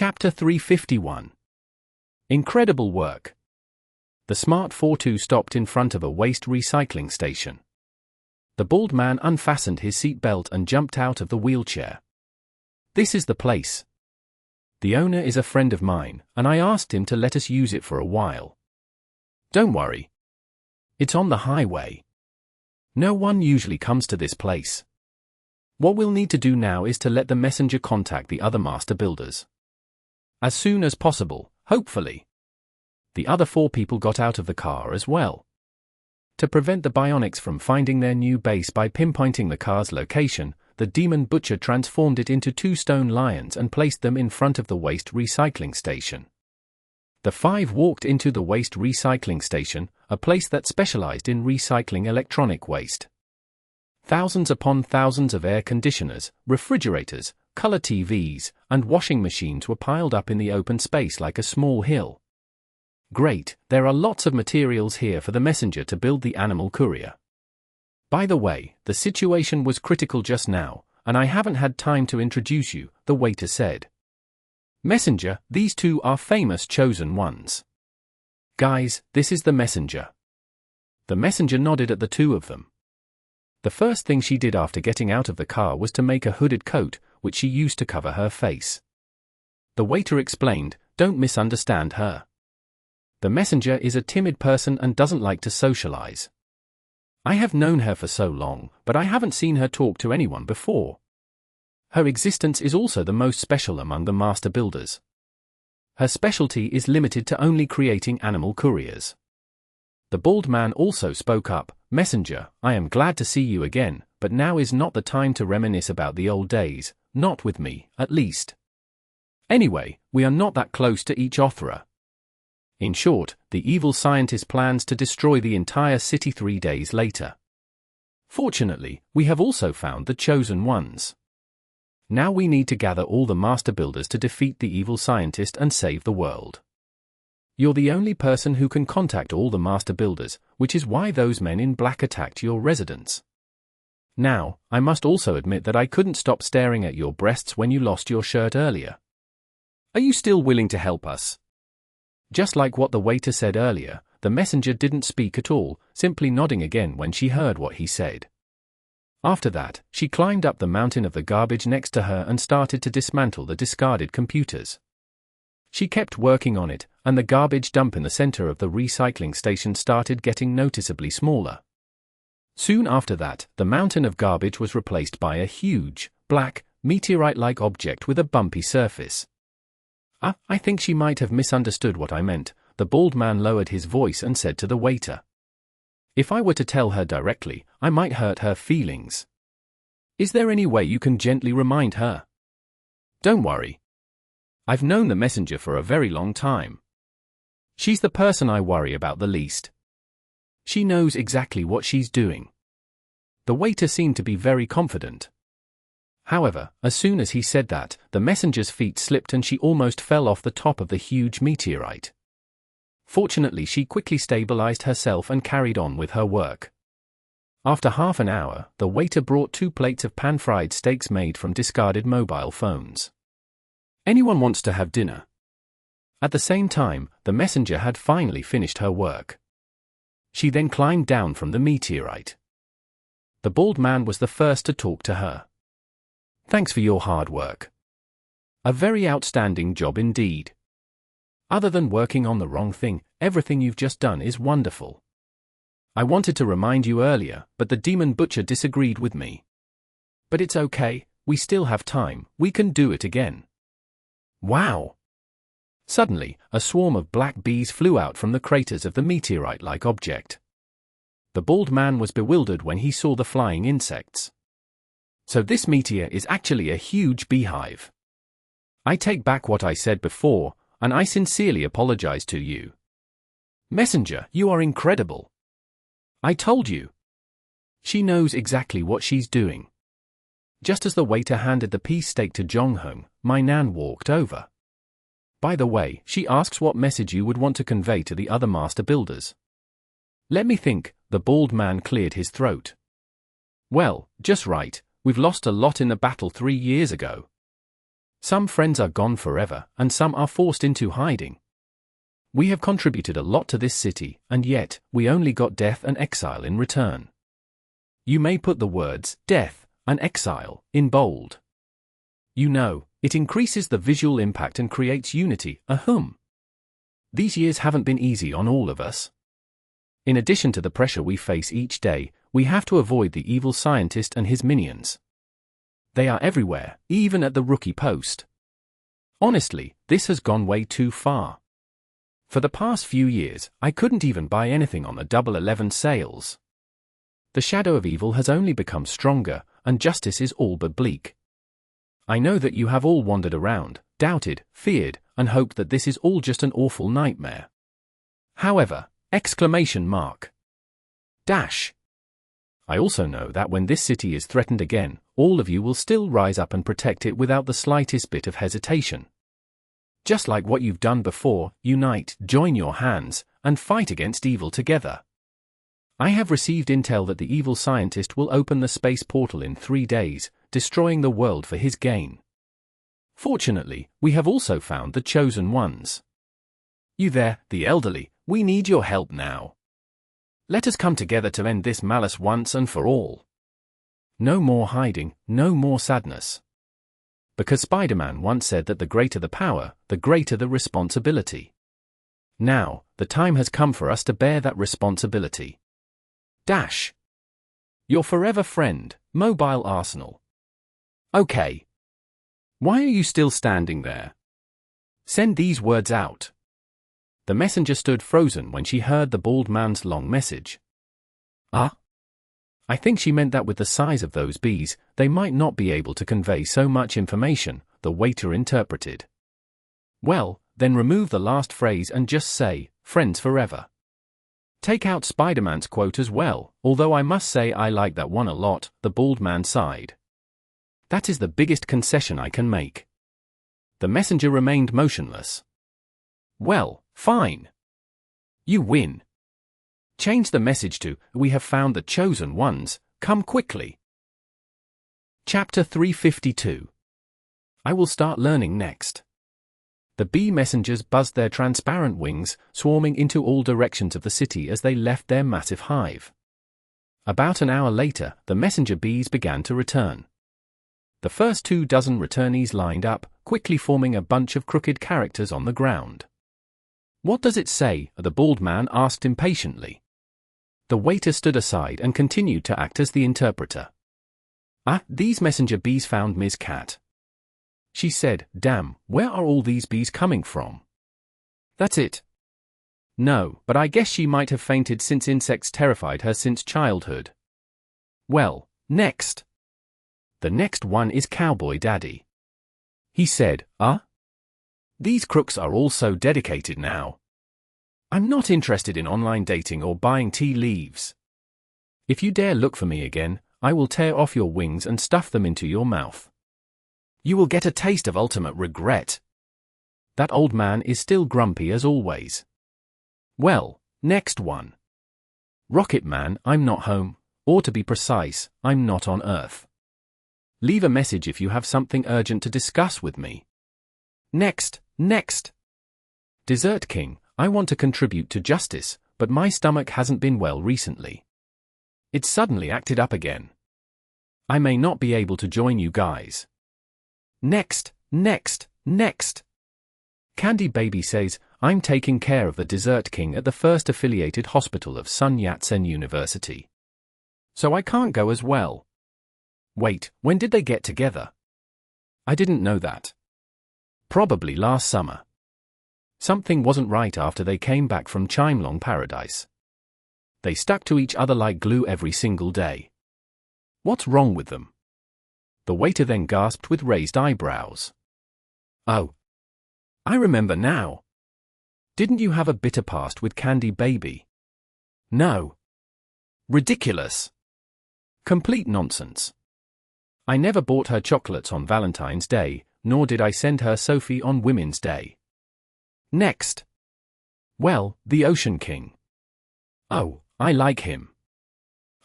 Chapter 351. Incredible work. The Smart 42 stopped in front of a waste recycling station. The bald man unfastened his seat belt and jumped out of the wheelchair. This is the place. The owner is a friend of mine, and I asked him to let us use it for a while. Don't worry. It's on the highway. No one usually comes to this place. What we'll need to do now is to let the messenger contact the other master builders. As soon as possible, hopefully. The other 4 people got out of the car as well. To prevent the bionics from finding their new base by pinpointing the car's location, the demon butcher transformed it into 2 stone lions and placed them in front of the waste recycling station. The 5 walked into the waste recycling station, a place that specialized in recycling electronic waste. Thousands upon thousands of air conditioners, refrigerators, color TVs, and washing machines were piled up in the open space like a small hill. Great, there are lots of materials here for the messenger to build the animal courier. By the way, the situation was critical just now, and I haven't had time to introduce you, the waiter said. Messenger, these 2 are famous chosen ones. Guys, this is the messenger. The messenger nodded at the 2 of them. The first thing she did after getting out of the car was to make a hooded coat, which she used to cover her face. The waiter explained, don't misunderstand her. The messenger is a timid person and doesn't like to socialize. I have known her for so long, but I haven't seen her talk to anyone before. Her existence is also the most special among the master builders. Her specialty is limited to only creating animal couriers. The bald man also spoke up, Messenger, I am glad to see you again, but now is not the time to reminisce about the old days, not with me, at least. Anyway, we are not that close to each Othra. In short, the evil scientist plans to destroy the entire city 3 days later. Fortunately, we have also found the chosen ones. Now we need to gather all the master builders to defeat the evil scientist and save the world. You're the only person who can contact all the master builders, which is why those men in black attacked your residence. Now, I must also admit that I couldn't stop staring at your breasts when you lost your shirt earlier. Are you still willing to help us? Just like what the waiter said earlier, the messenger didn't speak at all, simply nodding again when she heard what he said. After that, she climbed up the mountain of the garbage next to her and started to dismantle the discarded computers. She kept working on it, and the garbage dump in the center of the recycling station started getting noticeably smaller. Soon after that, the mountain of garbage was replaced by a huge, black, meteorite-like object with a bumpy surface. I think she might have misunderstood what I meant. The bald man lowered his voice and said to the waiter. If I were to tell her directly, I might hurt her feelings. Is there any way you can gently remind her? Don't worry. I've known the messenger for a very long time. She's the person I worry about the least. She knows exactly what she's doing. The waiter seemed to be very confident. However, as soon as he said that, the messenger's feet slipped and she almost fell off the top of the huge meteorite. Fortunately, she quickly stabilized herself and carried on with her work. After half an hour, the waiter brought 2 plates of pan-fried steaks made from discarded mobile phones. Anyone wants to have dinner? At the same time, the messenger had finally finished her work. She then climbed down from the meteorite. The bald man was the first to talk to her. Thanks for your hard work. A very outstanding job indeed. Other than working on the wrong thing, everything you've just done is wonderful. I wanted to remind you earlier, but the demon butcher disagreed with me. But it's okay, we still have time, we can do it again. Wow! Suddenly, a swarm of black bees flew out from the craters of the meteorite-like object. The bald man was bewildered when he saw the flying insects. So this meteor is actually a huge beehive. I take back what I said before, and I sincerely apologize to you. Messenger, you are incredible. I told you. She knows exactly what she's doing. Just as the waiter handed the peace steak to Jonghung, my nan walked over. By the way, she asks what message you would want to convey to the other master builders. Let me think, the bald man cleared his throat. Well, just right, we've lost a lot in the battle 3 years ago. Some friends are gone forever, and some are forced into hiding. We have contributed a lot to this city, and yet, we only got death and exile in return. You may put the words, death, and exile, in bold. You know, it increases the visual impact and creates unity, ahem. These years haven't been easy on all of us. In addition to the pressure we face each day, we have to avoid the evil scientist and his minions. They are everywhere, even at the rookie post. Honestly, this has gone way too far. For the past few years, I couldn't even buy anything on the Double 11 sales. The shadow of evil has only become stronger, and justice is all but bleak. I know that you have all wandered around, doubted, feared, and hoped that this is all just an awful nightmare. However, exclamation mark. Dash. I also know that when this city is threatened again, all of you will still rise up and protect it without the slightest bit of hesitation. Just like what you've done before, unite, join your hands, and fight against evil together. I have received intel that the evil scientist will open the space portal in 3 days, destroying the world for his gain. Fortunately, we have also found the chosen ones. You there, the elderly, we need your help now. Let us come together to end this malice once and for all. No more hiding, no more sadness. Because Spider-Man once said that the greater the power, the greater the responsibility. Now, the time has come for us to bear that responsibility. Dash. Your forever friend, Mobile Arsenal. Okay. Why are you still standing there? Send these words out. The messenger stood frozen when she heard the bald man's long message. Ah? I think she meant that with the size of those bees, they might not be able to convey so much information, the waiter interpreted. Well, then remove the last phrase and just say, friends forever. Take out Spider-Man's quote as well, although I must say I like that one a lot, the bald man sighed. That is the biggest concession I can make. The messenger remained motionless. Well, fine. You win. Change the message to, we have found the chosen ones, come quickly. Chapter 352. I will start learning next. The bee messengers buzzed their transparent wings, swarming into all directions of the city as they left their massive hive. About an hour later, the messenger bees began to return. The first 24 returnees lined up, quickly forming a bunch of crooked characters on the ground. What does it say? The bald man asked impatiently. The waiter stood aside and continued to act as the interpreter. Ah, these messenger bees found Ms. Cat. She said, damn, where are all these bees coming from? That's it. No, but I guess she might have fainted since insects terrified her since childhood. Well, next. The next one is Cowboy Daddy. He said, These crooks are all so dedicated now. I'm not interested in online dating or buying tea leaves. If you dare look for me again, I will tear off your wings and stuff them into your mouth. You will get a taste of ultimate regret. That old man is still grumpy as always. Well, next one. Rocket Man, I'm not home, or to be precise, I'm not on Earth. Leave a message if you have something urgent to discuss with me. Next. Dessert King, I want to contribute to justice, but my stomach hasn't been well recently. It suddenly acted up again. I may not be able to join you guys. Next. Candy Baby says, I'm taking care of the Dessert King at the first affiliated hospital of Sun Yat-sen University. So I can't go as well. Wait, when did they get together? I didn't know that. Probably last summer. Something wasn't right after they came back from Chimelong Paradise. They stuck to each other like glue every single day. What's wrong with them? The waiter then gasped with raised eyebrows. Oh. I remember now. Didn't you have a bitter past with Candy Baby? No. Ridiculous. Complete nonsense. I never bought her chocolates on Valentine's Day, nor did I send her Sophie on Women's Day. Next. Well, the Ocean King. Oh, I like him.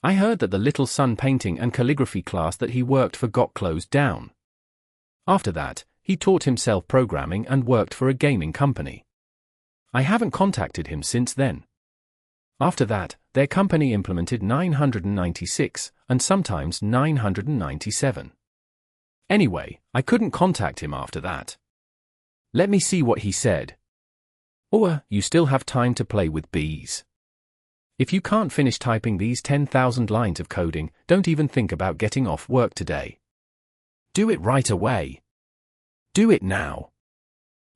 I heard that the little sun painting and calligraphy class that he worked for got closed down. After that, he taught himself programming and worked for a gaming company. I haven't contacted him since then. After that, their company implemented 996, and sometimes 997. Anyway, I couldn't contact him after that. Let me see what he said. Or, you still have time to play with bees. If you can't finish typing these 10,000 lines of coding, don't even think about getting off work today. Do it right away. Do it now.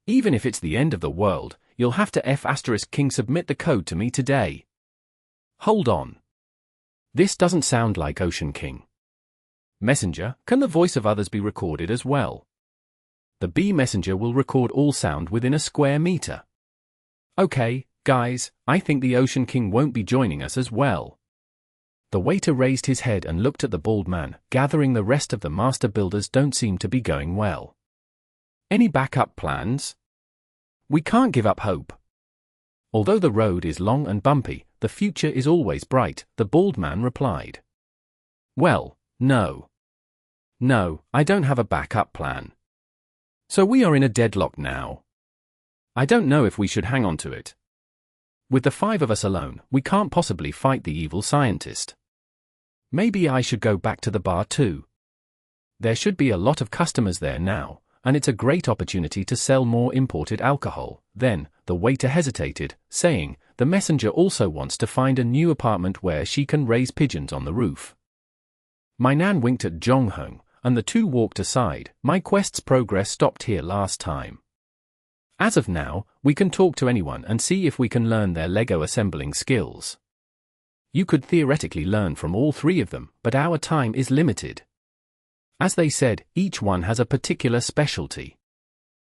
Even if it's the end of the world, you'll have to F*King submit the code to me today. Hold on. This doesn't sound like Ocean King. Messenger, can the voice of others be recorded as well? The bee messenger will record all sound within a square meter. Okay, guys, I think the Ocean King won't be joining us as well. The waiter raised his head and looked at the bald man, gathering the rest of the master builders don't seem to be going well. Any backup plans? We can't give up hope. Although the road is long and bumpy, the future is always bright, the bald man replied. Well, no. No, I don't have a backup plan. So we are in a deadlock now. I don't know if we should hang on to it. With the 5 of us alone, we can't possibly fight the evil scientist. Maybe I should go back to the bar too. There should be a lot of customers there now, and it's a great opportunity to sell more imported alcohol. Then, the waiter hesitated, saying, the messenger also wants to find a new apartment where she can raise pigeons on the roof. My nan winked at Jong-hung, and the two walked aside. My quest's progress stopped here last time. As of now, we can talk to anyone and see if we can learn their Lego assembling skills. You could theoretically learn from all 3 of them, but our time is limited. As they said, each one has a particular specialty.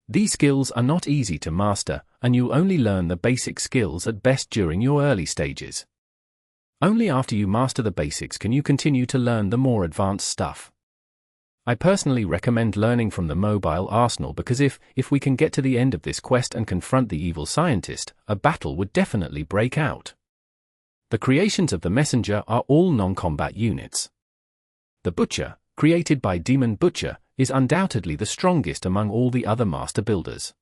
These skills are not easy to master, and you'll only learn the basic skills at best during your early stages. Only after you master the basics can you continue to learn the more advanced stuff. I personally recommend learning from the mobile arsenal because if we can get to the end of this quest and confront the evil scientist, a battle would definitely break out. The creations of the messenger are all non-combat units. The butcher, created by Demon Butcher, is undoubtedly the strongest among all the other master builders.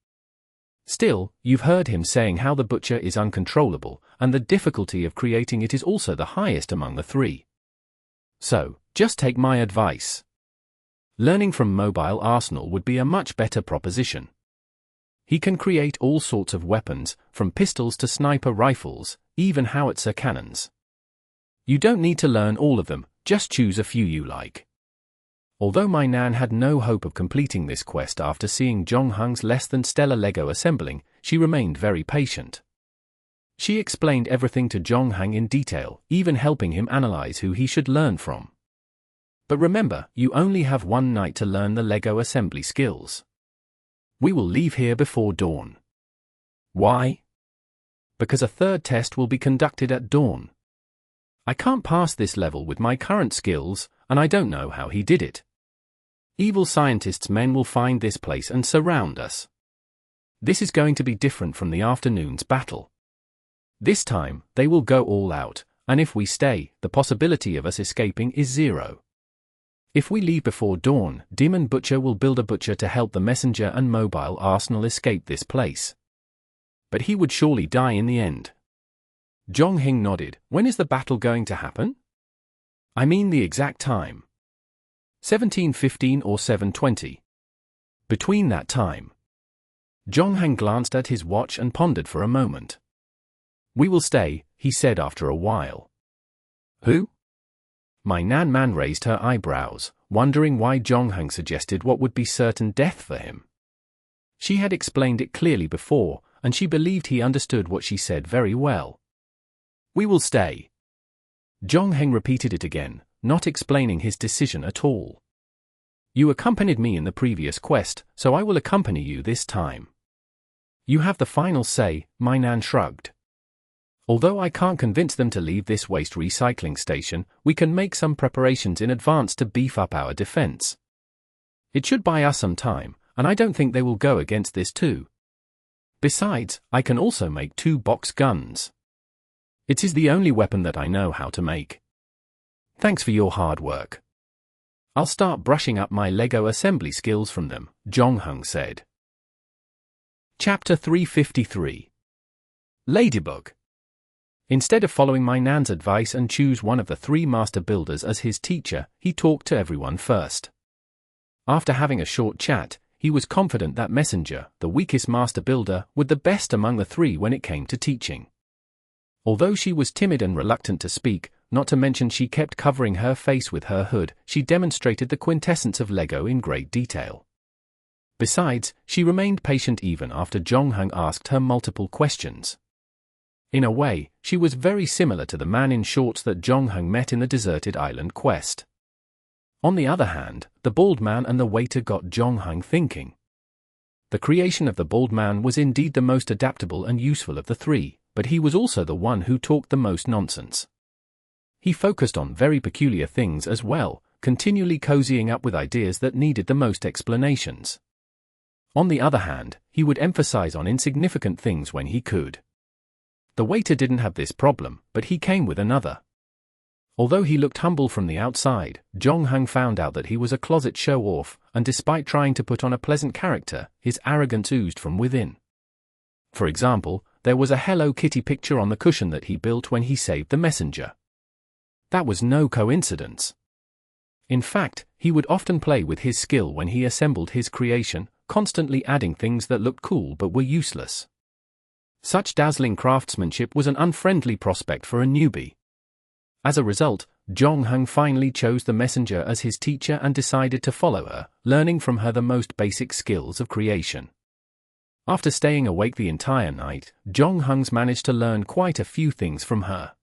Still, you've heard him saying how the butcher is uncontrollable, and the difficulty of creating it is also the highest among the 3. So, just take my advice. Learning from Mobile Arsenal would be a much better proposition. He can create all sorts of weapons, from pistols to sniper rifles, even howitzer cannons. You don't need to learn all of them, just choose a few you like. Although my nan had no hope of completing this quest after seeing Jong-hung's less than stellar Lego assembling, she remained very patient. She explained everything to Jong-hung in detail, even helping him analyze who he should learn from. But remember, you only have 1 night to learn the Lego assembly skills. We will leave here before dawn. Why? Because a 3rd test will be conducted at dawn. I can't pass this level with my current skills, and I don't know how he did it. Evil scientists' men will find this place and surround us. This is going to be different from the afternoon's battle. This time, they will go all out, and if we stay, the possibility of us escaping is 0. If we leave before dawn, Demon Butcher will build a butcher to help the messenger and mobile arsenal escape this place. But he would surely die in the end. Jong-hung nodded. When is the battle going to happen? I mean the exact time. 17:15 or 7:20. Between that time. Jong-hung glanced at his watch and pondered for a moment. We will stay, he said after a while. Who? My nan raised her eyebrows, wondering why Jong-hung suggested what would be certain death for him. She had explained it clearly before, and she believed he understood what she said very well. We will stay. Jong-hung repeated it again, not explaining his decision at all. You accompanied me in the previous quest, so I will accompany you this time. You have the final say, my nan shrugged. Although I can't convince them to leave this waste recycling station, we can make some preparations in advance to beef up our defense. It should buy us some time, and I don't think they will go against this too. Besides, I can also make 2 box guns. It is the only weapon that I know how to make. Thanks for your hard work. I'll start brushing up my Lego assembly skills from them, Jong-hung said. Chapter 353. Ladybug. Instead of following my Nan's advice and choose one of the 3 master builders as his teacher, he talked to everyone first. After having a short chat, he was confident that Messenger, the weakest master builder, would the best among the 3 when it came to teaching. Although she was timid and reluctant to speak, not to mention she kept covering her face with her hood, she demonstrated the quintessence of Lego in great detail. Besides, she remained patient even after Jong-hung asked her multiple questions. In a way, she was very similar to the man in shorts that Jong-hung met in the deserted island quest. On the other hand, the bald man and the waiter got Jong-hung thinking. The creation of the bald man was indeed the most adaptable and useful of the 3, but he was also the one who talked the most nonsense. He focused on very peculiar things as well, continually cozying up with ideas that needed the most explanations. On the other hand, he would emphasize on insignificant things when he could. The waiter didn't have this problem, but he came with another. Although he looked humble from the outside, Jong-hung found out that he was a closet show-off, and despite trying to put on a pleasant character, his arrogance oozed from within. For example, there was a Hello Kitty picture on the cushion that he built when he saved the messenger. That was no coincidence. In fact, he would often play with his skill when he assembled his creation, constantly adding things that looked cool but were useless. Such dazzling craftsmanship was an unfriendly prospect for a newbie. As a result, Jong-hung finally chose the messenger as his teacher and decided to follow her, learning from her the most basic skills of creation. After staying awake the entire night, Jong-hung's managed to learn quite a few things from her.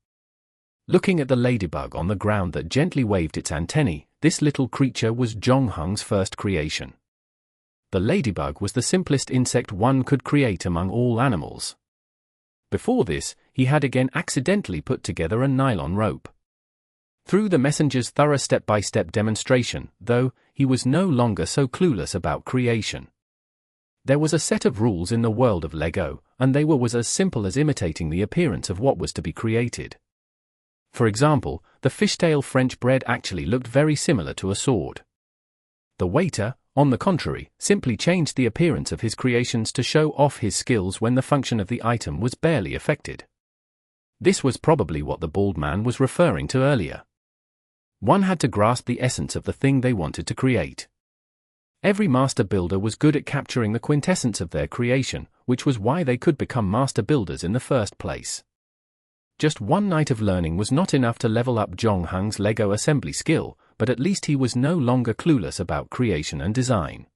Looking at the ladybug on the ground that gently waved its antennae, this little creature was Jong-hung's first creation. The ladybug was the simplest insect one could create among all animals. Before this, he had again accidentally put together a nylon rope. Through the messenger's thorough step-by-step demonstration, though, he was no longer so clueless about creation. There was a set of rules in the world of Lego, and they were as simple as imitating the appearance of what was to be created. For example, the fishtail French bread actually looked very similar to a sword. The waiter, on the contrary, simply changed the appearance of his creations to show off his skills when the function of the item was barely affected. This was probably what the bald man was referring to earlier. One had to grasp the essence of the thing they wanted to create. Every master builder was good at capturing the quintessence of their creation, which was why they could become master builders in the first place. Just one night of learning was not enough to level up Jong-hung's Lego assembly skill, but at least he was no longer clueless about creation and design.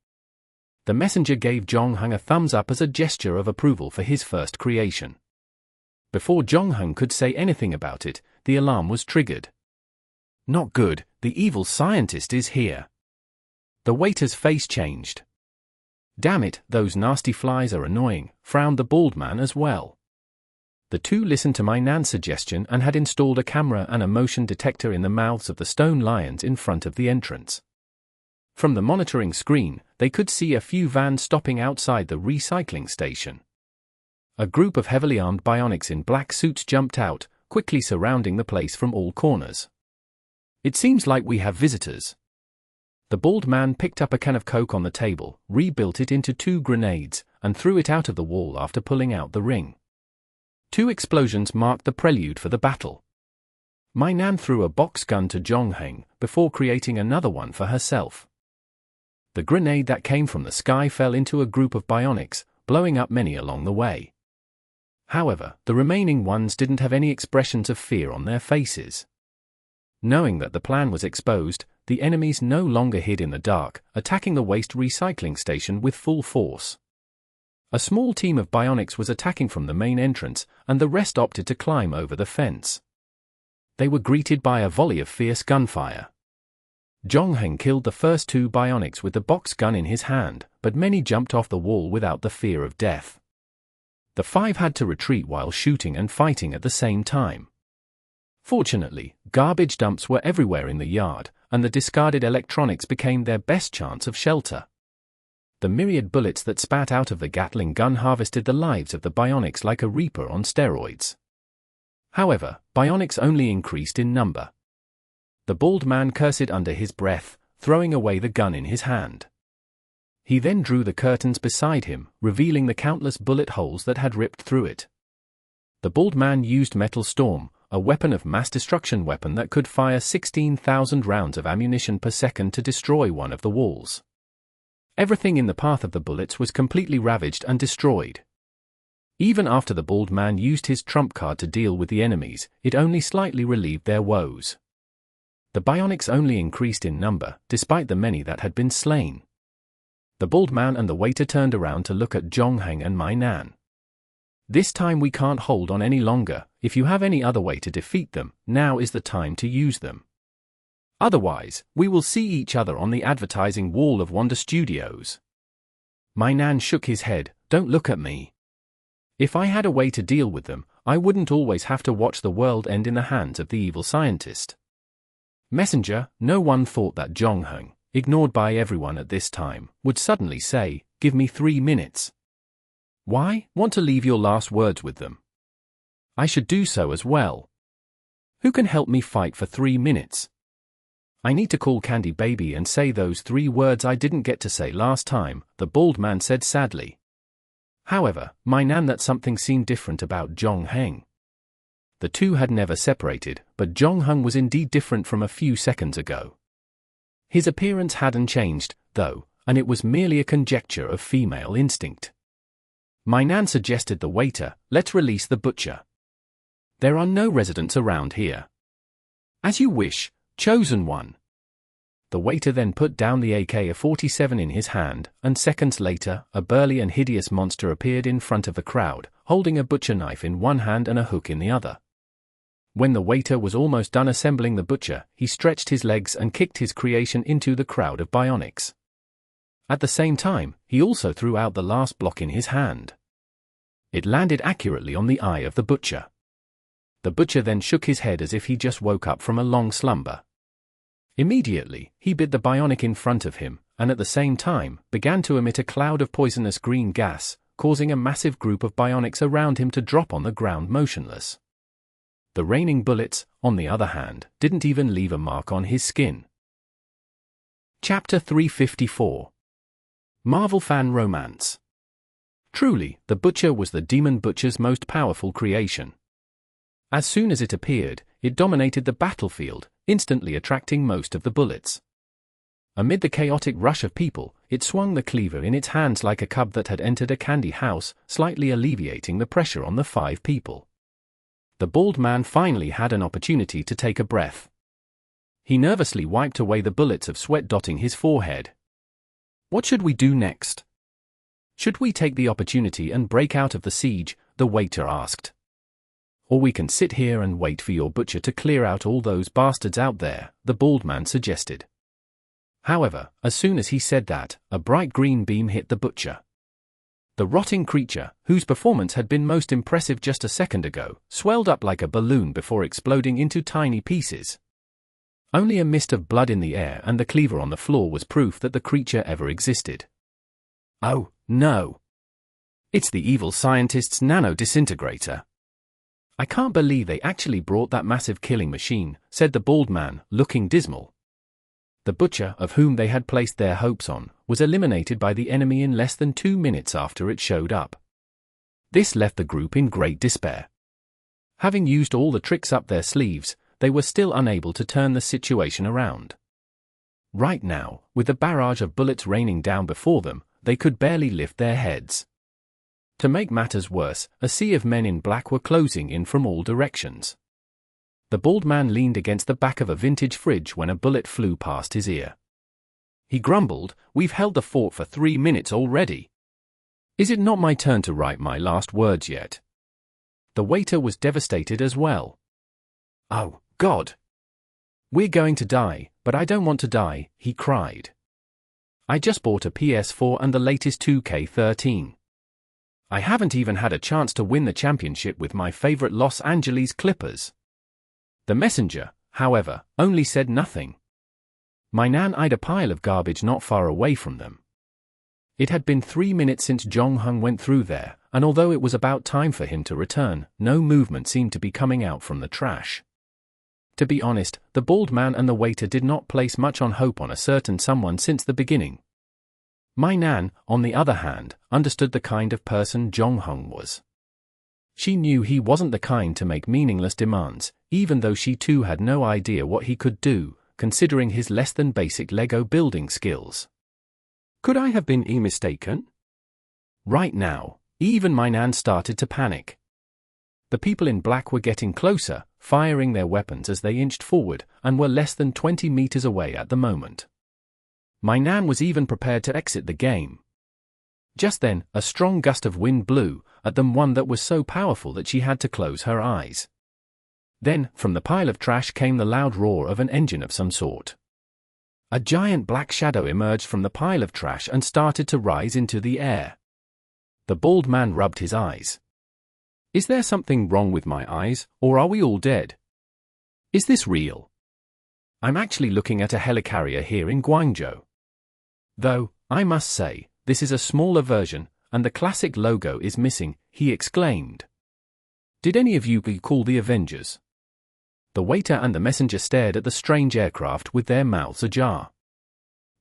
The messenger gave Jong-hung a thumbs up as a gesture of approval for his first creation. Before Jong-hung could say anything about it, the alarm was triggered. Not good, the evil scientist is here. The waiter's face changed. Damn it, those nasty flies are annoying, frowned the bald man as well. The 2 listened to my Nan's suggestion and had installed a camera and a motion detector in the mouths of the stone lions in front of the entrance. From the monitoring screen, they could see a few vans stopping outside the recycling station. A group of heavily armed bionics in black suits jumped out, quickly surrounding the place from all corners. It seems like we have visitors. The bald man picked up a can of Coke on the table, rebuilt it into 2 grenades, and threw it out of the wall after pulling out the ring. 2 explosions marked the prelude for the battle. My Nan threw a box gun to Jong-hung before creating another one for herself. The grenade that came from the sky fell into a group of bionics, blowing up many along the way. However, the remaining ones didn't have any expressions of fear on their faces. Knowing that the plan was exposed, the enemies no longer hid in the dark, attacking the waste recycling station with full force. A small team of bionics was attacking from the main entrance, and the rest opted to climb over the fence. They were greeted by a volley of fierce gunfire. Jong-hung killed the first 2 bionics with the box gun in his hand, but many jumped off the wall without the fear of death. The 5 had to retreat while shooting and fighting at the same time. Fortunately, garbage dumps were everywhere in the yard, and the discarded electronics became their best chance of shelter. The myriad bullets that spat out of the Gatling gun harvested the lives of the bionics like a reaper on steroids. However, bionics only increased in number. The bald man cursed under his breath, throwing away the gun in his hand. He then drew the curtains beside him, revealing the countless bullet holes that had ripped through it. The bald man used Metal Storm, a weapon of mass destruction weapon that could fire 16,000 rounds of ammunition per second to destroy one of the walls. Everything in the path of the bullets was completely ravaged and destroyed. Even after the bald man used his trump card to deal with the enemies, it only slightly relieved their woes. The bionics only increased in number, despite the many that had been slain. The bald man and the waiter turned around to look at Zhongheng and Mai Nan. This time we can't hold on any longer. If you have any other way to defeat them, now is the time to use them. Otherwise, we will see each other on the advertising wall of Wonder Studios. Mai Nan shook his head. Don't look at me. If I had a way to deal with them, I wouldn't always have to watch the world end in the hands of the evil scientist. Messenger, no one thought that Zhongheng, ignored by everyone at this time, would suddenly say, "Give me 3 minutes." Why? Want to leave your last words with them? I should do so as well. Who can help me fight for 3 minutes? I need to call Candy Baby and say those 3 words I didn't get to say last time, the bald man said sadly. However, Mai Nan, that something seemed different about Zhongheng. The two had never separated, but Zhongheng was indeed different from a few seconds ago. His appearance hadn't changed, though, and it was merely a conjecture of female instinct. Mai Nan suggested the waiter, "Let's release the butcher. There are no residents around here." "As you wish, chosen one." The waiter then put down the AK-47 in his hand, and seconds later, a burly and hideous monster appeared in front of the crowd, holding a butcher knife in one hand and a hook in the other. When the waiter was almost done assembling the butcher, he stretched his legs and kicked his creation into the crowd of bionics. At the same time, he also threw out the last block in his hand. It landed accurately on the eye of the butcher. The butcher then shook his head as if he just woke up from a long slumber. Immediately, he bit the bionic in front of him, and at the same time, began to emit a cloud of poisonous green gas, causing a massive group of bionics around him to drop on the ground motionless. The raining bullets, on the other hand, didn't even leave a mark on his skin. Chapter 354. Marvel Fan Romance. Truly, the Butcher was the Demon Butcher's most powerful creation. As soon as it appeared, it dominated the battlefield, instantly attracting most of the bullets. Amid the chaotic rush of people, it swung the cleaver in its hands like a cub that had entered a candy house, slightly alleviating the pressure on the 5 people. The bald man finally had an opportunity to take a breath. He nervously wiped away the bullets of sweat dotting his forehead. What should we do next? Should we take the opportunity and break out of the siege? The waiter asked. Or we can sit here and wait for your butcher to clear out all those bastards out there, the bald man suggested. However, as soon as he said that, a bright green beam hit the butcher. The rotting creature, whose performance had been most impressive just a second ago, swelled up like a balloon before exploding into tiny pieces. Only a mist of blood in the air and the cleaver on the floor was proof that the creature ever existed. Oh, no. It's the evil scientist's nano-disintegrator. I can't believe they actually brought that massive killing machine, said the bald man, looking dismal. The butcher, of whom they had placed their hopes on, was eliminated by the enemy in less than 2 minutes after it showed up. This left the group in great despair. Having used all the tricks up their sleeves, they were still unable to turn the situation around. Right now, with the barrage of bullets raining down before them, they could barely lift their heads. To make matters worse, a sea of men in black were closing in from all directions. The bald man leaned against the back of a vintage fridge when a bullet flew past his ear. He grumbled, "We've held the fort for 3 minutes already. Is it not my turn to write my last words yet?" The waiter was devastated as well. "Oh, God! We're going to die, but I don't want to die," he cried. "I just bought a PS4 and the latest 2K13. I haven't even had a chance to win the championship with my favorite Los Angeles Clippers." The messenger, however, only said nothing. Mai Nan eyed a pile of garbage not far away from them. It had been 3 minutes since Zhongheng went through there, and although it was about time for him to return, no movement seemed to be coming out from the trash. To be honest, the bald man and the waiter did not place much on hope on a certain someone since the beginning. My Nan, on the other hand, understood the kind of person Jong-hung was. She knew he wasn't the kind to make meaningless demands, even though she too had no idea what he could do, considering his less than basic Lego building skills. Could I have been mistaken? Right now, even my Nan started to panic. The people in black were getting closer, firing their weapons as they inched forward, and were less than 20 meters away at the moment. My Nan was even prepared to exit the game. Just then, a strong gust of wind blew at them, one that was so powerful that she had to close her eyes. Then, from the pile of trash came the loud roar of an engine of some sort. A giant black shadow emerged from the pile of trash and started to rise into the air. The bald man rubbed his eyes. Is there something wrong with my eyes, or are we all dead? Is this real? I'm actually looking at a helicarrier here in Guangzhou. Though, I must say, this is a smaller version, and the classic logo is missing, he exclaimed. Did any of you call the Avengers? The waiter and the messenger stared at the strange aircraft with their mouths ajar.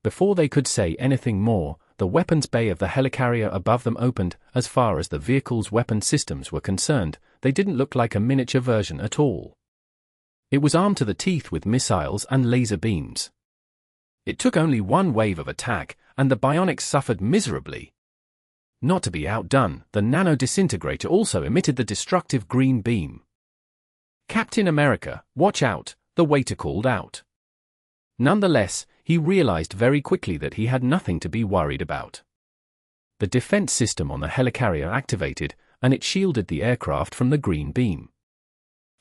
Before they could say anything more, the weapons bay of the helicarrier above them opened. As far as the vehicle's weapon systems were concerned, they didn't look like a miniature version at all. It was armed to the teeth with missiles and laser beams. It took only one wave of attack, and the bionics suffered miserably. Not to be outdone, the nano disintegrator also emitted the destructive green beam. Captain America, watch out, the waiter called out. Nonetheless, he realized very quickly that he had nothing to be worried about. The defense system on the helicarrier activated, and it shielded the aircraft from the green beam.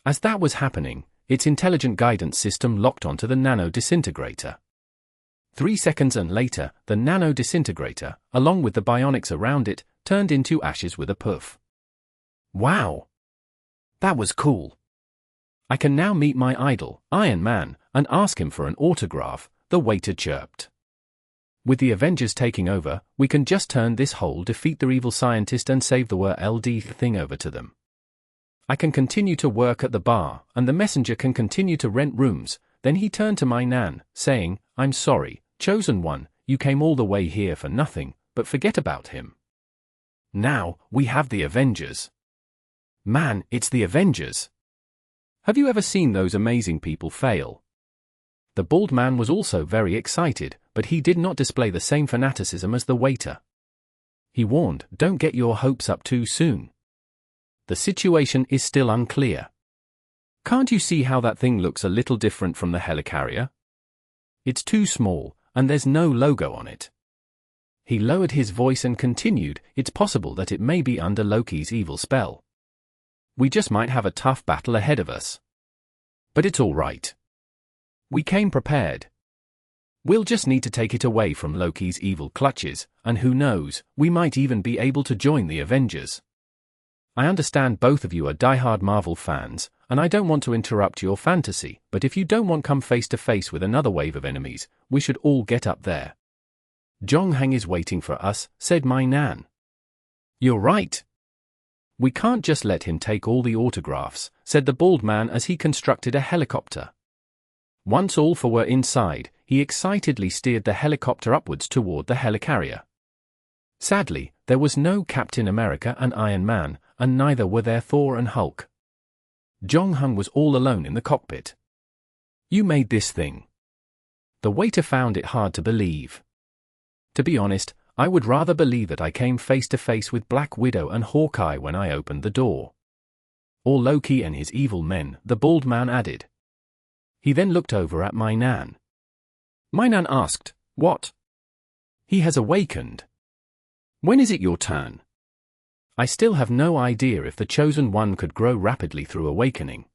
As that was happening, its intelligent guidance system locked onto the nano disintegrator. 3 seconds and later, the nano disintegrator, along with the bionics around it, turned into ashes with a puff. Wow! That was cool. I can now meet my idol, Iron Man, and ask him for an autograph, the waiter chirped. With the Avengers taking over, we can just turn this whole defeat the evil scientist and save the world thing over to them. I can continue to work at the bar, and the messenger can continue to rent rooms. Then he turned to my Nan, saying, I'm sorry, Chosen One, you came all the way here for nothing, but forget about him. Now, we have the Avengers. Man, it's the Avengers. Have you ever seen those amazing people fail? The bald man was also very excited, but he did not display the same fanaticism as the waiter. He warned, don't get your hopes up too soon. The situation is still unclear. Can't you see how that thing looks a little different from the helicarrier? It's too small, and there's no logo on it. He lowered his voice and continued, it's possible that it may be under Loki's evil spell. We just might have a tough battle ahead of us. But it's all right. We came prepared. We'll just need to take it away from Loki's evil clutches, and who knows, we might even be able to join the Avengers. I understand both of you are diehard Marvel fans, and I don't want to interrupt your fantasy, but if you don't want to come face to face with another wave of enemies, we should all get up there. Jong-hang is waiting for us, said my Nan. You're right. We can't just let him take all the autographs, said the bald man as he constructed a helicopter. Once all four were inside, he excitedly steered the helicopter upwards toward the helicarrier. Sadly, there was no Captain America and Iron Man, and neither were there Thor and Hulk. Jong-hang was all alone in the cockpit. You made this thing. The waiter found it hard to believe. To be honest, I would rather believe that I came face to face with Black Widow and Hawkeye when I opened the door. Or Loki and his evil men, the bald man added. He then looked over at my Nan. My Nan asked, what? He has awakened. When is it your turn? I still have no idea if the Chosen One could grow rapidly through awakening.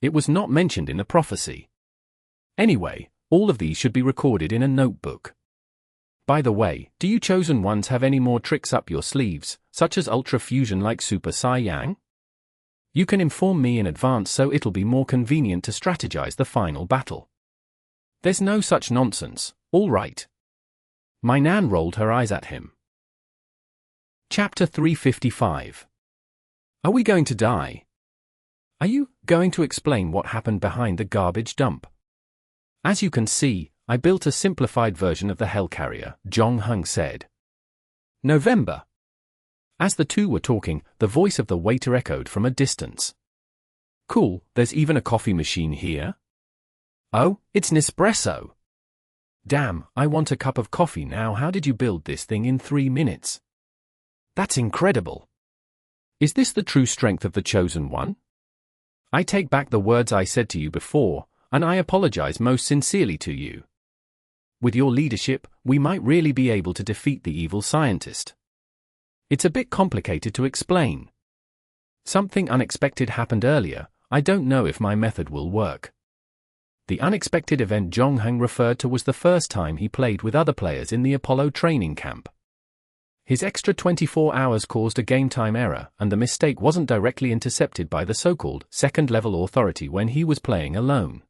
It was not mentioned in the prophecy. Anyway, all of these should be recorded in a notebook. By the way, do you Chosen Ones have any more tricks up your sleeves, such as Ultra Fusion like Super Saiyan? You can inform me in advance so it'll be more convenient to strategize the final battle. There's no such nonsense, all right. My Nan rolled her eyes at him. Chapter 355. Are we going to die? Are you going to explain what happened behind the garbage dump. As you can see, I built a simplified version of the Hellcarrier, Jong-Hung said. November. As the two were talking, the voice of the waiter echoed from a distance. Cool, there's even a coffee machine here? Oh, it's Nespresso. Damn, I want a cup of coffee now. How did you build this thing in 3 minutes? That's incredible. Is this the true strength of the Chosen One? I take back the words I said to you before, and I apologize most sincerely to you. With your leadership, we might really be able to defeat the evil scientist. It's a bit complicated to explain. Something unexpected happened earlier. I don't know if my method will work. The unexpected event Jong-Hung referred to was the first time he played with other players in the Apollo training camp. His extra 24 hours caused a game-time error, and the mistake wasn't directly intercepted by the so-called second-level authority when he was playing alone.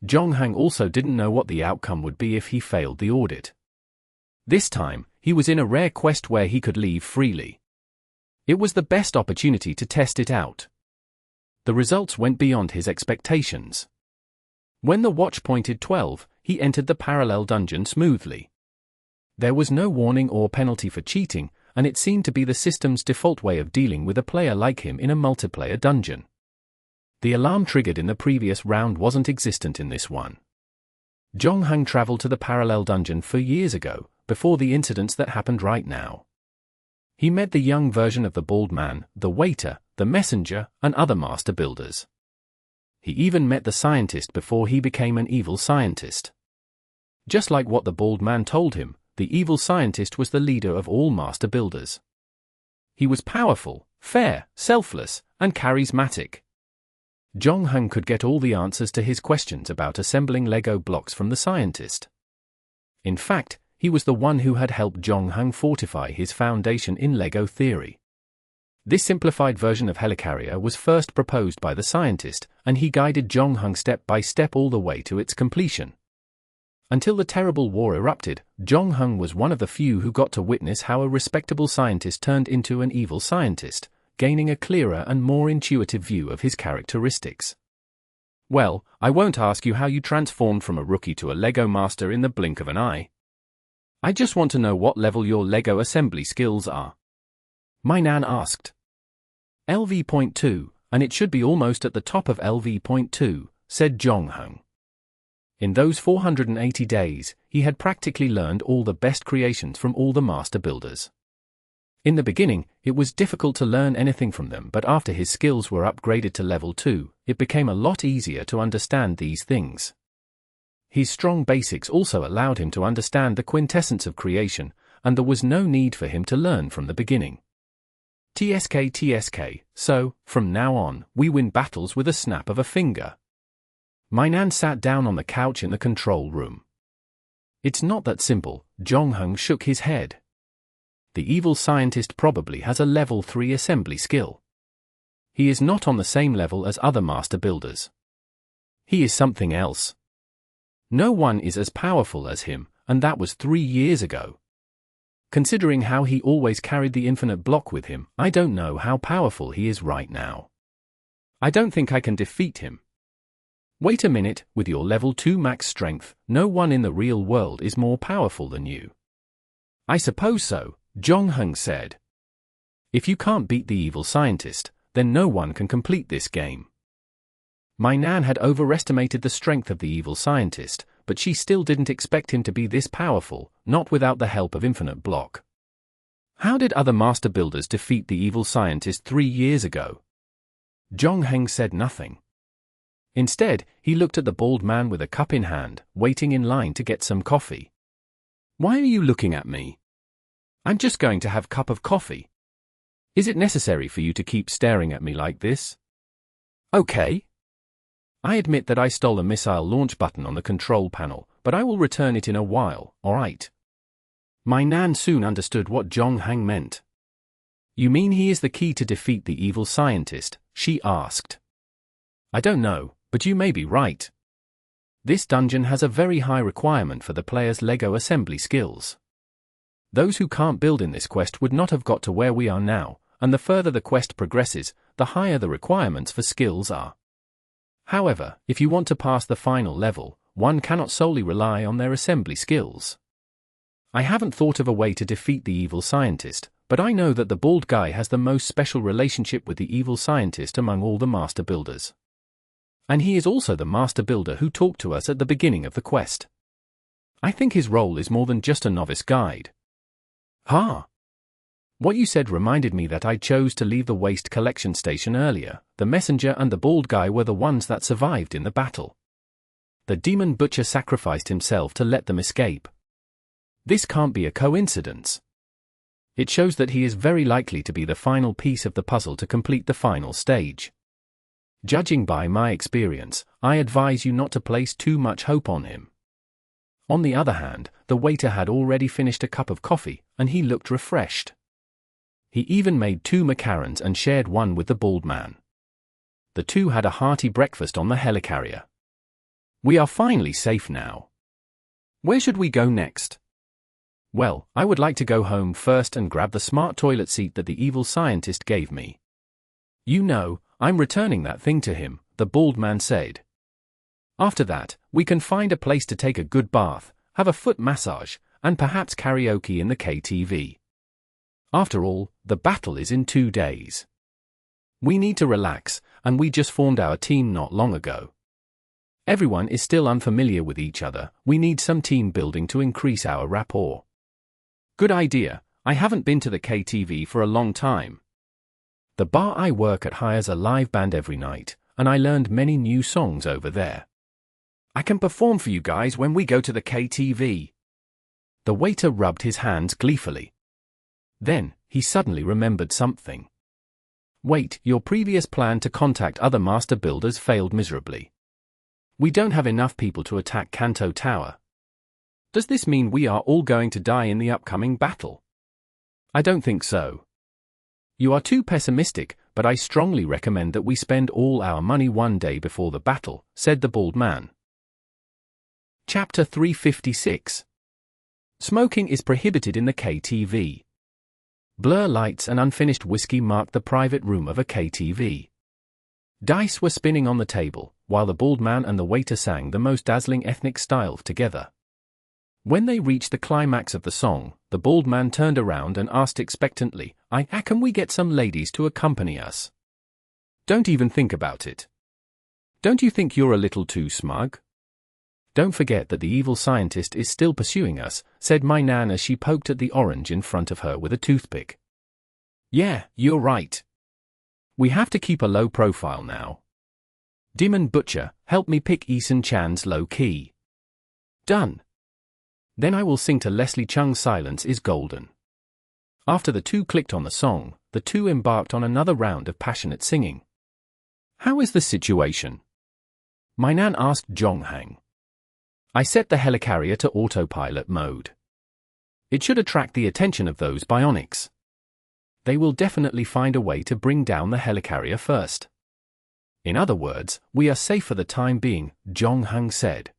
Jong-Hung also didn't know what the outcome would be if he failed the audit. This time, he was in a rare quest where he could leave freely. It was the best opportunity to test it out. The results went beyond his expectations. When the watch pointed 12, he entered the parallel dungeon smoothly. There was no warning or penalty for cheating, and it seemed to be the system's default way of dealing with a player like him in a multiplayer dungeon. The alarm triggered in the previous round wasn't existent in this one. Jong-Hung traveled to the parallel dungeon 4 years ago, before the incidents that happened right now. He met the young version of the bald man, the waiter, the messenger, and other master builders. He even met the scientist before he became an evil scientist. Just like what the bald man told him, the evil scientist was the leader of all master builders. He was powerful, fair, selfless, and charismatic. Jong-Hung could get all the answers to his questions about assembling Lego blocks from the scientist. In fact, he was the one who had helped Jong-Hung fortify his foundation in Lego theory. This simplified version of Helicarrier was first proposed by the scientist, and he guided Jong-Hung step by step all the way to its completion. Until the terrible war erupted, Jong-Hung was one of the few who got to witness how a respectable scientist turned into an evil scientist, gaining a clearer and more intuitive view of his characteristics. Well, I won't ask you how you transformed from a rookie to a Lego master in the blink of an eye. I just want to know what level your Lego assembly skills are. My nan asked. LV.2, and it should be almost at the top of LV.2, said Jong-Hung. In those 480 days, he had practically learned all the best creations from all the master builders. In the beginning, it was difficult to learn anything from them, but after his skills were upgraded to level 2, it became a lot easier to understand these things. His strong basics also allowed him to understand the quintessence of creation, and there was no need for him to learn from the beginning. TSK, so, from now on, we win battles with a snap of a finger. My nan sat down on the couch in the control room. It's not that simple, Jong-Hung shook his head. The evil scientist probably has a level 3 assembly skill. He is not on the same level as other master builders. He is something else. No one is as powerful as him, and that was 3 years ago. Considering how he always carried the infinite block with him, I don't know how powerful he is right now. I don't think I can defeat him. Wait a minute, with your level 2 max strength, no one in the real world is more powerful than you. I suppose so, Jong-Hung said. If you can't beat the evil scientist, then no one can complete this game. My nan had overestimated the strength of the evil scientist, but she still didn't expect him to be this powerful, not without the help of infinite block. How did other master builders defeat the evil scientist 3 years ago? Jong-Hung said nothing. Instead, he looked at the bald man with a cup in hand, waiting in line to get some coffee. Why are you looking at me? I'm just going to have a cup of coffee. Is it necessary for you to keep staring at me like this? Okay. I admit that I stole a missile launch button on the control panel, but I will return it in a while, alright? My nan soon understood what Jong-Hung meant. You mean he is the key to defeat the evil scientist? She asked. I don't know, but you may be right. This dungeon has a very high requirement for the player's Lego assembly skills. Those who can't build in this quest would not have got to where we are now, and the further the quest progresses, the higher the requirements for skills are. However, if you want to pass the final level, one cannot solely rely on their assembly skills. I haven't thought of a way to defeat the evil scientist, but I know that the bald guy has the most special relationship with the evil scientist among all the master builders. And he is also the master builder who talked to us at the beginning of the quest. I think his role is more than just a novice guide. What you said reminded me that I chose to leave the waste collection station earlier. The messenger and the bald guy were the ones that survived in the battle. The demon butcher sacrificed himself to let them escape. This can't be a coincidence. It shows that he is very likely to be the final piece of the puzzle to complete the final stage. Judging by my experience, I advise you not to place too much hope on him. On the other hand, the waiter had already finished a cup of coffee, and he looked refreshed. He even made 2 macarons and shared one with the bald man. The two had a hearty breakfast on the helicarrier. We are finally safe now. Where should we go next? Well, I would like to go home first and grab the smart toilet seat that the evil scientist gave me. You know, I'm returning that thing to him, the bald man said. After that, we can find a place to take a good bath, have a foot massage, and perhaps karaoke in the KTV. After all, the battle is in 2 days. We need to relax, and we just formed our team not long ago. Everyone is still unfamiliar with each other. We need some team building to increase our rapport. Good idea. I haven't been to the KTV for a long time. The bar I work at hires a live band every night, and I learned many new songs over there. I can perform for you guys when we go to the KTV. The waiter rubbed his hands gleefully. Then, he suddenly remembered something. Wait, your previous plan to contact other master builders failed miserably. We don't have enough people to attack Kanto Tower. Does this mean we are all going to die in the upcoming battle? I don't think so. You are too pessimistic, but I strongly recommend that we spend all our money one day before the battle, said the bald man. Chapter 356. Smoking is prohibited in the KTV. Blur lights and unfinished whiskey marked the private room of a KTV. Dice were spinning on the table, while the bald man and the waiter sang the most dazzling ethnic style together. When they reached the climax of the song, the bald man turned around and asked expectantly, Can we get some ladies to accompany us? Don't even think about it. Don't you think you're a little too smug? Don't forget that the evil scientist is still pursuing us, said my nan as she poked at the orange in front of her with a toothpick. Yeah, you're right. We have to keep a low profile now. Demon Butcher, help me pick Eason Chan's low key. Done. Then I will sing to Leslie Chung's Silence is Golden. After the two clicked on the song, the two embarked on another round of passionate singing. How is the situation? My nan asked Zhonghang. I set the helicarrier to autopilot mode. It should attract the attention of those bionics. They will definitely find a way to bring down the helicarrier first. In other words, we are safe for the time being, Zhonghang said.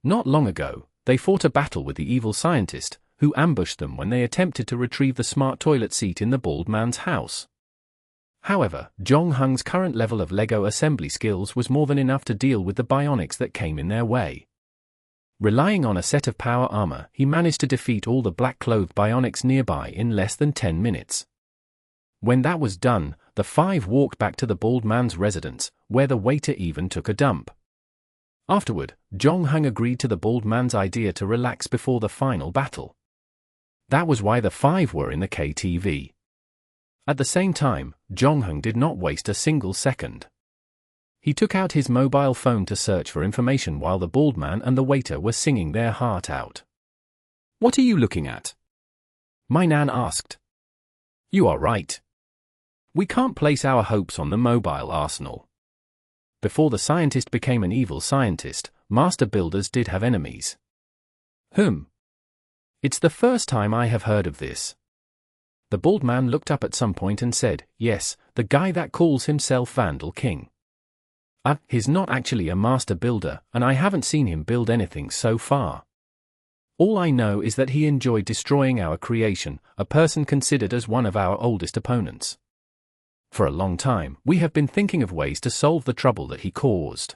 Not long ago, they fought a battle with the evil scientist, who ambushed them when they attempted to retrieve the smart toilet seat in the bald man's house. However, Zhonghang's current level of Lego assembly skills was more than enough to deal with the bionics that came in their way. Relying on a set of power armor, he managed to defeat all the black-clothed bionics nearby in less than 10 minutes. When that was done, the five walked back to the bald man's residence, where the waiter even took a dump. Afterward, Zhonghang agreed to the bald man's idea to relax before the final battle. That was why the five were in the KTV. At the same time, Zhonghang did not waste a single second. He took out his mobile phone to search for information while the bald man and the waiter were singing their heart out. What are you looking at? My nan asked. You are right. We can't place our hopes on the mobile arsenal. Before the scientist became an evil scientist, master builders did have enemies. It's the first time I have heard of this. The bald man looked up at some point and said, yes, the guy that calls himself Vandal King. He's not actually a master builder, and I haven't seen him build anything so far. All I know is that he enjoyed destroying our creation, a person considered as one of our oldest opponents. For a long time, we have been thinking of ways to solve the trouble that he caused.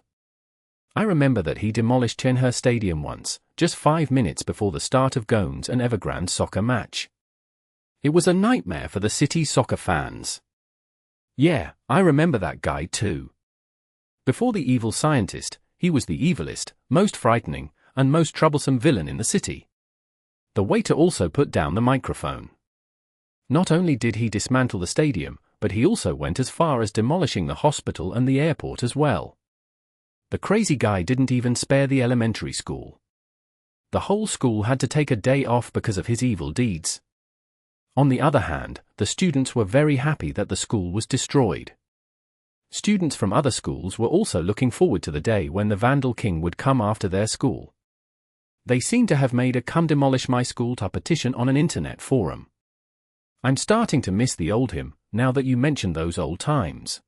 I remember that he demolished Chenhe Stadium once, just 5 minutes before the start of Gones and Evergrande soccer match. It was a nightmare for the city's soccer fans. Yeah, I remember that guy too. Before the evil scientist, he was the evilest, most frightening, and most troublesome villain in the city. The waiter also put down the microphone. Not only did he dismantle the stadium, but he also went as far as demolishing the hospital and the airport as well. The crazy guy didn't even spare the elementary school. The whole school had to take a day off because of his evil deeds. On the other hand, the students were very happy that the school was destroyed. Students from other schools were also looking forward to the day when the Vandal King would come after their school. They seem to have made a "Come Demolish My School" petition on an internet forum. I'm starting to miss the old him, now that you mention those old times.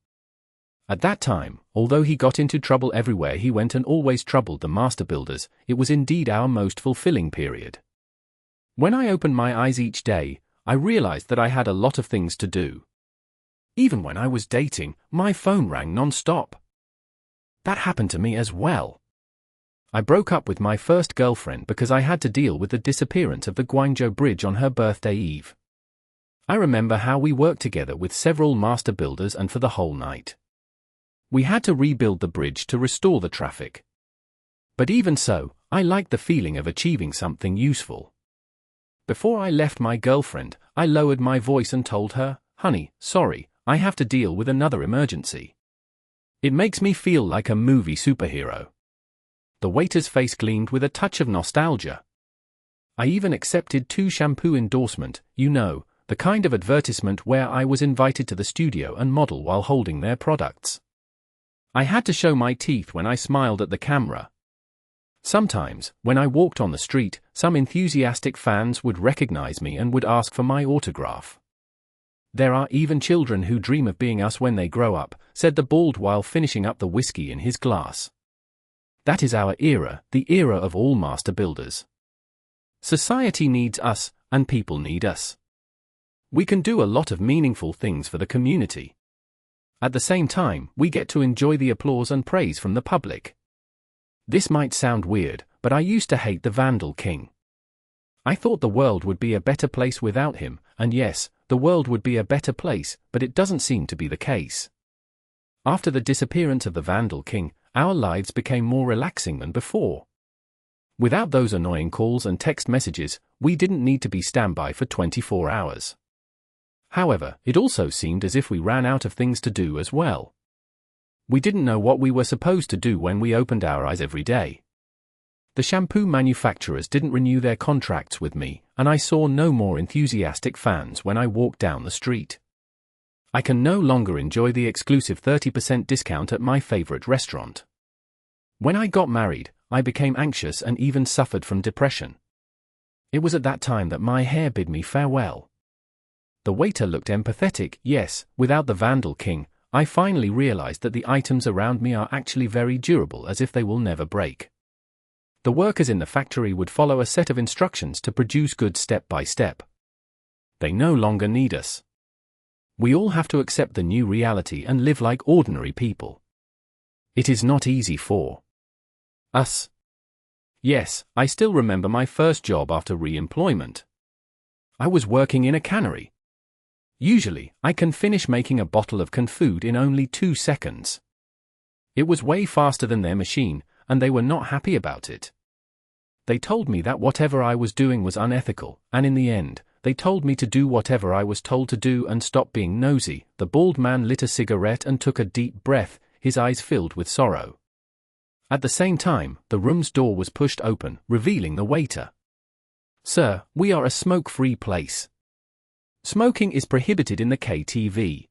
At that time, although he got into trouble everywhere he went and always troubled the master builders, it was indeed our most fulfilling period. When I opened my eyes each day, I realized that I had a lot of things to do. Even when I was dating, my phone rang non-stop. That happened to me as well. I broke up with my first girlfriend because I had to deal with the disappearance of the Guangzhou Bridge on her birthday eve. I remember how we worked together with several master builders and for the whole night. We had to rebuild the bridge to restore the traffic. But even so, I liked the feeling of achieving something useful. Before I left my girlfriend, I lowered my voice and told her, "Honey, sorry, I have to deal with another emergency." It makes me feel like a movie superhero. The waiter's face gleamed with a touch of nostalgia. I even accepted 2 shampoo endorsement, you know, the kind of advertisement where I was invited to the studio and model while holding their products. I had to show my teeth when I smiled at the camera. Sometimes, when I walked on the street, some enthusiastic fans would recognize me and would ask for my autograph. "There are even children who dream of being us when they grow up," said the bald while finishing up the whiskey in his glass. That is our era, the era of all master builders. Society needs us, and people need us. We can do a lot of meaningful things for the community. At the same time, we get to enjoy the applause and praise from the public. This might sound weird, but I used to hate the Vandal King. I thought the world would be a better place without him, and yes, the world would be a better place, but it doesn't seem to be the case. After the disappearance of the Vandal King, our lives became more relaxing than before. Without those annoying calls and text messages, we didn't need to be standby for 24 hours. However, it also seemed as if we ran out of things to do as well. We didn't know what we were supposed to do when we opened our eyes every day. The shampoo manufacturers didn't renew their contracts with me, and I saw no more enthusiastic fans when I walked down the street. I can no longer enjoy the exclusive 30% discount at my favorite restaurant. When I got married, I became anxious and even suffered from depression. It was at that time that my hair bid me farewell. The waiter looked empathetic. Yes, without the Vandal King, I finally realized that the items around me are actually very durable, as if they will never break. The workers in the factory would follow a set of instructions to produce goods step by step. They no longer need us. We all have to accept the new reality and live like ordinary people. It is not easy for us. Yes, I still remember my first job after re-employment. I was working in a cannery. Usually, I can finish making a bottle of canned food in only 2 seconds. It was way faster than their machine, and they were not happy about it. They told me that whatever I was doing was unethical, and in the end, they told me to do whatever I was told to do and stop being nosy. The bald man lit a cigarette and took a deep breath, his eyes filled with sorrow. At the same time, the room's door was pushed open, revealing the waiter. "Sir, we are a smoke-free place. Smoking is prohibited in the KTV.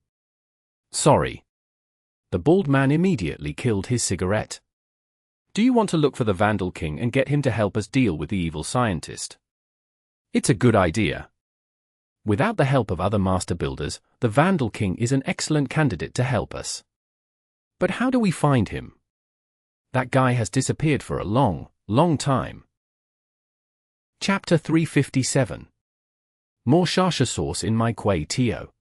Sorry." The bald man immediately killed his cigarette. "Do you want to look for the Vandal King and get him to help us deal with the evil scientist?" "It's a good idea. Without the help of other master builders, the Vandal King is an excellent candidate to help us. But how do we find him? That guy has disappeared for a long, long time." Chapter 357. More Shacha sauce in my Kway Teow.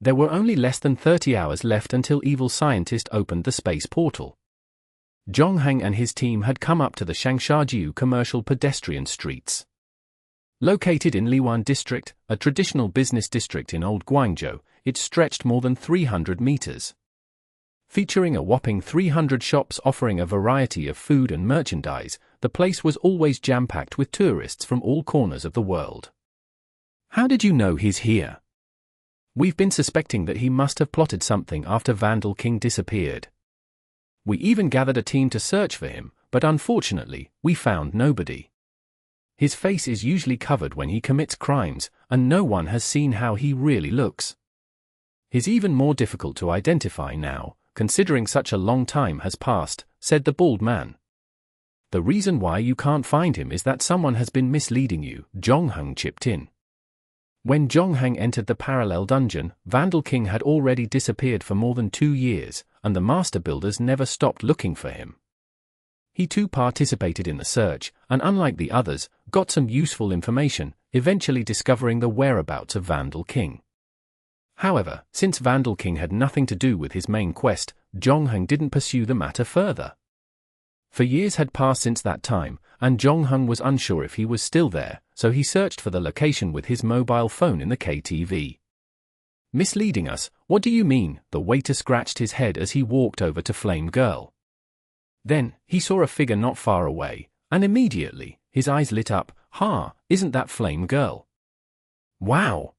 There were only less than 30 hours left until Evil Scientist opened the space portal. Zhongheng and his team had come up to the Shangshaju commercial pedestrian streets. Located in Liwan District, a traditional business district in Old Guangzhou, it stretched more than 300 meters. Featuring a whopping 300 shops offering a variety of food and merchandise, the place was always jam-packed with tourists from all corners of the world. How did you know he's here? We've been suspecting that he must have plotted something after Vandal King disappeared. We even gathered a team to search for him, but unfortunately, we found nobody. His face is usually covered when he commits crimes, and no one has seen how he really looks. He's even more difficult to identify now, considering such a long time has passed, said the bald man. The reason why you can't find him is that someone has been misleading you, Zhongheng chipped in. When Zhongheng entered the parallel dungeon, Vandal King had already disappeared for more than 2 years, and the master builders never stopped looking for him. He too participated in the search, and unlike the others, got some useful information, eventually discovering the whereabouts of Vandal King. However, since Vandal King had nothing to do with his main quest, Zhongheng didn't pursue the matter further. For years had passed since that time, and Zhongheng was unsure if he was still there, so he searched for the location with his mobile phone in the KTV. Misleading us, what do you mean? The waiter scratched his head as he walked over to Flame Girl. Then, he saw a figure not far away, and immediately, his eyes lit up. Isn't that Flame Girl? Wow!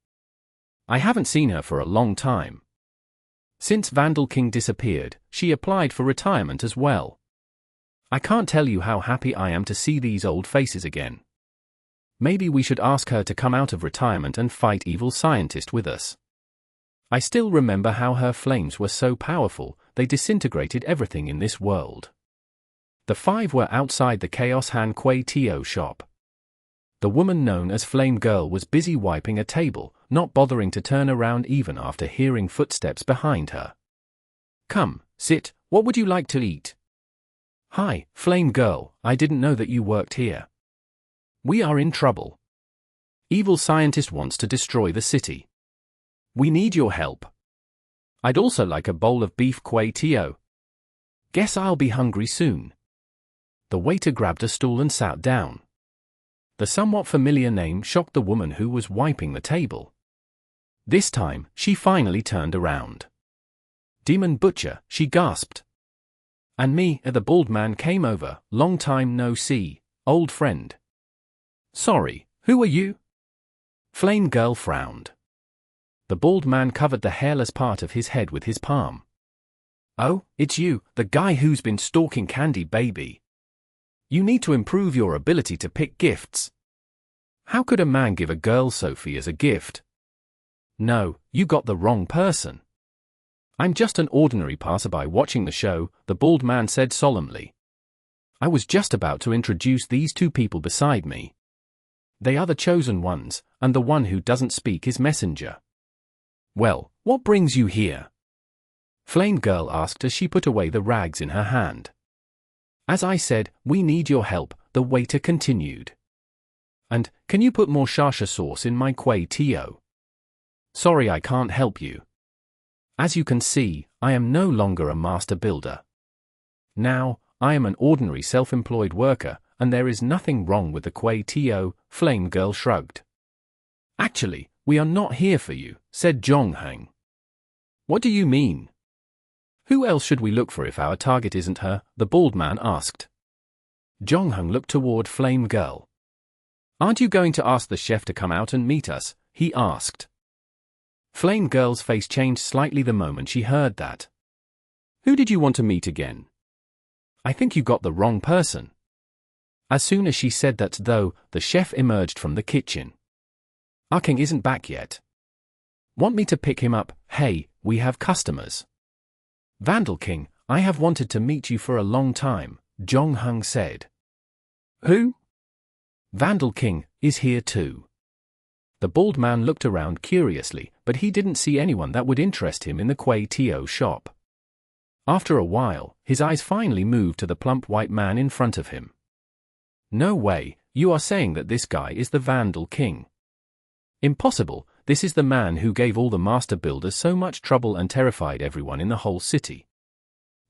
I haven't seen her for a long time. Since Vandal King disappeared, she applied for retirement as well. I can't tell you how happy I am to see these old faces again. Maybe we should ask her to come out of retirement and fight Evil Scientist with us. I still remember how her flames were so powerful, they disintegrated everything in this world. The 5 were outside the Chaos Han Kway Teow shop. The woman known as Flame Girl was busy wiping a table, not bothering to turn around even after hearing footsteps behind her. Come, sit, what would you like to eat? Hi, Flame Girl, I didn't know that you worked here. We are in trouble. Evil Scientist wants to destroy the city. We need your help. I'd also like a bowl of beef Kway Teow. Guess I'll be hungry soon. The waiter grabbed a stool and sat down. The somewhat familiar name shocked the woman who was wiping the table. This time, she finally turned around. Demon Butcher, she gasped. And me, the bald man came over, long time no see, old friend. Sorry, who are you? Flame Girl frowned. The bald man covered the hairless part of his head with his palm. Oh, it's you, the guy who's been stalking Candy Baby. You need to improve your ability to pick gifts. How could a man give a girl Sophie as a gift? No, you got the wrong person. I'm just an ordinary passerby watching the show, the bald man said solemnly. I was just about to introduce these 2 people beside me. They are the chosen ones, and the one who doesn't speak is messenger. Well, what brings you here? Flame Girl asked as she put away the rags in her hand. As I said, we need your help, the waiter continued. And, can you put more Shacha sauce in my Kway Teow? Sorry, I can't help you. As you can see, I am no longer a master builder. Now, I am an ordinary self-employed worker, and there is nothing wrong with the Kway Teow, Flame Girl shrugged. Actually, we are not here for you, said Zhongheng. What do you mean? Who else should we look for if our target isn't her? The bald man asked. Zhongheng looked toward Flame Girl. Aren't you going to ask the chef to come out and meet us? He asked. Flame Girl's face changed slightly the moment she heard that. Who did you want to meet again? I think you got the wrong person. As soon as she said that, though, the chef emerged from the kitchen. Our king isn't back yet. Want me to pick him up? Hey, we have customers. Vandal King, I have wanted to meet you for a long time, Zhongheng said. Who? Vandal King is here too. The bald man looked around curiously, but he didn't see anyone that would interest him in the Kway Teow shop. After a while, his eyes finally moved to the plump white man in front of him. No way, you are saying that this guy is the Vandal King. Impossible, this is the man who gave all the master builders so much trouble and terrified everyone in the whole city.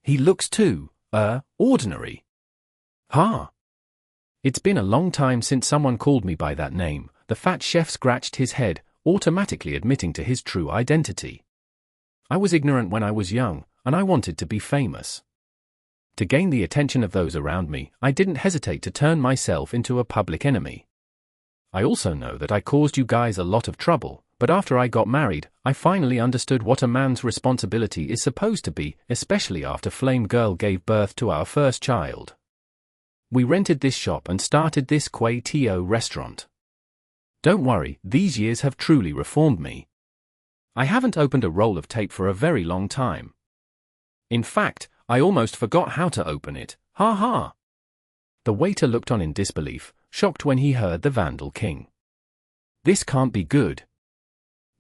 He looks too, ordinary. Ha! It's been a long time since someone called me by that name. The fat chef scratched his head, automatically admitting to his true identity. I was ignorant when I was young, and I wanted to be famous. To gain the attention of those around me, I didn't hesitate to turn myself into a public enemy. I also know that I caused you guys a lot of trouble, but after I got married, I finally understood what a man's responsibility is supposed to be, especially after Flame Girl gave birth to our first child. We rented this shop and started this Kway Teow restaurant. Don't worry, these years have truly reformed me. I haven't opened a roll of tape for a very long time. In fact, I almost forgot how to open it, ha ha. The waiter looked on in disbelief, shocked when he heard the Vandal King. This can't be good.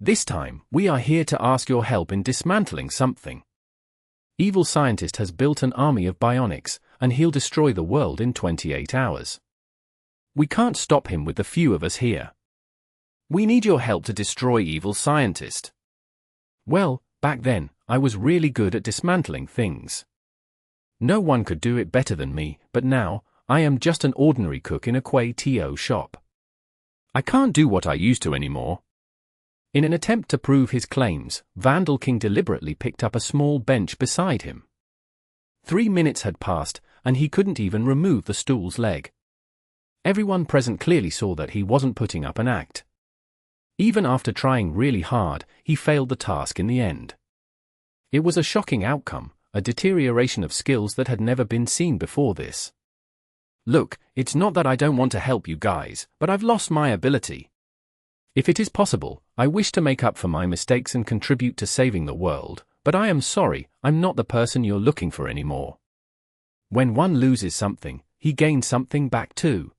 This time, we are here to ask your help in dismantling something. Evil Scientist has built an army of bionics, and he'll destroy the world in 28 hours. We can't stop him with the few of us here. We need your help to destroy Evil Scientist. Well, back then, I was really good at dismantling things. No one could do it better than me, but now, I am just an ordinary cook in a Kway Teow shop. I can't do what I used to anymore. In an attempt to prove his claims, Vandal King deliberately picked up a small bench beside him. 3 minutes had passed, and he couldn't even remove the stool's leg. Everyone present clearly saw that he wasn't putting up an act. Even after trying really hard, he failed the task in the end. It was a shocking outcome, a deterioration of skills that had never been seen before this. Look, it's not that I don't want to help you guys, but I've lost my ability. If it is possible, I wish to make up for my mistakes and contribute to saving the world, but I am sorry, I'm not the person you're looking for anymore. When one loses something, he gains something back too.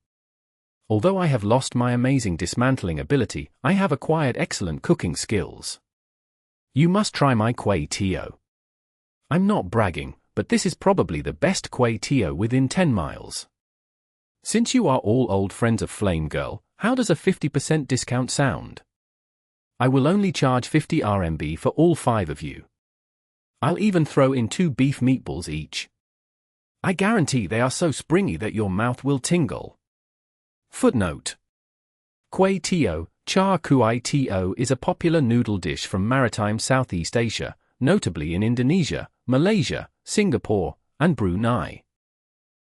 Although I have lost my amazing dismantling ability, I have acquired excellent cooking skills. You must try my Kway Teow. I'm not bragging, but this is probably the best Kway Teow within 10 miles. Since you are all old friends of Flame Girl, how does a 50% discount sound? I will only charge 50 RMB for all 5 of you. I'll even throw in 2 beef meatballs each. I guarantee they are so springy that your mouth will tingle. Footnote. Kway Teow, Char Kway Teow is a popular noodle dish from maritime Southeast Asia, notably in Indonesia, Malaysia, Singapore, and Brunei.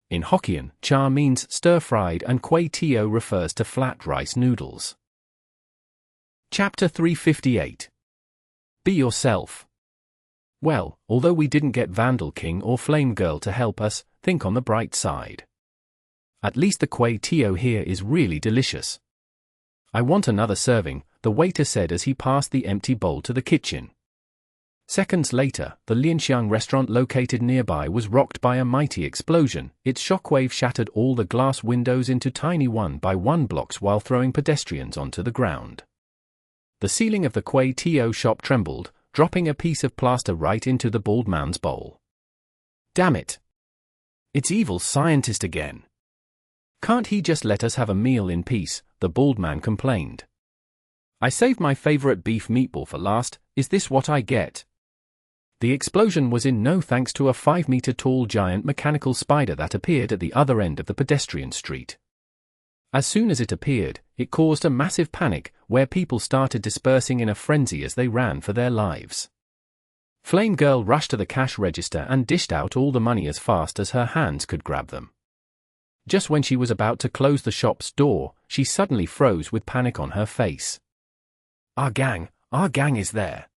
In Hokkien, char means stir-fried and Kway Teow refers to flat rice noodles. Chapter 358. Be yourself. Well, although we didn't get Vandal King or Flame Girl to help us, think on the bright side. At least the Kway Teow here is really delicious. I want another serving, the waiter said as he passed the empty bowl to the kitchen. Seconds later, the Lianxiang restaurant located nearby was rocked by a mighty explosion. Its shockwave shattered all the glass windows into tiny 1-by-1 blocks while throwing pedestrians onto the ground. The ceiling of the Kway Teow shop trembled, dropping a piece of plaster right into the bald man's bowl. Damn it! It's Evil Scientist again. Can't he just let us have a meal in peace? The bald man complained. I saved my favorite beef meatball for last. Is this what I get? The explosion was in no thanks to a 5-meter-tall giant mechanical spider that appeared at the other end of the pedestrian street. As soon as it appeared, it caused a massive panic, where people started dispersing in a frenzy as they ran for their lives. Flame Girl rushed to the cash register and dished out all the money as fast as her hands could grab them. Just when she was about to close the shop's door, she suddenly froze with panic on her face. Our gang is there.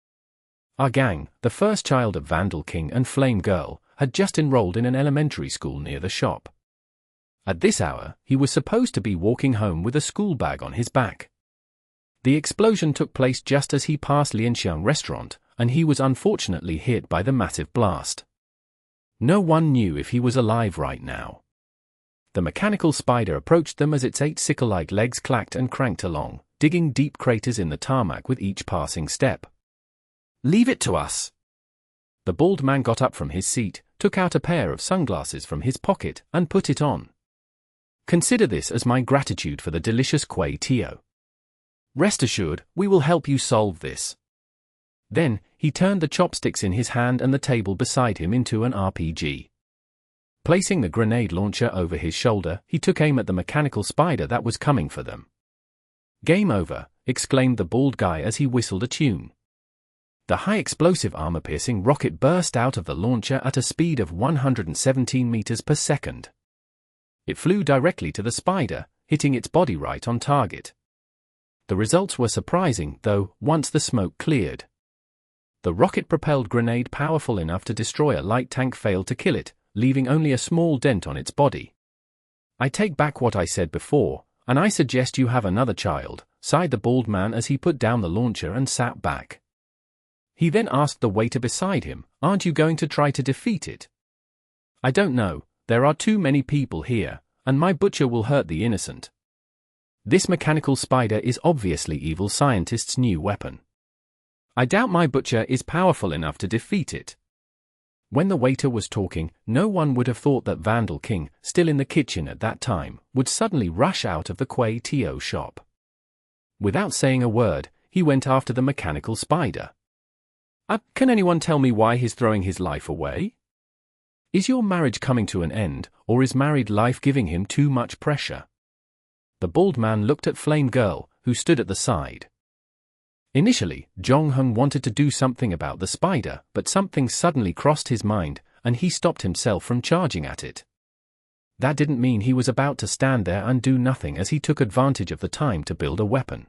Our gang, the first child of Vandal King and Flame Girl, had just enrolled in an elementary school near the shop. At this hour, he was supposed to be walking home with a school bag on his back. The explosion took place just as he passed Lianxiang restaurant, and he was unfortunately hit by the massive blast. No one knew if he was alive right now. The mechanical spider approached them as its 8 sickle-like legs clacked and cranked along, digging deep craters in the tarmac with each passing step. Leave it to us. The bald man got up from his seat, took out a pair of sunglasses from his pocket, and put it on. Consider this as my gratitude for the delicious Kway Teow. Rest assured, we will help you solve this. Then, he turned the chopsticks in his hand and the table beside him into an RPG. Placing the grenade launcher over his shoulder, he took aim at the mechanical spider that was coming for them. "Game over," exclaimed the bald guy as he whistled a tune. The high-explosive armor-piercing rocket burst out of the launcher at a speed of 117 meters per second. It flew directly to the spider, hitting its body right on target. The results were surprising, though, once the smoke cleared. The rocket-propelled grenade powerful enough to destroy a light tank failed to kill it, leaving only a small dent on its body. "I take back what I said before, and I suggest you have another child," sighed the bald man as he put down the launcher and sat back. He then asked the waiter beside him, "Aren't you going to try to defeat it?" "I don't know, there are too many people here, and my butcher will hurt the innocent. This mechanical spider is obviously evil scientist's new weapon. I doubt my butcher is powerful enough to defeat it." When the waiter was talking, no one would have thought that Vandal King, still in the kitchen at that time, would suddenly rush out of the Kway Teow shop. Without saying a word, he went after the mechanical spider. Can anyone tell me why he's throwing his life away? Is your marriage coming to an end, or is married life giving him too much pressure?" The bald man looked at Flame Girl, who stood at the side. Initially, Jong-Hung wanted to do something about the spider, but something suddenly crossed his mind, and he stopped himself from charging at it. That didn't mean he was about to stand there and do nothing, as he took advantage of the time to build a weapon.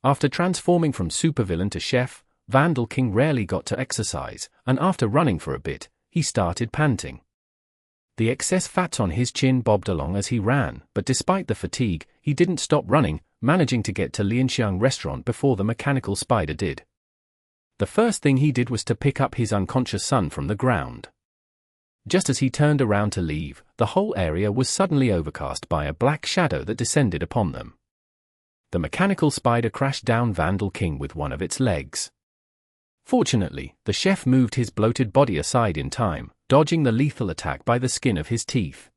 After transforming from supervillain to chef, Vandal King rarely got to exercise, and after running for a bit, he started panting. The excess fat on his chin bobbed along as he ran, but despite the fatigue, he didn't stop running, managing to get to Lianxiang restaurant before the mechanical spider did. The first thing he did was to pick up his unconscious son from the ground. Just as he turned around to leave, the whole area was suddenly overcast by a black shadow that descended upon them. The mechanical spider crashed down Vandal King with one of its legs. Fortunately, the chef moved his bloated body aside in time, dodging the lethal attack by the skin of his teeth.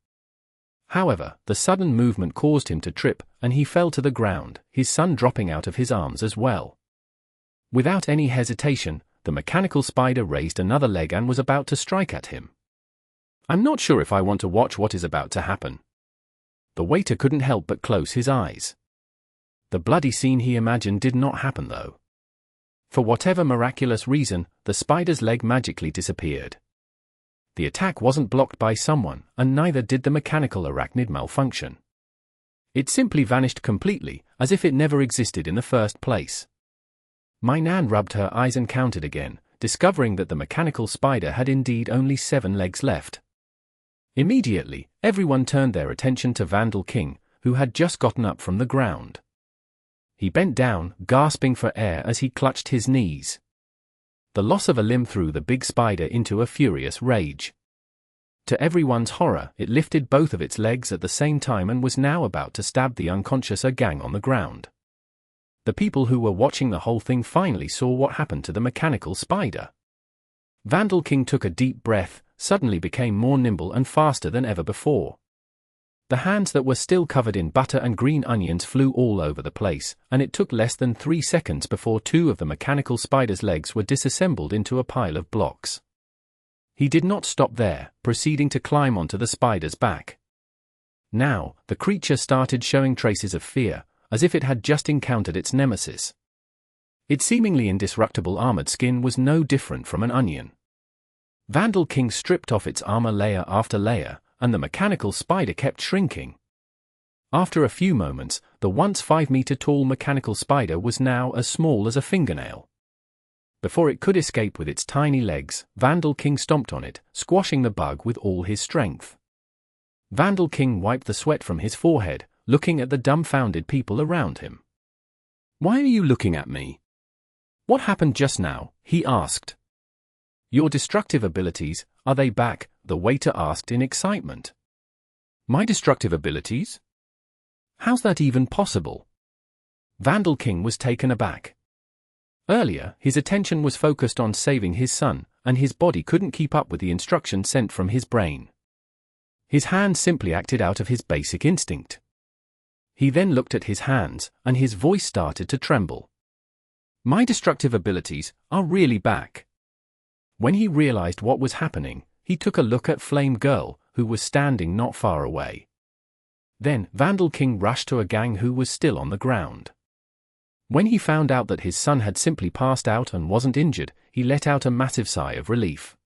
However, the sudden movement caused him to trip, and he fell to the ground, his son dropping out of his arms as well. Without any hesitation, the mechanical spider raised another leg and was about to strike at him. "I'm not sure if I want to watch what is about to happen." The waiter couldn't help but close his eyes. The bloody scene he imagined did not happen though. For whatever miraculous reason, the spider's leg magically disappeared. The attack wasn't blocked by someone, and neither did the mechanical arachnid malfunction. It simply vanished completely, as if it never existed in the first place. My Nan rubbed her eyes and counted again, discovering that the mechanical spider had indeed only 7 legs left. Immediately, everyone turned their attention to Vandal King, who had just gotten up from the ground. He bent down, gasping for air as he clutched his knees. The loss of a limb threw the big spider into a furious rage. To everyone's horror, it lifted both of its legs at the same time and was now about to stab the unconscious gang on the ground. The people who were watching the whole thing finally saw what happened to the mechanical spider. Vandal King took a deep breath, suddenly became more nimble and faster than ever before. The hands that were still covered in butter and green onions flew all over the place, and it took less than 3 seconds before 2 of the mechanical spider's legs were disassembled into a pile of blocks. He did not stop there, proceeding to climb onto the spider's back. Now, the creature started showing traces of fear, as if it had just encountered its nemesis. Its seemingly indestructible armored skin was no different from an onion. Vandal King stripped off its armor layer after layer, and the mechanical spider kept shrinking. After a few moments, the once 5-meter-tall mechanical spider was now as small as a fingernail. Before it could escape with its tiny legs, Vandal King stomped on it, squashing the bug with all his strength. Vandal King wiped the sweat from his forehead, looking at the dumbfounded people around him. "Why are you looking at me? What happened just now?" he asked. "Your destructive abilities, are they back?" the waiter asked in excitement. "My destructive abilities? How's that even possible?" Vandal King was taken aback. Earlier, his attention was focused on saving his son, and his body couldn't keep up with the instructions sent from his brain. His hand simply acted out of his basic instinct. He then looked at his hands, and his voice started to tremble. My destructive abilities are really back. When he realized what was happening, he took a look at Flame Girl, who was standing not far away. Then, Vandal King rushed to a gang who was still on the ground. When he found out that his son had simply passed out and wasn't injured, he let out a massive sigh of relief.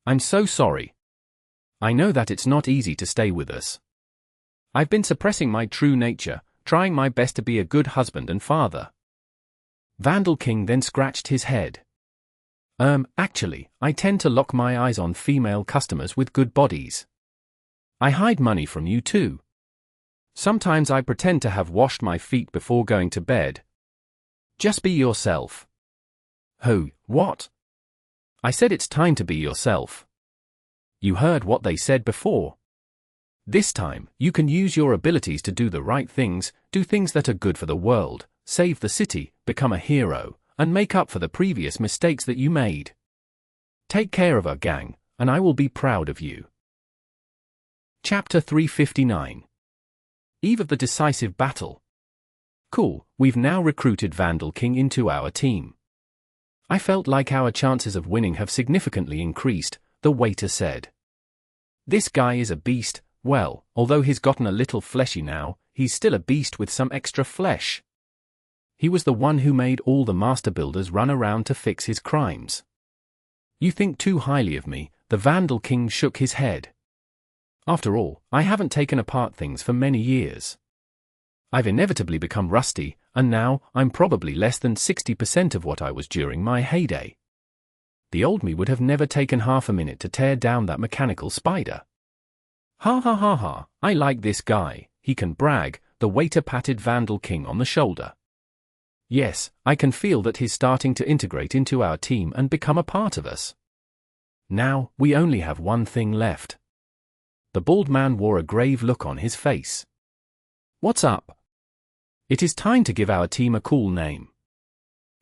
I'm so sorry. I know that it's not easy to stay with us. I've been suppressing my true nature, trying my best to be a good husband and father. Vandal King then scratched his head. Actually, I tend to lock my eyes on female customers with good bodies. I hide money from you too. Sometimes I pretend to have washed my feet before going to bed. Just be yourself. Oh, what? I said it's time to be yourself. You heard what they said before. This time, you can use your abilities to do the right things, do things that are good for the world, save the city, become a hero, and make up for the previous mistakes that you made. Take care of our gang, and I will be proud of you. Chapter 359. Eve of the Decisive Battle. Cool, we've now recruited Vandal King into our team. I felt like our chances of winning have significantly increased, the waiter said. This guy is a beast. Well, although he's gotten a little fleshy now, he's still a beast with some extra flesh. He was the one who made all the master builders run around to fix his crimes. You think too highly of me, the Vandal King shook his head. After all, I haven't taken apart things for many years. I've inevitably become rusty, and now I'm probably less than 60% of what I was during my heyday. The old me would have never taken half a minute to tear down that mechanical spider. Ha ha ha ha, I like this guy, he can brag, the waiter patted Vandal King on the shoulder. Yes, I can feel that he's starting to integrate into our team and become a part of us. Now, we only have one thing left. The bald man wore a grave look on his face. What's up? It is time to give our team a cool name.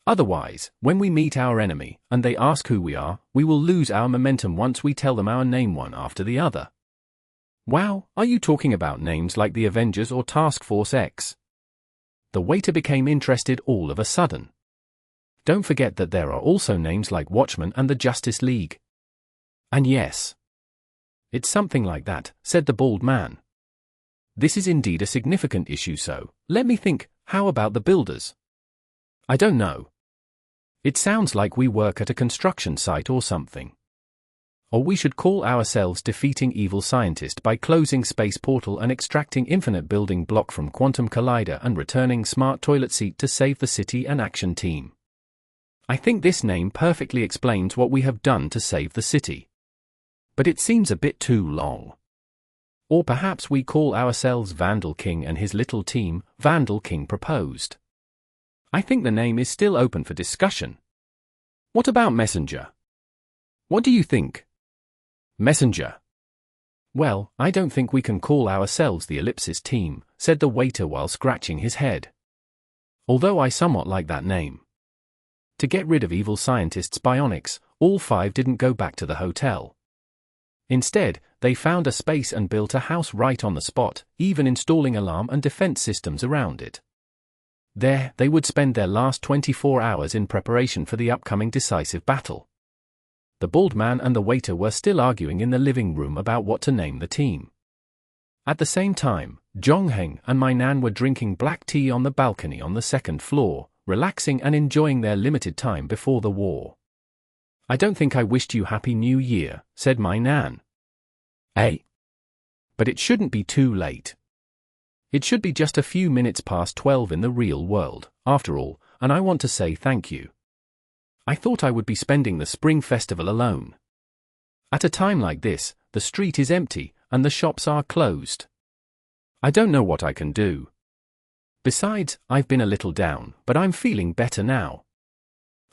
Otherwise, when we meet our enemy, and they ask who we are, we will lose our momentum once we tell them our name one after the other. Wow, are you talking about names like the Avengers or Task Force X? The waiter became interested all of a sudden. Don't forget that there are also names like Watchmen and the Justice League. And yes, it's something like that, said the bald man. This is indeed a significant issue, so, let me think, how about the builders? I don't know. It sounds like we work at a construction site or something. Or we should call ourselves Defeating Evil Scientist by closing Space Portal and extracting Infinite Building Block from Quantum Collider and returning Smart Toilet Seat to save the city and Action Team. I think this name perfectly explains what we have done to save the city. But it seems a bit too long. Or perhaps we call ourselves Vandal King and his little team, Vandal King proposed. I think the name is still open for discussion. What about Messenger? What do you think? Messenger. Well, I don't think we can call ourselves the Ellipsis Team, said the waiter while scratching his head. Although I somewhat like that name. To get rid of evil scientists' bionics, all 5 didn't go back to the hotel. Instead, they found a space and built a house right on the spot, even installing alarm and defense systems around it. There, they would spend their last 24 hours in preparation for the upcoming decisive battle. The bald man and the waiter were still arguing in the living room about what to name the team. At the same time, Zhongheng and my nan were drinking black tea on the balcony on the 2nd floor, relaxing and enjoying their limited time before the war. I don't think I wished you Happy New Year, said my nan. Hey. But it shouldn't be too late. It should be just a few minutes past 12 in the real world, after all, and I want to say thank you. I thought I would be spending the spring festival alone. At a time like this, the street is empty, and the shops are closed. I don't know what I can do. Besides, I've been a little down, but I'm feeling better now.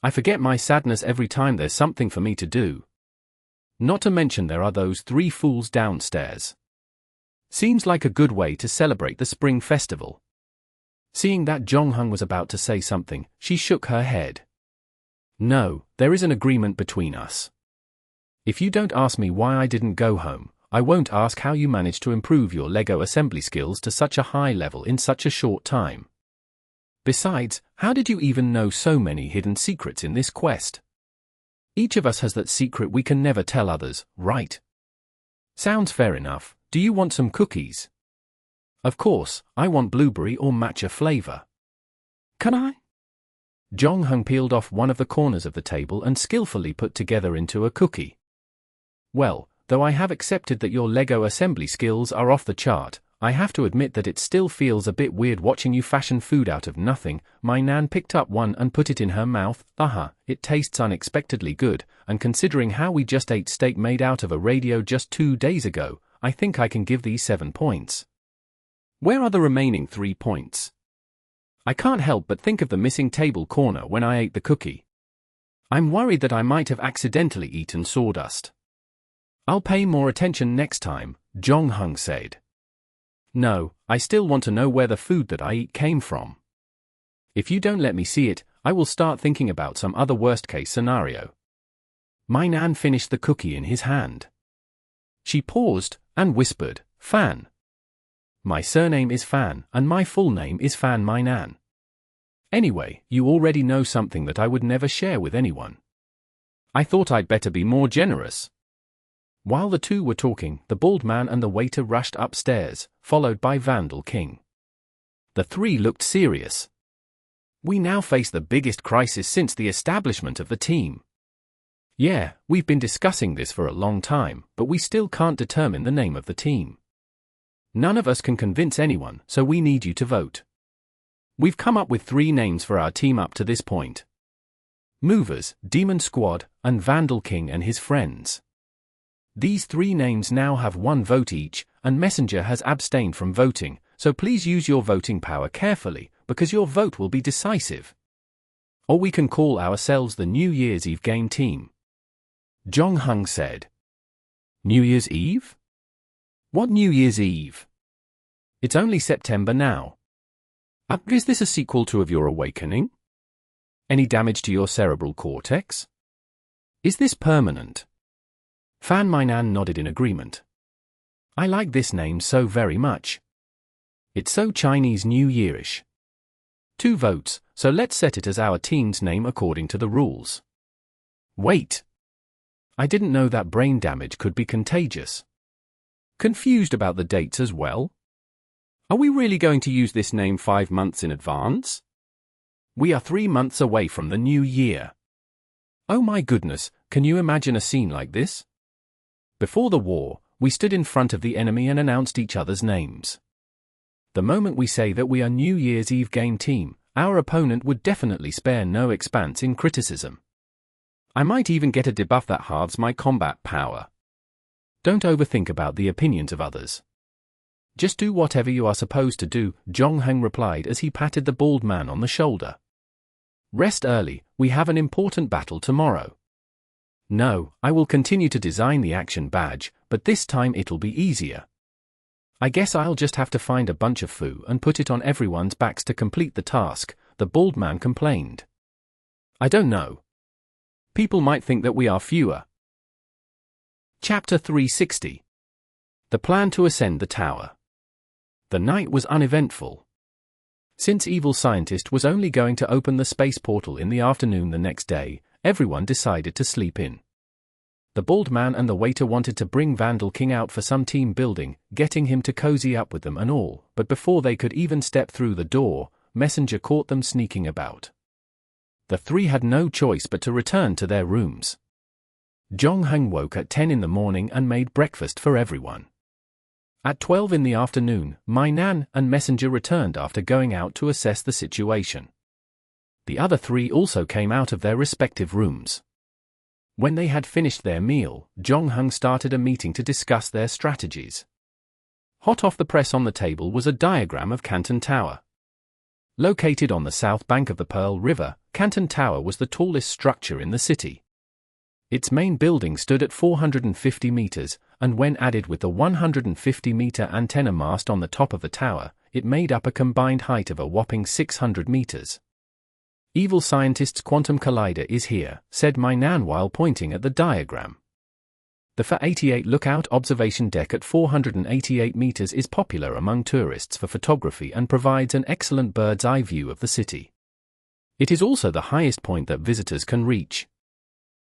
I forget my sadness every time there's something for me to do. Not to mention there are those 3 fools downstairs. Seems like a good way to celebrate the spring festival. Seeing that Zhongheng was about to say something, she shook her head. No, there is an agreement between us. If you don't ask me why I didn't go home, I won't ask how you managed to improve your Lego assembly skills to such a high level in such a short time. Besides, how did you even know so many hidden secrets in this quest? Each of us has that secret we can never tell others, right? Sounds fair enough. Do you want some cookies? Of course, I want blueberry or matcha flavor. Can I? Jong Hung peeled off one of the corners of the table and skillfully put together into a cookie. Well, though I have accepted that your Lego assembly skills are off the chart, I have to admit that it still feels a bit weird watching you fashion food out of nothing. My nan picked up one and put it in her mouth. It tastes unexpectedly good, and considering how we just ate steak made out of a radio just 2 days ago, I think I can give these 7 points. Where are the remaining 3 points? I can't help but think of the missing table corner when I ate the cookie. I'm worried that I might have accidentally eaten sawdust. I'll pay more attention next time, Jong Hung said. No, I still want to know where the food that I eat came from. If you don't let me see it, I will start thinking about some other worst-case scenario. My nan finished the cookie in his hand. She paused and whispered, Fan. My surname is Fan, and my full name is Fan My Nan. Anyway, you already know something that I would never share with anyone. I thought I'd better be more generous. While the two were talking, the bald man and the waiter rushed upstairs, followed by Vandal King. The three looked serious. We now face the biggest crisis since the establishment of the team. Yeah, we've been discussing this for a long time, but we still can't determine the name of the team. None of us can convince anyone, so we need you to vote. We've come up with 3 names for our team up to this point. Movers, Demon Squad, and Vandal King and his friends. These 3 names now have 1 vote each, and Messenger has abstained from voting, so please use your voting power carefully, because your vote will be decisive. Or we can call ourselves the New Year's Eve game team. Jong Hung said. New Year's Eve? What New Year's Eve? It's only September now. Is this a sequel to Of Your Awakening? Any damage to your cerebral cortex? Is this permanent? Fan My Nan nodded in agreement. I like this name so very much. It's so Chinese New Yearish. 2 votes, so let's set it as our team's name according to the rules. Wait. I didn't know that brain damage could be contagious. Confused about the dates as well? Are we really going to use this name 5 months in advance? We are 3 months away from the new year. Oh my goodness, can you imagine a scene like this? Before the war, we stood in front of the enemy and announced each other's names. The moment we say that we are New Year's Eve game team, our opponent would definitely spare no expanse in criticism. I might even get a debuff that halves my combat power. Don't overthink about the opinions of others. Just do whatever you are supposed to do, Jong Hung replied as he patted the bald man on the shoulder. Rest early, we have an important battle tomorrow. No, I will continue to design the action badge, but this time it'll be easier. I guess I'll just have to find a bunch of foo and put it on everyone's backs to complete the task, the bald man complained. I don't know. People might think that we are fewer. Chapter 360. The plan to ascend the tower. The night was uneventful. Since Evil Scientist was only going to open the space portal in the afternoon the next day, everyone decided to sleep in. The bald man and the waiter wanted to bring Vandal King out for some team building, getting him to cozy up with them and all, but before they could even step through the door, Messenger caught them sneaking about. The 3 had no choice but to return to their rooms. Jong Hung woke at 10 in the morning and made breakfast for everyone. At 12 in the afternoon, My Nan and Messenger returned after going out to assess the situation. The other 3 also came out of their respective rooms. When they had finished their meal, Jong Hung started a meeting to discuss their strategies. Hot off the press on the table was a diagram of Canton Tower. Located on the south bank of the Pearl River, Canton Tower was the tallest structure in the city. Its main building stood at 450 meters, and when added with the 150-meter antenna mast on the top of the tower, it made up a combined height of a whopping 600 meters. Evil Scientist's quantum collider is here, said My Nan while pointing at the diagram. The For-88 lookout observation deck at 488 meters is popular among tourists for photography and provides an excellent bird's-eye view of the city. It is also the highest point that visitors can reach.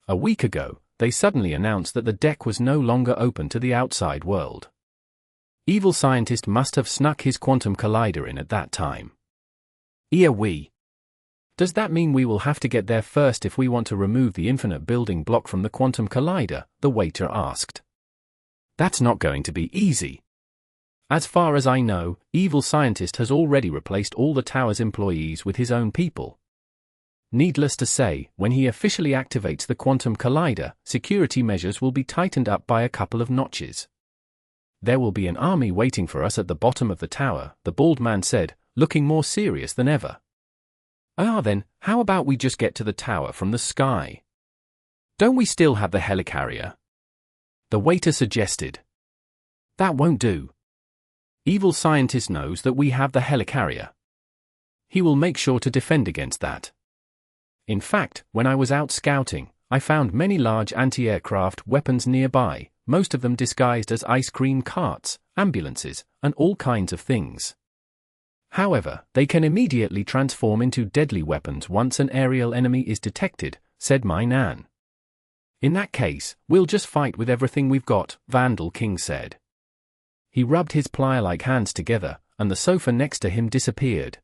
A week ago, they suddenly announced that the deck was no longer open to the outside world. Evil scientist must have snuck his quantum collider in at that time. We. Does that mean we will have to get there first if we want to remove the infinite building block from the quantum collider? The waiter asked. That's not going to be easy. As far as I know, evil scientist has already replaced all the tower's employees with his own people. Needless to say, when he officially activates the quantum collider, security measures will be tightened up by a couple of notches. There will be an army waiting for us at the bottom of the tower, the bald man said, looking more serious than ever. Then, how about we just get to the tower from the sky? Don't we still have the helicarrier? The waiter suggested. That won't do. Evil scientist knows that we have the helicarrier. He will make sure to defend against that. In fact, when I was out scouting, I found many large anti-aircraft weapons nearby, most of them disguised as ice cream carts, ambulances, and all kinds of things. However, they can immediately transform into deadly weapons once an aerial enemy is detected, said my nan. In that case, we'll just fight with everything we've got, Vandal King said. He rubbed his plier-like hands together, and the sofa next to him disappeared.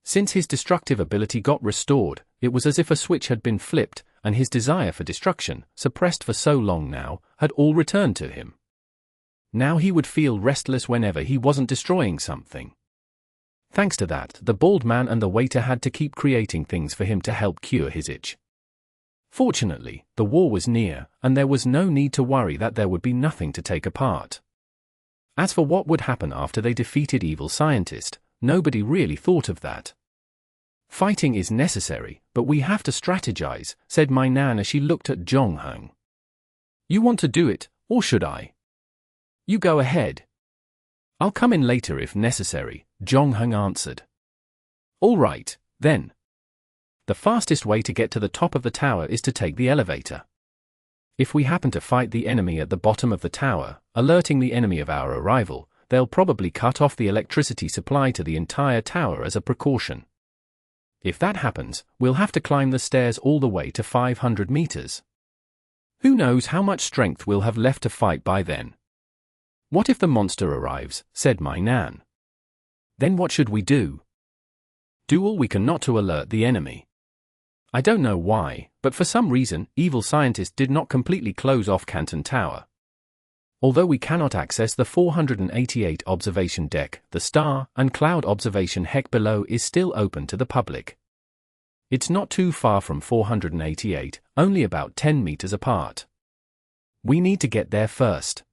Since his destructive ability got restored, it was as if a switch had been flipped, and his desire for destruction, suppressed for so long now, had all returned to him. Now he would feel restless whenever he wasn't destroying something. Thanks to that, the bald man and the waiter had to keep creating things for him to help cure his itch. Fortunately, the war was near, and there was no need to worry that there would be nothing to take apart. As for what would happen after they defeated evil scientist, nobody really thought of that. Fighting is necessary, but we have to strategize, said my nan as she looked at Jong-hung. You want to do it, or should I? You go ahead. I'll come in later if necessary, Jong-hung answered. All right, then. The fastest way to get to the top of the tower is to take the elevator. If we happen to fight the enemy at the bottom of the tower, alerting the enemy of our arrival, they'll probably cut off the electricity supply to the entire tower as a precaution. If that happens, we'll have to climb the stairs all the way to 500 meters. Who knows how much strength we'll have left to fight by then? What if the monster arrives, said my nan. Then what should we do? Do all we can not to alert the enemy. I don't know why, but for some reason, evil scientist did not completely close off Canton Tower. Although we cannot access the 488 observation deck, the star and cloud observation deck below is still open to the public. It's not too far from 488, only about 10 meters apart. We need to get there first.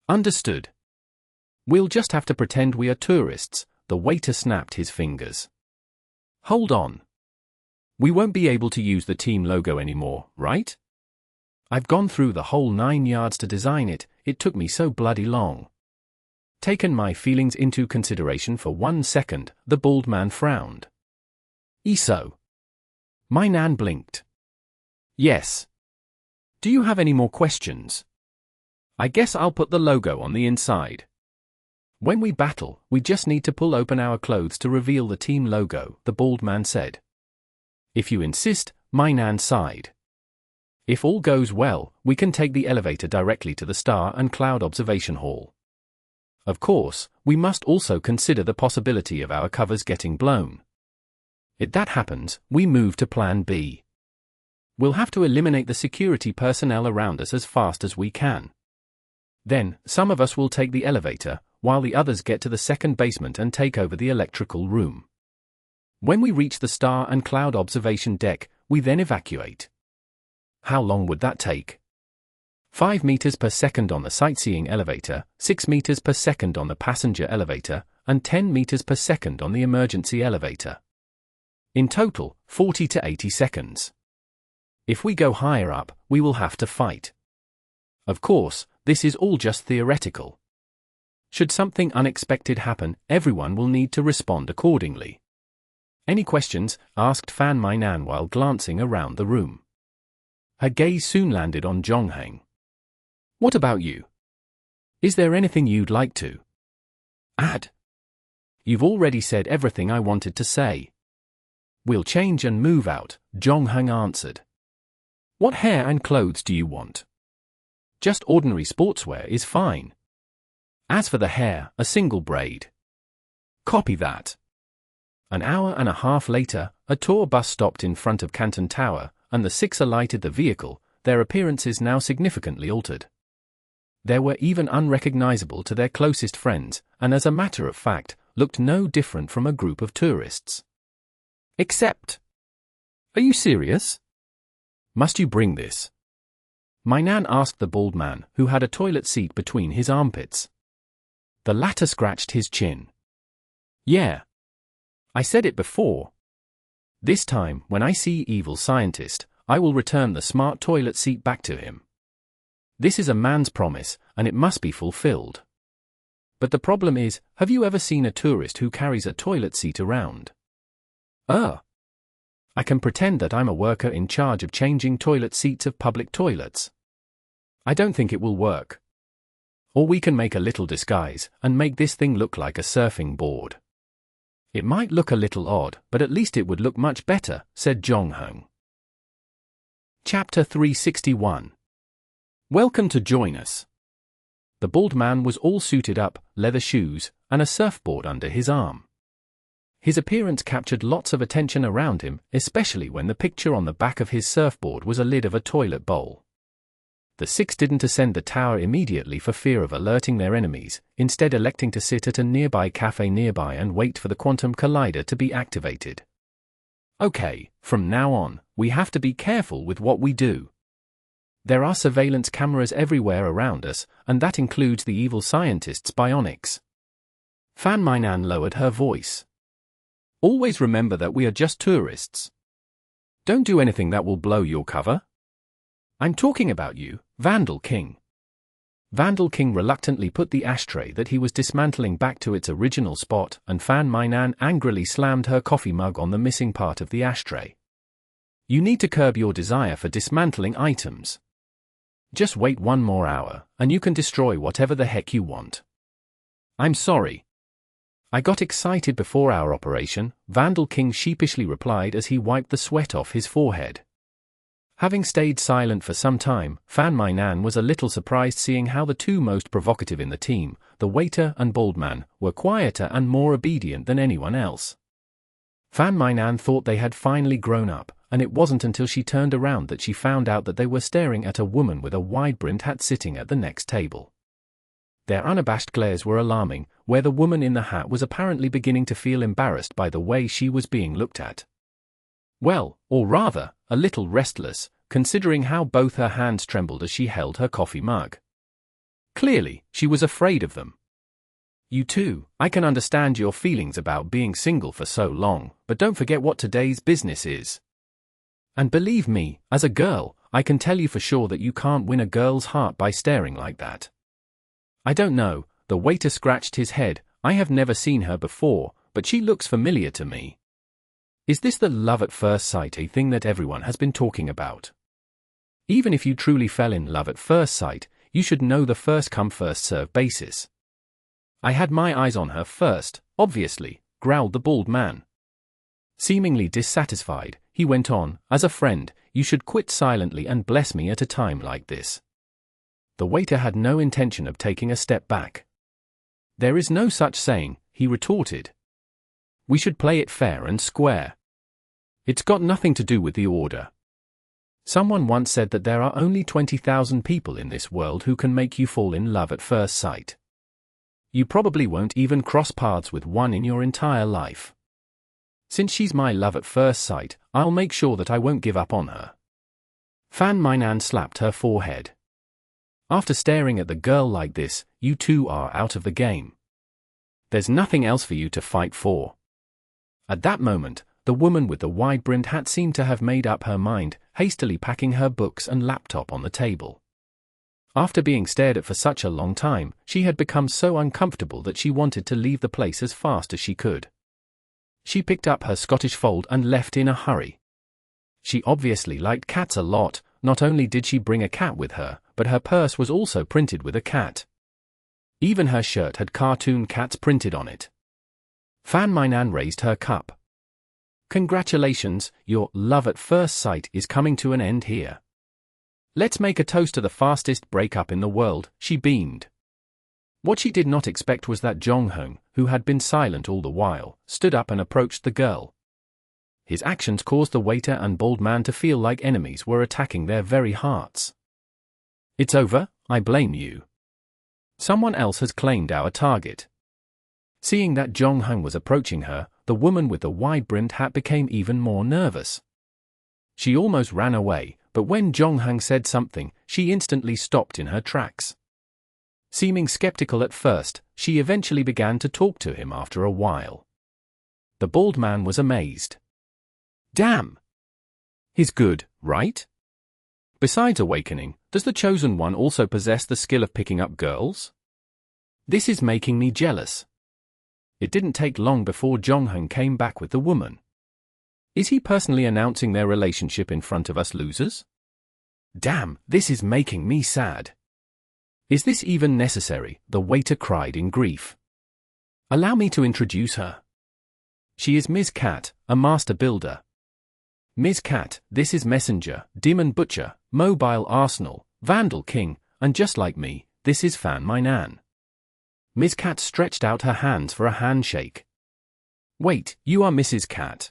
Understood. We'll just have to pretend we are tourists, the waiter snapped his fingers. Hold on. We won't be able to use the team logo anymore, right? I've gone through the whole 9 yards to design it, it took me so bloody long. Taken my feelings into consideration for 1 second, the bald man frowned. So? My nan blinked. Yes. Do you have any more questions? I guess I'll put the logo on the inside. When we battle, we just need to pull open our clothes to reveal the team logo, the bald man said. If you insist, my nan sighed. If all goes well, we can take the elevator directly to the Star and Cloud Observation Hall. Of course, we must also consider the possibility of our covers getting blown. If that happens, we move to Plan B. We'll have to eliminate the security personnel around us as fast as we can. Then, some of us will take the elevator, while the others get to the second basement and take over the electrical room. When we reach the Star and Cloud Observation Deck, we then evacuate. How long would that take? 5 meters per second on the sightseeing elevator, 6 meters per second on the passenger elevator, and 10 meters per second on the emergency elevator. In total, 40 to 80 seconds. If we go higher up, we will have to fight. Of course, this is all just theoretical. Should something unexpected happen, everyone will need to respond accordingly. Any questions? Asked Fan Mai Nan while glancing around the room. Her gaze soon landed on Jong-hang. What about you? Is there anything you'd like to add? You've already said everything I wanted to say. We'll change and move out, Jong-hung answered. What hair and clothes do you want? Just ordinary sportswear is fine. As for the hair, a single braid. Copy that. An hour and a half later, a tour bus stopped in front of Canton Tower, and the six alighted the vehicle, their appearances now significantly altered. They were even unrecognizable to their closest friends, and as a matter of fact, looked no different from a group of tourists. Except... Are you serious? Must you bring this? My nan asked the bald man, who had a toilet seat between his armpits. The latter scratched his chin. Yeah. I said it before. This time, when I see evil scientist, I will return the smart toilet seat back to him. This is a man's promise, and it must be fulfilled. But the problem is, have you ever seen a tourist who carries a toilet seat around? I can pretend that I'm a worker in charge of changing toilet seats of public toilets. I don't think it will work. Or we can make a little disguise, and make this thing look like a surfing board. It might look a little odd, but at least it would look much better, said Jong-hung. Chapter 361. Welcome to join us. The bald man was all suited up, leather shoes, and a surfboard under his arm. His appearance captured lots of attention around him, especially when the picture on the back of his surfboard was a lid of a toilet bowl. The six didn't ascend the tower immediately for fear of alerting their enemies, instead electing to sit at a nearby cafe nearby and wait for the quantum collider to be activated. Okay, from now on, we have to be careful with what we do. There are surveillance cameras everywhere around us, and that includes the evil scientist's bionics. Fan Mainan lowered her voice. Always remember that we are just tourists. Don't do anything that will blow your cover. I'm talking about you, Vandal King. Vandal King reluctantly put the ashtray that he was dismantling back to its original spot, and Fan Mainan angrily slammed her coffee mug on the missing part of the ashtray. You need to curb your desire for dismantling items. Just wait one more hour, and you can destroy whatever the heck you want. I'm sorry. I got excited before our operation, Vandal King sheepishly replied as he wiped the sweat off his forehead. Having stayed silent for some time, Fan Mainan was a little surprised seeing how the two most provocative in the team, the waiter and bald man, were quieter and more obedient than anyone else. Fan Mainan thought they had finally grown up, and it wasn't until she turned around that she found out that they were staring at a woman with a wide-brimmed hat sitting at the next table. Their unabashed glares were alarming, where the woman in the hat was apparently beginning to feel embarrassed by the way she was being looked at. Well, or rather, a little restless, considering how both her hands trembled as she held her coffee mug. Clearly, she was afraid of them. You too, I can understand your feelings about being single for so long, but don't forget what today's business is. And believe me, as a girl, I can tell you for sure that you can't win a girl's heart by staring like that. I don't know, the waiter scratched his head, I have never seen her before, but she looks familiar to me. Is this the love at first sight thing that everyone has been talking about? Even if you truly fell in love at first sight, you should know the first come first serve basis. I had my eyes on her first, obviously, growled the bald man. Seemingly dissatisfied, he went on, as a friend, you should quit silently and bless me at a time like this. The waiter had no intention of taking a step back. There is no such saying, he retorted. We should play it fair and square. It's got nothing to do with the order. Someone once said that there are only 20,000 people in this world who can make you fall in love at first sight. You probably won't even cross paths with one in your entire life. Since she's my love at first sight, I'll make sure that I won't give up on her. Fan Mainan slapped her forehead. After staring at the girl like this, you two are out of the game. There's nothing else for you to fight for. At that moment, the woman with the wide-brimmed hat seemed to have made up her mind, hastily packing her books and laptop on the table. After being stared at for such a long time, she had become so uncomfortable that she wanted to leave the place as fast as she could. She picked up her Scottish fold and left in a hurry. She obviously liked cats a lot, not only did she bring a cat with her, but her purse was also printed with a cat. Even her shirt had cartoon cats printed on it. Fan Mainan raised her cup. Congratulations, your love at first sight is coming to an end here. Let's make a toast to the fastest breakup in the world, she beamed. What she did not expect was that Jong-hung, who had been silent all the while, stood up and approached the girl. His actions caused the waiter and bald man to feel like enemies were attacking their very hearts. It's over, I blame you. Someone else has claimed our target. Seeing that Jong-hung was approaching her, the woman with the wide-brimmed hat became even more nervous. She almost ran away, but when Jong-hung said something, she instantly stopped in her tracks. Seeming skeptical at first, she eventually began to talk to him after a while. The bald man was amazed. Damn! He's good, right? Besides awakening, does the chosen one also possess the skill of picking up girls? This is making me jealous. It didn't take long before Jong-hung came back with the woman. Is he personally announcing their relationship in front of us losers? Damn, this is making me sad. Is this even necessary? The waiter cried in grief. Allow me to introduce her. She is Ms. Cat, a master builder. Ms. Cat, this is Messenger, Demon Butcher, Mobile Arsenal, Vandal King, and just like me, this is Fan Mainan. Ms. Cat stretched out her hands for a handshake. Wait, you are Mrs. Cat.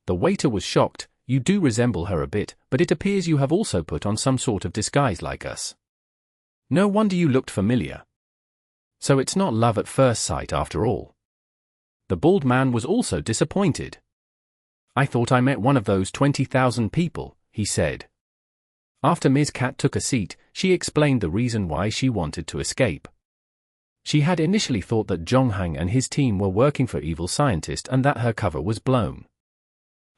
The waiter was shocked. You do resemble her a bit, but it appears you have also put on some sort of disguise like us. No wonder you looked familiar. So it's not love at first sight after all. The bald man was also disappointed. I thought I met one of those 20,000 people, he said. After Ms. Cat took a seat, she explained the reason why she wanted to escape. She had initially thought that Jong-hung and his team were working for Evil Scientist and that her cover was blown.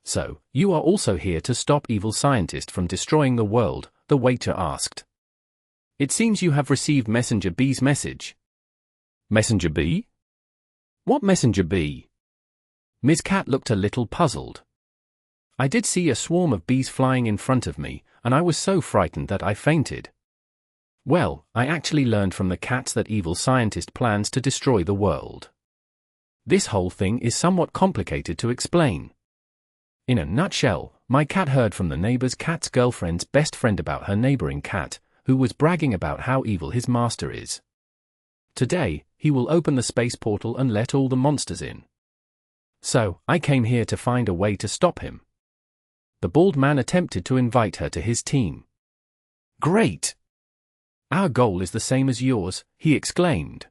So, you are also here to stop Evil Scientist from destroying the world, the waiter asked. It seems you have received Messenger B's message. Messenger B? What Messenger B? Ms. Cat looked a little puzzled. I did see a swarm of bees flying in front of me, and I was so frightened that I fainted. Well, I actually learned from the cats that Evil Scientist plans to destroy the world. This whole thing is somewhat complicated to explain. In a nutshell, my cat heard from the neighbor's cat's girlfriend's best friend about her neighboring cat, who was bragging about how evil his master is. Today, he will open the space portal and let all the monsters in. So, I came here to find a way to stop him. The bald man attempted to invite her to his team. Great! Our goal is the same as yours, he exclaimed.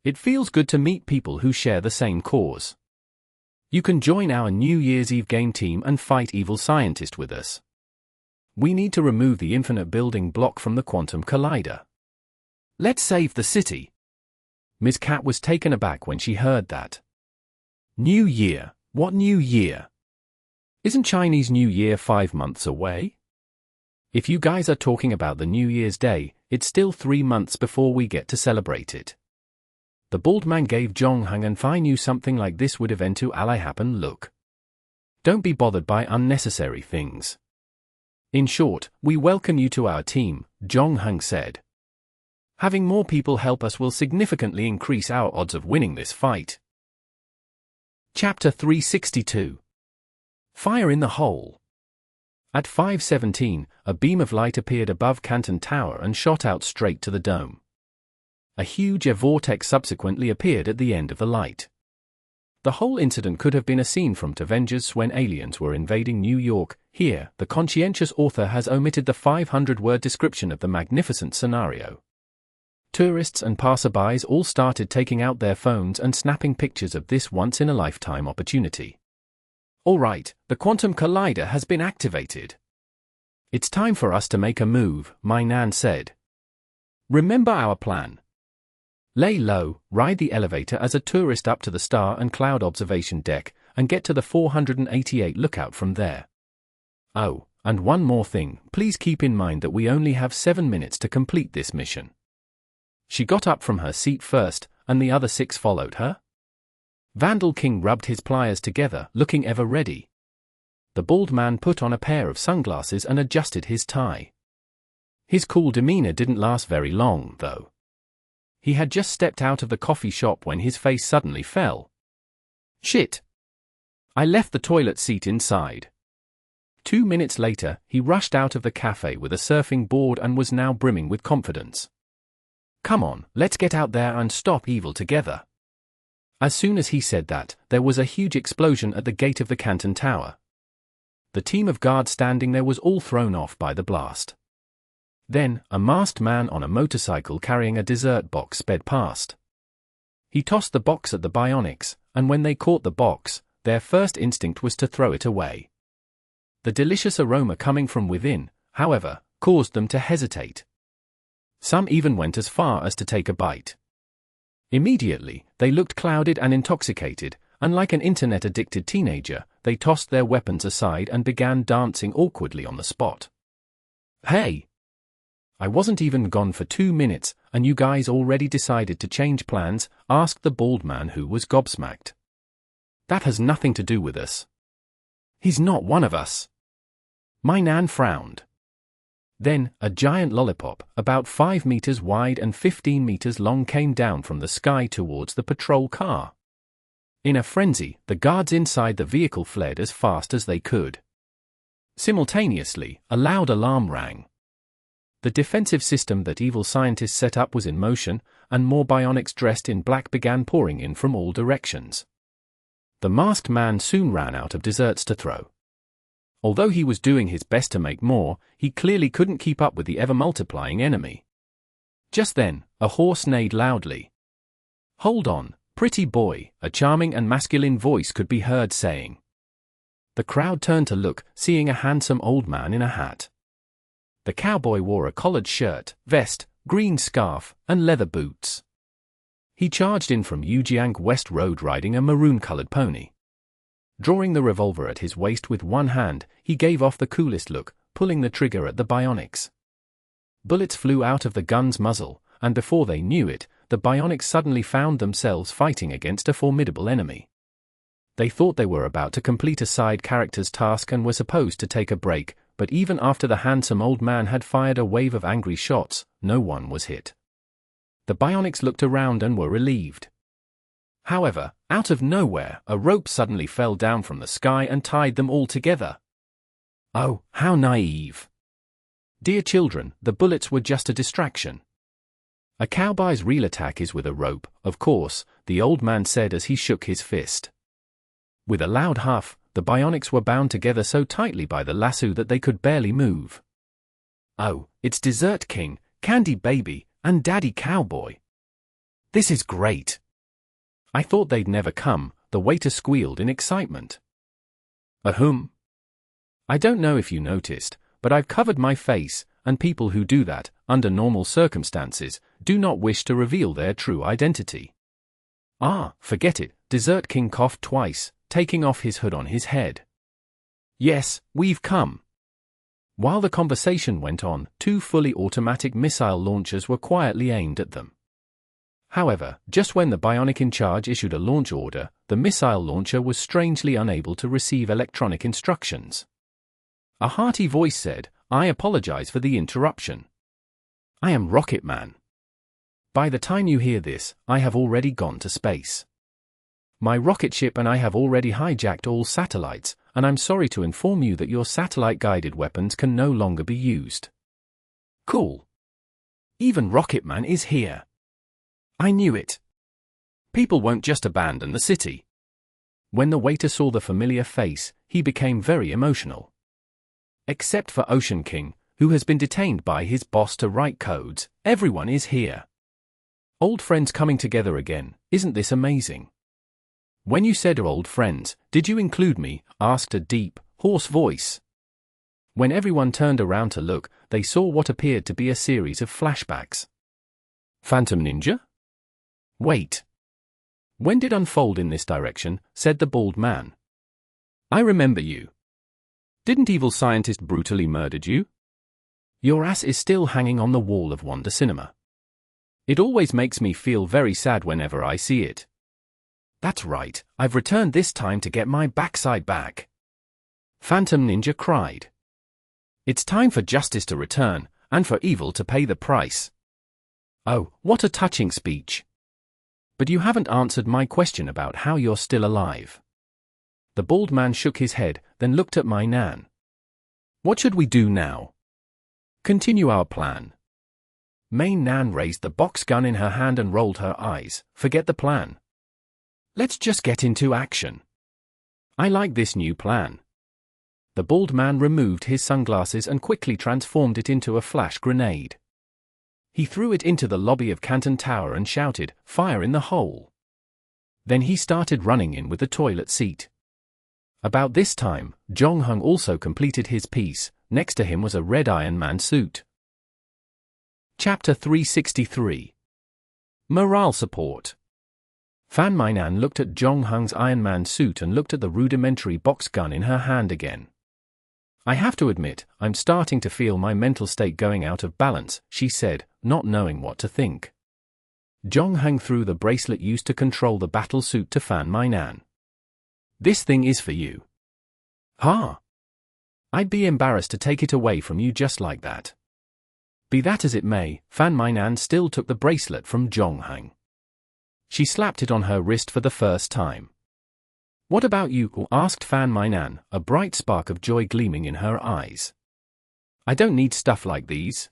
It feels good to meet people who share the same cause. You can join our New Year's Eve game team and fight Evil Scientist with us. We need to remove the infinite building block from the quantum collider. Let's save the city. Ms. Cat was taken aback when she heard that. New Year? What New Year? Isn't Chinese New Year 5 months away? If you guys are talking about the New Year's Day, it's still 3 months before we get to celebrate it. The bald man gave Jong-hung and Fi knew something like this would eventually happen. Look. Don't be bothered by unnecessary things. In short, we welcome you to our team, Jong-hung said. Having more people help us will significantly increase our odds of winning this fight. Chapter 362. Fire in the Hole. At 5:17, a beam of light appeared above Canton Tower and shot out straight to the dome. A huge vortex subsequently appeared at the end of the light. The whole incident could have been a scene from Avengers when aliens were invading New York. Here, the conscientious author has omitted the 500-word description of the magnificent scenario. Tourists and passerbys all started taking out their phones and snapping pictures of this once-in-a-lifetime opportunity. All right, the quantum collider has been activated. It's time for us to make a move, Mainan said. Remember our plan. Lay low, ride the elevator as a tourist up to the star and cloud observation deck, and get to the 488 lookout from there. Oh, and one more thing, please keep in mind that we only have 7 minutes to complete this mission. She got up from her seat first, and the other 6 followed her. Vandal King rubbed his pliers together, looking ever ready. the bald man put on a pair of sunglasses and adjusted his tie. His cool demeanor didn't last very long, though. He had just stepped out of the coffee shop when his face suddenly fell. Shit! I left the toilet seat inside. 2 minutes later, he rushed out of the cafe with a surfing board and was now brimming with confidence. Come on, let's get out there and stop evil together. As soon as he said that, there was a huge explosion at the gate of the Canton Tower. The team of guards standing there was all thrown off by the blast. Then, a masked man on a motorcycle carrying a dessert box sped past. He tossed the box at the bionics, and when they caught the box, their first instinct was to throw it away. The delicious aroma coming from within, however, caused them to hesitate. Some even went as far as to take a bite. Immediately, they looked clouded and intoxicated, and like an internet-addicted teenager, they tossed their weapons aside and began dancing awkwardly on the spot. Hey! I wasn't even gone for 2 minutes, and you guys already decided to change plans, asked the bald man who was gobsmacked. That has nothing to do with us. He's not one of us. My nan frowned. Then, a giant lollipop, about 5 meters wide and 15 meters long, came down from the sky towards the patrol car. In a frenzy, the guards inside the vehicle fled as fast as they could. Simultaneously, a loud alarm rang. The defensive system that evil scientists set up was in motion, and more bionics dressed in black began pouring in from all directions. The masked man soon ran out of desserts to throw. Although he was doing his best to make more, he clearly couldn't keep up with the ever-multiplying enemy. Just then, a horse neighed loudly. "Hold on, pretty boy," a charming and masculine voice could be heard saying. The crowd turned to look, seeing a handsome old man in a hat. The cowboy wore a collared shirt, vest, green scarf, and leather boots. He charged in from Ujiang West Road riding a maroon-colored pony. Drawing the revolver at his waist with one hand, he gave off the coolest look, pulling the trigger at the bionics. Bullets flew out of the gun's muzzle, and before they knew it, the bionics suddenly found themselves fighting against a formidable enemy. They thought they were about to complete a side character's task and were supposed to take a break, but even after the handsome old man had fired a wave of angry shots, no one was hit. The bionics looked around and were relieved. However, out of nowhere, a rope suddenly fell down from the sky and tied them all together. Oh, how naive. Dear children, the bullets were just a distraction. A cowboy's real attack is with a rope, of course, the old man said as he shook his fist. With a loud huff, the bionics were bound together so tightly by the lasso that they could barely move. Oh, it's Dessert King, Candy Baby, and Daddy Cowboy. This is great. I thought they'd never come, the waiter squealed in excitement. Ahem. I don't know if you noticed, but I've covered my face, and people who do that, under normal circumstances, do not wish to reveal their true identity. Ah, forget it, Dessert King coughed twice, taking off his hood on his head. Yes, we've come. While the conversation went on, 2 fully automatic missile launchers were quietly aimed at them. However, just when the bionic in charge issued a launch order, the missile launcher was strangely unable to receive electronic instructions. A hearty voice said, "I apologize for the interruption. I am Rocket Man. By the time you hear this, I have already gone to space. My rocket ship and I have already hijacked all satellites, and I'm sorry to inform you that your satellite-guided weapons can no longer be used." Cool. Even Rocket Man is here. I knew it. People won't just abandon the city. When the waiter saw the familiar face, he became very emotional. Except for Ocean King, who has been detained by his boss to write codes, everyone is here. Old friends coming together again, isn't this amazing? When you said old friends, did you include me? Asked a deep, hoarse voice. When everyone turned around to look, they saw what appeared to be a series of flashbacks. Phantom Ninja? Wait. When did unfold in this direction, said the bald man. I remember you. Didn't evil scientist brutally murdered you? Your ass is still hanging on the wall of Wonder Cinema. It always makes me feel very sad whenever I see it. That's right, I've returned this time to get my backside back. Phantom Ninja cried. It's time for justice to return, and for evil to pay the price. Oh, what a touching speech. But you haven't answered my question about how you're still alive. The bald man shook his head, then looked at my Nan. What should we do now? Continue our plan. Main Nan raised the box gun in her hand and rolled her eyes. Forget the plan. Let's just get into action. I like this new plan. The bald man removed his sunglasses and quickly transformed it into a flash grenade. He threw it into the lobby of Canton Tower and shouted, "Fire in the hole!" Then he started running in with the toilet seat. About this time, Zhongheng also completed his piece. Next to him was a red Iron Man suit. Chapter 363. Morale Support. Fan Mainan looked at Zhongheng's Iron Man suit and looked at the rudimentary box gun in her hand again. I have to admit, I'm starting to feel my mental state going out of balance, she said, not knowing what to think. Zhongheng threw the bracelet used to control the battle suit to Fan Mainan. This thing is for you. Ha! I'd be embarrassed to take it away from you just like that. Be that as it may, Fan Mainan still took the bracelet from Zhongheng. She slapped it on her wrist for the first time. What about you? Asked Fan Mainan, a bright spark of joy gleaming in her eyes. I don't need stuff like these.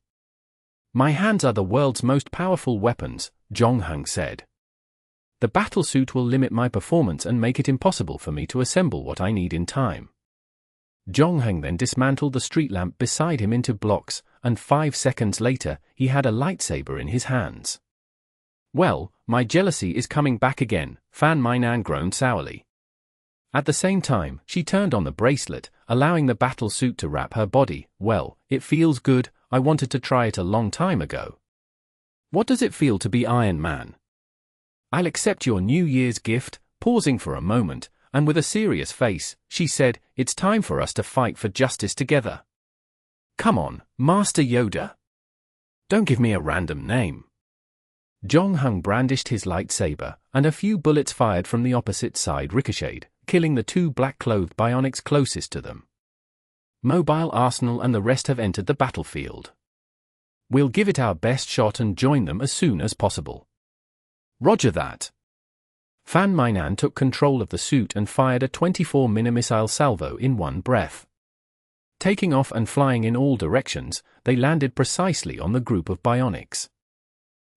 My hands are the world's most powerful weapons, Zhongheng said. The battlesuit will limit my performance and make it impossible for me to assemble what I need in time. Zhongheng then dismantled the street lamp beside him into blocks, and 5 seconds later, he had a lightsaber in his hands. Well, my jealousy is coming back again, Fan Mainan groaned sourly. At the same time, she turned on the bracelet, allowing the battle suit to wrap her body. Well, it feels good, I wanted to try it a long time ago. What does it feel to be Iron Man? I'll accept your New Year's gift, pausing for a moment, and with a serious face, she said, it's time for us to fight for justice together. Come on, Master Yoda. Don't give me a random name. Zhongheng brandished his lightsaber, and a few bullets fired from the opposite side ricocheted, killing the 2 black-clothed bionics closest to them. Mobile Arsenal and the rest have entered the battlefield. We'll give it our best shot and join them as soon as possible. Roger that. Fan Mainan took control of the suit and fired a 24-min missile salvo in one breath. Taking off and flying in all directions, they landed precisely on the group of bionics.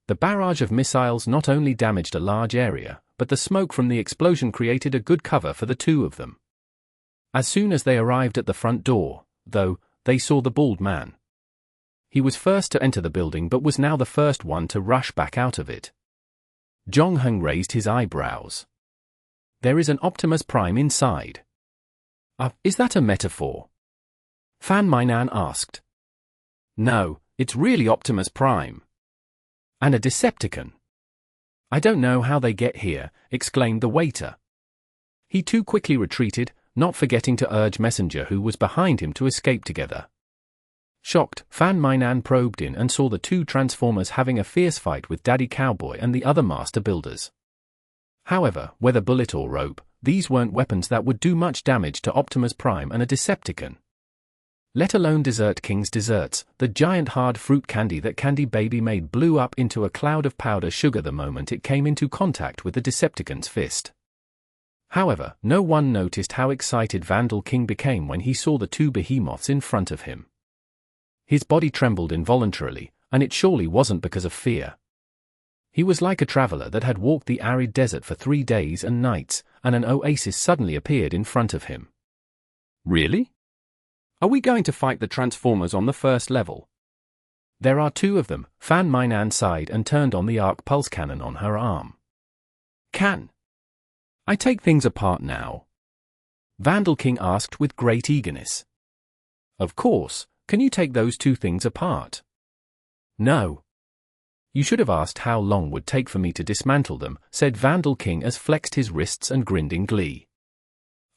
The barrage of missiles not only damaged a large area, but the smoke from the explosion created a good cover for the 2 of them. As soon as they arrived at the front door, though, they saw the bald man. He was first to enter the building but was now the first one to rush back out of it. Zhongheng raised his eyebrows. There is an Optimus Prime inside. Is that a metaphor? Fan Mainan asked. No, it's really Optimus Prime. And a Decepticon. I don't know how they get here, exclaimed the waiter. He too quickly retreated, not forgetting to urge Messenger who was behind him to escape together. Shocked, Fan Mainan probed in and saw the 2 Transformers having a fierce fight with Daddy Cowboy and the other master builders. However, whether bullet or rope, these weren't weapons that would do much damage to Optimus Prime and a Decepticon. Let alone Dessert King's desserts, the giant hard fruit candy that Candy Baby made blew up into a cloud of powder sugar the moment it came into contact with the Decepticon's fist. However, no one noticed how excited Vandal King became when he saw the 2 behemoths in front of him. His body trembled involuntarily, and it surely wasn't because of fear. He was like a traveler that had walked the arid desert for 3 days and nights, and an oasis suddenly appeared in front of him. Really? Are we going to fight the Transformers on the first level? There are 2 of them, Fan Mainan sighed and turned on the arc pulse cannon on her arm. Can I take things apart now? Vandal King asked with great eagerness. Of course, can you take those 2 things apart? No. You should have asked how long would take for me to dismantle them, said Vandal King as flexed his wrists and grinned in glee.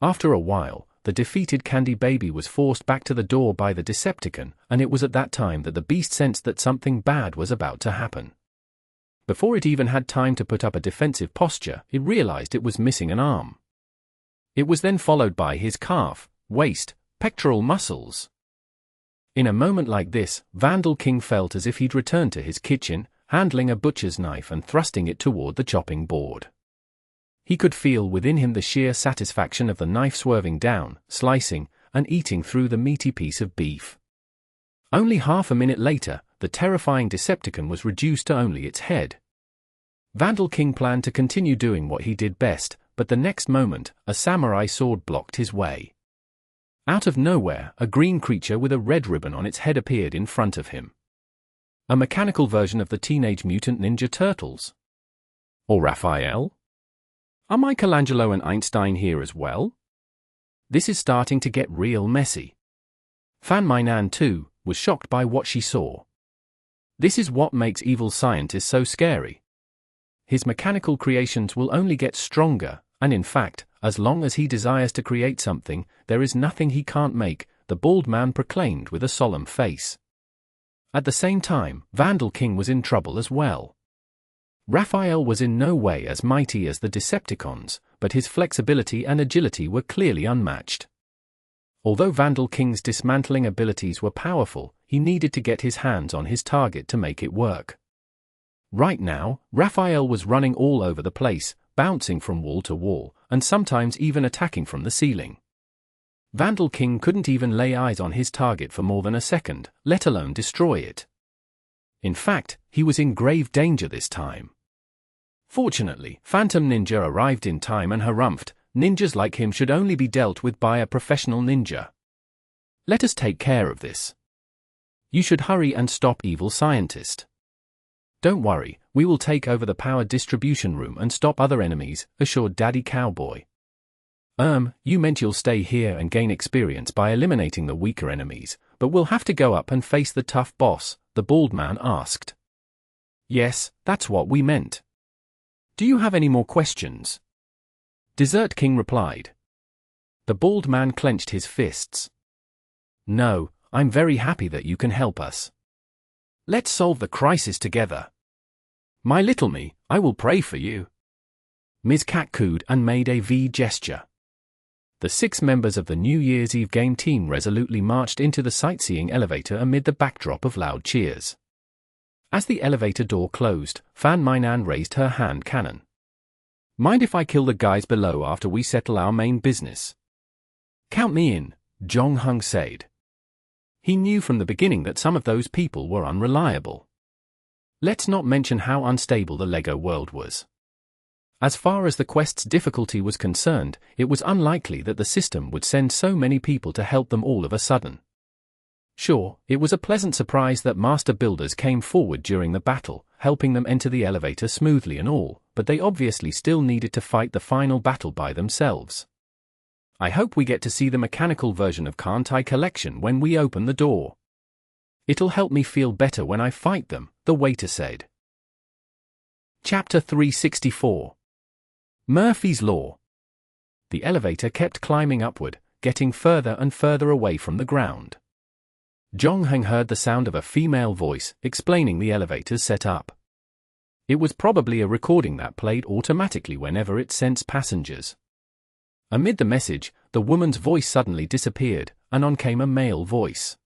After a while, the defeated Candy Baby was forced back to the door by the Decepticon, and it was at that time that the beast sensed that something bad was about to happen. Before it even had time to put up a defensive posture, it realized it was missing an arm. It was then followed by his calf, waist, pectoral muscles. In a moment like this, Vandal King felt as if he'd returned to his kitchen, handling a butcher's knife and thrusting it toward the chopping board. He could feel within him the sheer satisfaction of the knife swerving down, slicing, and eating through the meaty piece of beef. Only half a minute later, the terrifying Decepticon was reduced to only its head. Vandal King planned to continue doing what he did best, but the next moment, a samurai sword blocked his way. Out of nowhere, a green creature with a red ribbon on its head appeared in front of him. A mechanical version of the Teenage Mutant Ninja Turtles. Or Raphael? Are Michelangelo and Einstein here as well? This is starting to get real messy. Fan Mainan, too, was shocked by what she saw. This is what makes evil scientists so scary. His mechanical creations will only get stronger, and in fact, as long as he desires to create something, there is nothing he can't make, the bald man proclaimed with a solemn face. At the same time, Vandal King was in trouble as well. Raphael was in no way as mighty as the Decepticons, but his flexibility and agility were clearly unmatched. Although Vandal King's dismantling abilities were powerful, he needed to get his hands on his target to make it work. Right now, Raphael was running all over the place, bouncing from wall to wall, and sometimes even attacking from the ceiling. Vandal King couldn't even lay eyes on his target for more than a second, let alone destroy it. In fact, he was in grave danger this time. Fortunately, Phantom Ninja arrived in time and harumphed. Ninjas like him should only be dealt with by a professional ninja. Let us take care of this. You should hurry and stop Evil Scientist. Don't worry, we will take over the power distribution room and stop other enemies, assured Daddy Cowboy. You meant you'll stay here and gain experience by eliminating the weaker enemies, but we'll have to go up and face the tough boss, the bald man asked. Yes, that's what we meant. Do you have any more questions? Desert King replied. The bald man clenched his fists. No, I'm very happy that you can help us. Let's solve the crisis together. My little me, I will pray for you. Ms. Cat cooed and made a V gesture. The 6 members of the New Year's Eve game team resolutely marched into the sightseeing elevator amid the backdrop of loud cheers. As the elevator door closed, Fan Mainan raised her hand cannon. Mind if I kill the guys below after we settle our main business? Count me in, Zhong Hung said. He knew from the beginning that some of those people were unreliable. Let's not mention how unstable the Lego world was. As far as the quest's difficulty was concerned, it was unlikely that the system would send so many people to help them all of a sudden. Sure, it was a pleasant surprise that master builders came forward during the battle, helping them enter the elevator smoothly and all, but they obviously still needed to fight the final battle by themselves. I hope we get to see the mechanical version of Can't I Collection when we open the door. It'll help me feel better when I fight them, the waiter said. Chapter 364. Murphy's Law. The elevator kept climbing upward, getting further and further away from the ground. Zhong Heng heard the sound of a female voice, explaining the elevator's setup. It was probably a recording that played automatically whenever it sensed passengers. Amid the message, the woman's voice suddenly disappeared, and on came a male voice.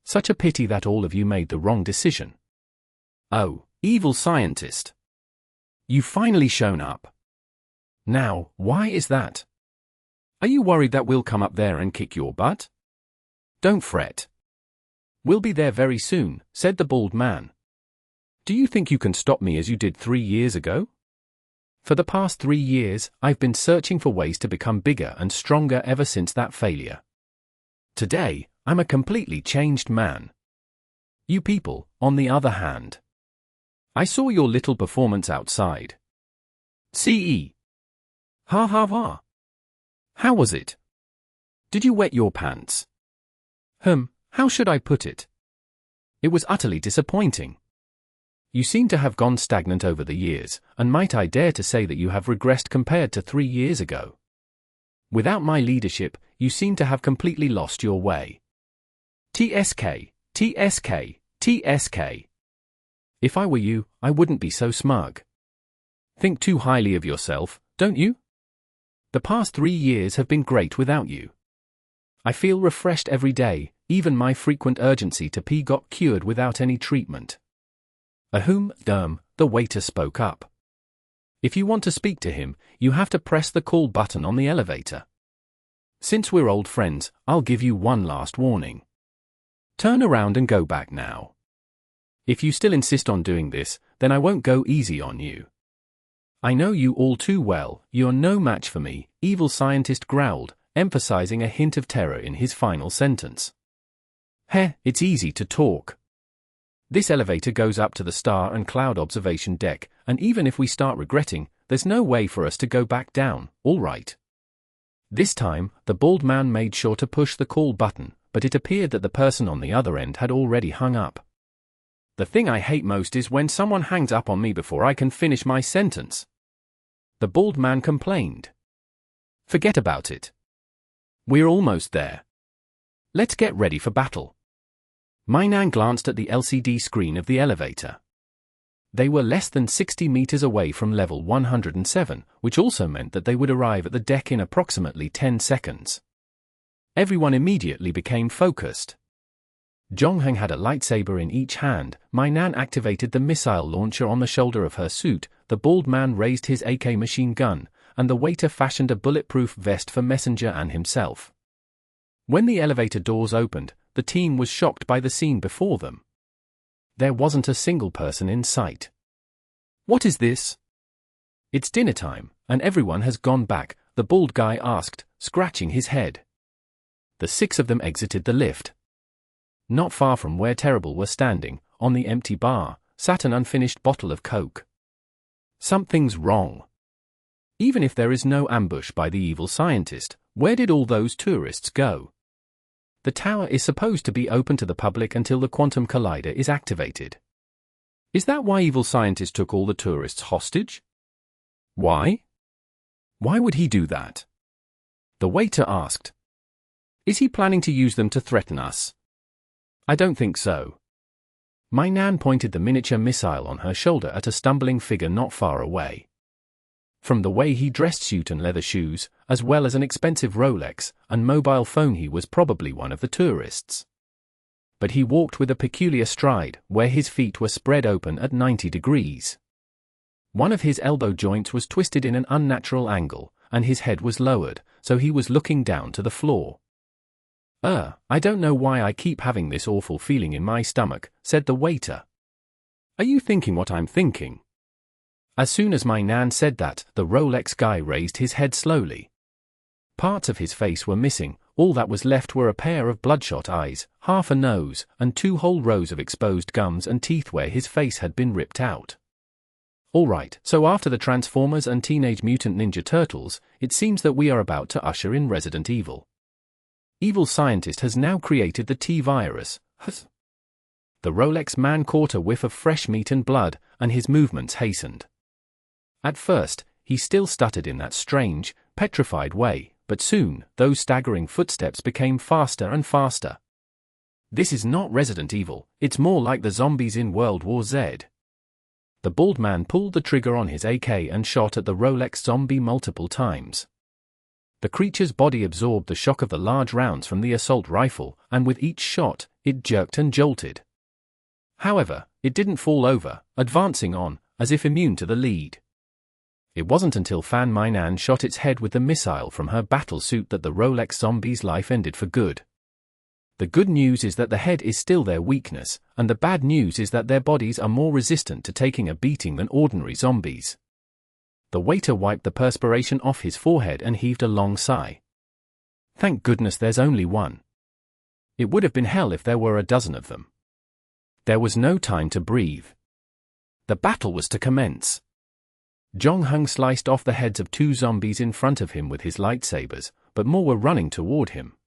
Such a pity that all of you made the wrong decision. Oh, evil scientist. You've finally shown up. Now, why is that? Are you worried that we'll come up there and kick your butt? Don't fret. We'll be there very soon, said the bald man. Do you think you can stop me as you did 3 years ago? For the past 3 years, I've been searching for ways to become bigger and stronger ever since that failure. Today, I'm a completely changed man. You people, on the other hand. I saw your little performance outside. CE. Ha ha ha. How was it? Did you wet your pants? How should I put it? It was utterly disappointing. You seem to have gone stagnant over the years, and might I dare to say that you have regressed compared to 3 years ago. Without my leadership, you seem to have completely lost your way. TSK, TSK, TSK. If I were you, I wouldn't be so smug. Think too highly of yourself, don't you? The past 3 years have been great without you. I feel refreshed every day, even my frequent urgency to pee got cured without any treatment. The waiter spoke up. If you want to speak to him, you have to press the call button on the elevator. Since we're old friends, I'll give you one last warning. Turn around and go back now. If you still insist on doing this, then I won't go easy on you. I know you all too well, you're no match for me, evil scientist growled, emphasizing a hint of terror in his final sentence. It's easy to talk. This elevator goes up to the star and cloud observation deck, and even if we start regretting, there's no way for us to go back down, all right? This time, the bald man made sure to push the call button, but it appeared that the person on the other end had already hung up. The thing I hate most is when someone hangs up on me before I can finish my sentence. The bald man complained. Forget about it. We're almost there. Let's get ready for battle. Mainan glanced at the LCD screen of the elevator. They were less than 60 meters away from level 107, which also meant that they would arrive at the deck in approximately 10 seconds. Everyone immediately became focused. Zhongheng had a lightsaber in each hand, Mainan activated the missile launcher on the shoulder of her suit, the bald man raised his AK machine gun, and the waiter fashioned a bulletproof vest for Messenger and himself. When the elevator doors opened, the team was shocked by the scene before them. There wasn't a single person in sight. What is this? It's dinner time, and everyone has gone back, the bald guy asked, scratching his head. The 6 of them exited the lift. Not far from where Terrible were standing, on the empty bar, sat an unfinished bottle of Coke. Something's wrong. Even if there is no ambush by the evil scientist, where did all those tourists go? The tower is supposed to be open to the public until the quantum collider is activated. Is that why evil scientist took all the tourists hostage? Why? Why would he do that? The waiter asked. Is he planning to use them to threaten us? I don't think so. Mainan pointed the miniature missile on her shoulder at a stumbling figure not far away. From the way he dressed, suit and leather shoes, as well as an expensive Rolex and mobile phone, he was probably one of the tourists. But he walked with a peculiar stride, where his feet were spread open at 90 degrees. One of his elbow joints was twisted in an unnatural angle, and his head was lowered, so he was looking down to the floor. I don't know why I keep having this awful feeling in my stomach, said the waiter. Are you thinking what I'm thinking? As soon as Mainan said that, the Rolex guy raised his head slowly. Parts of his face were missing, all that was left were a pair of bloodshot eyes, half a nose, and 2 whole rows of exposed gums and teeth where his face had been ripped out. Alright, so after the Transformers and Teenage Mutant Ninja Turtles, it seems that we are about to usher in Resident Evil. Evil scientist has now created the T-virus. The Rolex man caught a whiff of fresh meat and blood, and his movements hastened. At first, he still stuttered in that strange, petrified way, but soon, those staggering footsteps became faster and faster. This is not Resident Evil, it's more like the zombies in World War Z. The bald man pulled the trigger on his AK and shot at the Rolex zombie multiple times. The creature's body absorbed the shock of the large rounds from the assault rifle, and with each shot, it jerked and jolted. However, it didn't fall over, advancing on, as if immune to the lead. It wasn't until Fan Mainan shot its head with the missile from her battle suit that the Rolex zombie's life ended for good. The good news is that the head is still their weakness, and the bad news is that their bodies are more resistant to taking a beating than ordinary zombies. The waiter wiped the perspiration off his forehead and heaved a long sigh. Thank goodness there's only one. It would have been hell if there were a dozen of them. There was no time to breathe. The battle was to commence. Zhongheng sliced off the heads of 2 zombies in front of him with his lightsabers, but more were running toward him.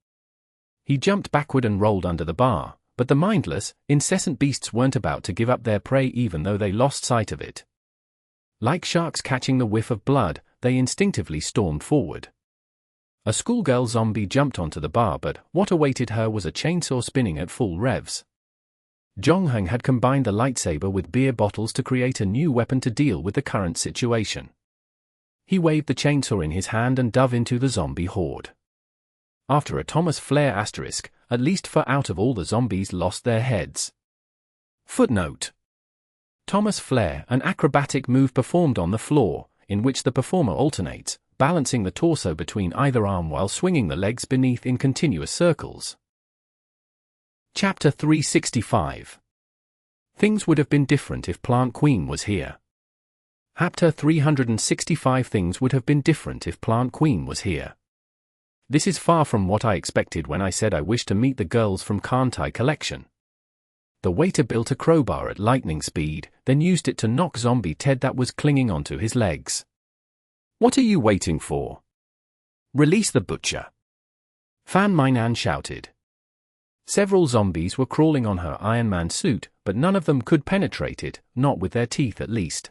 He jumped backward and rolled under the bar, but the mindless, incessant beasts weren't about to give up their prey even though they lost sight of it. Like sharks catching the whiff of blood, they instinctively stormed forward. A schoolgirl zombie jumped onto the bar, but what awaited her was a chainsaw spinning at full revs. Zhongheng had combined the lightsaber with beer bottles to create a new weapon to deal with the current situation. He waved the chainsaw in his hand and dove into the zombie horde. After a Thomas Flair asterisk, at least 4 out of all the zombies lost their heads. Footnote. Thomas Flair, an acrobatic move performed on the floor, in which the performer alternates, balancing the torso between either arm while swinging the legs beneath in continuous circles. Chapter 365. Things would have been different if Plant Queen was here. Chapter 365. Things would have been different if Plant Queen was here. This is far from what I expected when I said I wished to meet the girls from Can't I Collection. The waiter built a crowbar at lightning speed, then used it to knock Zombie Ted that was clinging onto his legs. What are you waiting for? Release the butcher. Fan Mainan shouted. Several zombies were crawling on her Iron Man suit, but none of them could penetrate it, not with their teeth at least.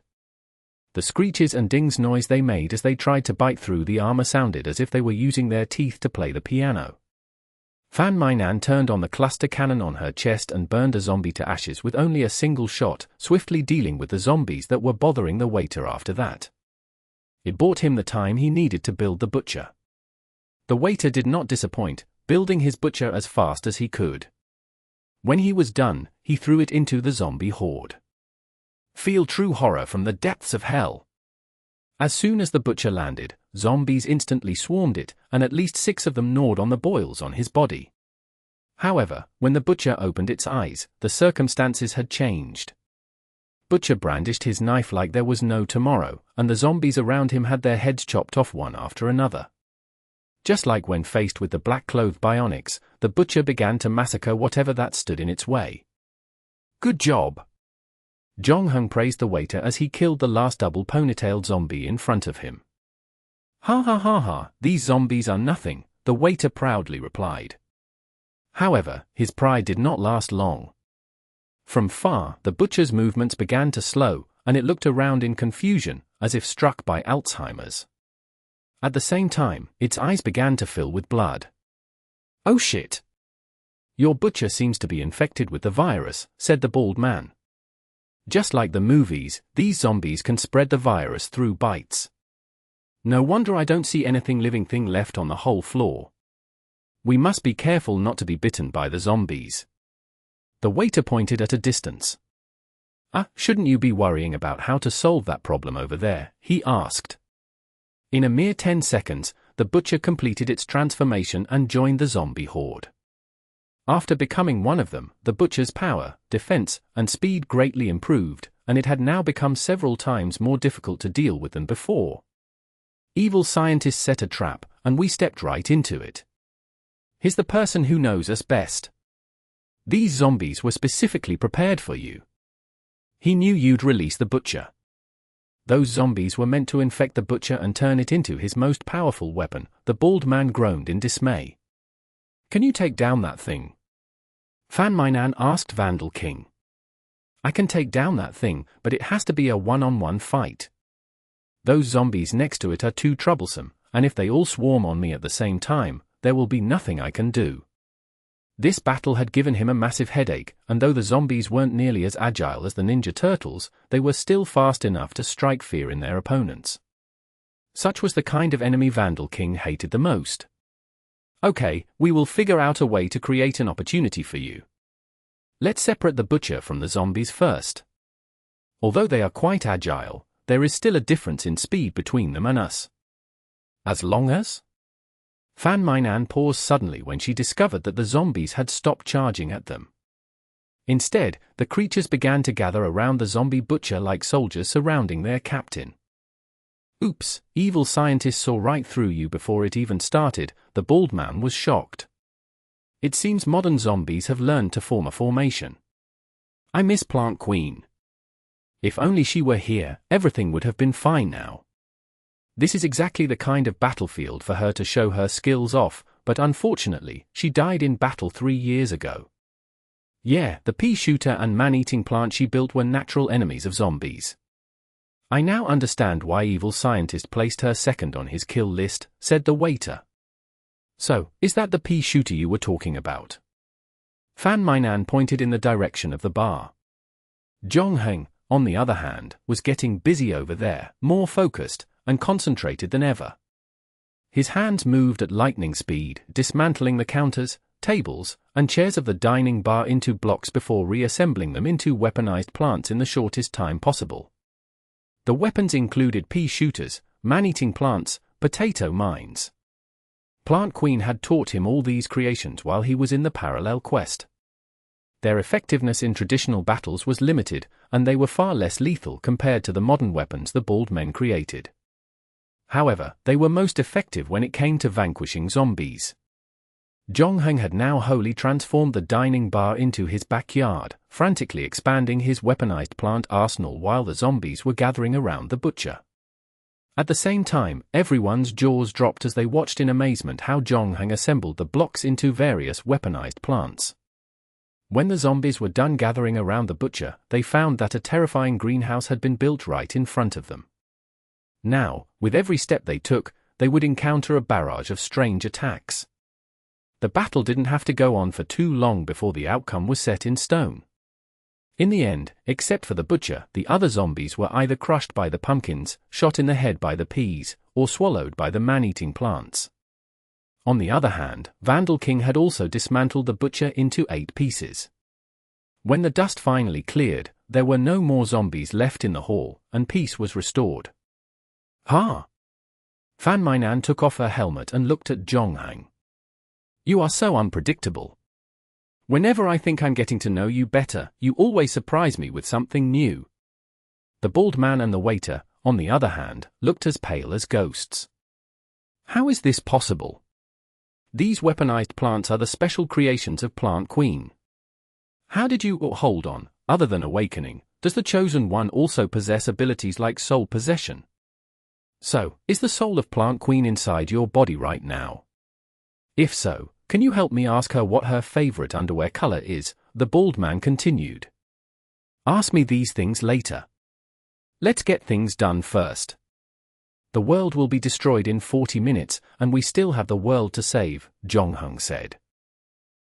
The screeches and dings noise they made as they tried to bite through the armor sounded as if they were using their teeth to play the piano. Fan Mainan turned on the cluster cannon on her chest and burned a zombie to ashes with only a single shot, swiftly dealing with the zombies that were bothering the waiter after that. It bought him the time he needed to build the butcher. The waiter did not disappoint, building his butcher as fast as he could. When he was done, he threw it into the zombie horde. Feel true horror from the depths of hell. As soon as the butcher landed, zombies instantly swarmed it, and at least 6 of them gnawed on the boils on his body. However, when the butcher opened its eyes, the circumstances had changed. Butcher brandished his knife like there was no tomorrow, and the zombies around him had their heads chopped off one after another. Just like when faced with the black-clothed bionics, the butcher began to massacre whatever that stood in its way. Good job! Jong Hung praised the waiter as he killed the last double ponytailed zombie in front of him. Ha ha ha ha, these zombies are nothing, the waiter proudly replied. However, his pride did not last long. From far, the butcher's movements began to slow, and it looked around in confusion, as if struck by Alzheimer's. At the same time, its eyes began to fill with blood. Oh shit! Your butcher seems to be infected with the virus, said the bald man. Just like the movies, these zombies can spread the virus through bites. No wonder I don't see anything living thing left on the whole floor. We must be careful not to be bitten by the zombies. The waiter pointed at a distance. Shouldn't you be worrying about how to solve that problem over there? He asked. In a mere 10 seconds, the butcher completed its transformation and joined the zombie horde. After becoming one of them, the butcher's power, defense, and speed greatly improved, and it had now become several times more difficult to deal with than before. Evil scientists set a trap, and we stepped right into it. He's the person who knows us best. These zombies were specifically prepared for you. He knew you'd release the butcher. Those zombies were meant to infect the butcher and turn it into his most powerful weapon, the bald man groaned in dismay. Can you take down that thing? Fan Mainan asked Vandal King. I can take down that thing, but it has to be a one-on-one fight. Those zombies next to it are too troublesome, and if they all swarm on me at the same time, there will be nothing I can do. This battle had given him a massive headache, and though the zombies weren't nearly as agile as the Ninja Turtles, they were still fast enough to strike fear in their opponents. Such was the kind of enemy Vandal King hated the most. Okay, we will figure out a way to create an opportunity for you. Let's separate the butcher from the zombies first. Although they are quite agile, there is still a difference in speed between them and us. As long as? Fan Mainan paused suddenly when she discovered that the zombies had stopped charging at them. Instead, the creatures began to gather around the zombie butcher like soldiers surrounding their captain. Oops, evil scientists saw right through you before it even started, the bald man was shocked. It seems modern zombies have learned to form a formation. I miss Plant Queen. If only she were here, everything would have been fine now. This is exactly the kind of battlefield for her to show her skills off, but unfortunately, she died in battle 3 years ago. Yeah, the pea shooter and man-eating plant she built were natural enemies of zombies. I now understand why evil scientist placed her second on his kill list, said the waiter. So, is that the pea shooter you were talking about? Fan Mainan pointed in the direction of the bar. Jong Heng, on the other hand, was getting busy over there, more focused and concentrated than ever. His hands moved at lightning speed, dismantling the counters, tables, and chairs of the dining bar into blocks before reassembling them into weaponized plants in the shortest time possible. The weapons included pea shooters, man-eating plants, potato mines. Plant Queen had taught him all these creations while he was in the parallel quest. Their effectiveness in traditional battles was limited, and they were far less lethal compared to the modern weapons the bald men created. However, they were most effective when it came to vanquishing zombies. Zhongheng had now wholly transformed the dining bar into his backyard, frantically expanding his weaponized plant arsenal while the zombies were gathering around the butcher. At the same time, everyone's jaws dropped as they watched in amazement how Zhongheng assembled the blocks into various weaponized plants. When the zombies were done gathering around the butcher, they found that a terrifying greenhouse had been built right in front of them. Now, with every step they took, they would encounter a barrage of strange attacks. The battle didn't have to go on for too long before the outcome was set in stone. In the end, except for the butcher, the other zombies were either crushed by the pumpkins, shot in the head by the peas, or swallowed by the man-eating plants. On the other hand, Vandal King had also dismantled the butcher into 8 pieces. When the dust finally cleared, there were no more zombies left in the hall, and peace was restored. Ha! Fan Mainan took off her helmet and looked at Zhongheng. You are so unpredictable. Whenever I think I'm getting to know you better, you always surprise me with something new. The bald man and the waiter, on the other hand, looked as pale as ghosts. How is this possible? These weaponized plants are the special creations of Plant Queen. How did you hold on? Other than awakening, does the Chosen One also possess abilities like soul possession? So, is the soul of Plant Queen inside your body right now? If so, can you help me ask her what her favorite underwear color is? The bald man continued. Ask me these things later. Let's get things done first. The world will be destroyed in 40 minutes, and we still have the world to save, Zhongheng said.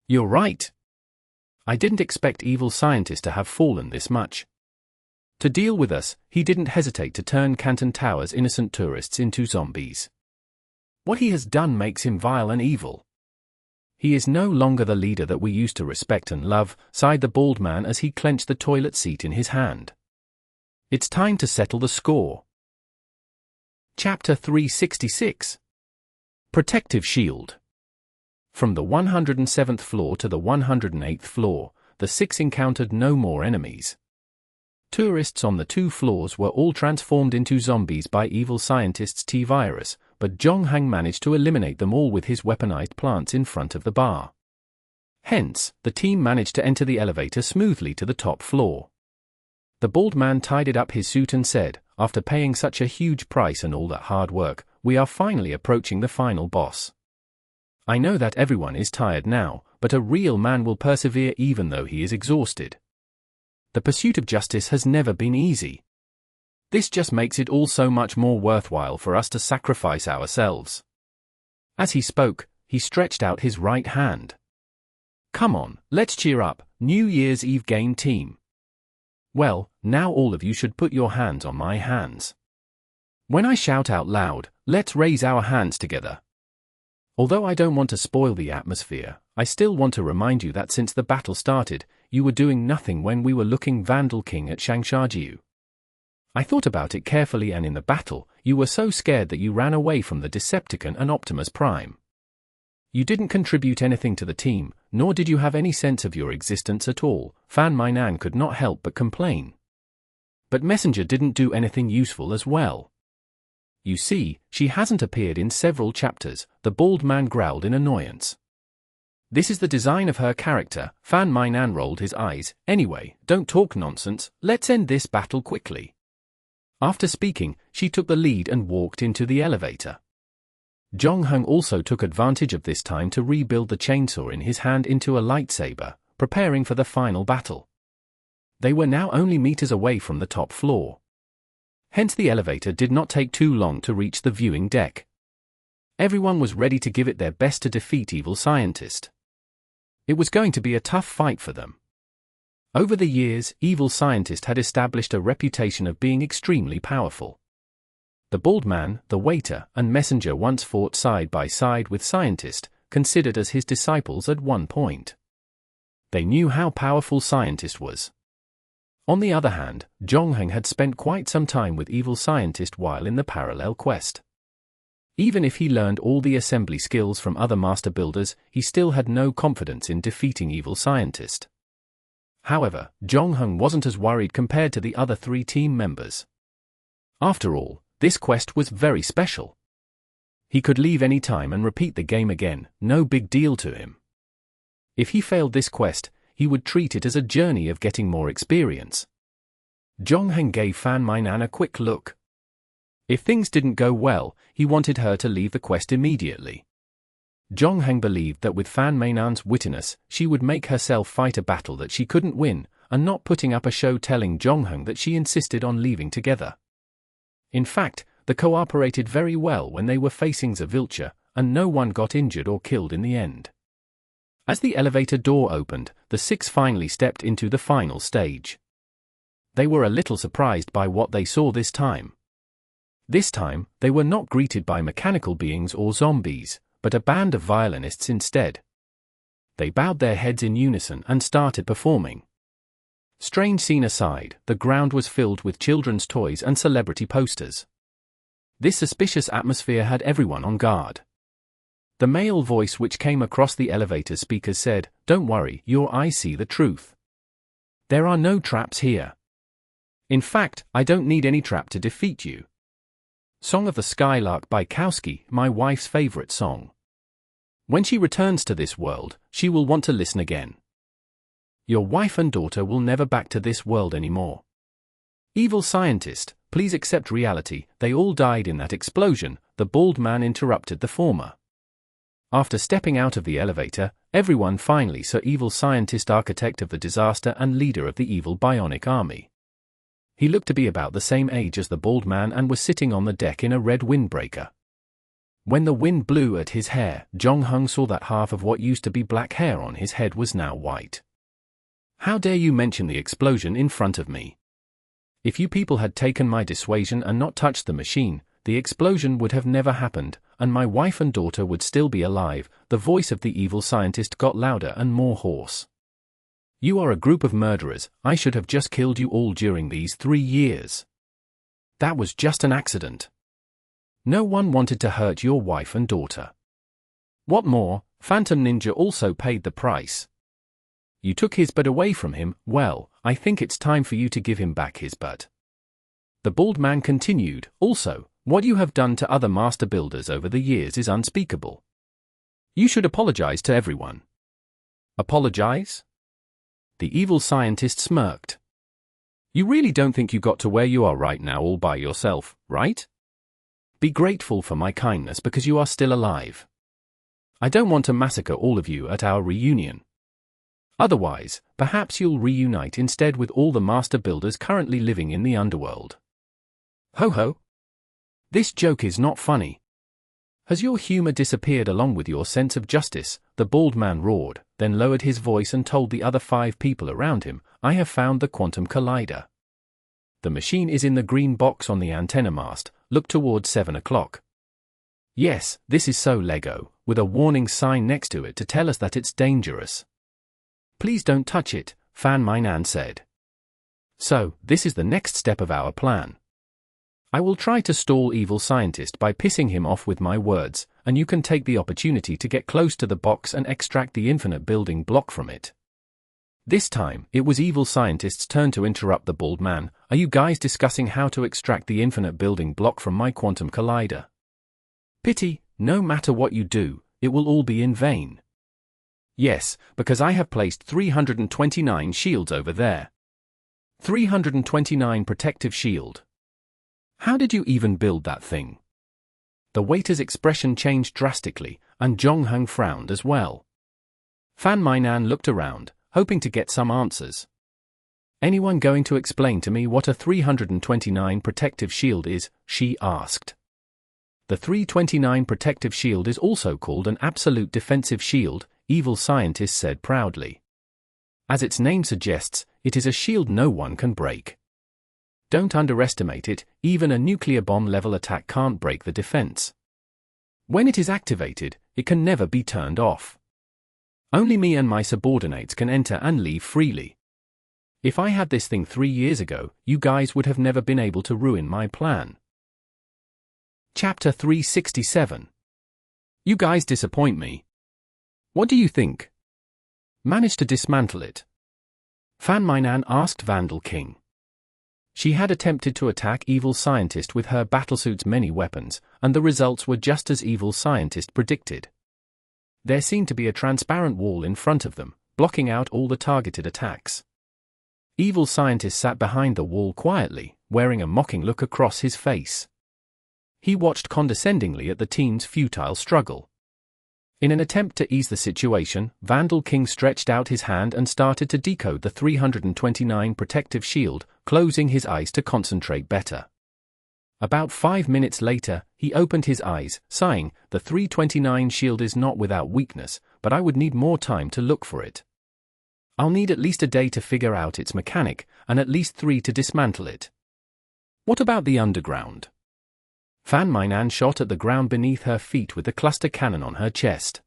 You're right. I didn't expect evil scientists to have fallen this much. To deal with us, he didn't hesitate to turn Canton Tower's innocent tourists into zombies. What he has done makes him vile and evil. He is no longer the leader that we used to respect and love, sighed the bald man as he clenched the toilet seat in his hand. It's time to settle the score. Chapter 366. Protective Shield. From the 107th floor to the 108th floor, the 6 encountered no more enemies. Tourists on the 2 floors were all transformed into zombies by evil scientist's T-virus, but Zhongheng managed to eliminate them all with his weaponized plants in front of the bar. Hence, the team managed to enter the elevator smoothly to the top floor. The bald man tidied up his suit and said, after paying such a huge price and all that hard work, we are finally approaching the final boss. I know that everyone is tired now, but a real man will persevere even though he is exhausted. The pursuit of justice has never been easy. This just makes it all so much more worthwhile for us to sacrifice ourselves. As he spoke, he stretched out his right hand. Come on, let's cheer up, New Year's Eve game team. Well, now all of you should put your hands on my hands. When I shout out loud, let's raise our hands together. Although I don't want to spoil the atmosphere, I still want to remind you that since the battle started, you were doing nothing when we were looking Vandal King at Shangshajiu. I thought about it carefully, and in the battle, you were so scared that you ran away from the Decepticon and Optimus Prime. You didn't contribute anything to the team, nor did you have any sense of your existence at all, Fan Mainan could not help but complain. But Messenger didn't do anything useful as well. You see, she hasn't appeared in several chapters, the bald man growled in annoyance. This is the design of her character, Fan Mainan rolled his eyes. Anyway, don't talk nonsense, let's end this battle quickly. After speaking, she took the lead and walked into the elevator. Zhongheng also took advantage of this time to rebuild the chainsaw in his hand into a lightsaber, preparing for the final battle. They were now only meters away from the top floor. Hence the elevator did not take too long to reach the viewing deck. Everyone was ready to give it their best to defeat Evil Scientist. It was going to be a tough fight for them. Over the years, Evil Scientist had established a reputation of being extremely powerful. The bald man, the waiter, and messenger once fought side by side with Scientist, considered as his disciples at one point. They knew how powerful Scientist was. On the other hand, Zhongheng had spent quite some time with Evil Scientist while in the parallel quest. Even if he learned all the assembly skills from other master builders, he still had no confidence in defeating Evil Scientist. However, Zhongheng wasn't as worried compared to the other 3 team members. After all, this quest was very special. He could leave any time and repeat the game again, no big deal to him. If he failed this quest, he would treat it as a journey of getting more experience. Zhongheng gave Fan Mainan a quick look. If things didn't go well, he wanted her to leave the quest immediately. Zhongheng believed that with Fan Mainan's wittiness, she would make herself fight a battle that she couldn't win, and not putting up a show telling Zhongheng that she insisted on leaving together. In fact, they cooperated very well when they were facing Zavilcha, and no one got injured or killed in the end. As the elevator door opened, the 6 finally stepped into the final stage. They were a little surprised by what they saw this time. This time, they were not greeted by mechanical beings or zombies, but a band of violinists instead. They bowed their heads in unison and started performing. Strange scene aside, the ground was filled with children's toys and celebrity posters. This suspicious atmosphere had everyone on guard. The male voice which came across the elevator speakers said, "Don't worry, your eyes see the truth. There are no traps here. In fact, I don't need any trap to defeat you." Song of the Skylark by Kowski, my wife's favorite song. When she returns to this world, she will want to listen again. Your wife and daughter will never back to this world anymore. Evil Scientist, please accept reality, they all died in that explosion, the bald man interrupted the former. After stepping out of the elevator, everyone finally saw Evil Scientist, architect of the disaster and leader of the evil bionic army. He looked to be about the same age as the bald man and was sitting on the deck in a red windbreaker. When the wind blew at his hair, Zhongheng saw that half of what used to be black hair on his head was now white. How dare you mention the explosion in front of me? If you people had taken my dissuasion and not touched the machine, the explosion would have never happened, and my wife and daughter would still be alive. The voice of the Evil Scientist got louder and more hoarse. You are a group of murderers, I should have just killed you all during these 3 years. That was just an accident. No one wanted to hurt your wife and daughter. What more, Phantom Ninja also paid the price. You took his butt away from him, well, I think it's time for you to give him back his butt. The bald man continued, also, what you have done to other master builders over the years is unspeakable. You should apologize to everyone. Apologize? The Evil Scientist smirked. You really don't think you got to where you are right now all by yourself, right? Be grateful for my kindness because you are still alive. I don't want to massacre all of you at our reunion. Otherwise, perhaps you'll reunite instead with all the master builders currently living in the underworld. Ho ho! This joke is not funny. Has your humor disappeared along with your sense of justice? The bald man roared, then lowered his voice and told the other 5 people around him, I have found the quantum collider. The machine is in the green box on the antenna mast, look towards 7 o'clock. Yes, this is so Lego, with a warning sign next to it to tell us that it's dangerous. Please don't touch it, Fan Mainan said. So, this is the next step of our plan. I will try to stall Evil Scientist by pissing him off with my words, and you can take the opportunity to get close to the box and extract the infinite building block from it. This time, it was Evil Scientist's turn to interrupt the bald man. Are you guys discussing how to extract the infinite building block from my quantum collider? Pity, no matter what you do, it will all be in vain. Yes, because I have placed 329 shields over there. 329 protective shield. How did you even build that thing? The waiter's expression changed drastically, and Zhongheng frowned as well. Fan Mainan looked around, hoping to get some answers. Anyone going to explain to me what a 329 protective shield is? She asked. The 329 protective shield is also called an absolute defensive shield, Evil Scientist said proudly. As its name suggests, it is a shield no one can break. Don't underestimate it, even a nuclear bomb-level attack can't break the defense. When it is activated, it can never be turned off. Only me and my subordinates can enter and leave freely. If I had this thing 3 years ago, you guys would have never been able to ruin my plan. Chapter 367. You guys disappoint me. What do you think? Managed to dismantle it? Fan Mainan asked Vandal King. She had attempted to attack Evil Scientist with her battlesuit's many weapons, and the results were just as Evil Scientist predicted. There seemed to be a transparent wall in front of them, blocking out all the targeted attacks. Evil Scientist sat behind the wall quietly, wearing a mocking look across his face. He watched condescendingly at the team's futile struggle. In an attempt to ease the situation, Vandal King stretched out his hand and started to decode the 329 protective shield, closing his eyes to concentrate better. About 5 minutes later, he opened his eyes, sighing, "The 329 shield is not without weakness, but I would need more time to look for it. I'll need at least a day to figure out its mechanic, and at least 3 to dismantle it." What about the underground? Fan Mainan shot at the ground beneath her feet with the cluster cannon on her chest.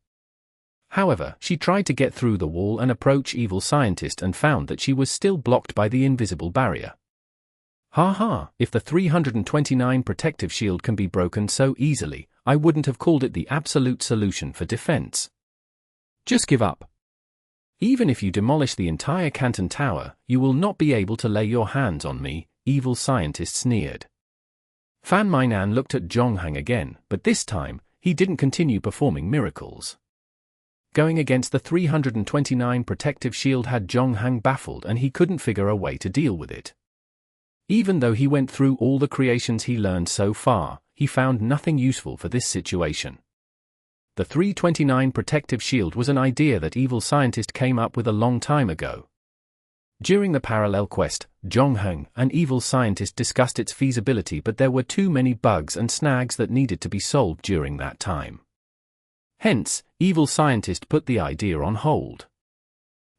However, she tried to get through the wall and approach Evil Scientist and found that she was still blocked by the invisible barrier. If the 329 protective shield can be broken so easily, I wouldn't have called it the absolute solution for defense. Just give up. Even if you demolish the entire Canton Tower, you will not be able to lay your hands on me, Evil Scientist sneered. Fan Mainan looked at Zhonghang again, but this time, he didn't continue performing miracles. Going against the 329 protective shield had Zhonghang baffled, and he couldn't figure a way to deal with it. Even though he went through all the creations he learned so far, he found nothing useful for this situation. The 329 protective shield was an idea that Evil Scientist came up with a long time ago. During the parallel quest, Zhonghang and Evil Scientist discussed its feasibility, but there were too many bugs and snags that needed to be solved during that time. Hence, Evil Scientist put the idea on hold.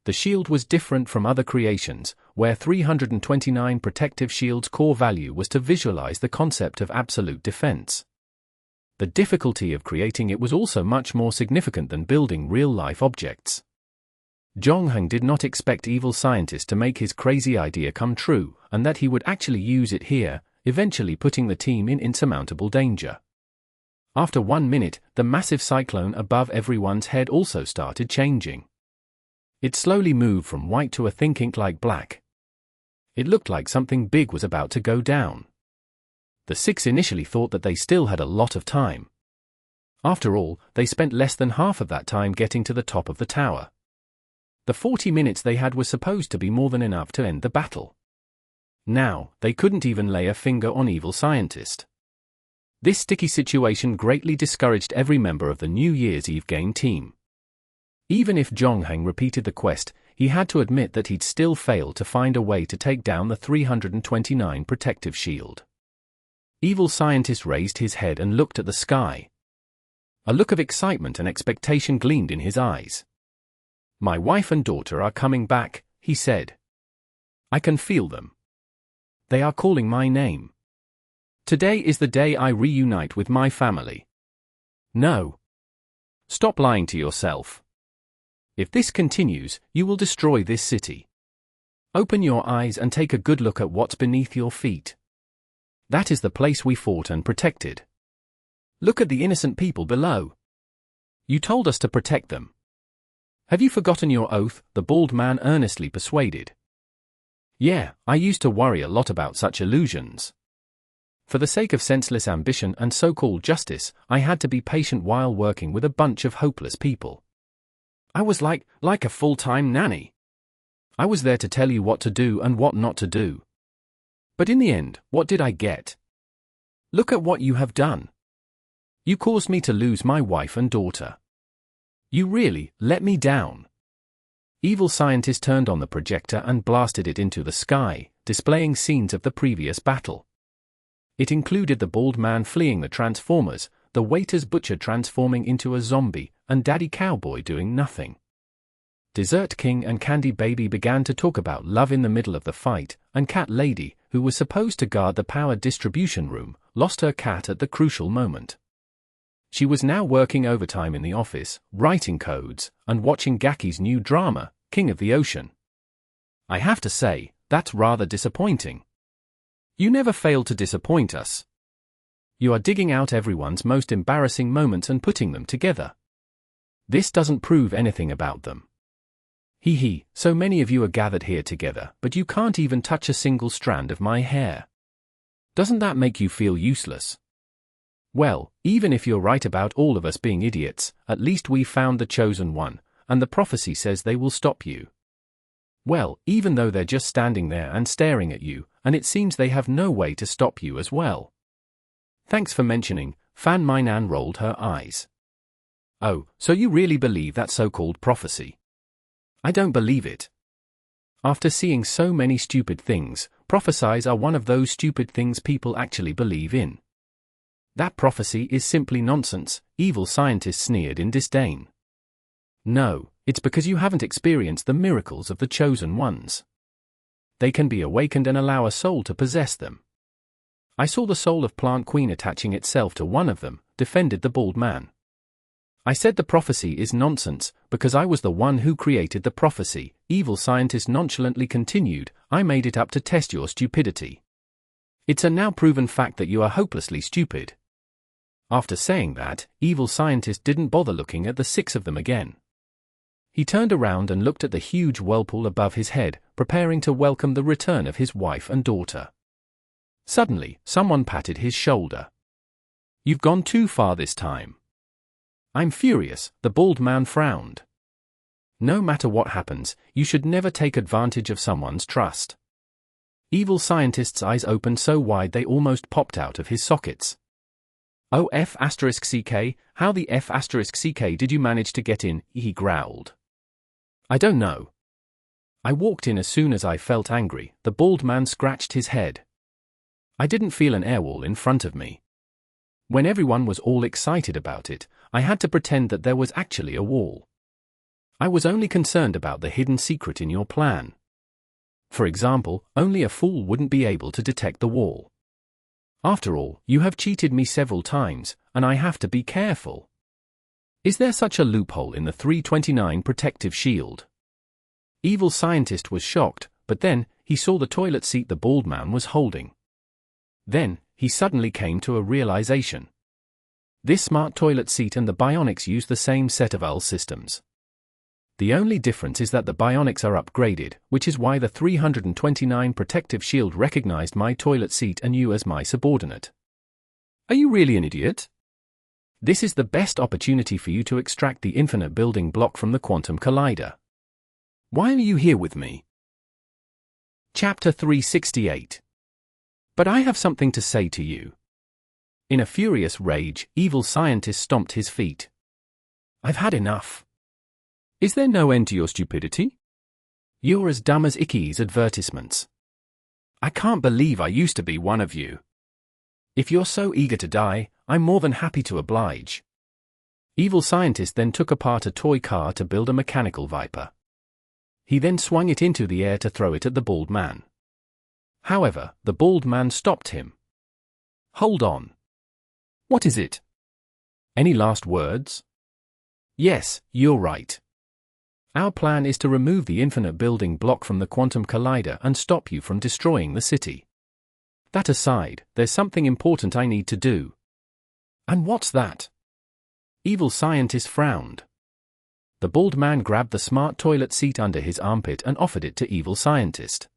The shield was different from other creations, where 329 protective shield's core value was to visualize the concept of absolute defense. The difficulty of creating it was also much more significant than building real-life objects. Zhonghang did not expect Evil Scientist to make his crazy idea come true, and that he would actually use it here, eventually putting the team in insurmountable danger. After 1 minute, the massive cyclone above everyone's head also started changing. It slowly moved from white to a thick ink-like black. It looked like something big was about to go down. The 6 initially thought that they still had a lot of time. After all, they spent less than half of that time getting to the top of the tower. The 40 minutes they had was supposed to be more than enough to end the battle. Now, they couldn't even lay a finger on Evil Scientist. This sticky situation greatly discouraged every member of the New Year's Eve game team. Even if Zhonghang repeated the quest, he had to admit that he'd still failed to find a way to take down the 329 protective shield. Evil Scientist raised his head and looked at the sky. A look of excitement and expectation gleamed in his eyes. "My wife and daughter are coming back," he said. "I can feel them. They are calling my name. Today is the day I reunite with my family." No. Stop lying to yourself. If this continues, you will destroy this city. Open your eyes and take a good look at what's beneath your feet. That is the place we fought and protected. Look at the innocent people below. You told us to protect them. Have you forgotten your oath? The bald man earnestly persuaded. Yeah, I used to worry a lot about such illusions. For the sake of senseless ambition and so-called justice, I had to be patient while working with a bunch of hopeless people. I was like a full-time nanny. I was there to tell you what to do and what not to do. But in the end, what did I get? Look at what you have done. You caused me to lose my wife and daughter. You really let me down." Evil Scientist turned on the projector and blasted it into the sky, displaying scenes of the previous battle. It included the bald man fleeing the Transformers, the waiter's butcher transforming into a zombie, and Daddy Cowboy doing nothing. Dessert King and Candy Baby began to talk about love in the middle of the fight, and Cat Lady, who was supposed to guard the power distribution room, lost her cat at the crucial moment. She was now working overtime in the office, writing codes, and watching Gaki's new drama, King of the Ocean. I have to say, that's rather disappointing. You never fail to disappoint us. You are digging out everyone's most embarrassing moments and putting them together. This doesn't prove anything about them. So many of you are gathered here together, but you can't even touch a single strand of my hair. Doesn't that make you feel useless? Well, even if you're right about all of us being idiots, at least we found the chosen one, and the prophecy says they will stop you. Well, even though they're just standing there and staring at you, and it seems they have no way to stop you as well. Thanks for mentioning, Fan Mainan rolled her eyes. Oh, so you really believe that so-called prophecy? I don't believe it. After seeing so many stupid things, prophecies are one of those stupid things people actually believe in. That prophecy is simply nonsense, evil scientists sneered in disdain. No, it's because you haven't experienced the miracles of the chosen ones. They can be awakened and allow a soul to possess them. I saw the soul of Plant Queen attaching itself to one of them, defended the bald man. I said the prophecy is nonsense, because I was the one who created the prophecy, evil scientist nonchalantly continued, I made it up to test your stupidity. It's a now proven fact that you are hopelessly stupid. After saying that, evil scientist didn't bother looking at the 6 of them again. He turned around and looked at the huge whirlpool above his head, preparing to welcome the return of his wife and daughter. Suddenly, someone patted his shoulder. You've gone too far this time. I'm furious, the bald man frowned. No matter what happens, you should never take advantage of someone's trust. Evil scientist's eyes opened so wide they almost popped out of his sockets. Oh F***CK, how the F***CK did you manage to get in, he growled. I don't know. I walked in as soon as I felt angry, the bald man scratched his head. I didn't feel an airwall in front of me. When everyone was all excited about it, I had to pretend that there was actually a wall. I was only concerned about the hidden secret in your plan. For example, only a fool wouldn't be able to detect the wall. After all, you have cheated me several times, and I have to be careful. Is there such a loophole in the 329 protective shield? Evil scientist was shocked, but then, he saw the toilet seat the bald man was holding. Then, he suddenly came to a realization. This smart toilet seat and the bionics use the same set of UL systems. The only difference is that the bionics are upgraded, which is why the 329 protective shield recognized my toilet seat and you as my subordinate. Are you really an idiot? This is the best opportunity for you to extract the infinite building block from the quantum collider. Why are you here with me? Chapter 368. But I have something to say to you. In a furious rage, evil scientist stomped his feet. I've had enough. Is there no end to your stupidity? You're as dumb as Icky's advertisements. I can't believe I used to be one of you. If you're so eager to die, I'm more than happy to oblige. Evil scientist then took apart a toy car to build a mechanical viper. He then swung it into the air to throw it at the bald man. However, the bald man stopped him. Hold on. What is it? Any last words? Yes, you're right. Our plan is to remove the infinite building block from the quantum collider and stop you from destroying the city. That aside, there's something important I need to do. And what's that? Evil scientist frowned. The bald man grabbed the smart toilet seat under his armpit and offered it to evil scientist.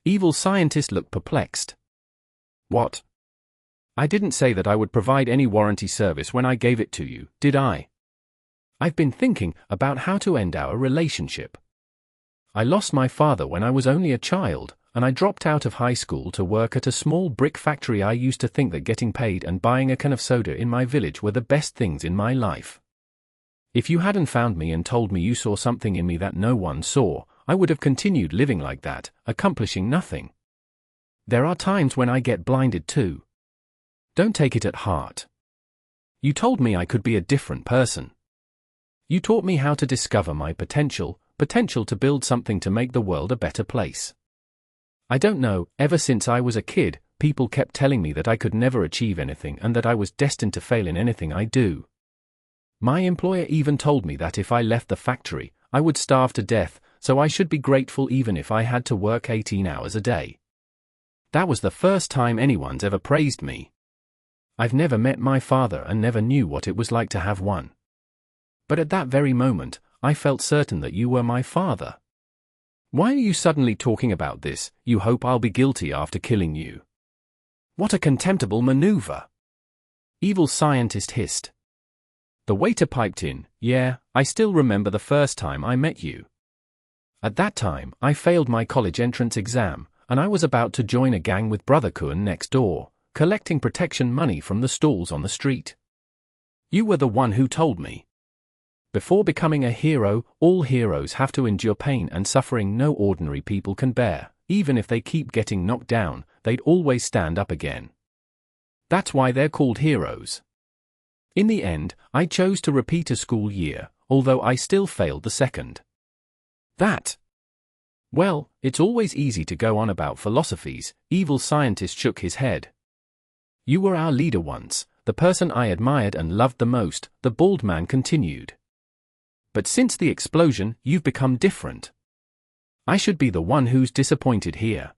Evil scientist looked perplexed. What? I didn't say that I would provide any warranty service when I gave it to you, did I? I've been thinking about how to end our relationship. I lost my father when I was only a child, and I dropped out of high school to work at a small brick factory. I used to think that getting paid and buying a can of soda in my village were the best things in my life. If you hadn't found me and told me you saw something in me that no one saw, I would have continued living like that, accomplishing nothing. There are times when I get blinded too. Don't take it at heart. You told me I could be a different person. You taught me how to discover my potential to build something to make the world a better place. I don't know, ever since I was a kid, people kept telling me that I could never achieve anything and that I was destined to fail in anything I do. My employer even told me that if I left the factory, I would starve to death, so I should be grateful even if I had to work 18 hours a day. That was the first time anyone's ever praised me. I've never met my father and never knew what it was like to have one. But at that very moment, I felt certain that you were my father. Why are you suddenly talking about this? You hope I'll be guilty after killing you. What a contemptible maneuver! Evil Scientist hissed. The waiter piped in, yeah, I still remember the first time I met you. At that time, I failed my college entrance exam, and I was about to join a gang with Brother Kuhn next door, collecting protection money from the stalls on the street. You were the one who told me. Before becoming a hero, all heroes have to endure pain and suffering no ordinary people can bear. Even if they keep getting knocked down, they'd always stand up again. That's why they're called heroes. In the end, I chose to repeat a school year, although I still failed the second. Well, it's always easy to go on about philosophies. Evil Scientist shook his head. You were our leader once, the person I admired and loved the most, the bald man continued. But since the explosion, you've become different. I should be the one who's disappointed here.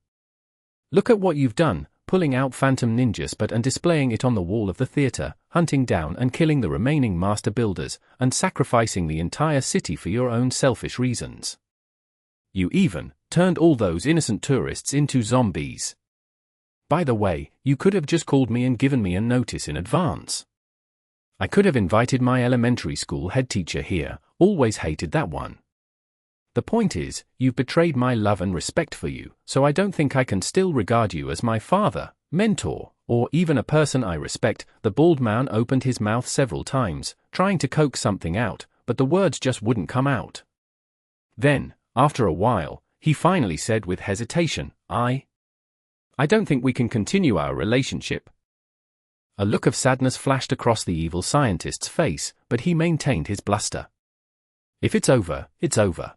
Look at what you've done, pulling out Phantom Ninja Spot and displaying it on the wall of the theater, hunting down and killing the remaining master builders, and sacrificing the entire city for your own selfish reasons. You even turned all those innocent tourists into zombies. By the way, you could have just called me and given me a notice in advance. I could have invited my elementary school head teacher here, always hated that one. The point is, you've betrayed my love and respect for you, so I don't think I can still regard you as my father, mentor, or even a person I respect. The bald man opened his mouth several times, trying to coax something out, but the words just wouldn't come out. Then, after a while, he finally said with hesitation, I don't think we can continue our relationship. A look of sadness flashed across the evil scientist's face, but he maintained his bluster. If it's over, it's over.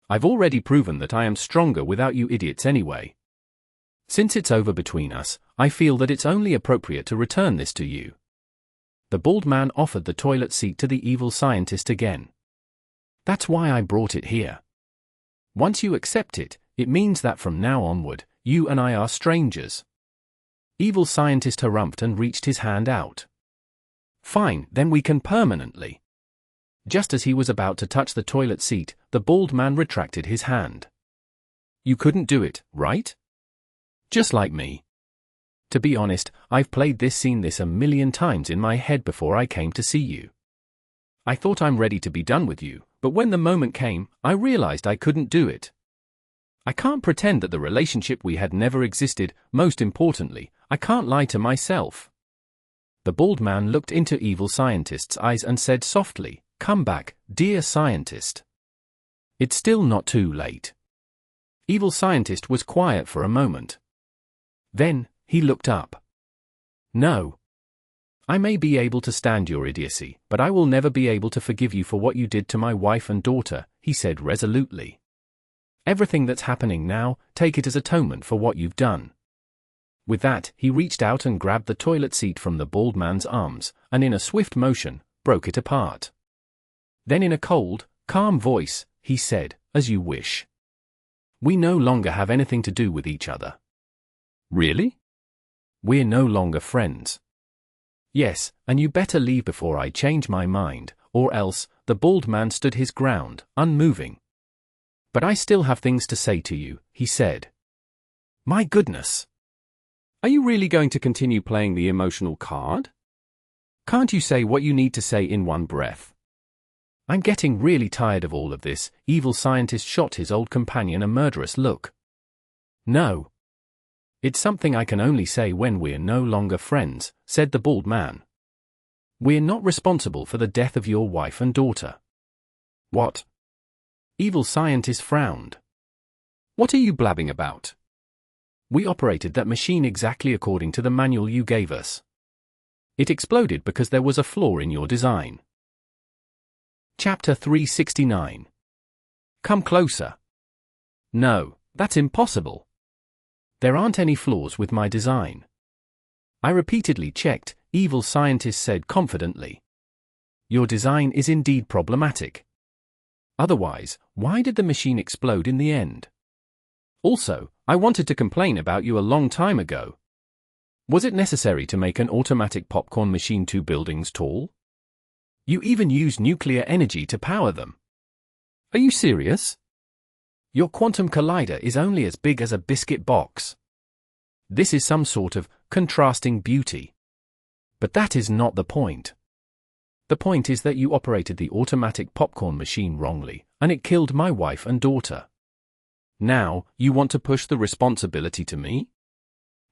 I've already proven that I am stronger without you idiots anyway. Since it's over between us, I feel that it's only appropriate to return this to you. The bald man offered the toilet seat to the evil scientist again. That's why I brought it here. Once you accept it, it means that from now onward, you and I are strangers. Evil Scientist harumphed and reached his hand out. Fine, then we can permanently. Just as he was about to touch the toilet seat, the bald man retracted his hand. You couldn't do it, right? Just like me. To be honest, I've played this scene a million times in my head before I came to see you. I thought I'm ready to be done with you, but when the moment came, I realized I couldn't do it. I can't pretend that the relationship we had never existed. Most importantly, I can't lie to myself. The bald man looked into Evil Scientist's eyes and said softly, Come back, dear scientist. It's still not too late. Evil Scientist was quiet for a moment. Then, he looked up. No. I may be able to stand your idiocy, but I will never be able to forgive you for what you did to my wife and daughter, he said resolutely. Everything that's happening now, take it as atonement for what you've done. With that, he reached out and grabbed the toilet seat from the bald man's arms, and in a swift motion, broke it apart. Then in a cold, calm voice, he said, As you wish. We no longer have anything to do with each other. Really? We're no longer friends. Yes, and you better leave before I change my mind, or else. The bald man stood his ground, unmoving. But I still have things to say to you, he said. My goodness. Are you really going to continue playing the emotional card? Can't you say what you need to say in one breath? I'm getting really tired of all of this. Evil Scientist shot his old companion a murderous look. No. It's something I can only say when we're no longer friends, said the bald man. We're not responsible for the death of your wife and daughter. What? Evil Scientist frowned. What are you blabbing about? We operated that machine exactly according to the manual you gave us. It exploded because there was a flaw in your design. Chapter 369. Come closer. No, that's impossible. There aren't any flaws with my design. I repeatedly checked, Evil Scientist said confidently. Your design is indeed problematic. Otherwise, why did the machine explode in the end? Also, I wanted to complain about you a long time ago. Was it necessary to make an automatic popcorn machine 2 buildings tall? You even used nuclear energy to power them. Are you serious? Your quantum collider is only as big as a biscuit box. This is some sort of contrasting beauty. But that is not the point. The point is that you operated the automatic popcorn machine wrongly, and it killed my wife and daughter. Now, you want to push the responsibility to me?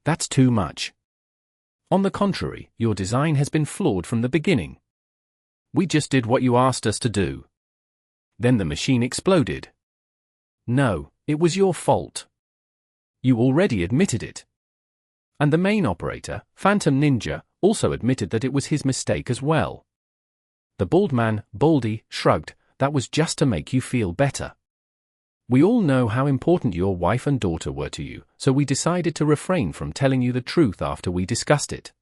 That's too much. On the contrary, your design has been flawed from the beginning. We just did what you asked us to do. Then the machine exploded. No, it was your fault. You already admitted it. And the main operator, Phantom Ninja, also admitted that it was his mistake as well. The bald man, Baldy, shrugged. That was just to make you feel better. We all know how important your wife and daughter were to you, so we decided to refrain from telling you the truth after we discussed it.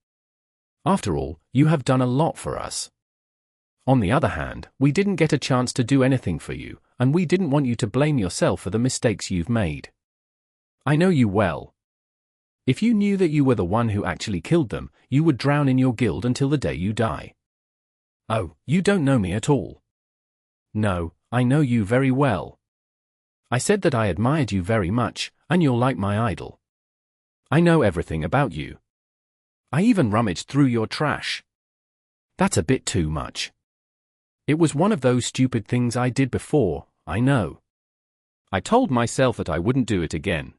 After all, you have done a lot for us. On the other hand, we didn't get a chance to do anything for you, and we didn't want you to blame yourself for the mistakes you've made. I know you well. If you knew that you were the one who actually killed them, you would drown in your guilt until the day you die. Oh, you don't know me at all. No, I know you very well. I said that I admired you very much, and you're like my idol. I know everything about you. I even rummaged through your trash. That's a bit too much. It was one of those stupid things I did before, I know. I told myself that I wouldn't do it again.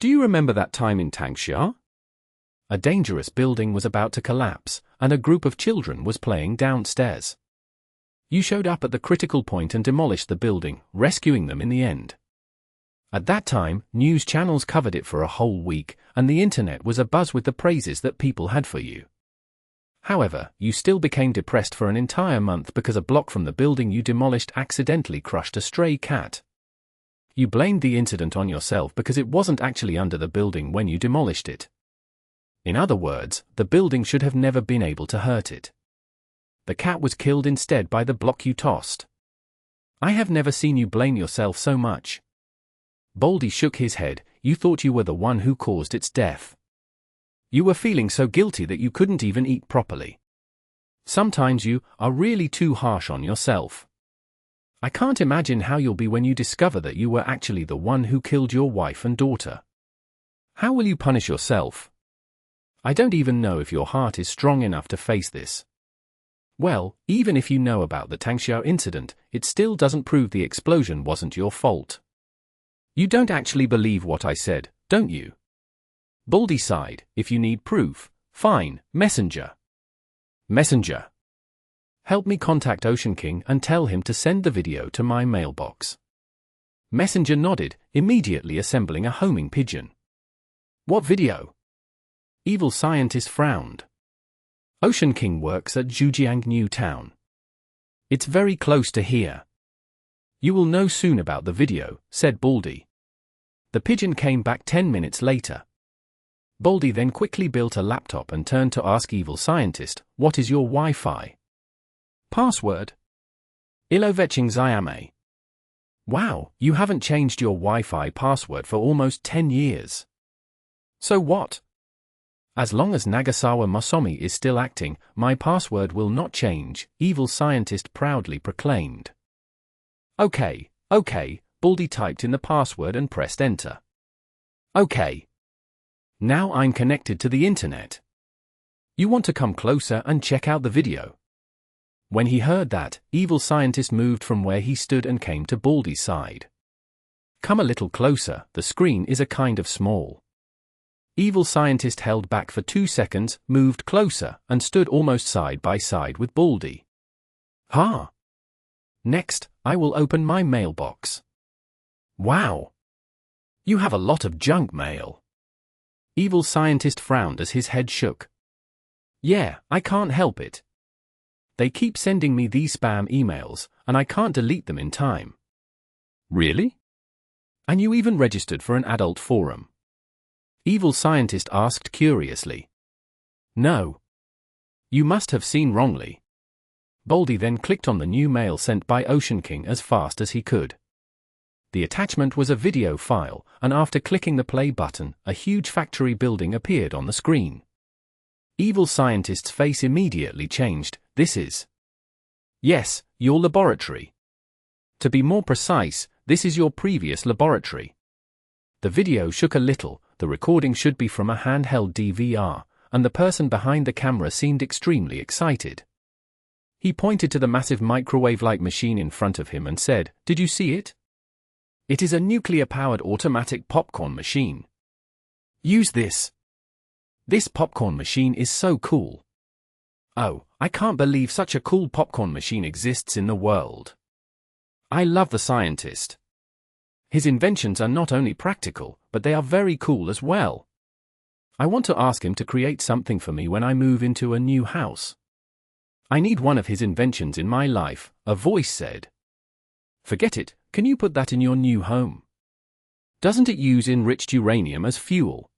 Do you remember that time in Tangsha? A dangerous building was about to collapse, and a group of children was playing downstairs. You showed up at the critical point and demolished the building, rescuing them in the end. At that time, news channels covered it for a whole week, and the internet was abuzz with the praises that people had for you. However, you still became depressed for an entire month because a block from the building you demolished accidentally crushed a stray cat. You blamed the incident on yourself because it wasn't actually under the building when you demolished it. In other words, the building should have never been able to hurt it. The cat was killed instead by the block you tossed. I have never seen you blame yourself so much. Baldy shook his head. You thought you were the one who caused its death. You were feeling so guilty that you couldn't even eat properly. Sometimes you are really too harsh on yourself. I can't imagine how you'll be when you discover that you were actually the one who killed your wife and daughter. How will you punish yourself? I don't even know if your heart is strong enough to face this. Well, even if you know about the Tangsha incident, it still doesn't prove the explosion wasn't your fault. You don't actually believe what I said, don't you? Baldy sighed. If you need proof, fine, messenger. Messenger. Help me contact Ocean King and tell him to send the video to my mailbox. Messenger nodded, immediately assembling a homing pigeon. What video? Evil Scientist frowned. Ocean King works at Zhujiang New Town. It's very close to here. You will know soon about the video, said Baldy. The pigeon came back 10 minutes later. Baldy then quickly built a laptop and turned to ask Evil Scientist, what is your Wi-Fi password? Iloveching Xiame. Wow, you haven't changed your Wi-Fi password for almost 10 years. So what? As long as Nagasawa Masomi is still acting, my password will not change, Evil Scientist proudly proclaimed. Okay, Baldy typed in the password and pressed enter. Okay. Now I'm connected to the internet. You want to come closer and check out the video? When he heard that, Evil Scientist moved from where he stood and came to Baldy's side. Come a little closer, the screen is a kind of small. Evil Scientist held back for 2 seconds, moved closer, and stood almost side by side with Baldy. Huh? Next, I will open my mailbox. Wow! You have a lot of junk mail. Evil Scientist frowned as his head shook. Yeah, I can't help it. They keep sending me these spam emails, and I can't delete them in time. Really? And you even registered for an adult forum. Evil scientist asked curiously. No. You must have seen wrongly. Baldy then clicked on the new mail sent by Ocean King as fast as he could. The attachment was a video file, and after clicking the play button, a huge factory building appeared on the screen. Evil scientist's face immediately changed. This is... Yes, your laboratory. To be more precise, this is your previous laboratory. The video shook a little. The recording should be from a handheld DVR, and the person behind the camera seemed extremely excited. He pointed to the massive microwave-like machine in front of him and said, "Did you see it? It is a nuclear-powered automatic popcorn machine. Use this. This popcorn machine is so cool. Oh, I can't believe such a cool popcorn machine exists in the world. I love the scientist. His inventions are not only practical, but they are very cool as well. I want to ask him to create something for me when I move into a new house. I need one of his inventions in my life," a voice said. "Forget it, can you put that in your new home? Doesn't it use enriched uranium as fuel?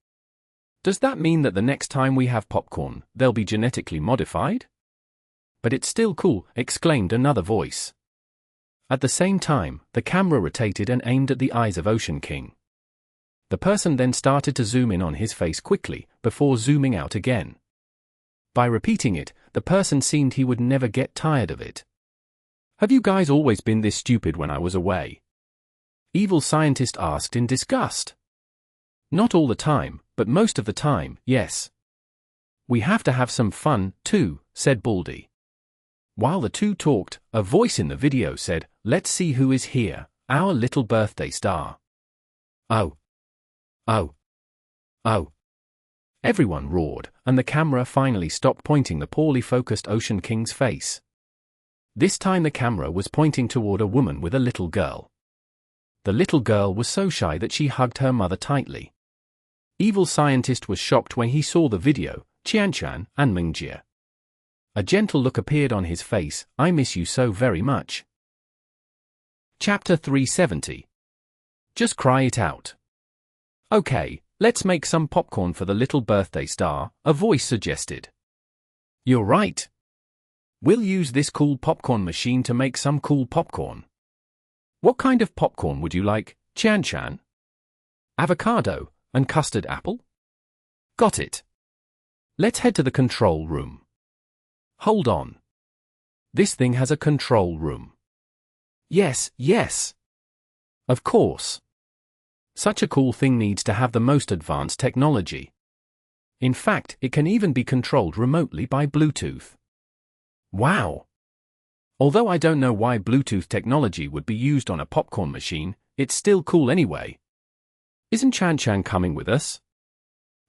Does that mean that the next time we have popcorn, they'll be genetically modified?" "But it's still cool," exclaimed another voice. At the same time, the camera rotated and aimed at the eyes of Ocean King. The person then started to zoom in on his face quickly, before zooming out again. By repeating it, the person seemed he would never get tired of it. "Have you guys always been this stupid when I was away?" Evil scientist asked in disgust. "Not all the time, but most of the time, yes. We have to have some fun, too," said Baldy. While the two talked, a voice in the video said, "Let's see who is here, our little birthday star." Oh. Oh. Oh. Everyone roared, and the camera finally stopped pointing the poorly focused Ocean King's face. This time the camera was pointing toward a woman with a little girl. The little girl was so shy that she hugged her mother tightly. Evil scientist was shocked when he saw the video, Qianchan and Mingjie. A gentle look appeared on his face. "I miss you so very much." Chapter 370. Just cry it out. "Okay, let's make some popcorn for the little birthday star," a voice suggested. "You're right. We'll use this cool popcorn machine to make some cool popcorn. What kind of popcorn would you like, Qianchan? Avocado and custard apple? Got it. Let's head to the control room. Hold on. This thing has a control room." Yes, yes. Of course. Such a cool thing needs to have the most advanced technology. In fact, it can even be controlled remotely by Bluetooth. Wow. Although I don't know why Bluetooth technology would be used on a popcorn machine, it's still cool anyway. Isn't Qianchan coming with us?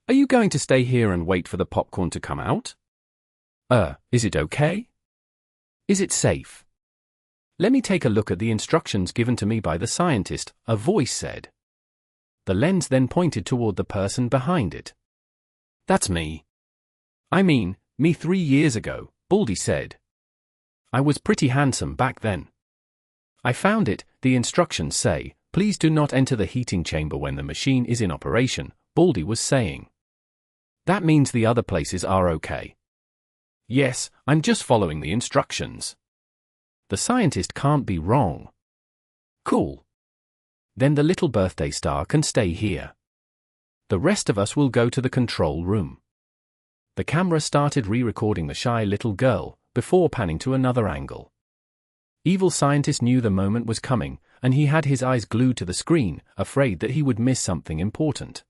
Are you going to stay here and wait for the popcorn to come out? Is it okay? Is it safe? Let me take a look at the instructions given to me by the scientist, a voice said. The lens then pointed toward the person behind it. That's me. I mean, me 3 years ago, Baldy said. I was pretty handsome back then. I found it. The instructions say, please do not enter the heating chamber when the machine is in operation, Baldy was saying. That means the other places are okay. Yes, I'm just following the instructions. The scientist can't be wrong. Cool. Then the little birthday star can stay here. The rest of us will go to the control room. The camera started re-recording the shy little girl, before panning to another angle. Evil scientist knew the moment was coming, and he had his eyes glued to the screen, afraid that he would miss something important.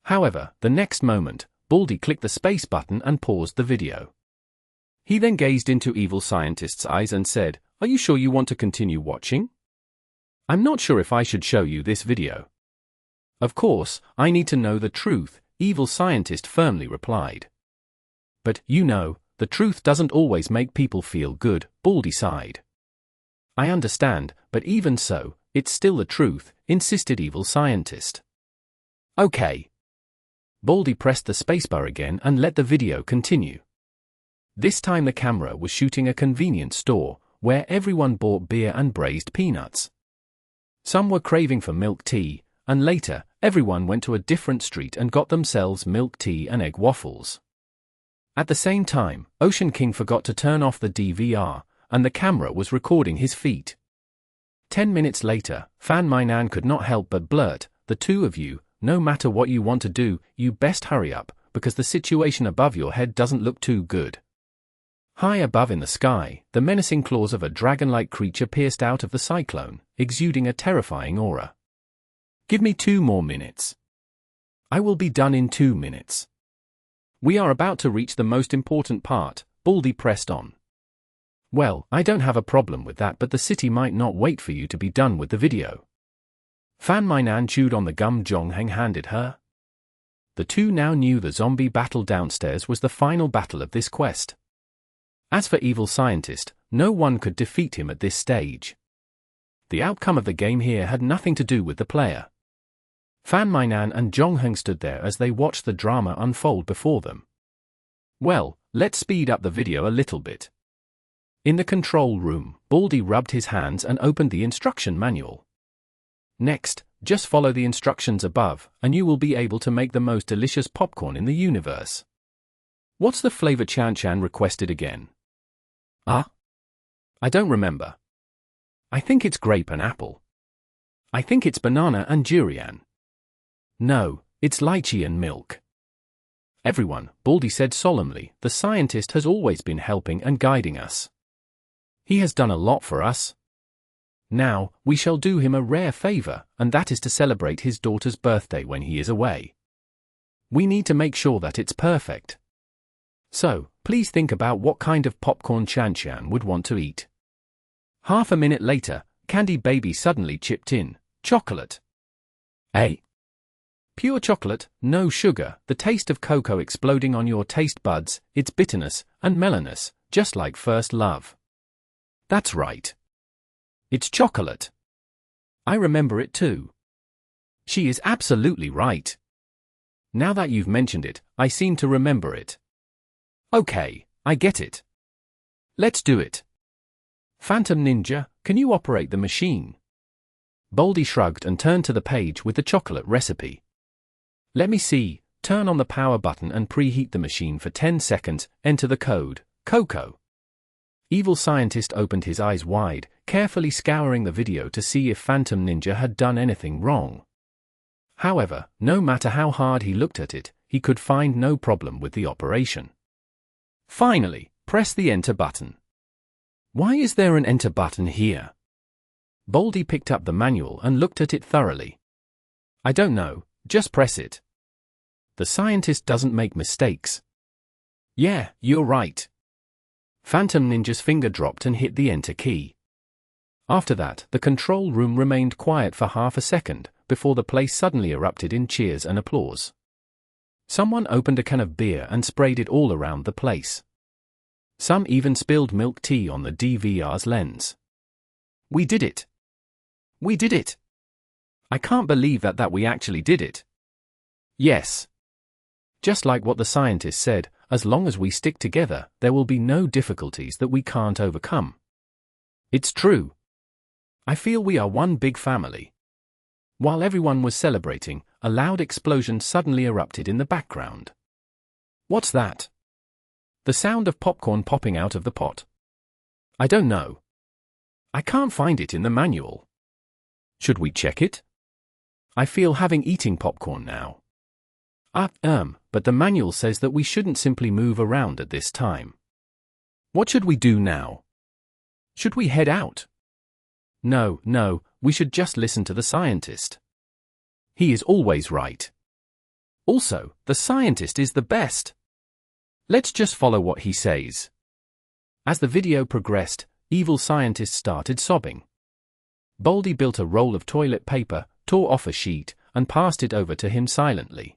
However, the next moment, Baldy clicked the space button and paused the video. He then gazed into Evil Scientist's eyes and said, "Are you sure you want to continue watching? I'm not sure if I should show you this video." "Of course, I need to know the truth," Evil Scientist firmly replied. "But, you know, the truth doesn't always make people feel good," Baldy sighed. "I understand, but even so, it's still the truth," insisted Evil Scientist. "Okay." Baldy pressed the spacebar again and let the video continue. This time the camera was shooting a convenience store, where everyone bought beer and braised peanuts. Some were craving for milk tea, and later, everyone went to a different street and got themselves milk tea and egg waffles. At the same time, Ocean King forgot to turn off the DVR, and the camera was recording his feet. 10 minutes later, Fan Mainan could not help but blurt, "The two of you, no matter what you want to do, you best hurry up, because the situation above your head doesn't look too good." High above in the sky, the menacing claws of a dragon-like creature pierced out of the cyclone, exuding a terrifying aura. "Give me 2 more minutes. I will be done in 2 minutes. We are about to reach the most important part," Baldy pressed on. "Well, I don't have a problem with that, but the city might not wait for you to be done with the video." Fan Mainan chewed on the gum Zhongheng handed her. The two now knew the zombie battle downstairs was the final battle of this quest. As for Evil Scientist, no one could defeat him at this stage. The outcome of the game here had nothing to do with the player. Fan Mainan and Zhongheng stood there as they watched the drama unfold before them. Well, let's speed up the video a little bit. In the control room, Baldy rubbed his hands and opened the instruction manual. Next, just follow the instructions above, and you will be able to make the most delicious popcorn in the universe. What's the flavor Chan requested again? I don't remember. I think it's grape and apple. I think it's banana and durian. No, it's lychee and milk. Everyone, Baldy said solemnly, the scientist has always been helping and guiding us. He has done a lot for us. Now, we shall do him a rare favor, and that is to celebrate his daughter's birthday when he is away. We need to make sure that it's perfect. So, please think about what kind of popcorn Chan would want to eat. Half a minute later, Candy Baby suddenly chipped in, "Chocolate." "Eh? Pure chocolate, no sugar, the taste of cocoa exploding on your taste buds, its bitterness and mellowness, just like first love." "That's right. It's chocolate. I remember it too." "She is absolutely right. Now that you've mentioned it, I seem to remember it." "Okay, I get it. Let's do it. Phantom Ninja, can you operate the machine?" Baldy shrugged and turned to the page with the chocolate recipe. "Let me see, turn on the power button and preheat the machine for 10 seconds, enter the code, Cocoa." Evil Scientist opened his eyes wide, carefully scouring the video to see if Phantom Ninja had done anything wrong. However, no matter how hard he looked at it, he could find no problem with the operation. Finally, press the enter button. Why is there an enter button here? Baldy picked up the manual and looked at it thoroughly. "I don't know, just press it. The scientist doesn't make mistakes." "Yeah, you're right." Phantom Ninja's finger dropped and hit the enter key. After that, the control room remained quiet for half a second, before the place suddenly erupted in cheers and applause. Someone opened a can of beer and sprayed it all around the place. Some even spilled milk tea on the DVR's lens. "We did it! We did it! I can't believe that we actually did it." "Yes. Just like what the scientist said, as long as we stick together, there will be no difficulties that we can't overcome." "It's true. I feel we are one big family." While everyone was celebrating, a loud explosion suddenly erupted in the background. "What's that?" "The sound of popcorn popping out of the pot." "I don't know. I can't find it in the manual." "Should we check it?" "I feel having eating popcorn now." But the manual says that we shouldn't simply move around at this time." "What should we do now? Should we head out?" No, we should just listen to the scientist. He is always right. Also, the scientist is the best. Let's just follow what he says." As the video progressed, Evil Scientist started sobbing. Baldy built a roll of toilet paper, tore off a sheet, and passed it over to him silently.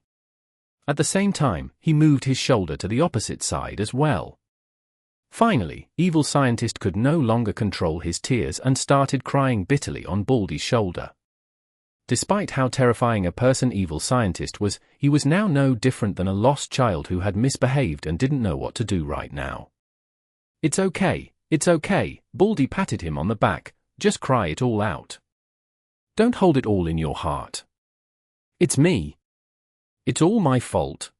At the same time, he moved his shoulder to the opposite side as well. Finally, Evil Scientist could no longer control his tears and started crying bitterly on Baldy's shoulder. Despite how terrifying a person Evil Scientist was, he was now no different than a lost child who had misbehaved and didn't know what to do right now. It's okay, Baldy patted him on the back, "just cry it all out. Don't hold it all in your heart. It's me. It's all my fault.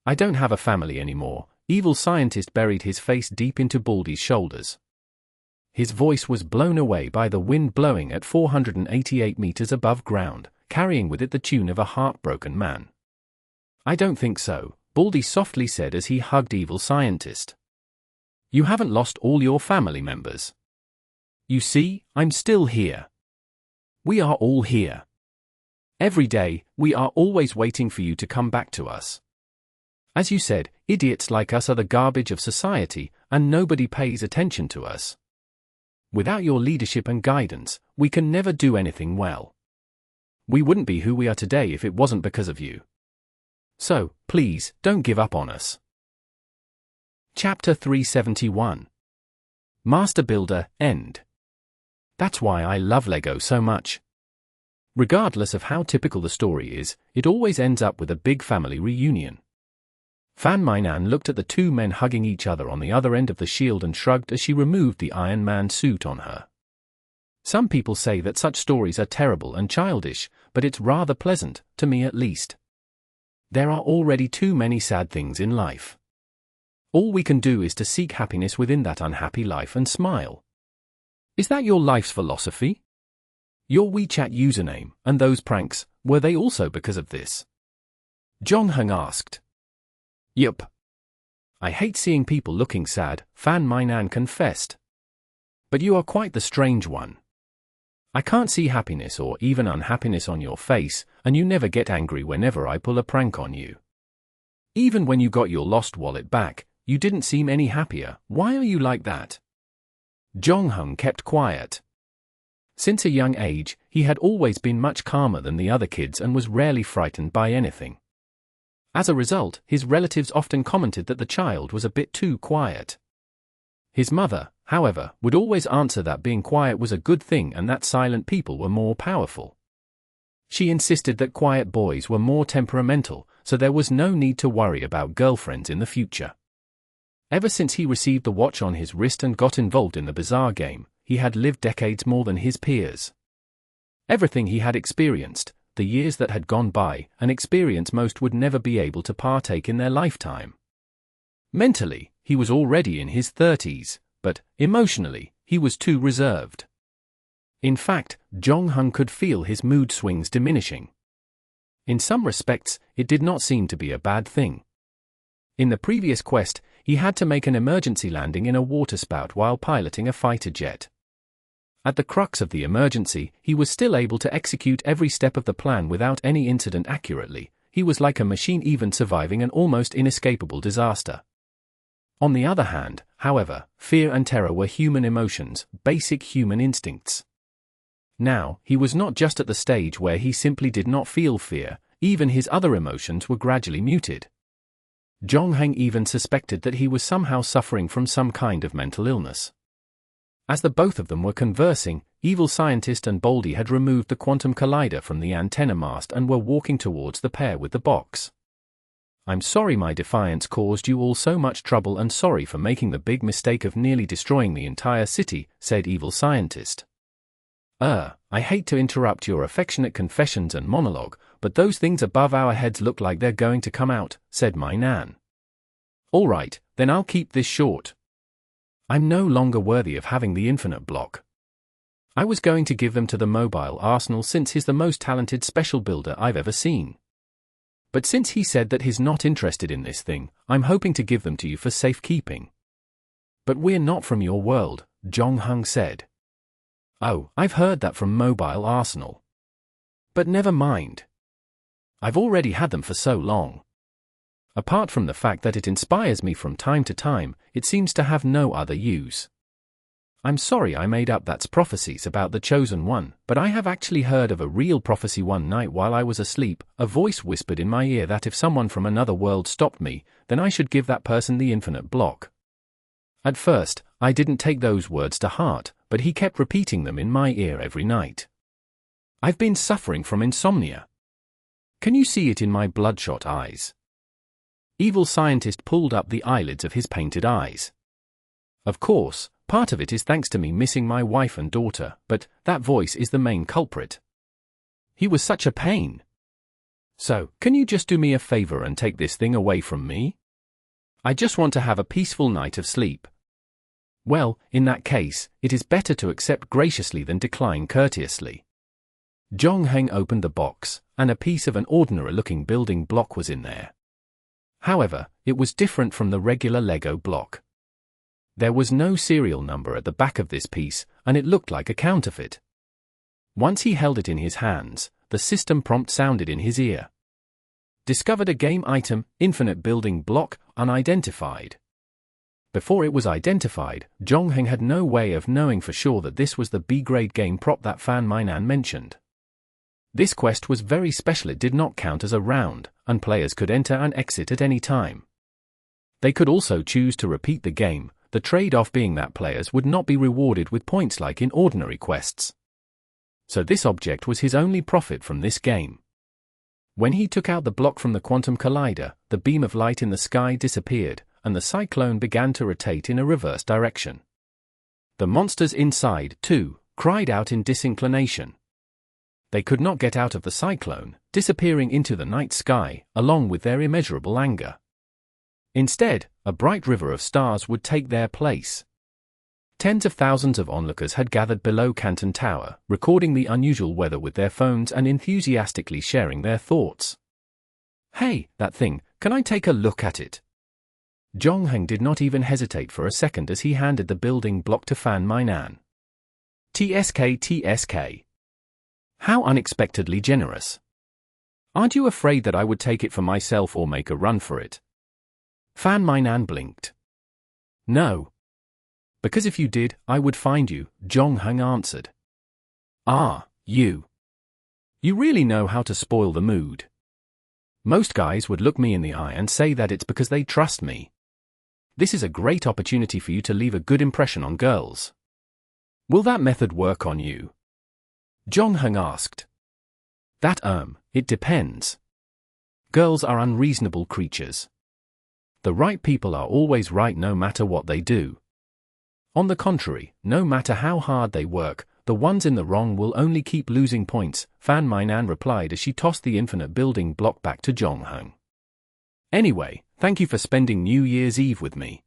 I don't have a family anymore. Evil Scientist buried his face deep into Baldy's shoulders. His voice was blown away by the wind blowing at 488 meters above ground, carrying with it the tune of a heartbroken man. I don't think so, Baldy softly said as he hugged Evil Scientist. You haven't lost all your family members. You see, I'm still here. We are all here. Every day, we are always waiting for you to come back to us. As you said, idiots like us are the garbage of society, and nobody pays attention to us. Without your leadership and guidance, we can never do anything well. We wouldn't be who we are today if it wasn't because of you. So, please, don't give up on us. Chapter 371. Master Builder, End. That's why I love Lego so much. Regardless of how typical the story is, it always ends up with a big family reunion. Fan Mainan looked at the two men hugging each other on the other end of the shield and shrugged as she removed the Iron Man suit on her. Some people say that such stories are terrible and childish, but it's rather pleasant, to me at least. There are already too many sad things in life. All we can do is to seek happiness within that unhappy life and smile. Is that your life's philosophy? Your WeChat username, and those pranks, were they also because of this? Jongheng asked. Yup. I hate seeing people looking sad, Fan Mainan confessed. But you are quite the strange one. I can't see happiness or even unhappiness on your face, and you never get angry whenever I pull a prank on you. Even when you got your lost wallet back, you didn't seem any happier. Why are you like that? Jongheng kept quiet. Since a young age, he had always been much calmer than the other kids and was rarely frightened by anything. As a result, his relatives often commented that the child was a bit too quiet. His mother, however, would always answer that being quiet was a good thing and that silent people were more powerful. She insisted that quiet boys were more temperamental, so there was no need to worry about girlfriends in the future. Ever since he received the watch on his wrist and got involved in the bizarre game, he had lived decades more than his peers. Everything he had experienced, the years that had gone by, an experience most would never be able to partake in their lifetime. Mentally, he was already in his 30s, but, emotionally, he was too reserved. In fact, Jongheng could feel his mood swings diminishing. In some respects, it did not seem to be a bad thing. In the previous quest, he had to make an emergency landing in a waterspout while piloting a fighter jet. At the crux of the emergency, he was still able to execute every step of the plan without any incident accurately. He was like a machine even surviving an almost inescapable disaster. On the other hand, however, fear and terror were human emotions, basic human instincts. Now, he was not just at the stage where he simply did not feel fear, even his other emotions were gradually muted. Jongheng even suspected that he was somehow suffering from some kind of mental illness. As the both of them were conversing, Evil Scientist and Baldy had removed the quantum collider from the antenna mast and were walking towards the pair with the box. I'm sorry my defiance caused you all so much trouble and sorry for making the big mistake of nearly destroying the entire city, said Evil Scientist. I hate to interrupt your affectionate confessions and monologue, but those things above our heads look like they're going to come out, said Mainan. All right, then I'll keep this short. I'm no longer worthy of having the infinite block. I was going to give them to the mobile arsenal since he's the most talented special builder I've ever seen. But since he said that he's not interested in this thing, I'm hoping to give them to you for safekeeping. But we're not from your world, Jongheng said. Oh, I've heard that from Mobile Arsenal. But never mind. I've already had them for so long. Apart from the fact that it inspires me from time to time, it seems to have no other use. I'm sorry I made up that's prophecies about the Chosen One, but I have actually heard of a real prophecy one night while I was asleep. A voice whispered in my ear that if someone from another world stopped me, then I should give that person the infinite block. At first, I didn't take those words to heart, but he kept repeating them in my ear every night. I've been suffering from insomnia. Can you see it in my bloodshot eyes? Evil Scientist pulled up the eyelids of his painted eyes. Of course, part of it is thanks to me missing my wife and daughter, but that voice is the main culprit. He was such a pain. So, can you just do me a favor and take this thing away from me? I just want to have a peaceful night of sleep. Well, in that case, it is better to accept graciously than decline courteously. Zhongheng opened the box, and a piece of an ordinary-looking building block was in there. However, it was different from the regular Lego block. There was no serial number at the back of this piece, and it looked like a counterfeit. Once he held it in his hands, the system prompt sounded in his ear. Discovered a game item, infinite building block, unidentified. Before it was identified, Zhongheng had no way of knowing for sure that this was the B-grade game prop that Fan Mainan mentioned. This quest was very special. It did not count as a round, and players could enter and exit at any time. They could also choose to repeat the game, the trade-off being that players would not be rewarded with points like in ordinary quests. So this object was his only profit from this game. When he took out the block from the quantum collider, the beam of light in the sky disappeared, and the cyclone began to rotate in a reverse direction. The monsters inside, too, cried out in disinclination. They could not get out of the cyclone, disappearing into the night sky, along with their immeasurable anger. Instead, a bright river of stars would take their place. Tens of thousands of onlookers had gathered below Canton Tower, recording the unusual weather with their phones and enthusiastically sharing their thoughts. "Hey, that thing, can I take a look at it?" Zhongheng did not even hesitate for a second as he handed the building block to Fan Mainan. TSK. How unexpectedly generous. Aren't you afraid that I would take it for myself or make a run for it? Fan Mainan blinked. No. Because if you did, I would find you, Zhongheng answered. Ah, you. You really know how to spoil the mood. Most guys would look me in the eye and say that it's because they trust me. This is a great opportunity for you to leave a good impression on girls. Will that method work on you? Zhongheng asked. It depends. Girls are unreasonable creatures. The right people are always right no matter what they do. On the contrary, no matter how hard they work, the ones in the wrong will only keep losing points, Fan Mainan replied as she tossed the infinite building block back to Zhongheng. Anyway, thank you for spending New Year's Eve with me.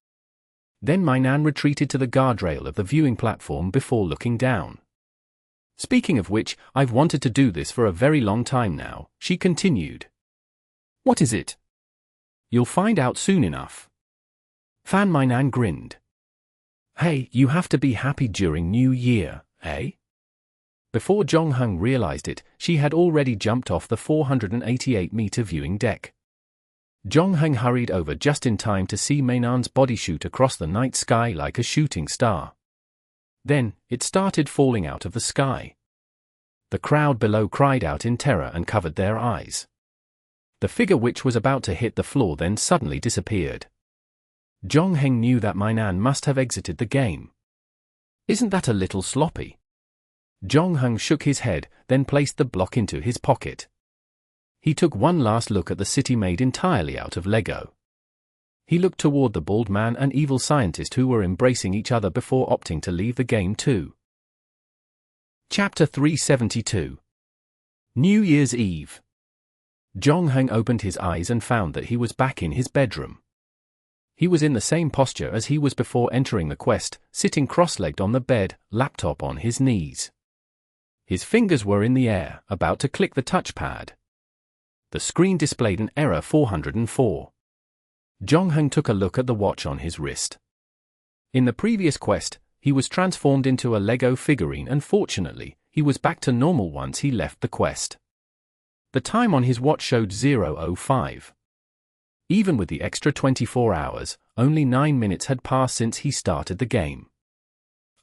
Then Mainan retreated to the guardrail of the viewing platform before looking down. Speaking of which, I've wanted to do this for a very long time now, she continued. What is it? You'll find out soon enough. Fan Mainan grinned. Hey, you have to be happy during New Year, eh? Before Zhongheng realized it, she had already jumped off the 488-meter viewing deck. Zhongheng hurried over just in time to see Mainan's body shoot across the night sky like a shooting star. Then, it started falling out of the sky. The crowd below cried out in terror and covered their eyes. The figure which was about to hit the floor then suddenly disappeared. Zhongheng knew that Mainan must have exited the game. Isn't that a little sloppy? Zhongheng shook his head, then placed the block into his pocket. He took one last look at the city made entirely out of Lego. He looked toward the bald man and evil scientist who were embracing each other before opting to leave the game too. Chapter 372. New Year's Eve. Zhongheng opened his eyes and found that he was back in his bedroom. He was in the same posture as he was before entering the quest, sitting cross-legged on the bed, laptop on his knees. His fingers were in the air, about to click the touchpad. The screen displayed an error 404. Zhongheng took a look at the watch on his wrist. In the previous quest, he was transformed into a Lego figurine and fortunately, he was back to normal once he left the quest. The time on his watch showed 0:05. Even with the extra 24 hours, only 9 minutes had passed since he started the game.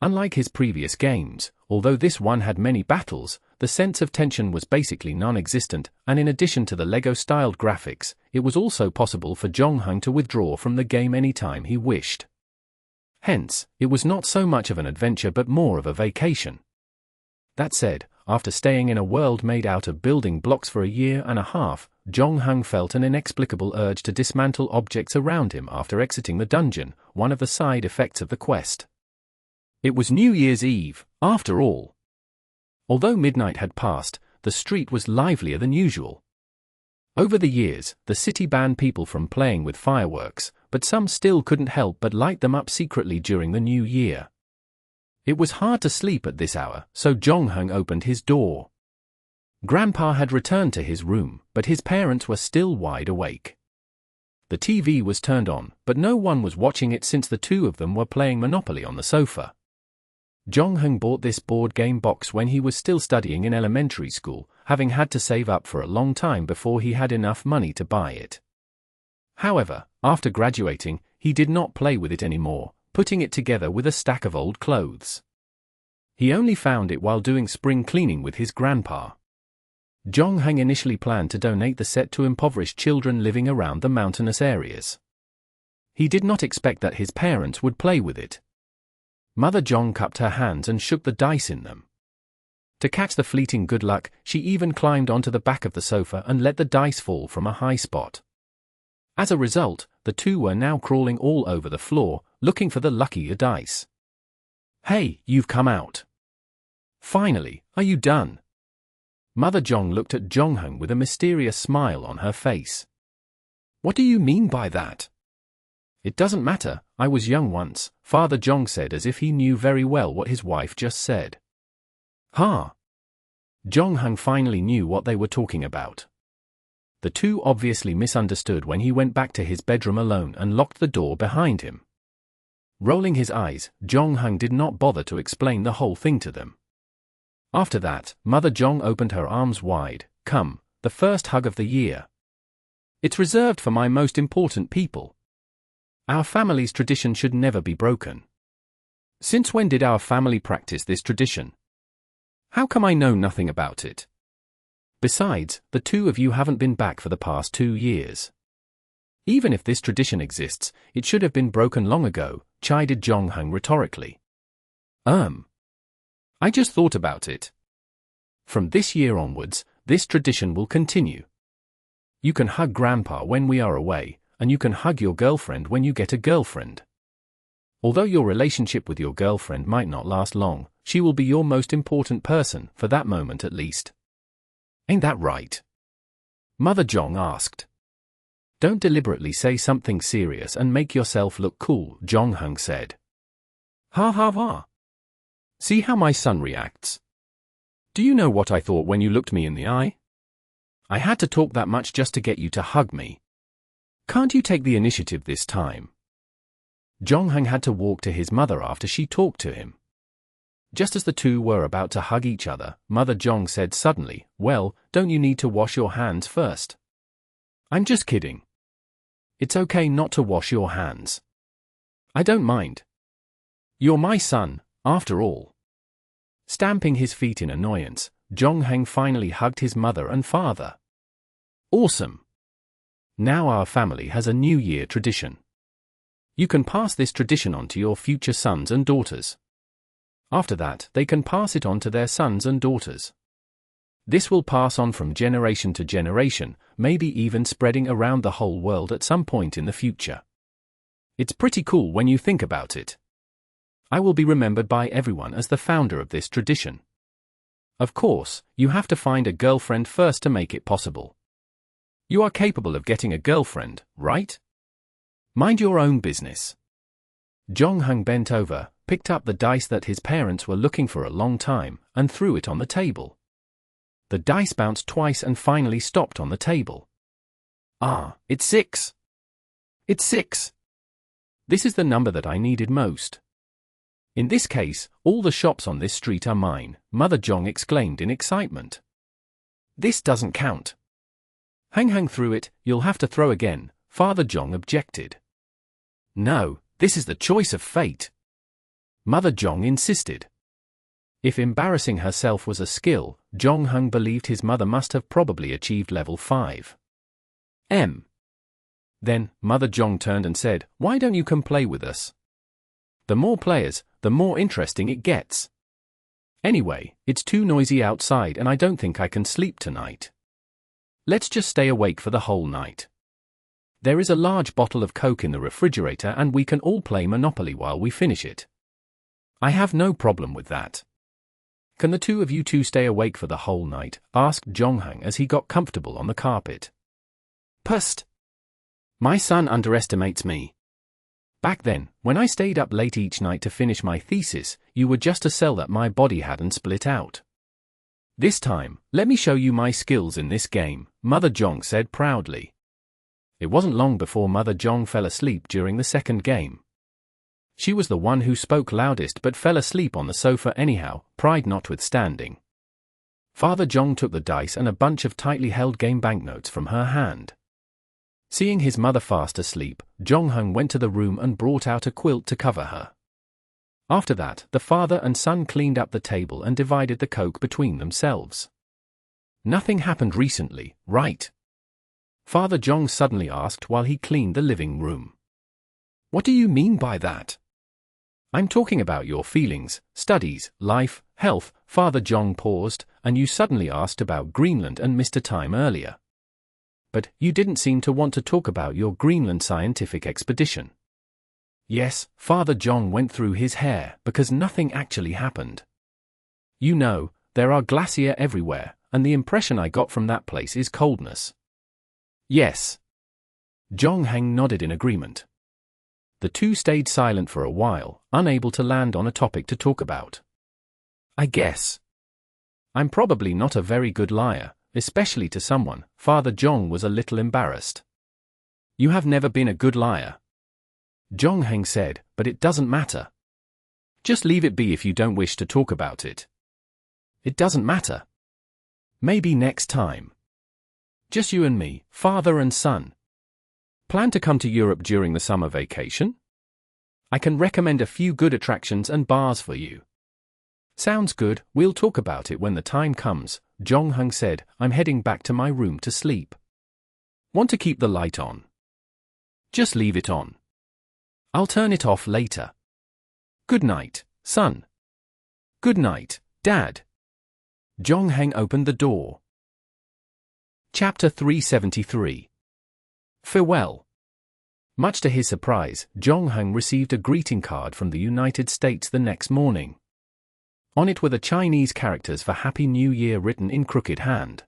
Unlike his previous games, although this one had many battles, the sense of tension was basically non-existent, and in addition to the Lego-styled graphics, it was also possible for Zhongheng to withdraw from the game anytime he wished. Hence, it was not so much of an adventure but more of a vacation. That said, after staying in a world made out of building blocks for a year and a half, Zhongheng felt an inexplicable urge to dismantle objects around him after exiting the dungeon, one of the side effects of the quest. It was New Year's Eve, after all. Although midnight had passed, the street was livelier than usual. Over the years, the city banned people from playing with fireworks, but some still couldn't help but light them up secretly during the new year. It was hard to sleep at this hour, so Jong-hung opened his door. Grandpa had returned to his room, but his parents were still wide awake. The TV was turned on, but no one was watching it since the two of them were playing Monopoly on the sofa. Jong-hung bought this board game box when he was still studying in elementary school, having had to save up for a long time before he had enough money to buy it. However, after graduating, he did not play with it anymore, putting it together with a stack of old clothes. He only found it while doing spring cleaning with his grandpa. Jong-hung initially planned to donate the set to impoverished children living around the mountainous areas. He did not expect that his parents would play with it. Mother Jong cupped her hands and shook the dice in them. To catch the fleeting good luck, she even climbed onto the back of the sofa and let the dice fall from a high spot. As a result, the two were now crawling all over the floor, looking for the luckier dice. "Hey, you've come out. Finally, are you done?" Mother Jong looked at Jong-hung with a mysterious smile on her face. "What do you mean by that?" "It doesn't matter, I was young once," Father Jong said as if he knew very well what his wife just said. "Huh?" Jong-hung finally knew what they were talking about. The two obviously misunderstood when he went back to his bedroom alone and locked the door behind him. Rolling his eyes, Jong-hung did not bother to explain the whole thing to them. After that, Mother Jong opened her arms wide. "Come, the first hug of the year. It's reserved for my most important people. Our family's tradition should never be broken." "Since when did our family practice this tradition? How come I know nothing about it? Besides, the two of you haven't been back for the past 2 years. Even if this tradition exists, it should have been broken long ago," chided Jong-hung rhetorically. I just thought about it. From this year onwards, this tradition will continue. You can hug Grandpa when we are away, and you can hug your girlfriend when you get a girlfriend. Although your relationship with your girlfriend might not last long, she will be your most important person, for that moment at least. Ain't that right?" Mother Jong asked. "Don't deliberately say something serious and make yourself look cool," Jong-hung said. "Ha ha ha. See how my son reacts. Do you know what I thought when you looked me in the eye? I had to talk that much just to get you to hug me. Can't you take the initiative this time?" Jong-hung had to walk to his mother after she talked to him. Just as the two were about to hug each other, Mother Jong said suddenly, "Well, don't you need to wash your hands first?" "I'm just kidding. It's okay not to wash your hands. I don't mind. You're my son, after all." Stamping his feet in annoyance, Jong-hung finally hugged his mother and father. "Awesome. Now our family has a New Year tradition. You can pass this tradition on to your future sons and daughters. After that, they can pass it on to their sons and daughters. This will pass on from generation to generation, maybe even spreading around the whole world at some point in the future. It's pretty cool when you think about it. I will be remembered by everyone as the founder of this tradition. Of course, you have to find a girlfriend first to make it possible. You are capable of getting a girlfriend, right? Mind your own business." Jong-hung bent over, picked up the dice that his parents were looking for a long time, and threw it on the table. The dice bounced twice and finally stopped on the table. "Ah, it's 6. It's 6. This is the number that I needed most. In this case, all the shops on this street are mine," Mother Jong exclaimed in excitement. "This doesn't count." "Hang through it, you'll have to throw again," Father Jong objected. "No, this is the choice of fate," Mother Jong insisted. If embarrassing herself was a skill, Jong-hung believed his mother must have probably achieved level 5. Then, Mother Jong turned and said, "Why don't you come play with us? The more players, the more interesting it gets. Anyway, it's too noisy outside and I don't think I can sleep tonight. Let's just stay awake for the whole night. There is a large bottle of Coke in the refrigerator and we can all play Monopoly while we finish it. I have no problem with that. Can the two of you two stay awake for the whole night?" asked Jong-hung as he got comfortable on the carpet. Pust! My son underestimates me. Back then, when I stayed up late each night to finish my thesis, you were just a cell that my body hadn't split out. This time, let me show you my skills in this game, Mother Jong said proudly. It wasn't long before Mother Jong fell asleep during the second game. She was the one who spoke loudest but fell asleep on the sofa anyhow, pride notwithstanding. Father Jong took the dice and a bunch of tightly held game banknotes from her hand. Seeing his mother fast asleep, Jong-hung went to the room and brought out a quilt to cover her. After that, the father and son cleaned up the table and divided the coke between themselves. Nothing happened recently, right? Father Jong suddenly asked while he cleaned the living room. What do you mean by that? I'm talking about your feelings, studies, life, health. Father Jong paused, and you suddenly asked about Greenland and Mr. Time earlier. But you didn't seem to want to talk about your Greenland scientific expedition. Yes, Father Jong went through his hair because nothing actually happened. You know, there are glaciers everywhere, and the impression I got from that place is coldness. Yes. Jong-hang nodded in agreement. The two stayed silent for a while, unable to land on a topic to talk about. I guess. I'm probably not a very good liar, especially to someone. Father Jong was a little embarrassed. You have never been a good liar. Jong-hang said, but it doesn't matter. Just leave it be if you don't wish to talk about it. It doesn't matter. Maybe next time. Just you and me, father and son. Plan to come to Europe during the summer vacation? I can recommend a few good attractions and bars for you. Sounds good, we'll talk about it when the time comes, Jong-hang said. I'm heading back to my room to sleep. Want to keep the light on? Just leave it on. I'll turn it off later. Good night, son. Good night, Dad. Jong-hang opened the door. Chapter 373. Farewell. Much to his surprise, Jong-hang received a greeting card from the United States the next morning. On it were the Chinese characters for Happy New Year written in crooked hand.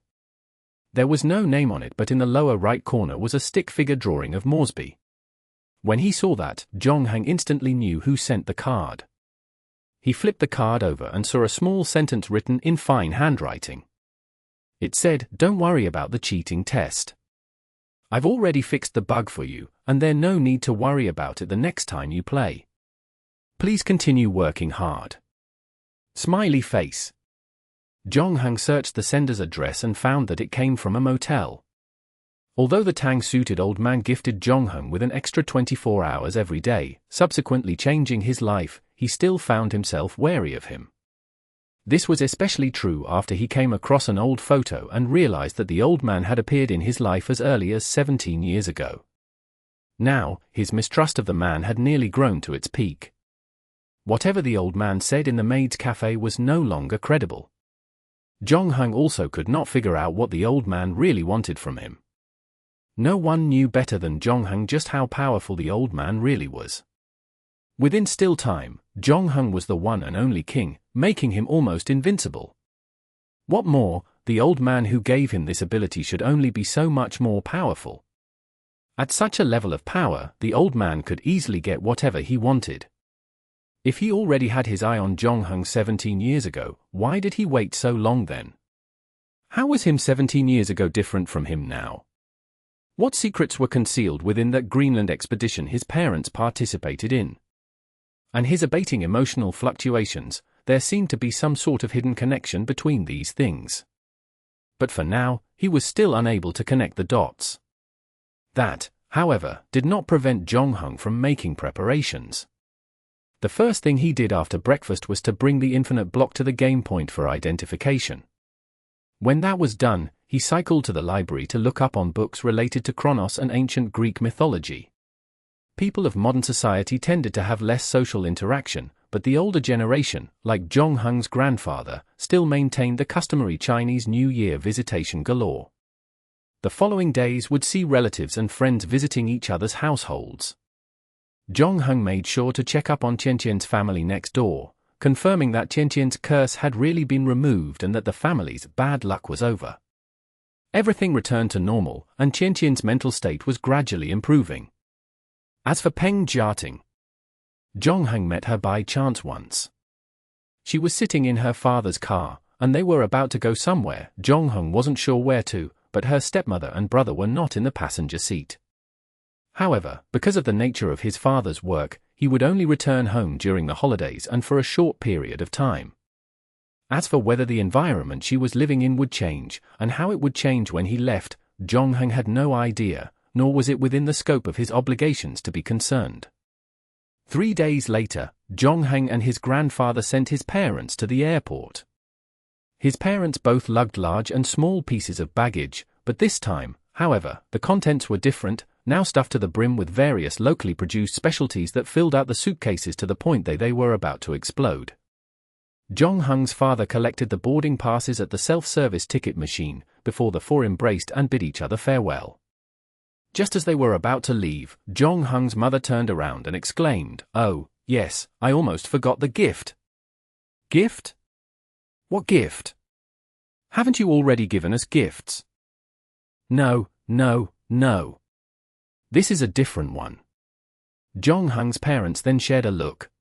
There was no name on it, but in the lower right corner was a stick figure drawing of Moresby. When he saw that, Jong-hang instantly knew who sent the card. He flipped the card over and saw a small sentence written in fine handwriting. It said, "Don't worry about the cheating test. I've already fixed the bug for you, and there's no need to worry about it the next time you play. Please continue working hard." Smiley face. Jong-hang searched the sender's address and found that it came from a motel. Although the tang-suited old man gifted Jong-hang with an extra 24 hours every day, subsequently changing his life, he still found himself wary of him. This was especially true after he came across an old photo and realized that the old man had appeared in his life as early as 17 years ago. Now, his mistrust of the man had nearly grown to its peak. Whatever the old man said in the maid's cafe was no longer credible. Jong-hang also could not figure out what the old man really wanted from him. No one knew better than Jong-hang just how powerful the old man really was. Within still time, Jong-hang was the one and only king, making him almost invincible. What more, the old man who gave him this ability should only be so much more powerful. At such a level of power, the old man could easily get whatever he wanted. If he already had his eye on Jong-hang 17 years ago, why did he wait so long then? How was him 17 years ago different from him now? What secrets were concealed within that Greenland expedition his parents participated in? And his abating emotional fluctuations, there seemed to be some sort of hidden connection between these things. But for now, he was still unable to connect the dots. That, however, did not prevent Jong-hang from making preparations. The first thing he did after breakfast was to bring the infinite block to the game point for identification. When that was done, he cycled to the library to look up on books related to Kronos and ancient Greek mythology. People of modern society tended to have less social interaction, but the older generation, like Jong-hang's grandfather, still maintained the customary Chinese New Year visitation galore. The following days would see relatives and friends visiting each other's households. Jong-hang made sure to check up on Tiantian's family next door, confirming that Tiantian's curse had really been removed and that the family's bad luck was over. Everything returned to normal, and Qianqian's mental state was gradually improving. As for Peng Jiating, Zhongheng met her by chance once. She was sitting in her father's car, and they were about to go somewhere. Zhongheng wasn't sure where to, but her stepmother and brother were not in the passenger seat. However, because of the nature of his father's work, he would only return home during the holidays and for a short period of time. As for whether the environment she was living in would change, and how it would change when he left, Zhongheng had no idea, nor was it within the scope of his obligations to be concerned. 3 days later, Zhongheng and his grandfather sent his parents to the airport. His parents both lugged large and small pieces of baggage, but this time, however, the contents were different, now stuffed to the brim with various locally produced specialties that filled out the suitcases to the point they were about to explode. Zhongheng's father collected the boarding passes at the self-service ticket machine, before the four embraced and bid each other farewell. Just as they were about to leave, Zhongheng's mother turned around and exclaimed, "Oh, yes, I almost forgot the gift." "Gift? What gift? Haven't you already given us gifts?" No. This is a different one." Zhongheng's parents then shared a look.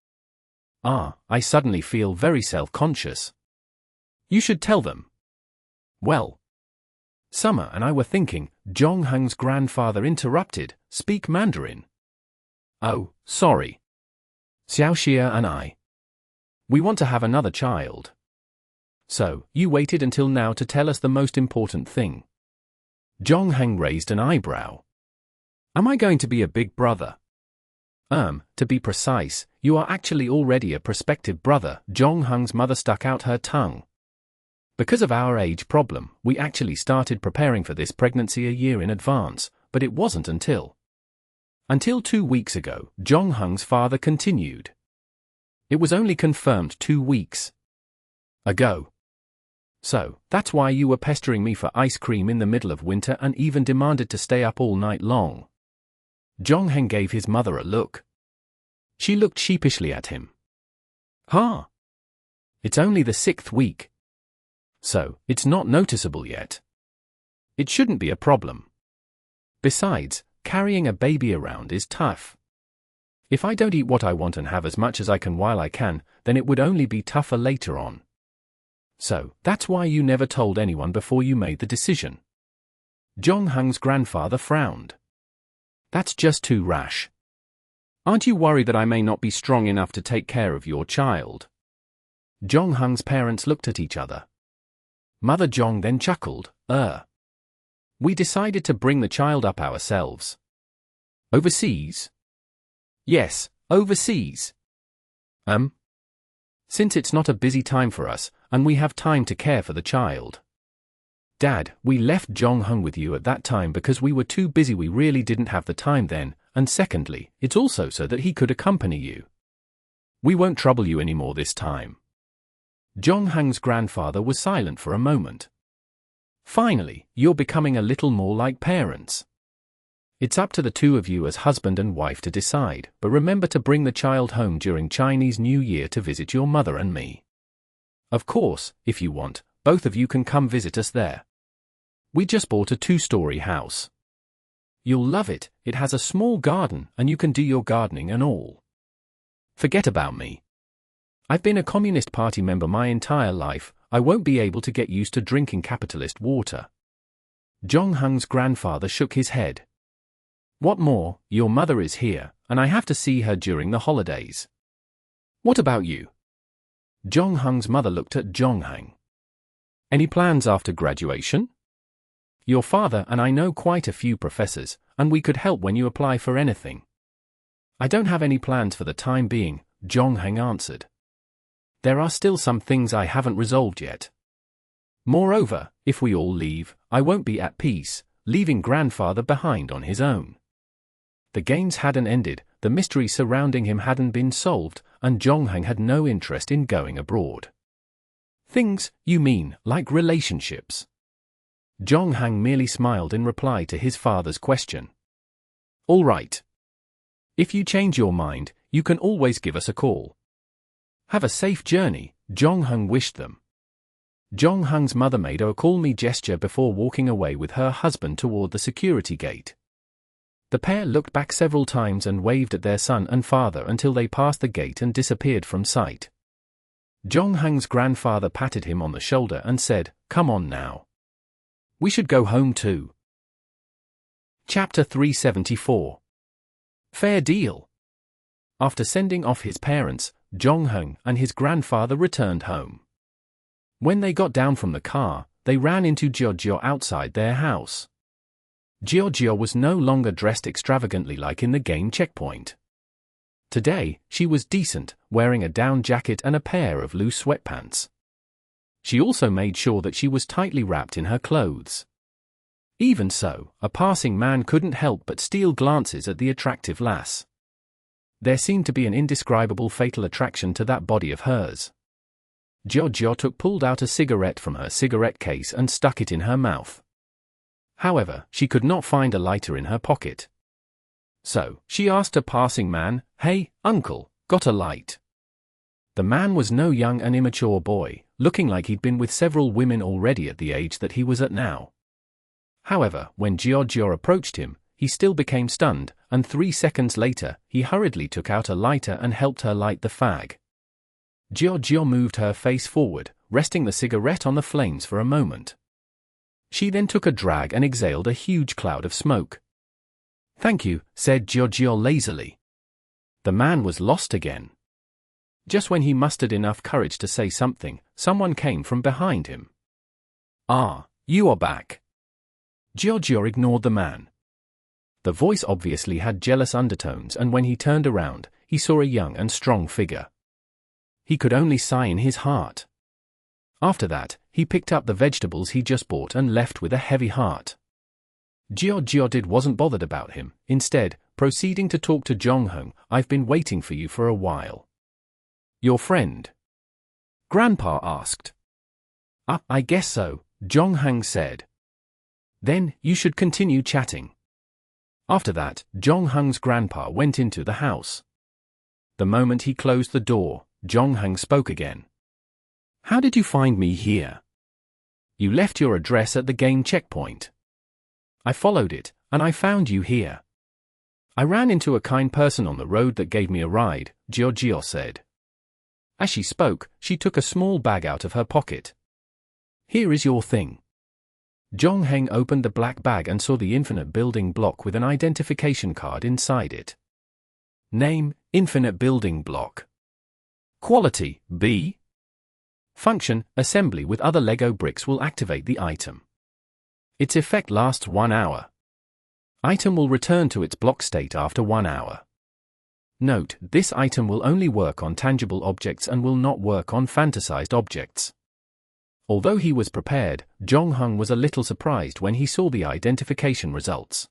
I suddenly feel very self-conscious." "You should tell them." "Well, Summer and I were thinking," Zhongheng's grandfather interrupted, "speak Mandarin." "Oh, sorry. Xiaoxia and I. We want to have another child." "So, you waited until now to tell us the most important thing." Zhongheng raised an eyebrow. "Am I going to be a big brother?" To be precise, you are actually already a prospective brother." Zhongheng's mother stuck out her tongue. "Because of our age problem, we actually started preparing for this pregnancy a year in advance, but it wasn't until 2 weeks ago," Zhongheng's father continued. "It was only confirmed 2 weeks ago. So, that's why you were pestering me for ice cream in the middle of winter and even demanded to stay up all night long." Zhongheng gave his mother a look. She looked sheepishly at him. "Huh? It's only the 6th week. So, it's not noticeable yet. It shouldn't be a problem. Besides, carrying a baby around is tough. If I don't eat what I want and have as much as I can while I can, then it would only be tougher later on. So, that's why you never told anyone before you made the decision." Zhongheng's grandfather frowned. "That's just too rash. Aren't you worried that I may not be strong enough to take care of your child?" Zhongheng's parents looked at each other. Mother Zhong then chuckled, We decided to bring the child up ourselves." "Overseas?" "Yes, overseas. Since it's not a busy time for us, and we have time to care for the child. Dad, we left Zhongheng with you at that time because we were too busy. We really didn't have the time then, and secondly, it's also so that he could accompany you. We won't trouble you anymore this time." Zhongheng's grandfather was silent for a moment. "Finally, you're becoming a little more like parents. It's up to the two of you as husband and wife to decide, but remember to bring the child home during Chinese New Year to visit your mother and me. Of course, if you want, both of you can come visit us there. We just bought a 2-story house. You'll love it. It has a small garden, and you can do your gardening and all. Forget about me. I've been a Communist Party member my entire life. I won't be able to get used to drinking capitalist water." Zhongheng's grandfather shook his head. "What more, your mother is here, and I have to see her during the holidays. What about you?" Zhongheng's mother looked at Zhongheng. "Any plans after graduation? Your father and I know quite a few professors, and we could help when you apply for anything." "I don't have any plans for the time being," Zhongheng answered. "There are still some things I haven't resolved yet. Moreover, if we all leave, I won't be at peace, leaving grandfather behind on his own." The games hadn't ended, the mystery surrounding him hadn't been solved, and Zhongheng had no interest in going abroad. "Things, you mean, like relationships?" Zhongheng merely smiled in reply to his father's question. "All right. If you change your mind, you can always give us a call. Have a safe journey," Zhongheng wished them. Jong Hung's mother made a call me gesture before walking away with her husband toward the security gate. The pair looked back several times and waved at their son and father until they passed the gate and disappeared from sight. Jong Hung's grandfather patted him on the shoulder and said, "Come on now. We should go home too." Chapter 374. Fair deal. After sending off his parents, Jong Hung and his grandfather returned home. When they got down from the car, they ran into Giorgio outside their house. Giorgio was no longer dressed extravagantly like in the game checkpoint. Today, she was decent, wearing a down jacket and a pair of loose sweatpants. She also made sure that she was tightly wrapped in her clothes. Even so, a passing man couldn't help but steal glances at the attractive lass. There seemed to be an indescribable fatal attraction to that body of hers. Giorgio pulled out a cigarette from her cigarette case and stuck it in her mouth. However, she could not find a lighter in her pocket. So, she asked a passing man, "Hey, uncle, got a light?" The man was no young and immature boy, looking like he'd been with several women already at the age that he was at now. However, when Giorgio approached him, he still became stunned, and 3 seconds later, he hurriedly took out a lighter and helped her light the fag. Giorgio moved her face forward, resting the cigarette on the flames for a moment. She then took a drag and exhaled a huge cloud of smoke. "Thank you," said Giorgio lazily. The man was lost again. Just when he mustered enough courage to say something, someone came from behind him. "Ah, you are back." Giorgio ignored the man. The voice obviously had jealous undertones, and when he turned around, he saw a young and strong figure. He could only sigh in his heart. After that, he picked up the vegetables he just bought and left with a heavy heart. Giorgio wasn't bothered about him, instead, proceeding to talk to Jong Hung. "I've been waiting for you for a while." "Your friend?" Grandpa asked. I guess so," Jong Hung said. "Then, you should continue chatting." After that, Jong Hung's grandpa went into the house. The moment he closed the door, Jong Hung spoke again. "How did you find me here?" "You left your address at the game checkpoint. I followed it, and I found you here. I ran into a kind person on the road that gave me a ride," Giorgio said. As she spoke, she took a small bag out of her pocket. "Here is your thing." Jong Hung opened the black bag and saw the infinite building block with an identification card inside it. Name, Infinite Building Block. Quality, B. Function, assembly with other Lego bricks will activate the item. Its effect lasts 1 hour. Item will return to its block state after 1 hour. Note, this item will only work on tangible objects and will not work on fantasized objects. Although he was prepared, Jong Hung was a little surprised when he saw the identification results.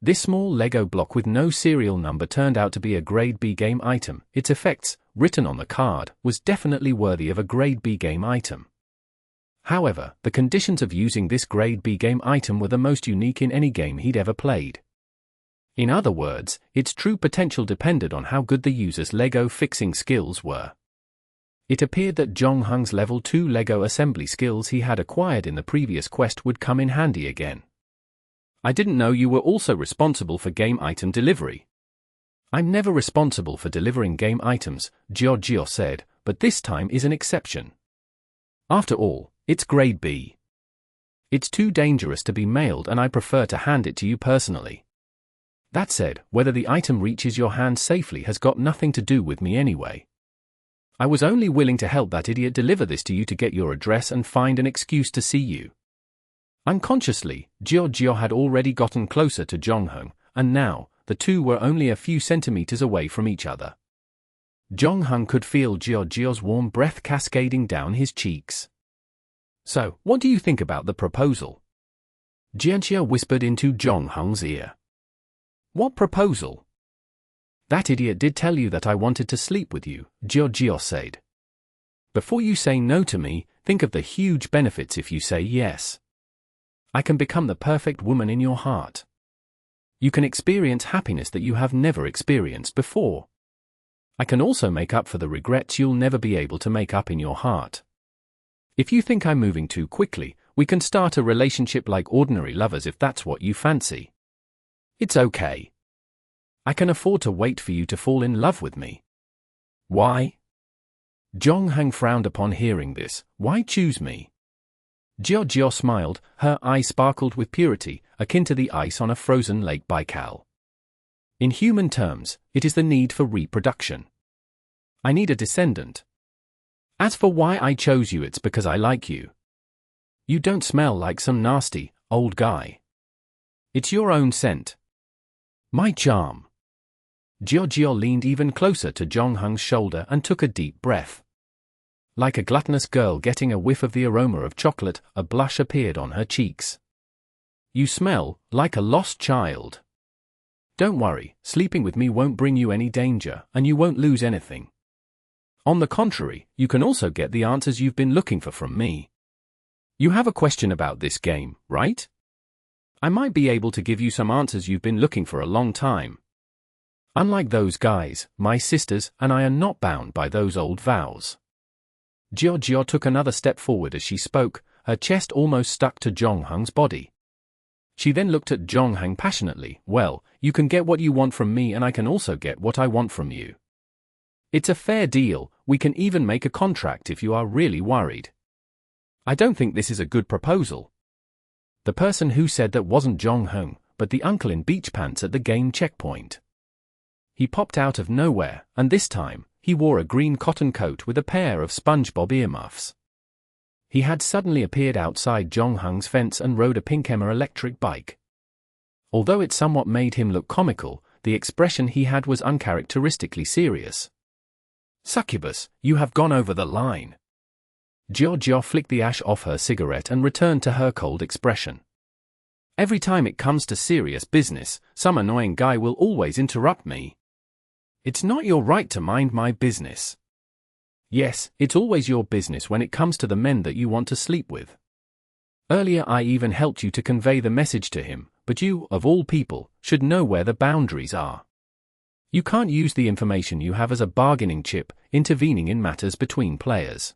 This small Lego block with no serial number turned out to be a Grade B game item. Its effects, written on the card, was definitely worthy of a Grade B game item. However, the conditions of using this Grade B game item were the most unique in any game he'd ever played. In other words, its true potential depended on how good the user's Lego fixing skills were. It appeared that Jong Hung's level 2 Lego assembly skills he had acquired in the previous quest would come in handy again. "I didn't know you were also responsible for game item delivery." "I'm never responsible for delivering game items," Giorgio said, "but this time is an exception. After all, it's Grade B. It's too dangerous to be mailed and I prefer to hand it to you personally. That said, whether the item reaches your hand safely has got nothing to do with me anyway. I was only willing to help that idiot deliver this to you to get your address and find an excuse to see you." Unconsciously, Giorgio had already gotten closer to Jong Hung, and now, the two were only a few centimeters away from each other. Jong Hung could feel Giorgio's warm breath cascading down his cheeks. "So, what do you think about the proposal?" Giorgio whispered into Jong Hung's ear. "What proposal?" "That idiot did tell you that I wanted to sleep with you," Giorgio said. "Before you say no to me, think of the huge benefits if you say yes. I can become the perfect woman in your heart. You can experience happiness that you have never experienced before. I can also make up for the regrets you'll never be able to make up in your heart. If you think I'm moving too quickly, we can start a relationship like ordinary lovers if that's what you fancy. It's okay. I can afford to wait for you to fall in love with me. Why? Zhongheng frowned upon hearing this. Why choose me? Jiao smiled, her eyes sparkled with purity, akin to the ice on a frozen Lake Baikal. In human terms, it is the need for reproduction. I need a descendant. As for why I chose you, it's because I like you. You don't smell like some nasty, old guy. It's your own scent. My charm. Jiao leaned even closer to Zhongheng's shoulder and took a deep breath. Like a gluttonous girl getting a whiff of the aroma of chocolate, a blush appeared on her cheeks. You smell like a lost child. Don't worry, sleeping with me won't bring you any danger, and you won't lose anything. On the contrary, you can also get the answers you've been looking for from me. You have a question about this game, right? I might be able to give you some answers you've been looking for a long time. Unlike those guys, my sisters and I are not bound by those old vows. Jiao took another step forward as she spoke, her chest almost stuck to Zhongheng's body. She then looked at Zhongheng passionately. Well, you can get what you want from me and I can also get what I want from you. It's a fair deal, we can even make a contract if you are really worried. I don't think this is a good proposal. The person who said that wasn't Zhongheng, but the uncle in beach pants at the game checkpoint. He popped out of nowhere, and this time, he wore a green cotton coat with a pair of SpongeBob earmuffs. He had suddenly appeared outside Zhongheng's fence and rode a pink Emma electric bike. Although it somewhat made him look comical, the expression he had was uncharacteristically serious. Succubus, you have gone over the line. Jiao flicked the ash off her cigarette and returned to her cold expression. Every time it comes to serious business, some annoying guy will always interrupt me. It's not your right to mind my business. Yes, it's always your business when it comes to the men that you want to sleep with. Earlier I even helped you to convey the message to him, but you, of all people, should know where the boundaries are. You can't use the information you have as a bargaining chip, intervening in matters between players.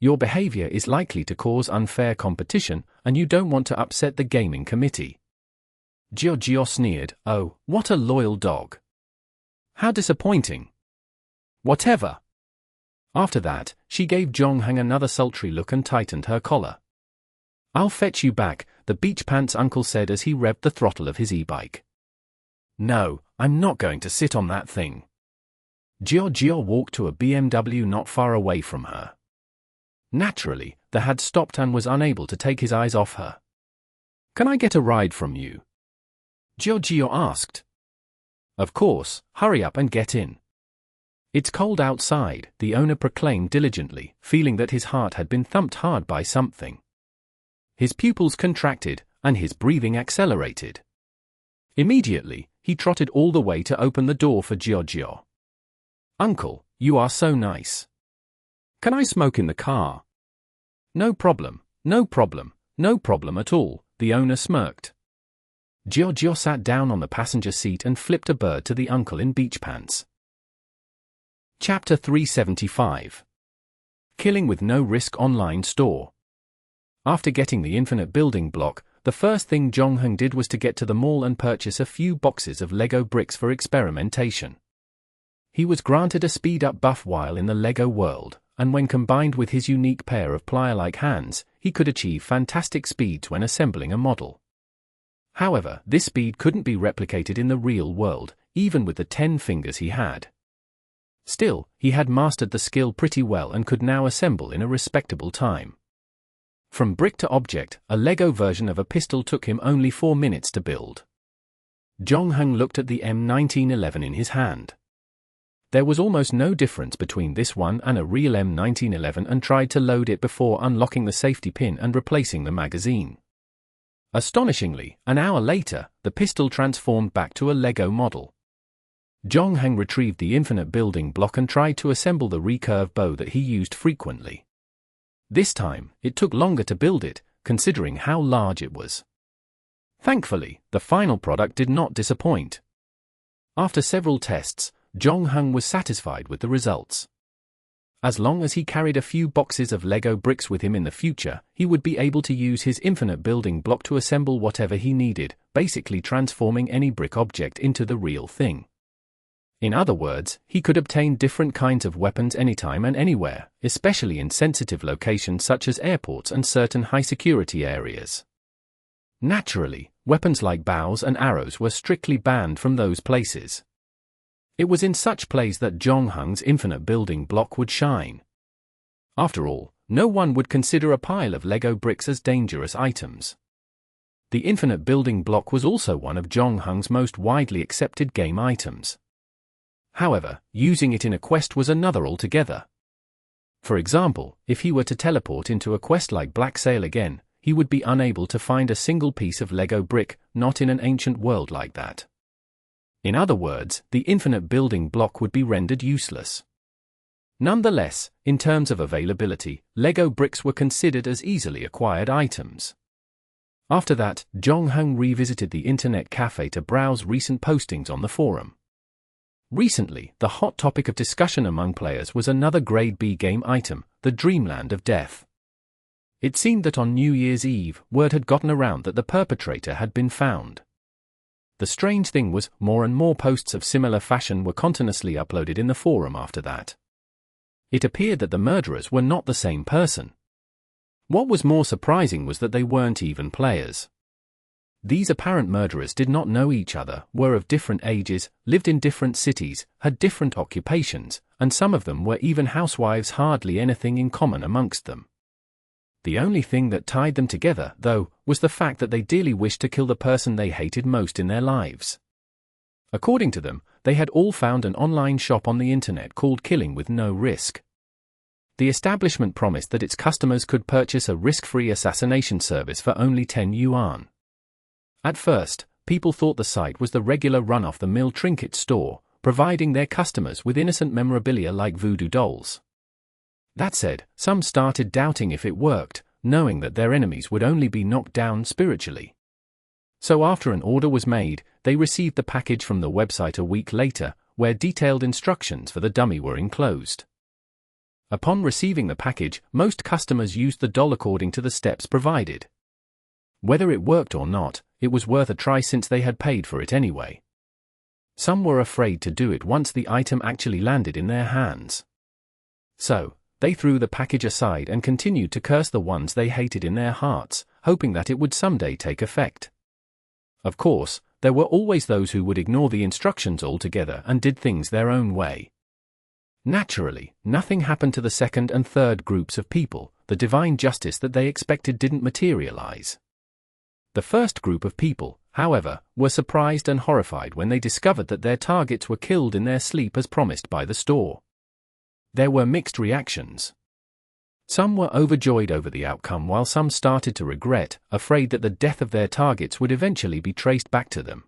Your behavior is likely to cause unfair competition, and you don't want to upset the gaming committee. Jiao sneered. Oh, what a loyal dog. How disappointing. Whatever. After that, she gave Zhongheng another sultry look and tightened her collar. I'll fetch you back, the beach pants uncle said as he revved the throttle of his e-bike. No, I'm not going to sit on that thing. Jiao walked to a BMW not far away from her. Naturally, the had stopped and was unable to take his eyes off her. Can I get a ride from you? Jiao asked. Of course, hurry up and get in. It's cold outside, the owner proclaimed diligently, feeling that his heart had been thumped hard by something. His pupils contracted, and his breathing accelerated. Immediately, he trotted all the way to open the door for Jiao. Uncle, you are so nice. Can I smoke in the car? No problem, no problem, no problem at all, the owner smirked. Jiao sat down on the passenger seat and flipped a bird to the uncle in beach pants. Chapter 375. Killing with No Risk Online Store. After getting the infinite building block, the first thing Zhongheng did was to get to the mall and purchase a few boxes of Lego bricks for experimentation. He was granted a speed-up buff while in the Lego world, and when combined with his unique pair of plier-like hands, he could achieve fantastic speeds when assembling a model. However, this speed couldn't be replicated in the real world, even with the 10 fingers he had. Still, he had mastered the skill pretty well and could now assemble in a respectable time. From brick to object, a Lego version of a pistol took him only 4 minutes to build. Zhongheng looked at the M1911 in his hand. There was almost no difference between this one and a real M1911 and tried to load it before unlocking the safety pin and replacing the magazine. Astonishingly, an hour later, the pistol transformed back to a Lego model. Zhongheng retrieved the infinite building block and tried to assemble the recurve bow that he used frequently. This time, it took longer to build it, considering how large it was. Thankfully, the final product did not disappoint. After several tests, Zhongheng was satisfied with the results. As long as he carried a few boxes of Lego bricks with him in the future, he would be able to use his infinite building block to assemble whatever he needed, basically transforming any brick object into the real thing. In other words, he could obtain different kinds of weapons anytime and anywhere, especially in sensitive locations such as airports and certain high-security areas. Naturally, weapons like bows and arrows were strictly banned from those places. It was in such places that Zhongheng's infinite building block would shine. After all, no one would consider a pile of Lego bricks as dangerous items. The infinite building block was also one of Zhongheng's most widely accepted game items. However, using it in a quest was another altogether. For example, if he were to teleport into a quest like Black Sail again, he would be unable to find a single piece of Lego brick, not in an ancient world like that. In other words, the infinite building block would be rendered useless. Nonetheless, in terms of availability, Lego bricks were considered as easily acquired items. After that, Zhongheng revisited the internet cafe to browse recent postings on the forum. Recently, the hot topic of discussion among players was another Grade B game item, the Dreamland of Death. It seemed that on New Year's Eve, word had gotten around that the perpetrator had been found. The strange thing was, more and more posts of similar fashion were continuously uploaded in the forum after that. It appeared that the murderers were not the same person. What was more surprising was that they weren't even players. These apparent murderers did not know each other, were of different ages, lived in different cities, had different occupations, and some of them were even housewives, hardly anything in common amongst them. The only thing that tied them together, though, was the fact that they dearly wished to kill the person they hated most in their lives. According to them, they had all found an online shop on the internet called Killing with No Risk. The establishment promised that its customers could purchase a risk-free assassination service for only 10 yuan. At first, people thought the site was the regular run-of-the-mill trinket store, providing their customers with innocent memorabilia like voodoo dolls. That said, some started doubting if it worked, knowing that their enemies would only be knocked down spiritually. So after an order was made, they received the package from the website a week later, where detailed instructions for the dummy were enclosed. Upon receiving the package, most customers used the doll according to the steps provided. Whether it worked or not, it was worth a try since they had paid for it anyway. Some were afraid to do it once the item actually landed in their hands. So, they threw the package aside and continued to curse the ones they hated in their hearts, hoping that it would someday take effect. Of course, there were always those who would ignore the instructions altogether and did things their own way. Naturally, nothing happened to the second and third groups of people. The divine justice that they expected didn't materialize. The first group of people, however, were surprised and horrified when they discovered that their targets were killed in their sleep as promised by the store. There were mixed reactions. Some were overjoyed over the outcome while some started to regret, afraid that the death of their targets would eventually be traced back to them.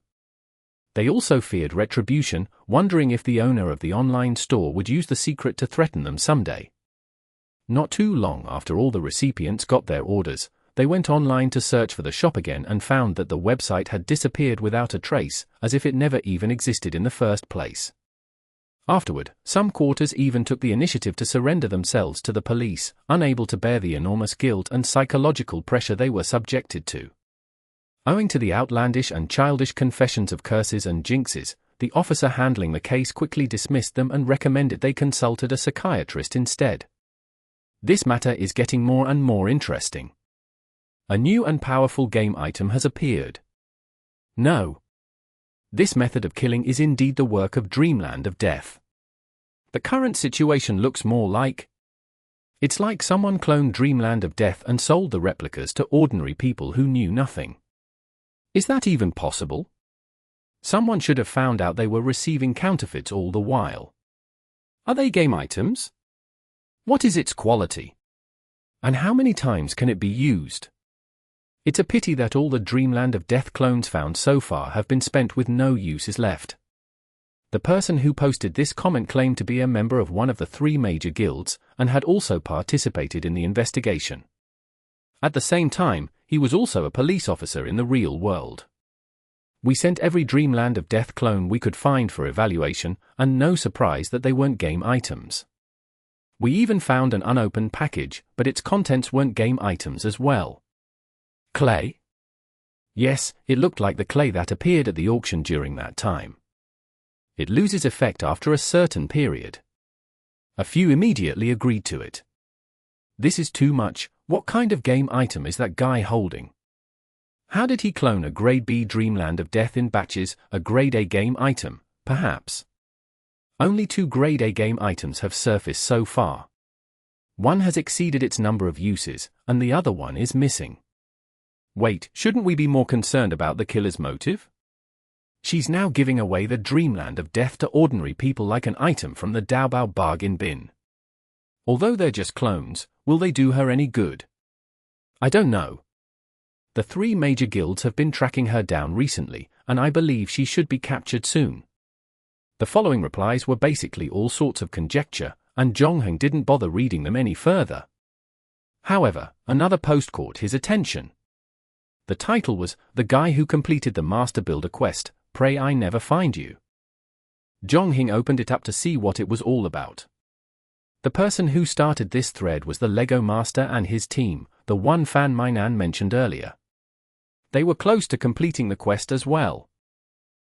They also feared retribution, wondering if the owner of the online store would use the secret to threaten them someday. Not too long after all the recipients got their orders, they went online to search for the shop again and found that the website had disappeared without a trace, as if it never even existed in the first place. Afterward, some quarters even took the initiative to surrender themselves to the police, unable to bear the enormous guilt and psychological pressure they were subjected to. Owing to the outlandish and childish confessions of curses and jinxes, the officer handling the case quickly dismissed them and recommended they consulted a psychiatrist instead. This matter is getting more and more interesting. A new and powerful game item has appeared. No. This method of killing is indeed the work of Dreamland of Death. The current situation looks more like... It's like someone cloned Dreamland of Death and sold the replicas to ordinary people who knew nothing. Is that even possible? Someone should have found out they were receiving counterfeits all the while. Are they game items? What is its quality? And how many times can it be used? It's a pity that all the Dreamland of Death clones found so far have been spent with no uses left. The person who posted this comment claimed to be a member of one of the 3 major guilds, and had also participated in the investigation. At the same time, he was also a police officer in the real world. We sent every Dreamland of Death clone we could find for evaluation, and no surprise that they weren't game items. We even found an unopened package, but its contents weren't game items as well. Clay? Yes, it looked like the clay that appeared at the auction during that time. It loses effect after a certain period. A few immediately agreed to it. This is too much. What kind of game item is that guy holding? How did he clone a Grade B Dreamland of Death in batches, a Grade A game item, perhaps? Only 2 Grade A game items have surfaced so far. One has exceeded its number of uses, and the other one is missing. Wait, shouldn't we be more concerned about the killer's motive? She's now giving away the Dreamland of Death to ordinary people like an item from the Taobao bargain bin. Although they're just clones, will they do her any good? I don't know. The 3 major guilds have been tracking her down recently, and I believe she should be captured soon. The following replies were basically all sorts of conjecture, and Zhongheng didn't bother reading them any further. However, another post caught his attention. The title was, "The Guy Who Completed the Master Builder Quest, Pray I Never Find You." Zhongheng opened it up to see what it was all about. The person who started this thread was the Lego Master and his team, the one Fan Mainan mentioned earlier. They were close to completing the quest as well.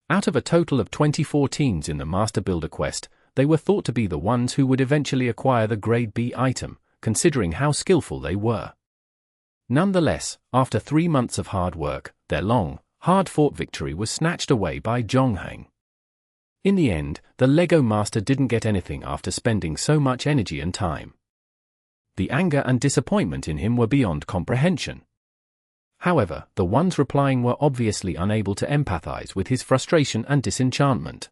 Out of a total of 24 teams in the Master Builder Quest, they were thought to be the ones who would eventually acquire the Grade B item, considering how skillful they were. Nonetheless, after 3 months of hard work, their long, hard-fought victory was snatched away by Zhongheng. In the end, the Lego Master didn't get anything after spending so much energy and time. The anger and disappointment in him were beyond comprehension. However, the ones replying were obviously unable to empathize with his frustration and disenchantment.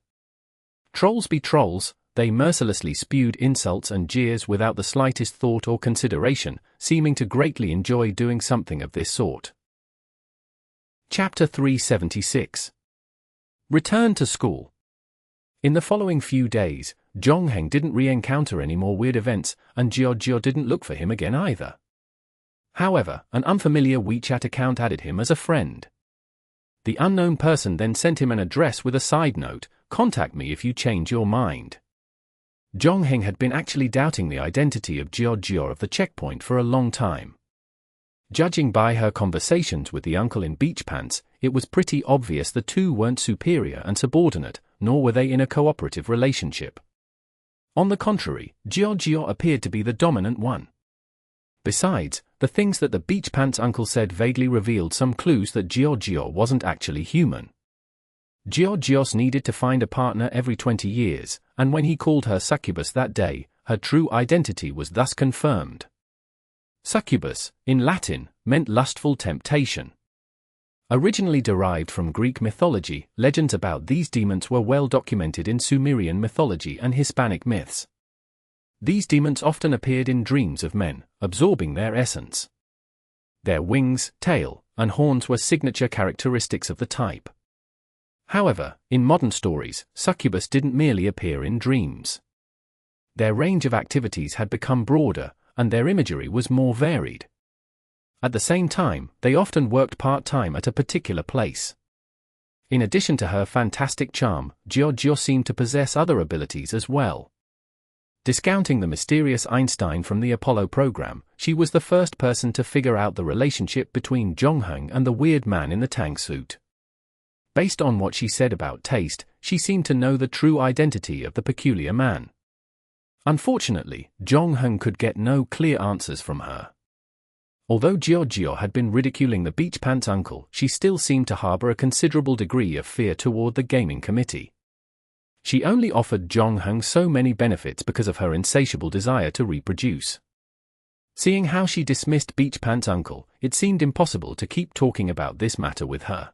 Trolls be trolls, they mercilessly spewed insults and jeers without the slightest thought or consideration, seeming to greatly enjoy doing something of this sort. Chapter 376. Return to school. In the following few days, Zhongheng didn't re-encounter any more weird events, and Jiao didn't look for him again either. However, an unfamiliar WeChat account added him as a friend. The unknown person then sent him an address with a side note, "Contact me if you change your mind." Zhongheng had been actually doubting the identity of Jiao of the checkpoint for a long time. Judging by her conversations with the uncle in beach pants, it was pretty obvious the two weren't superior and subordinate, nor were they in a cooperative relationship. On the contrary, Jiao appeared to be the dominant one. Besides, the things that the beach pants uncle said vaguely revealed some clues that Jiao wasn't actually human. Jiao needed to find a partner every 20 years, and when he called her succubus that day, her true identity was thus confirmed. Succubus, in Latin, meant lustful temptation. Originally derived from Greek mythology, legends about these demons were well documented in Sumerian mythology and Hispanic myths. These demons often appeared in dreams of men, absorbing their essence. Their wings, tail, and horns were signature characteristics of the type. However, in modern stories, succubus didn't merely appear in dreams. Their range of activities had become broader, and their imagery was more varied. At the same time, they often worked part-time at a particular place. In addition to her fantastic charm, Jiao seemed to possess other abilities as well. Discounting the mysterious Einstein from the Apollo program, she was the first person to figure out the relationship between Zhongheng and the weird man in the tank suit. Based on what she said about taste, she seemed to know the true identity of the peculiar man. Unfortunately, Zhongheng could get no clear answers from her. Although Jiao had been ridiculing the beach pants uncle, she still seemed to harbor a considerable degree of fear toward the gaming committee. She only offered Zhongheng so many benefits because of her insatiable desire to reproduce. Seeing how she dismissed beach pants uncle, it seemed impossible to keep talking about this matter with her.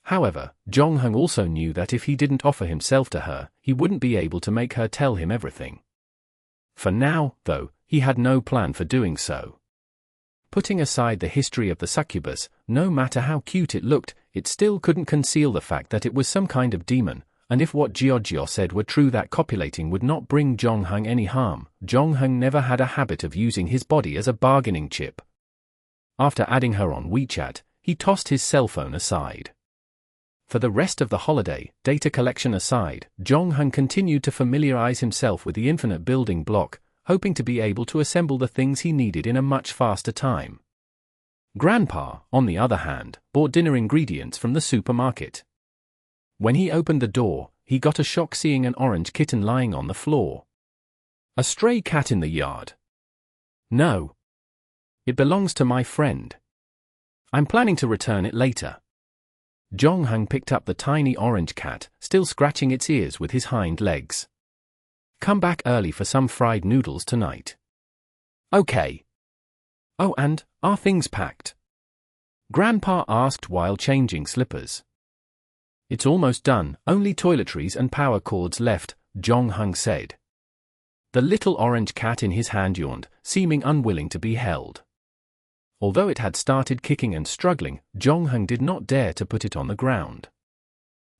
However, Zhongheng also knew that if he didn't offer himself to her, he wouldn't be able to make her tell him everything. For now, though, he had no plan for doing so. Putting aside the history of the succubus, no matter how cute it looked, it still couldn't conceal the fact that it was some kind of demon, and if what Jiao said were true that copulating would not bring Zhongheng any harm, Zhongheng never had a habit of using his body as a bargaining chip. After adding her on WeChat, he tossed his cell phone aside. For the rest of the holiday, data collection aside, Zhongheng continued to familiarize himself with the infinite building block, hoping to be able to assemble the things he needed in a much faster time. Grandpa, on the other hand, bought dinner ingredients from the supermarket. When he opened the door, he got a shock seeing an orange kitten lying on the floor. A stray cat in the yard. No. It belongs to my friend. I'm planning to return it later. Jong-hung picked up the tiny orange cat, still scratching its ears with his hind legs. Come back early for some fried noodles tonight. Okay. Oh, and, are things packed? Grandpa asked while changing slippers. It's almost done, only toiletries and power cords left, Jong-hung said. The little orange cat in his hand yawned, seeming unwilling to be held. Although it had started kicking and struggling, Jong-hung did not dare to put it on the ground.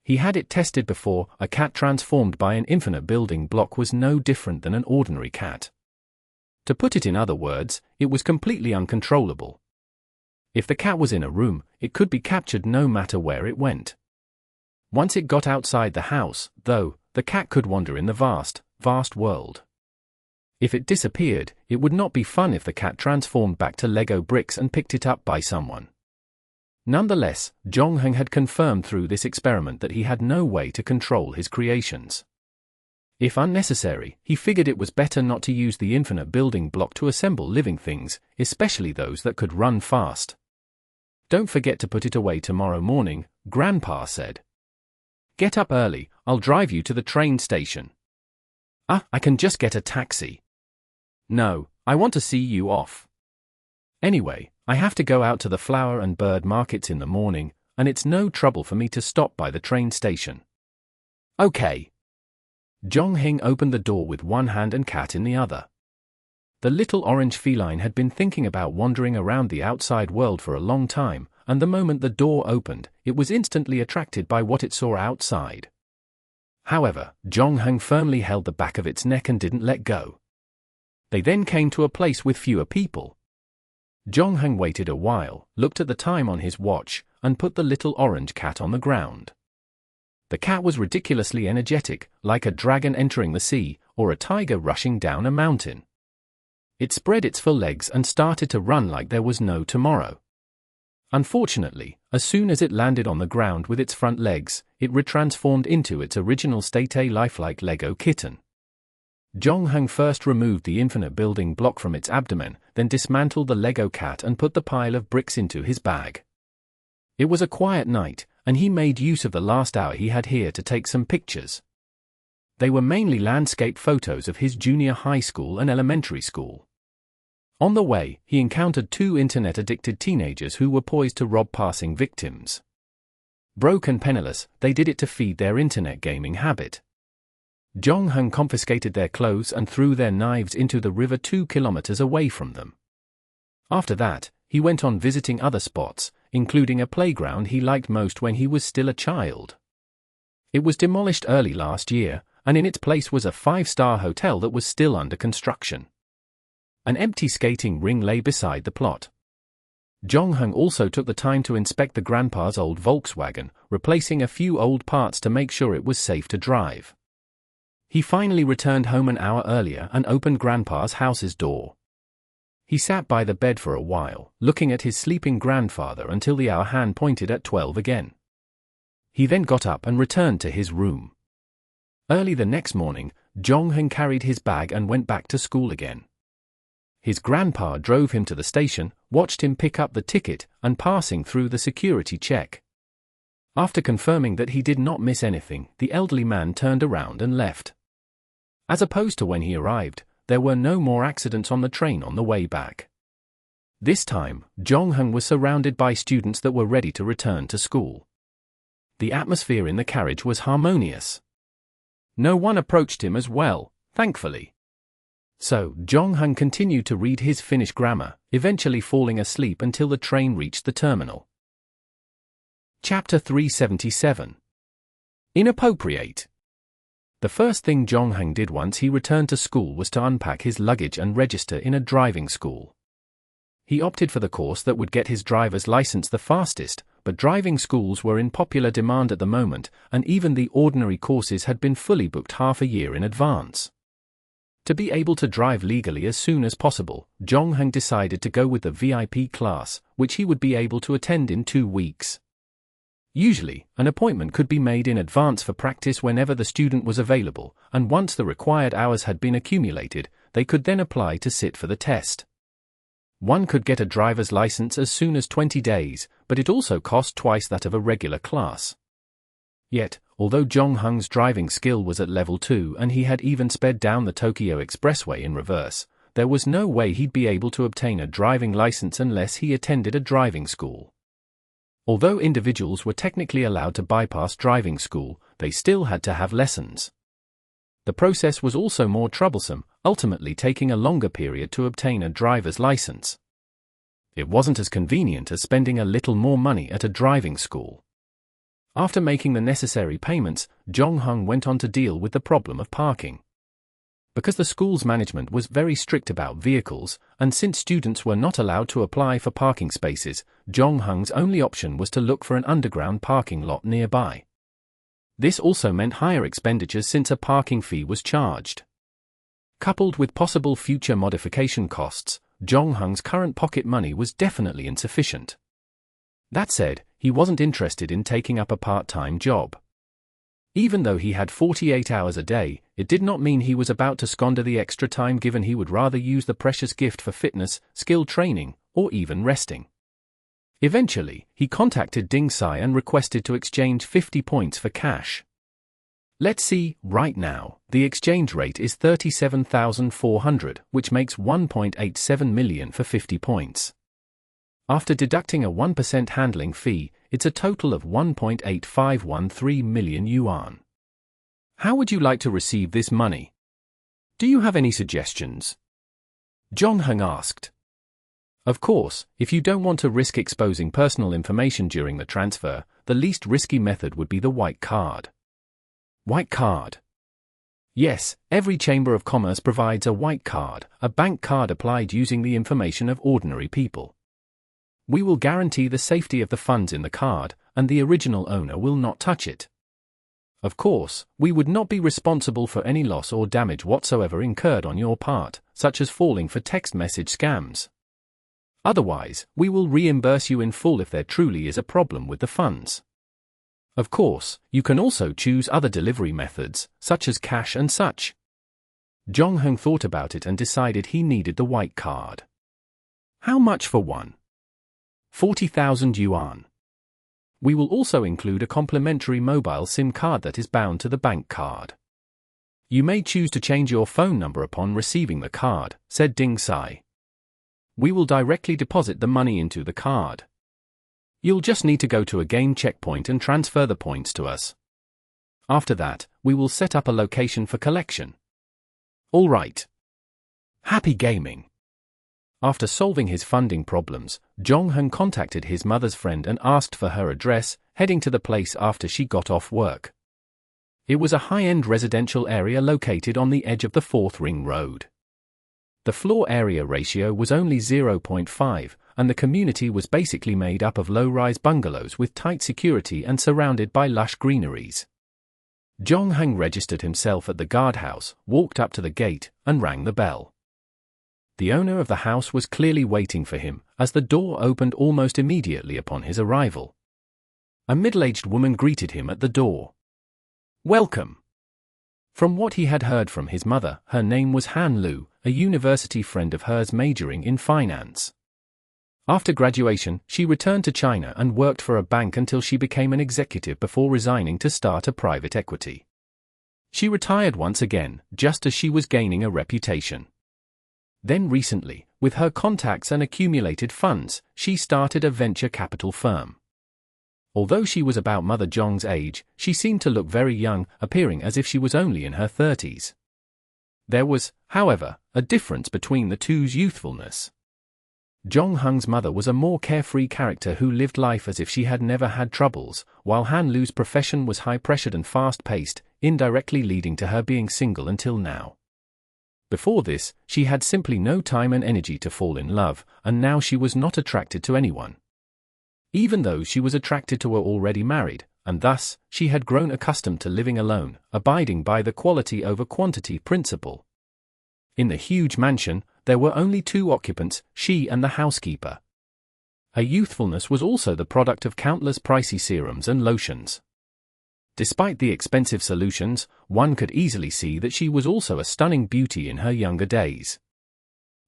He had it tested before. A cat transformed by an infinite building block was no different than an ordinary cat. To put it in other words, it was completely uncontrollable. If the cat was in a room, it could be captured no matter where it went. Once it got outside the house, though, the cat could wander in the vast, vast world. If it disappeared, it would not be fun if the cat transformed back to Lego bricks and picked it up by someone. Nonetheless, Jong-hung had confirmed through this experiment that he had no way to control his creations. If unnecessary, he figured it was better not to use the infinite building block to assemble living things, especially those that could run fast. Don't forget to put it away tomorrow morning, Grandpa said. Get up early, I'll drive you to the train station. I can just get a taxi. No, I want to see you off. Anyway, I have to go out to the flower and bird markets in the morning, and it's no trouble for me to stop by the train station. Okay. Jong-hung opened the door with one hand and cat in the other. The little orange feline had been thinking about wandering around the outside world for a long time, and the moment the door opened, it was instantly attracted by what it saw outside. However, Jong-hung firmly held the back of its neck and didn't let go. They then came to a place with fewer people. Jong-hung waited a while, looked at the time on his watch, and put the little orange cat on the ground. The cat was ridiculously energetic, like a dragon entering the sea, or a tiger rushing down a mountain. It spread its full legs and started to run like there was no tomorrow. Unfortunately, as soon as it landed on the ground with its front legs, it retransformed into its original state, a lifelike Lego kitten. Jong-hung first removed the infinite building block from its abdomen, then dismantled the Lego cat and put the pile of bricks into his bag. It was a quiet night, and he made use of the last hour he had here to take some pictures. They were mainly landscape photos of his junior high school and elementary school. On the way, he encountered two internet-addicted teenagers who were poised to rob passing victims. Broke and penniless, they did it to feed their internet gaming habit. Jong-hung confiscated their clothes and threw their knives into the river 2 kilometers away from them. After that, he went on visiting other spots, including a playground he liked most when he was still a child. It was demolished early last year, and in its place was a 5-star hotel that was still under construction. An empty skating ring lay beside the plot. Jong-hung also took the time to inspect the grandpa's old Volkswagen, replacing a few old parts to make sure it was safe to drive. He finally returned home an hour earlier and opened Grandpa's house's door. He sat by the bed for a while, looking at his sleeping grandfather until the hour hand pointed at 12 again. He then got up and returned to his room. Early the next morning, Jong-hung carried his bag and went back to school again. His grandpa drove him to the station, watched him pick up the ticket, and passing through the security check. After confirming that he did not miss anything, the elderly man turned around and left. As opposed to when he arrived, there were no more accidents on the train on the way back. This time, Jong-hung was surrounded by students that were ready to return to school. The atmosphere in the carriage was harmonious. No one approached him as well, thankfully. So, Jong-hung continued to read his Finnish grammar, eventually falling asleep until the train reached the terminal. Chapter 377. Inappopriate. The first thing Jong-hung did once he returned to school was to unpack his luggage and register in a driving school. He opted for the course that would get his driver's license the fastest, but driving schools were in popular demand at the moment, and even the ordinary courses had been fully booked half a year in advance. To be able to drive legally as soon as possible, Jong-hung decided to go with the VIP class, which he would be able to attend in 2 weeks. Usually, an appointment could be made in advance for practice whenever the student was available, and once the required hours had been accumulated, they could then apply to sit for the test. One could get a driver's license as soon as 20 days, but it also cost twice that of a regular class. Yet, although Jong-hung's driving skill was at level 2 and he had even sped down the Tokyo Expressway in reverse, there was no way he'd be able to obtain a driving license unless he attended a driving school. Although individuals were technically allowed to bypass driving school, they still had to have lessons. The process was also more troublesome, ultimately taking a longer period to obtain a driver's license. It wasn't as convenient as spending a little more money at a driving school. After making the necessary payments, Jong-hung went on to deal with the problem of parking. Because the school's management was very strict about vehicles, and since students were not allowed to apply for parking spaces, Jong-hung's only option was to look for an underground parking lot nearby. This also meant higher expenditures since a parking fee was charged. Coupled with possible future modification costs, Jong-hung's current pocket money was definitely insufficient. That said, he wasn't interested in taking up a part-time job. Even though he had 48 hours a day, it did not mean he was about to squander the extra time given. He would rather use the precious gift for fitness, skill training, or even resting. Eventually, he contacted Ding Sai and requested to exchange 50 points for cash. Let's see, right now, the exchange rate is 37,400, which makes 1.87 million for 50 points. After deducting a 1% handling fee, it's a total of 1.8513 million yuan. How would you like to receive this money? Do you have any suggestions? Jong-hung asked. Of course, if you don't want to risk exposing personal information during the transfer, the least risky method would be the white card. White card. Yes, every Chamber of Commerce provides a white card, a bank card applied using the information of ordinary people. We will guarantee the safety of the funds in the card, and the original owner will not touch it. Of course, we would not be responsible for any loss or damage whatsoever incurred on your part, such as falling for text message scams. Otherwise, we will reimburse you in full if there truly is a problem with the funds. Of course, you can also choose other delivery methods, such as cash and such. Jong-hung thought about it and decided he needed the white card. How much for one? 40,000 yuan. We will also include a complimentary mobile SIM card that is bound to the bank card. You may choose to change your phone number upon receiving the card, said Ding Sai. We will directly deposit the money into the card. You'll just need to go to a game checkpoint and transfer the points to us. After that, we will set up a location for collection. All right. Happy gaming. After solving his funding problems, Jong-hung contacted his mother's friend and asked for her address, heading to the place after she got off work. It was a high-end residential area located on the edge of the 4th Ring Road. The floor area ratio was only 0.5, and the community was basically made up of low-rise bungalows with tight security and surrounded by lush greeneries. Jong-hung registered himself at the guardhouse, walked up to the gate, and rang the bell. The owner of the house was clearly waiting for him, as the door opened almost immediately upon his arrival. A middle-aged woman greeted him at the door. Welcome. From what he had heard from his mother, her name was Han Lu, a university friend of hers majoring in finance. After graduation, she returned to China and worked for a bank until she became an executive before resigning to start a private equity. She retired once again, just as she was gaining a reputation. Then recently, with her contacts and accumulated funds, she started a venture capital firm. Although she was about Mother Zhong's age, she seemed to look very young, appearing as if she was only in her 30s. There was, however, a difference between the two's youthfulness. Jong-hung's mother was a more carefree character who lived life as if she had never had troubles, while Han Lu's profession was high-pressured and fast-paced, indirectly leading to her being single until now. Before this, she had simply no time and energy to fall in love, and now she was not attracted to anyone. Even though she was attracted to her already married, and thus, she had grown accustomed to living alone, abiding by the quality over quantity principle. In the huge mansion, there were only 2 occupants, she and the housekeeper. Her youthfulness was also the product of countless pricey serums and lotions. Despite the expensive solutions, one could easily see that she was also a stunning beauty in her younger days.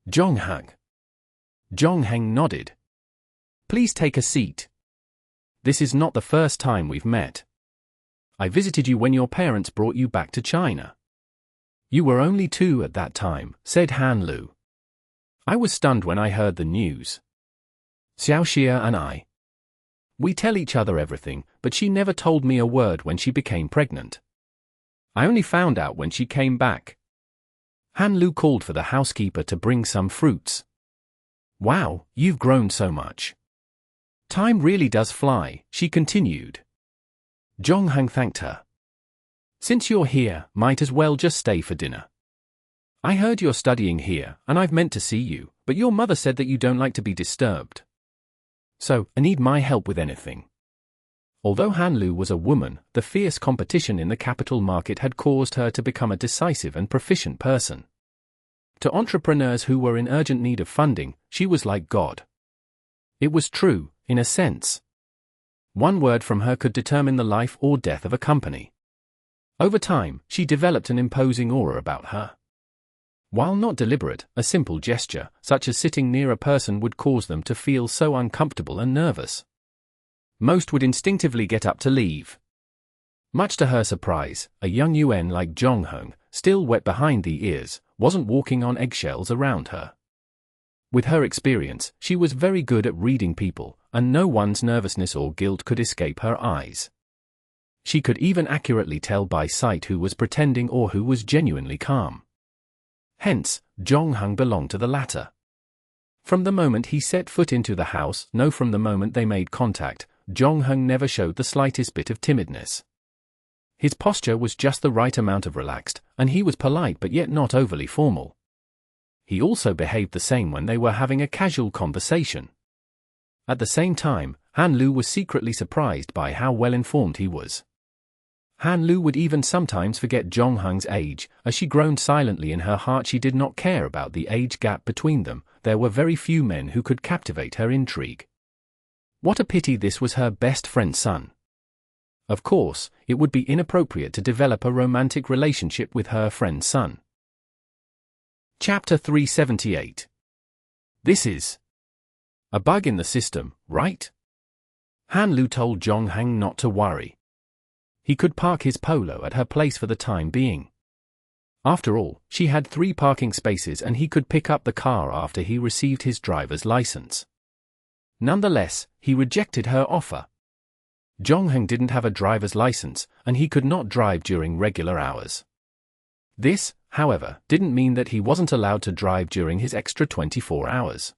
Jongheng. Jongheng nodded. Please take a seat. This is not the first time we've met. I visited you when your parents brought you back to China. You were only 2 at that time, said Han Lu. I was stunned when I heard the news. Xiaoxia and I. We tell each other everything, but she never told me a word when she became pregnant. I only found out when she came back. Han Lu called for the housekeeper to bring some fruits. Wow, you've grown so much. Time really does fly, she continued. Jongheng thanked her. Since you're here, might as well just stay for dinner. I heard you're studying here, and I've meant to see you, but your mother said that you don't like to be disturbed. So, I need my help with anything. Although Han Lu was a woman, the fierce competition in the capital market had caused her to become a decisive and proficient person. To entrepreneurs who were in urgent need of funding, she was like God. It was true, in a sense. One word from her could determine the life or death of a company. Over time, she developed an imposing aura about her. While not deliberate, a simple gesture, such as sitting near a person, would cause them to feel so uncomfortable and nervous. Most would instinctively get up to leave. Much to her surprise, a young Yuan like Jongheng, still wet behind the ears, wasn't walking on eggshells around her. With her experience, she was very good at reading people, and no one's nervousness or guilt could escape her eyes. She could even accurately tell by sight who was pretending or who was genuinely calm. Hence, Jongheng belonged to the latter. From the moment he set foot into the house, from the moment they made contact, Jongheng never showed the slightest bit of timidness. His posture was just the right amount of relaxed, and he was polite but yet not overly formal. He also behaved the same when they were having a casual conversation. At the same time, Han Lu was secretly surprised by how well informed he was. Han Lu would even sometimes forget Jongheng's age, as she groaned silently in her heart. She did not care about the age gap between them. There were very few men who could captivate her intrigue. What a pity this was her best friend's son. Of course, it would be inappropriate to develop a romantic relationship with her friend's son. Chapter 378. This is a bug in the system, right? Han Lu told Jongheng not to worry. He could park his polo at her place for the time being. After all, she had 3 parking spaces and he could pick up the car after he received his driver's license. Nonetheless, he rejected her offer. Jongheng didn't have a driver's license, and he could not drive during regular hours. This, however, didn't mean that he wasn't allowed to drive during his extra 24 hours.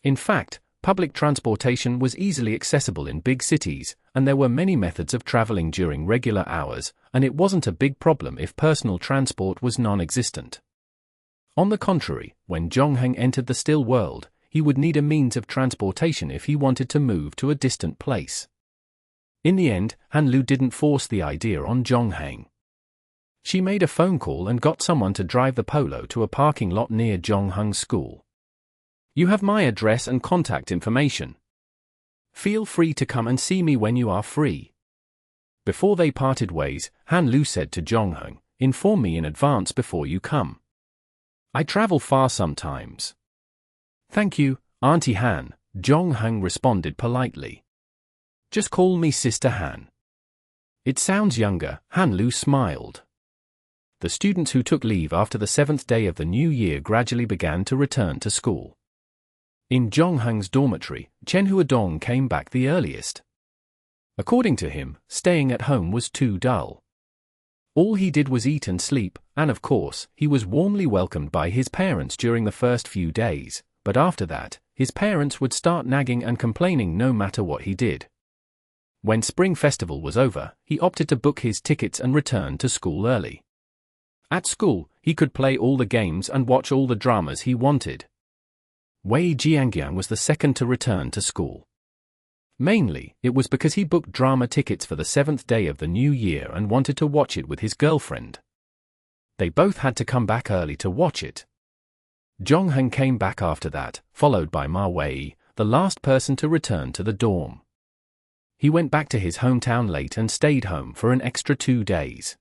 In fact, public transportation was easily accessible in big cities, and there were many methods of traveling during regular hours, and it wasn't a big problem if personal transport was non-existent. On the contrary, when Jongheng entered the still world, he would need a means of transportation if he wanted to move to a distant place. In the end, Han Lu didn't force the idea on Jongheng. She made a phone call and got someone to drive the polo to a parking lot near Jongheng's school. You have my address and contact information. Feel free to come and see me when you are free. Before they parted ways, Han Lu said to Jongheng, inform me in advance before you come. I travel far sometimes. Thank you, Auntie Han, Jongheng responded politely. Just call me Sister Han. It sounds younger, Han Lu smiled. The students who took leave after the 7th day of the new year gradually began to return to school. In Jongheng's dormitory, Chen Huadong came back the earliest. According to him, staying at home was too dull. All he did was eat and sleep, and of course, he was warmly welcomed by his parents during the first few days, but after that, his parents would start nagging and complaining no matter what he did. When Spring Festival was over, he opted to book his tickets and return to school early. At school, he could play all the games and watch all the dramas he wanted. Wei Jiangyang was the second to return to school. Mainly, it was because he booked drama tickets for the 7th day of the new year and wanted to watch it with his girlfriend. They both had to come back early to watch it. Jongheng came back after that, followed by Ma Wei, the last person to return to the dorm. He went back to his hometown late and stayed home for an extra 2 days.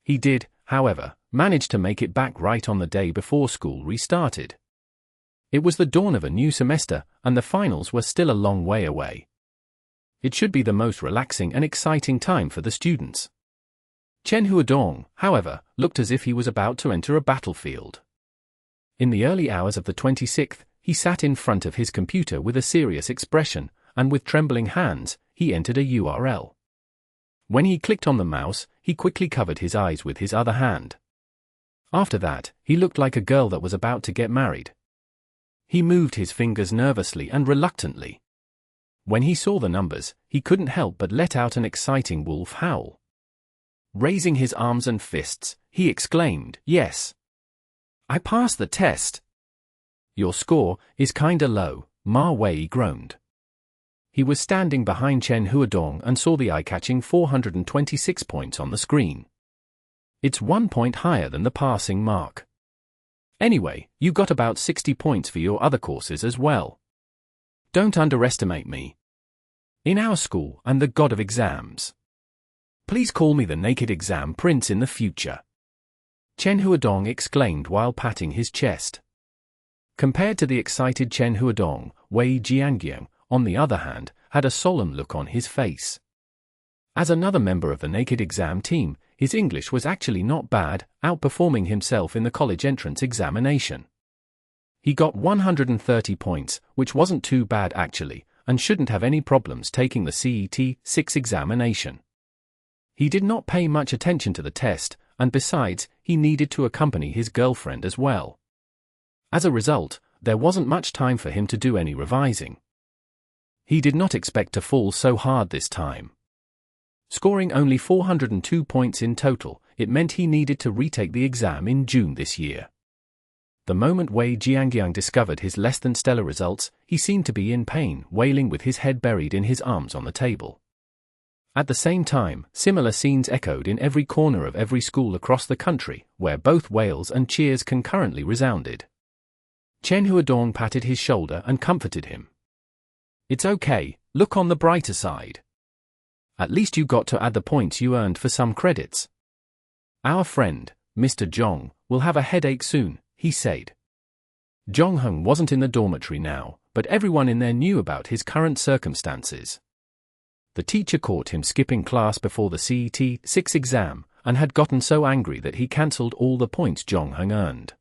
He did, however, manage to make it back right on the day before school restarted. It was the dawn of a new semester, and the finals were still a long way away. It should be the most relaxing and exciting time for the students. Chen Huadong, however, looked as if he was about to enter a battlefield. In the early hours of the 26th, he sat in front of his computer with a serious expression, and with trembling hands, he entered a URL. When he clicked on the mouse, he quickly covered his eyes with his other hand. After that, he looked like a girl that was about to get married. He moved his fingers nervously and reluctantly. When he saw the numbers, he couldn't help but let out an exciting wolf howl. Raising his arms and fists, he exclaimed, "Yes! I passed the test!" "Your score is kinda low," Ma Wei groaned. He was standing behind Chen Huadong and saw the eye-catching 426 points on the screen. "It's 1 point higher than the passing mark. Anyway, you got about 60 points for your other courses as well. Don't underestimate me. In our school, I'm the god of exams. Please call me the naked exam prince in the future," Chen Huadong exclaimed while patting his chest. Compared to the excited Chen Huadong, Wei Jiangyang, on the other hand, had a solemn look on his face. As another member of the naked exam team, his English was actually not bad, outperforming himself in the college entrance examination. He got 130 points, which wasn't too bad actually, and shouldn't have any problems taking the CET-6 examination. He did not pay much attention to the test, and besides, he needed to accompany his girlfriend as well. As a result, there wasn't much time for him to do any revising. He did not expect to fall so hard this time. Scoring only 402 points in total, it meant he needed to retake the exam in June this year. The moment Wei Jiangyang discovered his less-than-stellar results, he seemed to be in pain, wailing with his head buried in his arms on the table. At the same time, similar scenes echoed in every corner of every school across the country, where both wails and cheers concurrently resounded. Chen Huadong patted his shoulder and comforted him. "It's okay, look on the brighter side. At least you got to add the points you earned for some credits. Our friend, Mr. Zhong, will have a headache soon," he said. Jongheng wasn't in the dormitory now, but everyone in there knew about his current circumstances. The teacher caught him skipping class before the CET-6 exam, and had gotten so angry that he cancelled all the points Jongheng earned.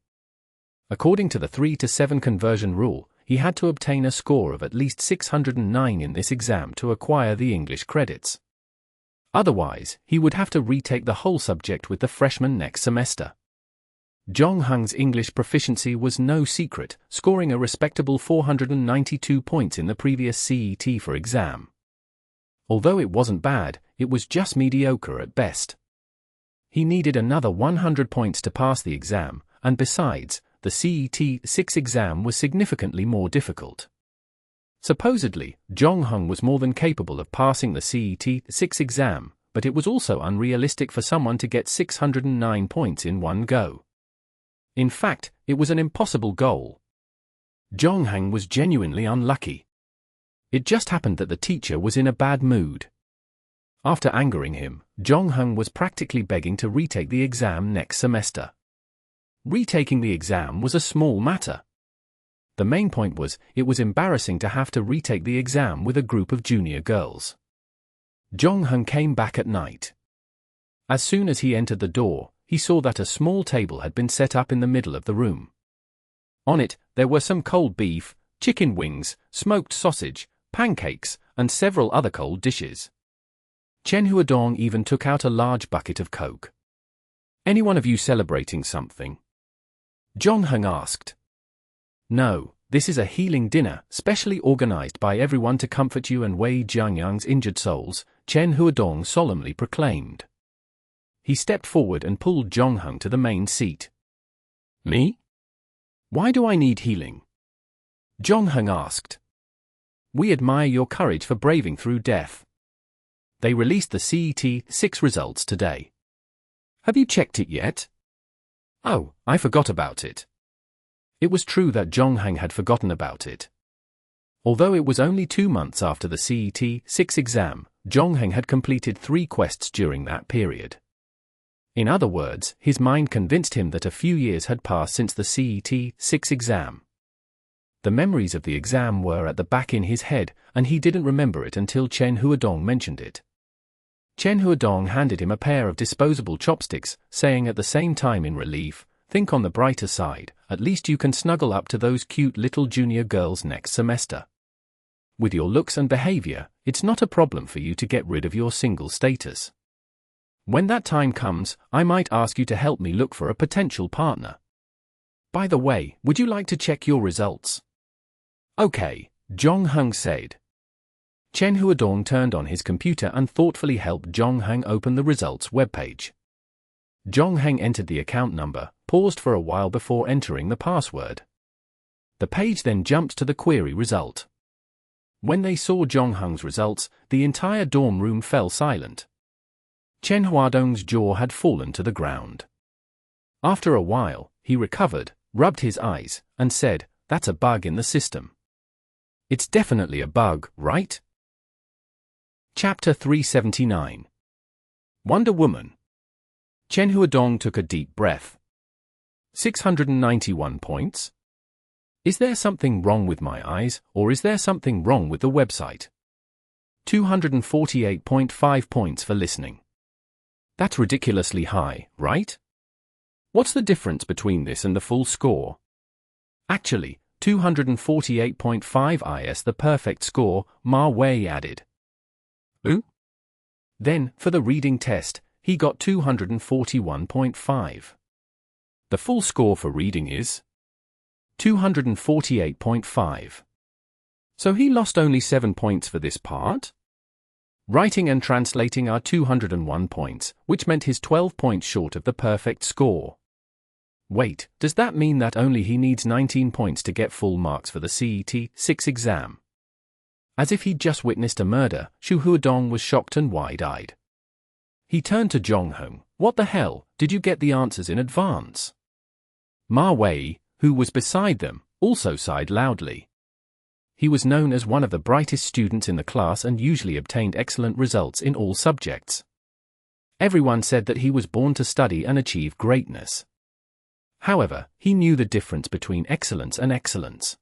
According to the 3-to-7 conversion rule, he had to obtain a score of at least 609 in this exam to acquire the English credits. Otherwise, he would have to retake the whole subject with the freshmen next semester. Jongheng's English proficiency was no secret, scoring a respectable 492 points in the previous CET-4 exam. Although it wasn't bad, it was just mediocre at best. He needed another 100 points to pass the exam, and besides, the CET-6 exam was significantly more difficult. Supposedly, Jongheng was more than capable of passing the CET-6 exam, but it was also unrealistic for someone to get 609 points in one go. In fact, it was an impossible goal. Jongheng was genuinely unlucky. It just happened that the teacher was in a bad mood. After angering him, Jongheng was practically begging to retake the exam next semester. Retaking the exam was a small matter. The main point was, it was embarrassing to have to retake the exam with a group of junior girls. Jongheng came back at night. As soon as he entered the door, he saw that a small table had been set up in the middle of the room. On it, there were some cold beef, chicken wings, smoked sausage, pancakes, and several other cold dishes. Chen Huadong even took out a large bucket of Coke. "Any one of you celebrating something?" Jongheng asked. "No, this is a healing dinner, specially organized by everyone to comfort you and Wei Jiangyang's injured souls," Chen Huadong solemnly proclaimed. He stepped forward and pulled Jongheng to the main seat. "Me? Why do I need healing?" Jongheng asked. "We admire your courage for braving through death. They released the CET-6 results today. Have you checked it yet?" Oh, I forgot about it. It was true that Zhongheng had forgotten about it. Although it was only 2 months after the CET-6 exam, Zhongheng had completed 3 quests during that period. In other words, his mind convinced him that a few years had passed since the CET-6 exam. The memories of the exam were at the back in his head, and he didn't remember it until Chen Huadong mentioned it. Chen Huadong handed him a pair of disposable chopsticks, saying at the same time in relief, "Think on the brighter side, at least you can snuggle up to those cute little junior girls next semester. With your looks and behavior, it's not a problem for you to get rid of your single status. When that time comes, I might ask you to help me look for a potential partner. By the way, would you like to check your results?" "Okay," Zhongheng said. Chen Huadong turned on his computer and thoughtfully helped Zhongheng open the results webpage. Zhongheng entered the account number, paused for a while before entering the password. The page then jumped to the query result. When they saw Zhongheng's results, the entire dorm room fell silent. Chen Huadong's jaw had fallen to the ground. After a while, he recovered, rubbed his eyes, and said, "That's a bug in the system." "It's definitely a bug, right?" Chapter 379. Wonder Woman. Chen Huadong took a deep breath. 691 points? Is there something wrong with my eyes, or is there something wrong with the website? 248.5 points for listening. That's ridiculously high, right? What's the difference between this and the full score? Actually, 248.5 is the perfect score, Ma Wei added. Ooh? Then, for the reading test, he got 241.5. The full score for reading is 248.5. So he lost only 7 points for this part? Writing and translating are 201 points, which meant he's 12 points short of the perfect score. Wait, does that mean that only he needs 19 points to get full marks for the CET-6 exam? As if he'd just witnessed a murder, Chen Huadong was shocked and wide-eyed. He turned to Zhongheng. "What the hell, did you get the answers in advance?" Ma Wei, who was beside them, also sighed loudly. He was known as one of the brightest students in the class and usually obtained excellent results in all subjects. Everyone said that he was born to study and achieve greatness. However, he knew the difference between excellence and excellence.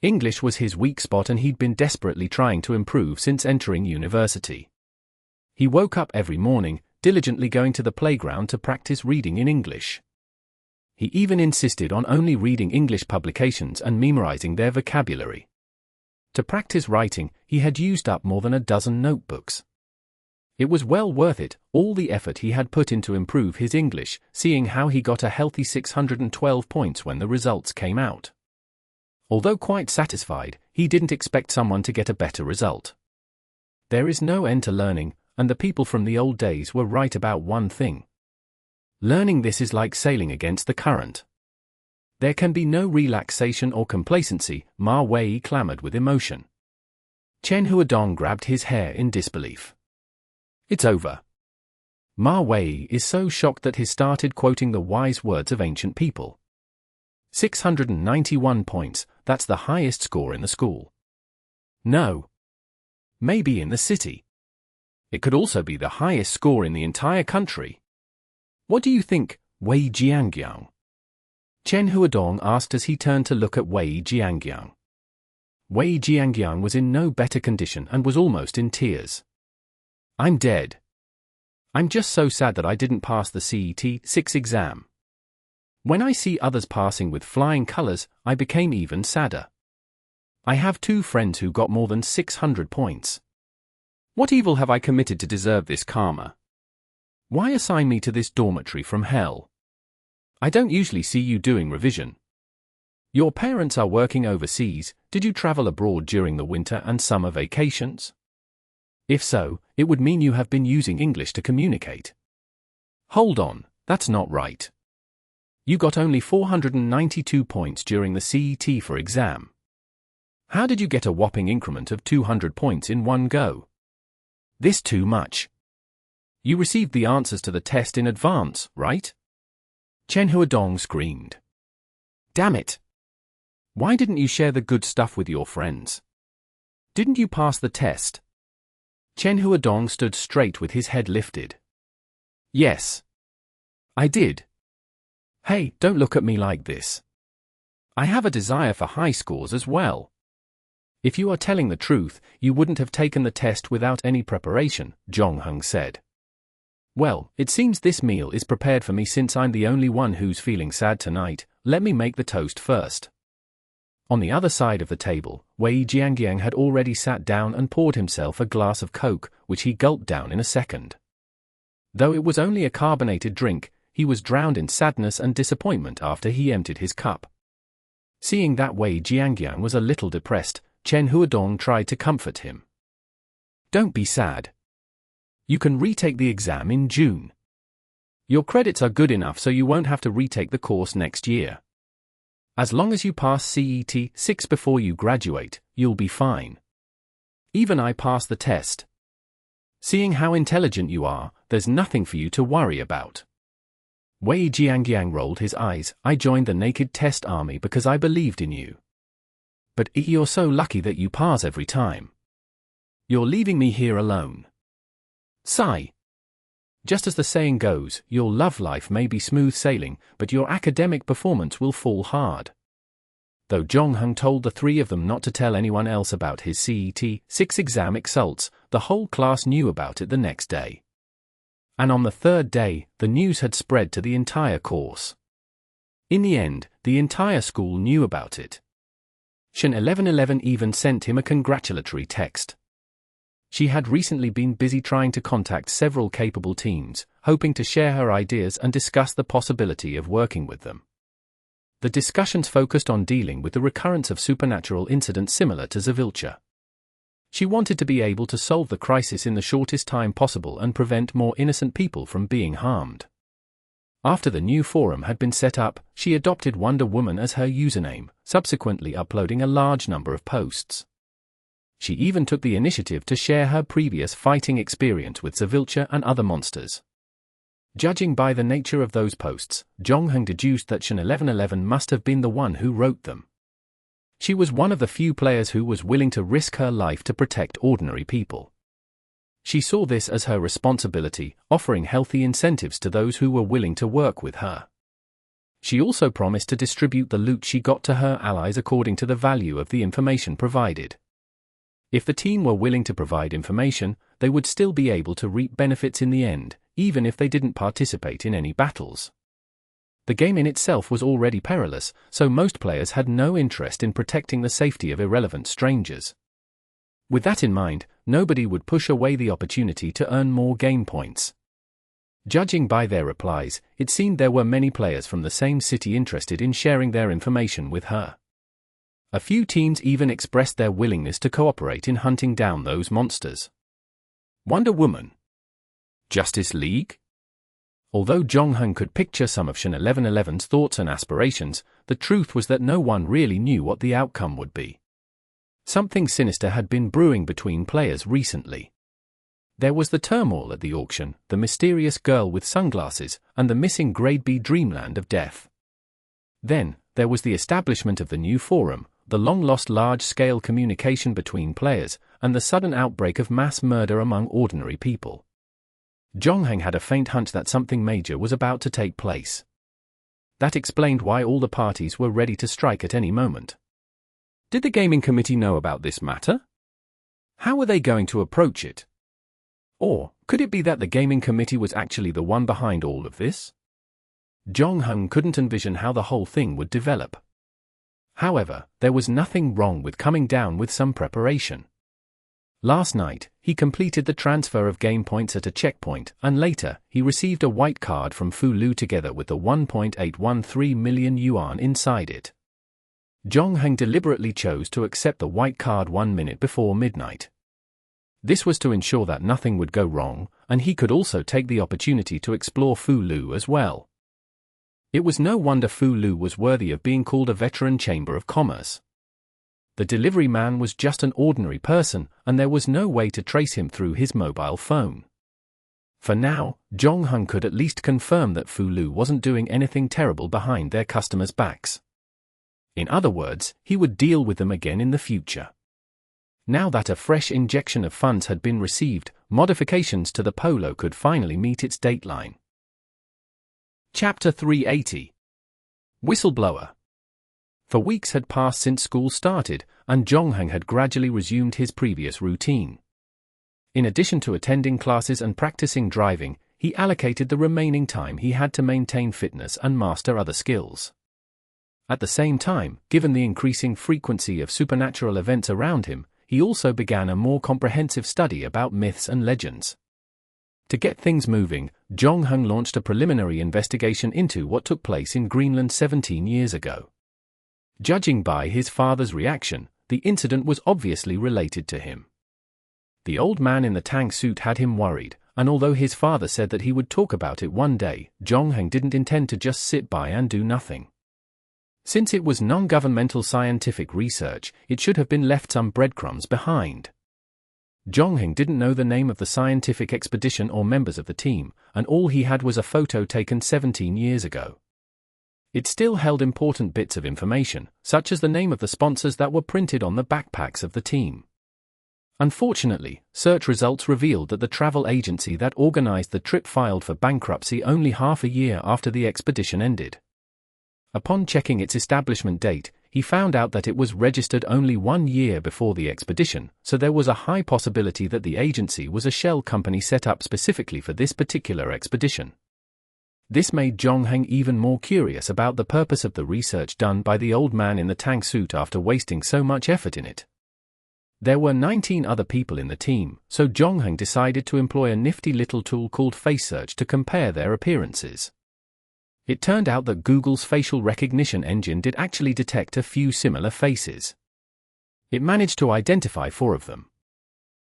English was his weak spot and he'd been desperately trying to improve since entering university. He woke up every morning, diligently going to the playground to practice reading in English. He even insisted on only reading English publications and memorizing their vocabulary. To practice writing, he had used up more than a dozen notebooks. It was well worth it, all the effort he had put in to improve his English, seeing how he got a healthy 612 points when the results came out. Although quite satisfied, he didn't expect someone to get a better result. There is no end to learning, and the people from the old days were right about one thing. Learning this is like sailing against the current. There can be no relaxation or complacency, Ma Wei clamored with emotion. Chen Huadong grabbed his hair in disbelief. "It's over." Ma Wei is so shocked that he started quoting the wise words of ancient people. 691 points, that's the highest score in the school. No. Maybe in the city. It could also be the highest score in the entire country. What do you think, Wei Jiangyang? Chen Huadong asked as he turned to look at Wei Jiangyang. Wei Jiangyang was in no better condition and was almost in tears. "I'm dead. I'm just so sad that I didn't pass the CET-6 exam. When I see others passing with flying colors, I became even sadder. I have 2 friends who got more than 600 points. What evil have I committed to deserve this karma? Why assign me to this dormitory from hell? I don't usually see you doing revision. Your parents are working overseas. Did you travel abroad during the winter and summer vacations? If so, it would mean you have been using English to communicate. Hold on, that's not right. You got only 492 points during the CET for exam. How did you get a whopping increment of 200 points in one go? This too much. You received the answers to the test in advance, right? Chen Huadong screamed. Damn it! Why didn't you share the good stuff with your friends? Didn't you pass the test? Chen Huadong stood straight with his head lifted. Yes. I did. Hey, don't look at me like this. I have a desire for high scores as well. If you are telling the truth, you wouldn't have taken the test without any preparation, Zhongheng said. Well, it seems this meal is prepared for me since I'm the only one who's feeling sad tonight. Let me make the toast first. On the other side of the table, Wei Jiangyang had already sat down and poured himself a glass of Coke, which he gulped down in a second. Though it was only a carbonated drink, he was drowned in sadness and disappointment after he emptied his cup. Seeing that Wei Jiangyang was a little depressed, Chen Huadong tried to comfort him. Don't be sad. You can retake the exam in June. Your credits are good enough so you won't have to retake the course next year. As long as you pass CET 6 before you graduate, you'll be fine. Even I passed the test. Seeing how intelligent you are, there's nothing for you to worry about. Wei Jiangyang rolled his eyes. I joined the Naked Test Army because I believed in you. But you're so lucky that you pass every time. You're leaving me here alone. Sigh. Just as the saying goes, your love life may be smooth sailing, but your academic performance will fall hard. Though Zhongheng told the three of them not to tell anyone else about his CET 6 exam results, the whole class knew about it the next day. And on the third day, the news had spread to the entire course. In the end, the entire school knew about it. Shen 1111 even sent him a congratulatory text. She had recently been busy trying to contact several capable teams, hoping to share her ideas and discuss the possibility of working with them. The discussions focused on dealing with the recurrence of supernatural incidents similar to Zavilcha. She wanted to be able to solve the crisis in the shortest time possible and prevent more innocent people from being harmed. After the new forum had been set up, she adopted Wonder Woman as her username, subsequently uploading a large number of posts. She even took the initiative to share her previous fighting experience with Zavilcha and other monsters. Judging by the nature of those posts, Zhongheng deduced that Shen 1111 must have been the one who wrote them. She was one of the few players who was willing to risk her life to protect ordinary people. She saw this as her responsibility, offering healthy incentives to those who were willing to work with her. She also promised to distribute the loot she got to her allies according to the value of the information provided. If the team were willing to provide information, they would still be able to reap benefits in the end, even if they didn't participate in any battles. The game in itself was already perilous, so most players had no interest in protecting the safety of irrelevant strangers. With that in mind, nobody would push away the opportunity to earn more game points. Judging by their replies, it seemed there were many players from the same city interested in sharing their information with her. A few teams even expressed their willingness to cooperate in hunting down those monsters. Wonder Woman. Justice League? Although Zhongheng could picture some of Shen 1111's thoughts and aspirations, the truth was that no one really knew what the outcome would be. Something sinister had been brewing between players recently. There was the turmoil at the auction, the mysterious girl with sunglasses, and the missing Grade B dreamland of death. Then, there was the establishment of the new forum, the long-lost large-scale communication between players, and the sudden outbreak of mass murder among ordinary people. Zhongheng had a faint hunch that something major was about to take place. That explained why all the parties were ready to strike at any moment. Did the gaming committee know about this matter? How were they going to approach it? Or, could it be that the gaming committee was actually the one behind all of this? Zhongheng couldn't envision how the whole thing would develop. However, there was nothing wrong with coming down with some preparation. Last night, he completed the transfer of game points at a checkpoint, and later, he received a white card from Fu Lu together with the 1.813 million yuan inside it. Zhongheng deliberately chose to accept the white card 1 minute before midnight. This was to ensure that nothing would go wrong, and he could also take the opportunity to explore Fu Lu as well. It was no wonder Fu Lu was worthy of being called a veteran chamber of commerce. The delivery man was just an ordinary person, and there was no way to trace him through his mobile phone. For now, Zhongheng could at least confirm that Fulu wasn't doing anything terrible behind their customers' backs. In other words, he would deal with them again in the future. Now that a fresh injection of funds had been received, modifications to the Polo could finally meet its dateline. Chapter 380. Whistleblower. For weeks had passed since school started, and Zhongheng had gradually resumed his previous routine. In addition to attending classes and practicing driving, he allocated the remaining time he had to maintain fitness and master other skills. At the same time, given the increasing frequency of supernatural events around him, he also began a more comprehensive study about myths and legends. To get things moving, Zhongheng launched a preliminary investigation into what took place in Greenland 17 years ago. Judging by his father's reaction, the incident was obviously related to him. The old man in the tank suit had him worried, and although his father said that he would talk about it one day, Zhongheng didn't intend to just sit by and do nothing. Since it was non-governmental scientific research, it should have been left some breadcrumbs behind. Zhongheng didn't know the name of the scientific expedition or members of the team, and all he had was a photo taken 17 years ago. It still held important bits of information, such as the name of the sponsors that were printed on the backpacks of the team. Unfortunately, search results revealed that the travel agency that organized the trip filed for bankruptcy only half a year after the expedition ended. Upon checking its establishment date, he found out that it was registered only 1 year before the expedition, so there was a high possibility that the agency was a shell company set up specifically for this particular expedition. This made Zhongheng even more curious about the purpose of the research done by the old man in the tank suit after wasting so much effort in it. There were 19 other people in the team, so Zhongheng decided to employ a nifty little tool called Face Search to compare their appearances. It turned out that Google's facial recognition engine did actually detect a few similar faces. It managed to identify 4 of them.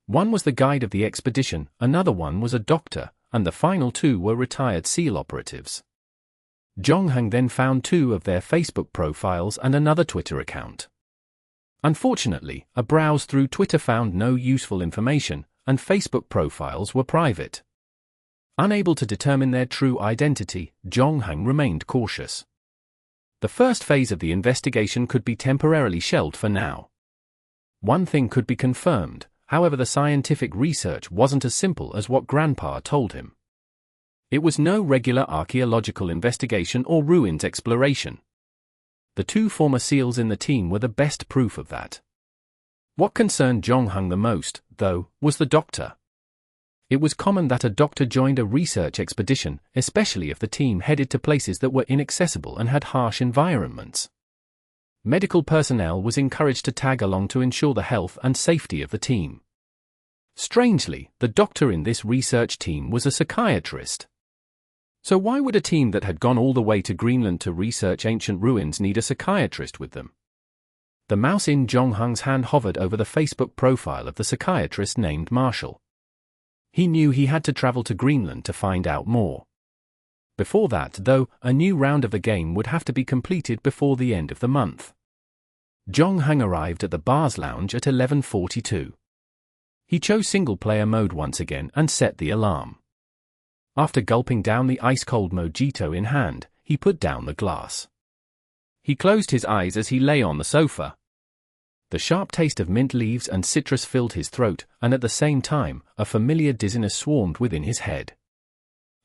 One was the guide of the expedition, another one was a doctor, and the final 2 were retired SEAL operatives. Zhongheng then found 2 of their Facebook profiles and another Twitter account. Unfortunately, a browse through Twitter found no useful information, and Facebook profiles were private. Unable to determine their true identity, Zhongheng remained cautious. The first phase of the investigation could be temporarily shelved for now. One thing could be confirmed, however, the scientific research wasn't as simple as what Grandpa told him. It was no regular archaeological investigation or ruins exploration. The 2 former SEALs in the team were the best proof of that. What concerned Zhongheng the most, though, was the doctor. It was common that a doctor joined a research expedition, especially if the team headed to places that were inaccessible and had harsh environments. Medical personnel was encouraged to tag along to ensure the health and safety of the team. Strangely, the doctor in this research team was a psychiatrist. So why would a team that had gone all the way to Greenland to research ancient ruins need a psychiatrist with them? The mouse in Zhongheng's hand hovered over the Facebook profile of the psychiatrist named Marshall. He knew he had to travel to Greenland to find out more. Before that, though, a new round of the game would have to be completed before the end of the month. Zhongheng arrived at the bar's lounge at 11:42. He chose single-player mode once again and set the alarm. After gulping down the ice-cold mojito in hand, he put down the glass. He closed his eyes as he lay on the sofa. The sharp taste of mint leaves and citrus filled his throat, and at the same time, a familiar dizziness swarmed within his head.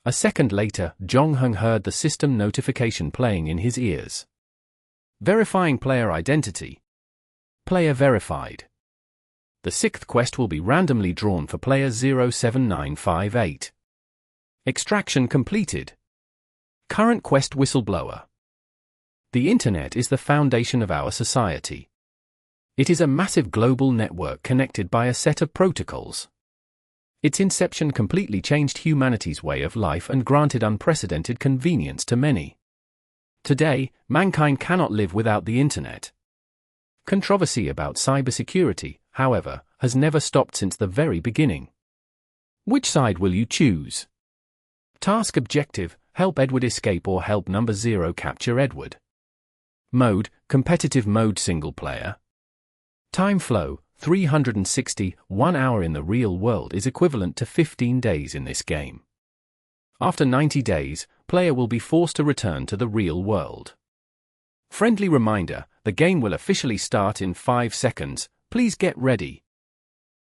A second later, Zhongheng heard the system notification playing in his ears. Verifying player identity. Player verified. The 6th quest will be randomly drawn for player 07958. Extraction completed. Current quest: Whistleblower. The Internet is the foundation of our society. It is a massive global network connected by a set of protocols. Its inception completely changed humanity's way of life and granted unprecedented convenience to many. Today, mankind cannot live without the Internet. Controversy about cybersecurity, however, has never stopped since the very beginning. Which side will you choose? Task objective: help Edward escape, or help number 0 capture Edward. Mode: competitive mode, single player. Time flow: 360, 1 hour in the real world is equivalent to 15 days in this game. After 90 days, player will be forced to return to the real world. Friendly reminder, the game will officially start in 5 seconds, please get ready.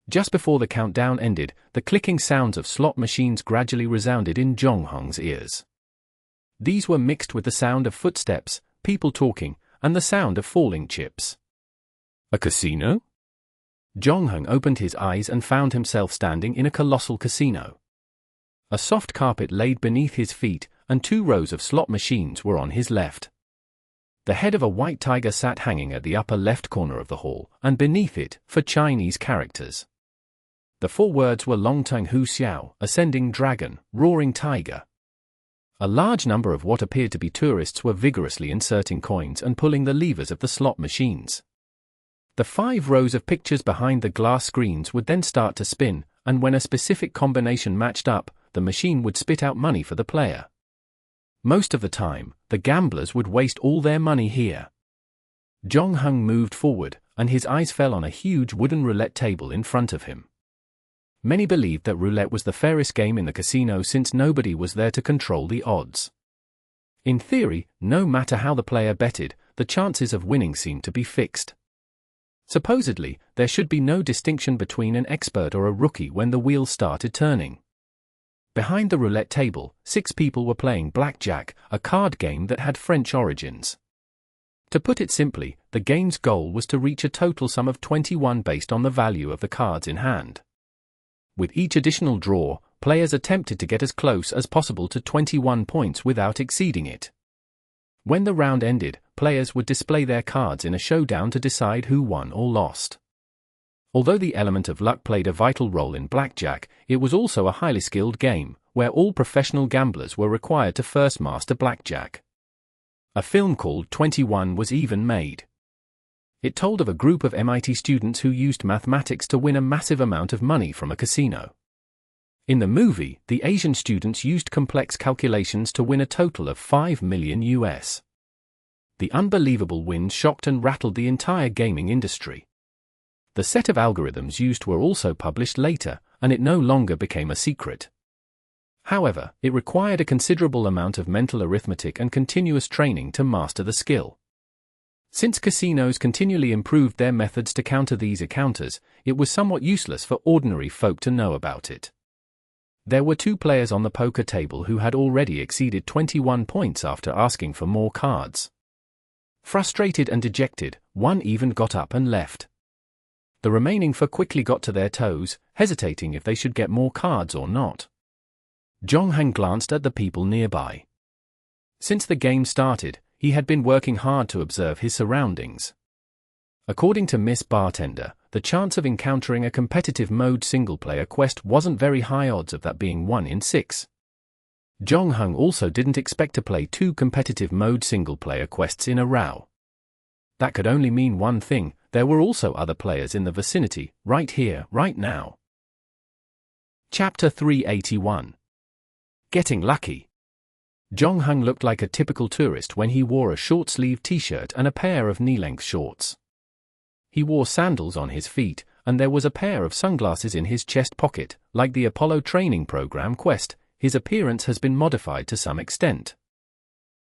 Just before the countdown ended, the clicking sounds of slot machines gradually resounded in Zhongheng's ears. These were mixed with the sound of footsteps, people talking, and the sound of falling chips. A casino? Zhongheng opened his eyes and found himself standing in a colossal casino. A soft carpet laid beneath his feet, and 2 rows of slot machines were on his left. The head of a white tiger sat hanging at the upper left corner of the hall, and beneath it, for Chinese characters. The 4 words were Longteng Hu Xiao, ascending dragon, roaring tiger. A large number of what appeared to be tourists were vigorously inserting coins and pulling the levers of the slot machines. The 5 rows of pictures behind the glass screens would then start to spin, and when a specific combination matched up, the machine would spit out money for the player. Most of the time, the gamblers would waste all their money here. Zhongheng moved forward, and his eyes fell on a huge wooden roulette table in front of him. Many believed that roulette was the fairest game in the casino since nobody was there to control the odds. In theory, no matter how the player betted, the chances of winning seemed to be fixed. Supposedly, there should be no distinction between an expert or a rookie when the wheels started turning. Behind the roulette table, 6 people were playing blackjack, a card game that had French origins. To put it simply, the game's goal was to reach a total sum of 21 based on the value of the cards in hand. With each additional draw, players attempted to get as close as possible to 21 points without exceeding it. When the round ended, players would display their cards in a showdown to decide who won or lost. Although the element of luck played a vital role in blackjack, it was also a highly skilled game, where all professional gamblers were required to first master blackjack. A film called 21 was even made. It told of a group of MIT students who used mathematics to win a massive amount of money from a casino. In the movie, the Asian students used complex calculations to win a total of $5 million US. The unbelievable win shocked and rattled the entire gaming industry. The set of algorithms used were also published later, and it no longer became a secret. However, it required a considerable amount of mental arithmetic and continuous training to master the skill. Since casinos continually improved their methods to counter these encounters, it was somewhat useless for ordinary folk to know about it. There were 2 players on the poker table who had already exceeded 21 points after asking for more cards. Frustrated and dejected, one even got up and left. The remaining 4 quickly got to their toes, hesitating if they should get more cards or not. Zhongheng glanced at the people nearby. Since the game started, he had been working hard to observe his surroundings. According to Miss Bartender, the chance of encountering a competitive mode single-player quest wasn't very high, odds of that being 1 in 6. Zhongheng also didn't expect to play 2 competitive mode single-player quests in a row. That could only mean one thing: there were also other players in the vicinity, right here, right now. Chapter 381. Getting Lucky. Zhongheng looked like a typical tourist when he wore a short-sleeved t-shirt and a pair of knee-length shorts. He wore sandals on his feet, and there was a pair of sunglasses in his chest pocket. Like the Apollo training program quest, his appearance has been modified to some extent.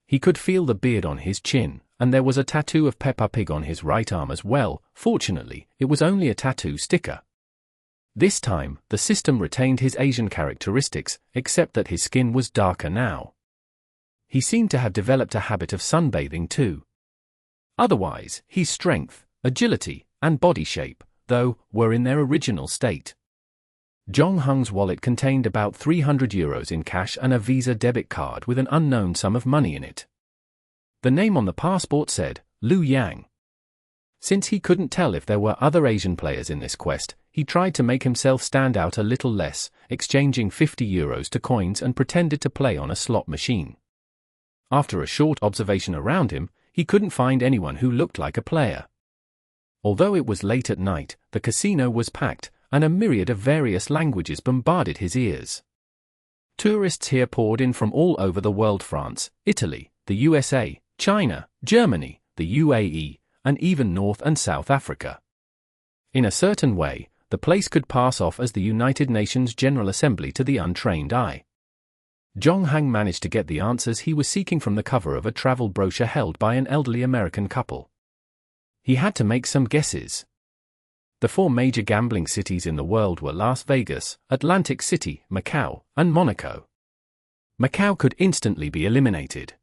He could feel the beard on his chin, and there was a tattoo of Peppa Pig on his right arm as well. Fortunately, it was only a tattoo sticker. This time, the system retained his Asian characteristics, except that his skin was darker now. He seemed to have developed a habit of sunbathing too. Otherwise, his strength, agility, and body shape, though, were in their original state. Zhongheng's wallet contained about €300 in cash and a Visa debit card with an unknown sum of money in it. The name on the passport said, Lu Yang. Since he couldn't tell if there were other Asian players in this quest, he tried to make himself stand out a little less, exchanging €50 to coins and pretended to play on a slot machine. After a short observation around him, he couldn't find anyone who looked like a player. Although it was late at night, the casino was packed, and a myriad of various languages bombarded his ears. Tourists here poured in from all over the world: France, Italy, the USA, China, Germany, the UAE, and even North and South Africa. In a certain way, the place could pass off as the United Nations General Assembly to the untrained eye. Zhong Heng managed to get the answers he was seeking from the cover of a travel brochure held by an elderly American couple. He had to make some guesses. The 4 major gambling cities in the world were Las Vegas, Atlantic City, Macau, and Monaco. Macau could instantly be eliminated.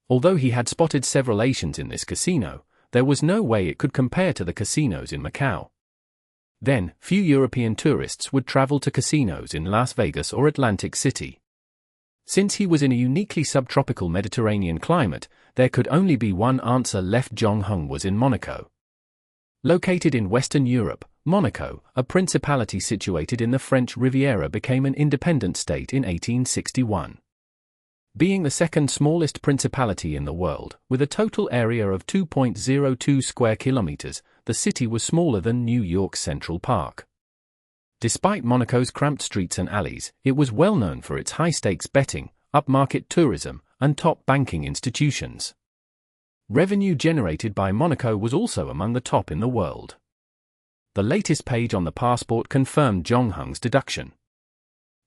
Although he had spotted several Asians in this casino, there was no way it could compare to the casinos in Macau. Then, few European tourists would travel to casinos in Las Vegas or Atlantic City. Since he was in a uniquely subtropical Mediterranean climate, there could only be one answer left. Zhong Heng was in Monaco. Located in Western Europe, Monaco, a principality situated in the French Riviera, became an independent state in 1861. Being the second smallest principality in the world, with a total area of 2.02 square kilometers, the city was smaller than New York's Central Park. Despite Monaco's cramped streets and alleys, it was well known for its high-stakes betting, upmarket tourism, and top banking institutions. Revenue generated by Monaco was also among the top in the world. The latest page on the passport confirmed Zhong Heng's deduction.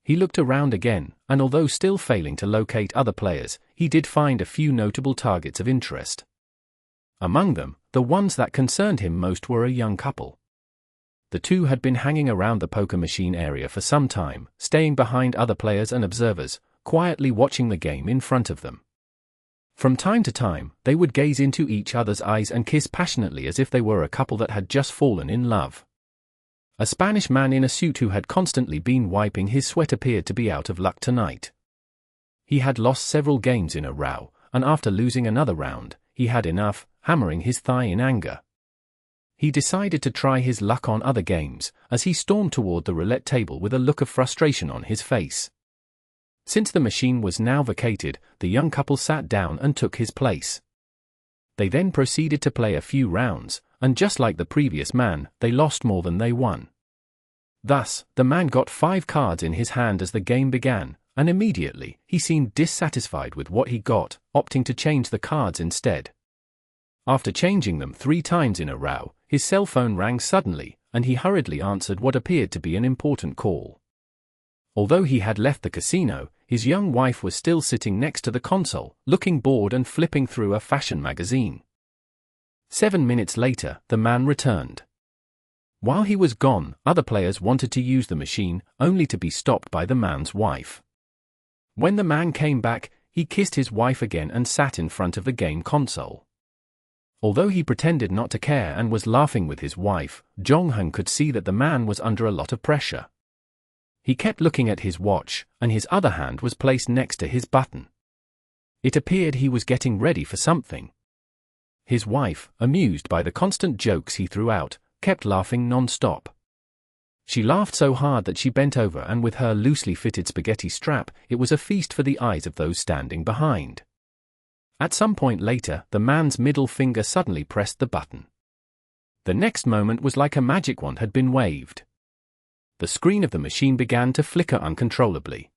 He looked around again, and although still failing to locate other players, he did find a few notable targets of interest. Among them, the ones that concerned him most were a young couple. The two had been hanging around the poker machine area for some time, staying behind other players and observers, quietly watching the game in front of them. From time to time, they would gaze into each other's eyes and kiss passionately as if they were a couple that had just fallen in love. A Spanish man in a suit who had constantly been wiping his sweat appeared to be out of luck tonight. He had lost several games in a row, and after losing another round, he had enough, hammering his thigh in anger. He decided to try his luck on other games, as he stormed toward the roulette table with a look of frustration on his face. Since the machine was now vacated, the young couple sat down and took his place. They then proceeded to play a few rounds, and just like the previous man, they lost more than they won. Thus, the man got 5 cards in his hand as the game began, and immediately, he seemed dissatisfied with what he got, opting to change the cards instead. After changing them 3 times in a row, his cell phone rang suddenly, and he hurriedly answered what appeared to be an important call. Although he had left the casino, his young wife was still sitting next to the console, looking bored and flipping through a fashion magazine. 7 minutes later, the man returned. While he was gone, other players wanted to use the machine, only to be stopped by the man's wife. When the man came back, he kissed his wife again and sat in front of the game console. Although he pretended not to care and was laughing with his wife, Zhong Heng could see that the man was under a lot of pressure. He kept looking at his watch, and his other hand was placed next to his button. It appeared he was getting ready for something. His wife, amused by the constant jokes he threw out, kept laughing non-stop. She laughed so hard that she bent over, and with her loosely fitted spaghetti strap, it was a feast for the eyes of those standing behind. At some point later, the man's middle finger suddenly pressed the button. The next moment was like a magic wand had been waved. The screen of the machine began to flicker uncontrollably.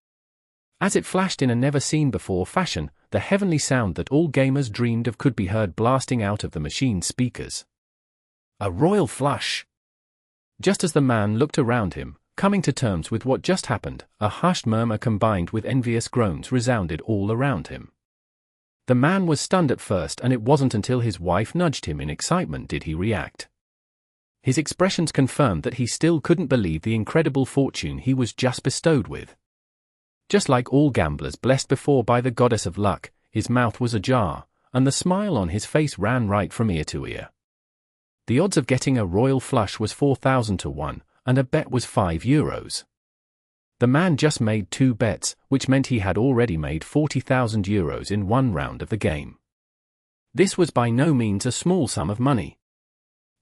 As it flashed in a never-seen-before fashion, the heavenly sound that all gamers dreamed of could be heard blasting out of the machine's speakers. A royal flush! Just as the man looked around him, coming to terms with what just happened, a hushed murmur combined with envious groans resounded all around him. The man was stunned at first, and it wasn't until his wife nudged him in excitement did he react. His expressions confirmed that he still couldn't believe the incredible fortune he was just bestowed with. Just like all gamblers blessed before by the goddess of luck, his mouth was ajar, and the smile on his face ran right from ear to ear. The odds of getting a royal flush was 4,000 to 1, and a bet was €5. The man just made 2 bets, which meant he had already made €40,000 in one round of the game. This was by no means a small sum of money.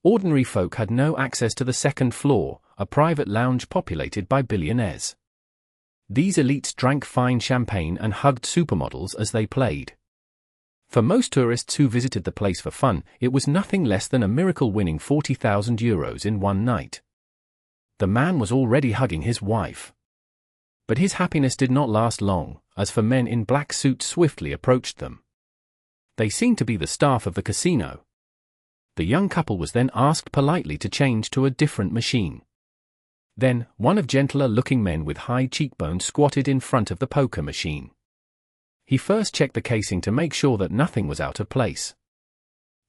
Ordinary folk had no access to the second floor, a private lounge populated by billionaires. These elites drank fine champagne and hugged supermodels as they played. For most tourists who visited the place for fun, it was nothing less than a miracle winning €40,000 in one night. The man was already hugging his wife. But his happiness did not last long, as 4 men in black suits swiftly approached them. They seemed to be the staff of the casino. The young couple was then asked politely to change to a different machine. Then, one of gentler-looking men with high cheekbones squatted in front of the poker machine. He first checked the casing to make sure that nothing was out of place.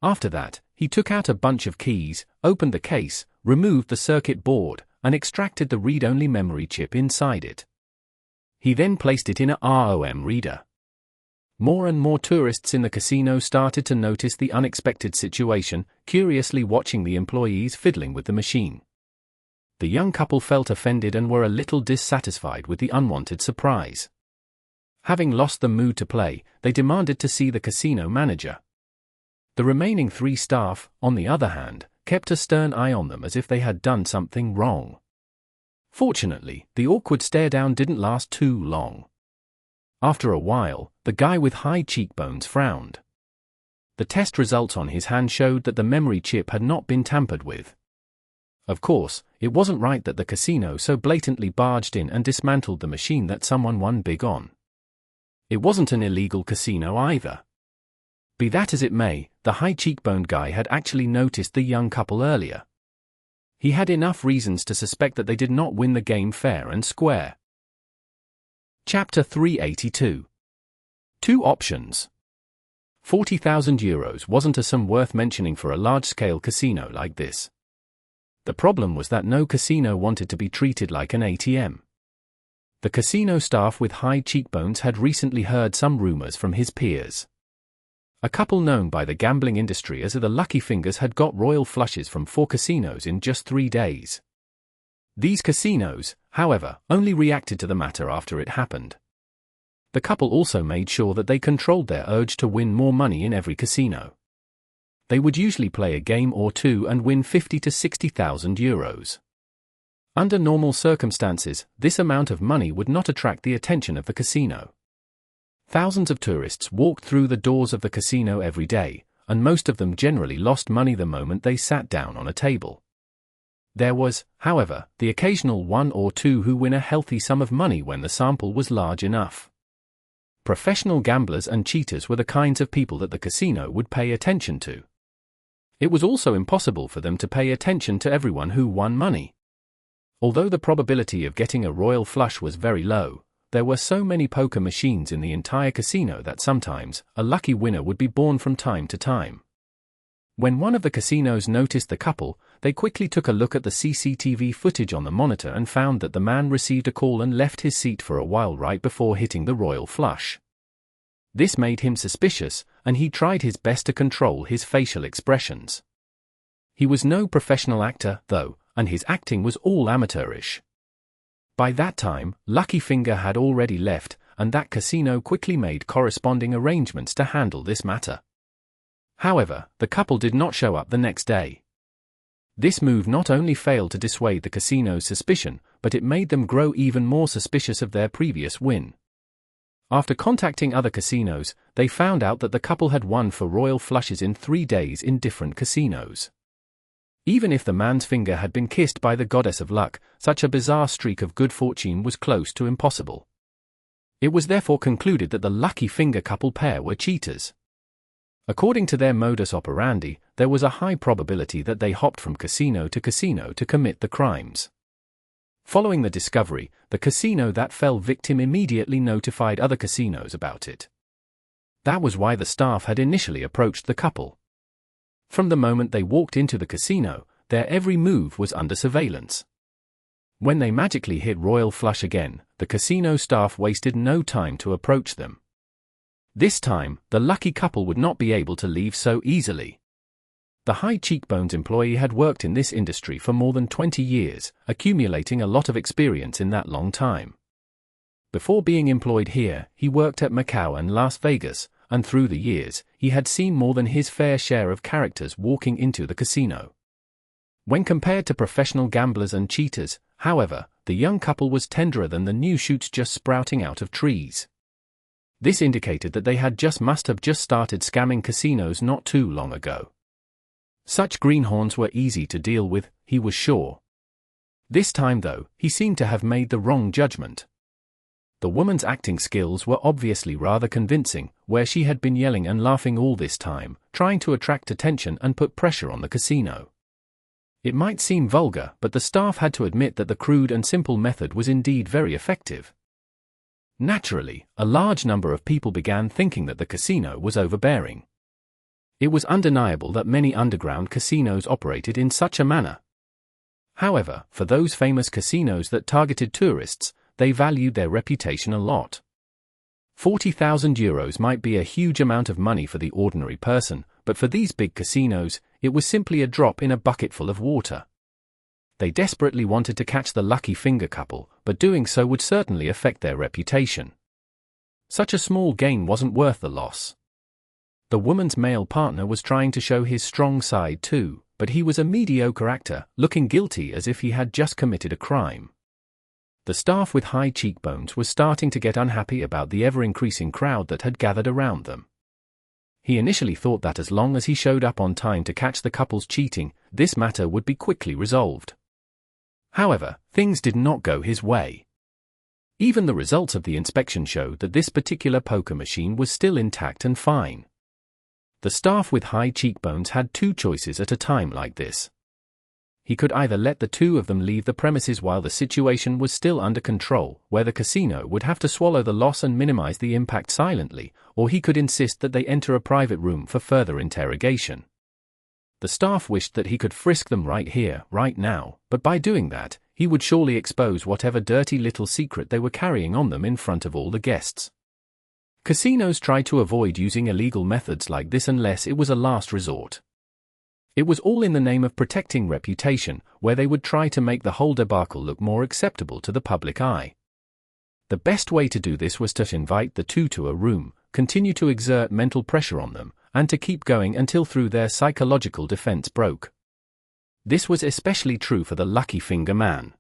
After that, he took out a bunch of keys, opened the case, removed the circuit board, and extracted the read-only memory chip inside it. He then placed it in a ROM reader. More and more tourists in the casino started to notice the unexpected situation, curiously watching the employees fiddling with the machine. The young couple felt offended and were a little dissatisfied with the unwanted surprise. Having lost the mood to play, they demanded to see the casino manager. The remaining 3 staff, on the other hand, kept a stern eye on them as if they had done something wrong. Fortunately, the awkward stare-down didn't last too long. After a while, the guy with high cheekbones frowned. The test results on his hand showed that the memory chip had not been tampered with. Of course, it wasn't right that the casino so blatantly barged in and dismantled the machine that someone won big on. It wasn't an illegal casino either. Be that as it may, the high cheekboned guy had actually noticed the young couple earlier. He had enough reasons to suspect that they did not win the game fair and square. Chapter 382. 2 options. €40,000 wasn't a sum worth mentioning for a large-scale casino like this. The problem was that no casino wanted to be treated like an ATM. The casino staff with high cheekbones had recently heard some rumors from his peers. A couple known by the gambling industry as the Lucky Fingers had got royal flushes from 4 casinos in just 3 days. These casinos, however, only reacted to the matter after it happened. The couple also made sure that they controlled their urge to win more money in every casino. They would usually play a game or two and win €50,000 to €60,000. Under normal circumstances, this amount of money would not attract the attention of the casino. Thousands of tourists walked through the doors of the casino every day, and most of them generally lost money the moment they sat down on a table. There was, however, the occasional 1 or 2 who win a healthy sum of money when the sample was large enough. Professional gamblers and cheaters were the kinds of people that the casino would pay attention to. It was also impossible for them to pay attention to everyone who won money. Although the probability of getting a royal flush was very low, there were so many poker machines in the entire casino that sometimes a lucky winner would be born from time to time. When one of the casinos noticed the couple, they quickly took a look at the CCTV footage on the monitor and found that the man received a call and left his seat for a while right before hitting the royal flush. This made him suspicious, and he tried his best to control his facial expressions. He was no professional actor, though, and his acting was all amateurish. By that time, Lucky Finger had already left, and that casino quickly made corresponding arrangements to handle this matter. However, the couple did not show up the next day. This move not only failed to dissuade the casino's suspicion, but it made them grow even more suspicious of their previous win. After contacting other casinos, they found out that the couple had won for royal flushes in 3 days in different casinos. Even if the man's finger had been kissed by the goddess of luck, such a bizarre streak of good fortune was close to impossible. It was therefore concluded that the Lucky Finger couple pair were cheaters. According to their modus operandi, there was a high probability that they hopped from casino to commit the crimes. Following the discovery, the casino that fell victim immediately notified other casinos about it. That was why the staff had initially approached the couple. From the moment they walked into the casino, their every move was under surveillance. When they magically hit royal flush again, the casino staff wasted no time to approach them. This time, the lucky couple would not be able to leave so easily. The high cheekbones employee had worked in this industry for more than 20 years, accumulating a lot of experience in that long time. Before being employed here, he worked at Macau and Las Vegas, and through the years, he had seen more than his fair share of characters walking into the casino. When compared to professional gamblers and cheaters, however, the young couple was tenderer than the new shoots just sprouting out of trees. This indicated that they must have just started scamming casinos not too long ago. Such greenhorns were easy to deal with, he was sure. This time though, he seemed to have made the wrong judgment. The woman's acting skills were obviously rather convincing, where she had been yelling and laughing all this time, trying to attract attention and put pressure on the casino. It might seem vulgar, but the staff had to admit that the crude and simple method was indeed very effective. Naturally, a large number of people began thinking that the casino was overbearing. It was undeniable that many underground casinos operated in such a manner. However, for those famous casinos that targeted tourists, they valued their reputation a lot. 40,000 euros might be a huge amount of money for the ordinary person, but for these big casinos, it was simply a drop in a bucketful of water. They desperately wanted to catch the lucky finger couple, but doing so would certainly affect their reputation. Such a small gain wasn't worth the loss. The woman's male partner was trying to show his strong side too, but he was a mediocre actor, looking guilty as if he had just committed a crime. The staff with high cheekbones was starting to get unhappy about the ever-increasing crowd that had gathered around them. He initially thought that as long as he showed up on time to catch the couples cheating, this matter would be quickly resolved. However, things did not go his way. Even the results of the inspection showed that this particular poker machine was still intact and fine. The staff with high cheekbones had two choices at a time like this. He could either let the two of them leave the premises while the situation was still under control, where the casino would have to swallow the loss and minimize the impact silently, or he could insist that they enter a private room for further interrogation. The staff wished that he could frisk them right here, right now, but by doing that, he would surely expose whatever dirty little secret they were carrying on them in front of all the guests. Casinos tried to avoid using illegal methods like this unless it was a last resort. It was all in the name of protecting reputation, where they would try to make the whole debacle look more acceptable to the public eye. The best way to do this was to invite the two to a room, continue to exert mental pressure on them, and to keep going until through their psychological defense broke. This was especially true for the lucky finger man.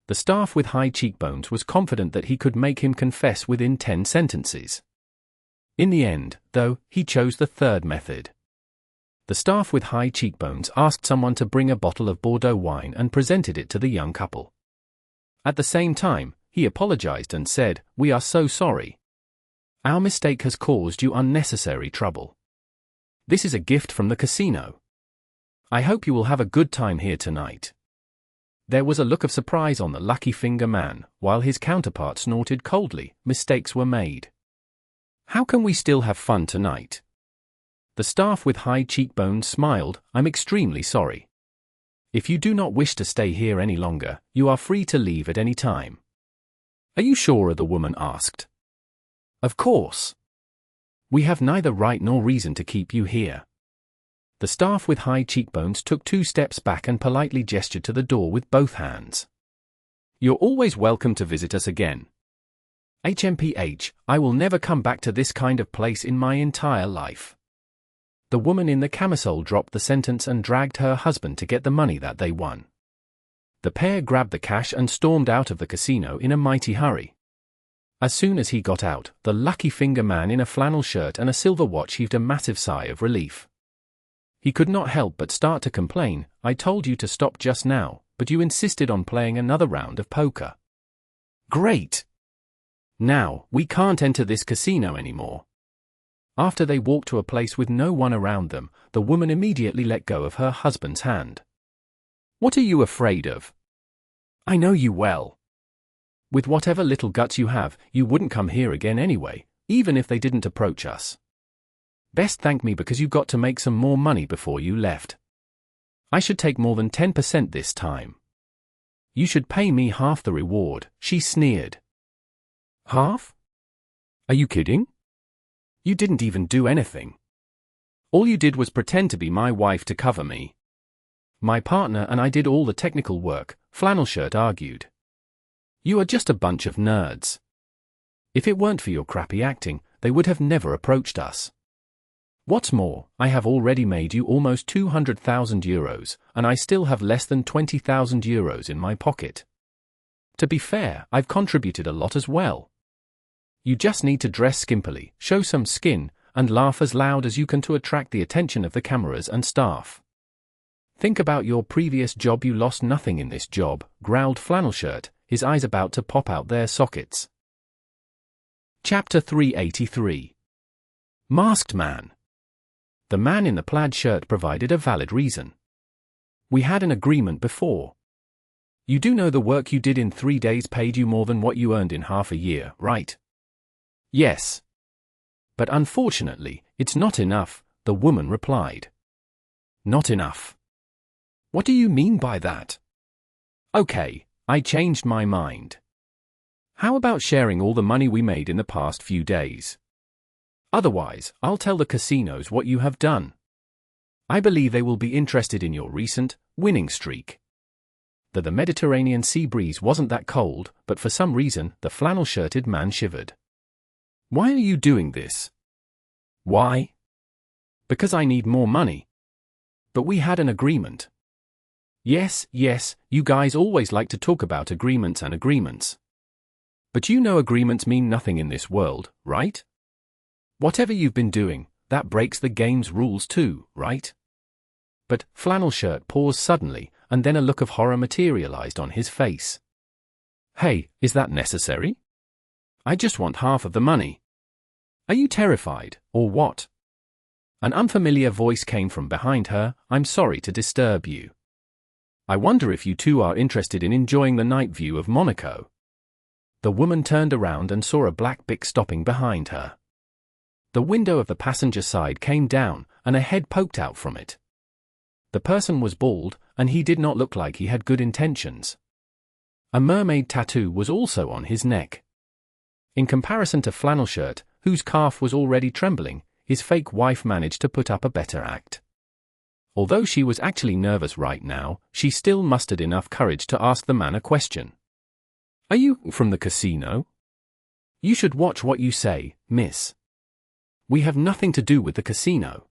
The staff with high cheekbones was confident that he could make him confess within 10 sentences. In the end, though, he chose the third method. The staff with high cheekbones asked someone to bring a bottle of Bordeaux wine and presented it to the young couple. At the same time, he apologized and said, "We are so sorry. Our mistake has caused you unnecessary trouble. This is a gift from the casino. I hope you will have a good time here tonight." There was a look of surprise on the lucky finger man, while his counterpart snorted coldly, "Mistakes were made. How can we still have fun tonight?" The staff with high cheekbones smiled, "I'm extremely sorry. If you do not wish to stay here any longer, you are free to leave at any time." "Are you sure?" the woman asked. "Of course. We have neither right nor reason to keep you here." The staff with high cheekbones took 2 steps back and politely gestured to the door with both hands. "You're always welcome to visit us again. HMPH, I will never come back to this kind of place in my entire life." The woman in the camisole dropped the sentence and dragged her husband to get the money that they won. The pair grabbed the cash and stormed out of the casino in a mighty hurry. As soon as he got out, the lucky finger man in a flannel shirt and a silver watch heaved a massive sigh of relief. He could not help but start to complain, "I told you to stop just now, but you insisted on playing another round of poker. Great! Now, we can't enter this casino anymore." After they walked to a place with no one around them, the woman immediately let go of her husband's hand. "What are you afraid of? I know you well. With whatever little guts you have, you wouldn't come here again anyway, even if they didn't approach us. Best thank me because you got to make some more money before you left. I should take more than 10% this time. You should pay me half the reward," she sneered. "Half? Are you kidding? You didn't even do anything. All you did was pretend to be my wife to cover me. My partner and I did all the technical work," Flannelshirt argued. "You are just a bunch of nerds. If it weren't for your crappy acting, they would have never approached us. What's more, I have already made you almost 200,000 euros, and I still have less than 20,000 euros in my pocket. To be fair, I've contributed a lot as well. You just need to dress skimpily, show some skin, and laugh as loud as you can to attract the attention of the cameras and staff. Think about your previous job. You lost nothing in this job," growled Flannelshirt, his eyes about to pop out their sockets. Chapter 383. Masked Man. The man in the plaid shirt provided a valid reason. We had an agreement before. You do know the work you did in 3 days paid you more than what you earned in half a year, right? Yes. But unfortunately, it's not enough, the woman replied. Not enough. What do you mean by that? Okay, I changed my mind. How about sharing all the money we made in the past few days? Otherwise, I'll tell the casinos what you have done. I believe they will be interested in your recent, winning streak. The Mediterranean sea breeze wasn't that cold, but for some reason, the flannel-shirted man shivered. Why are you doing this? Why? Because I need more money. But we had an agreement. Yes, you guys always like to talk about agreements and agreements. But you know agreements mean nothing in this world, right? Whatever you've been doing, that breaks the game's rules too, right? But Flannel Shirt paused suddenly, and then a look of horror materialized on his face. Hey, is that necessary? I just want half of the money. Are you terrified, or what? An unfamiliar voice came from behind her. I'm sorry to disturb you. I wonder if you two are interested in enjoying the night view of Monaco. The woman turned around and saw a black bic stopping behind her. The window of the passenger side came down, and a head poked out from it. The person was bald, and he did not look like he had good intentions. A mermaid tattoo was also on his neck. In comparison to Flannel Shirt, whose calf was already trembling, his fake wife managed to put up a better act. Although she was actually nervous right now, she still mustered enough courage to ask the man a question. Are you from the casino? You should watch what you say, miss. We have nothing to do with the casino.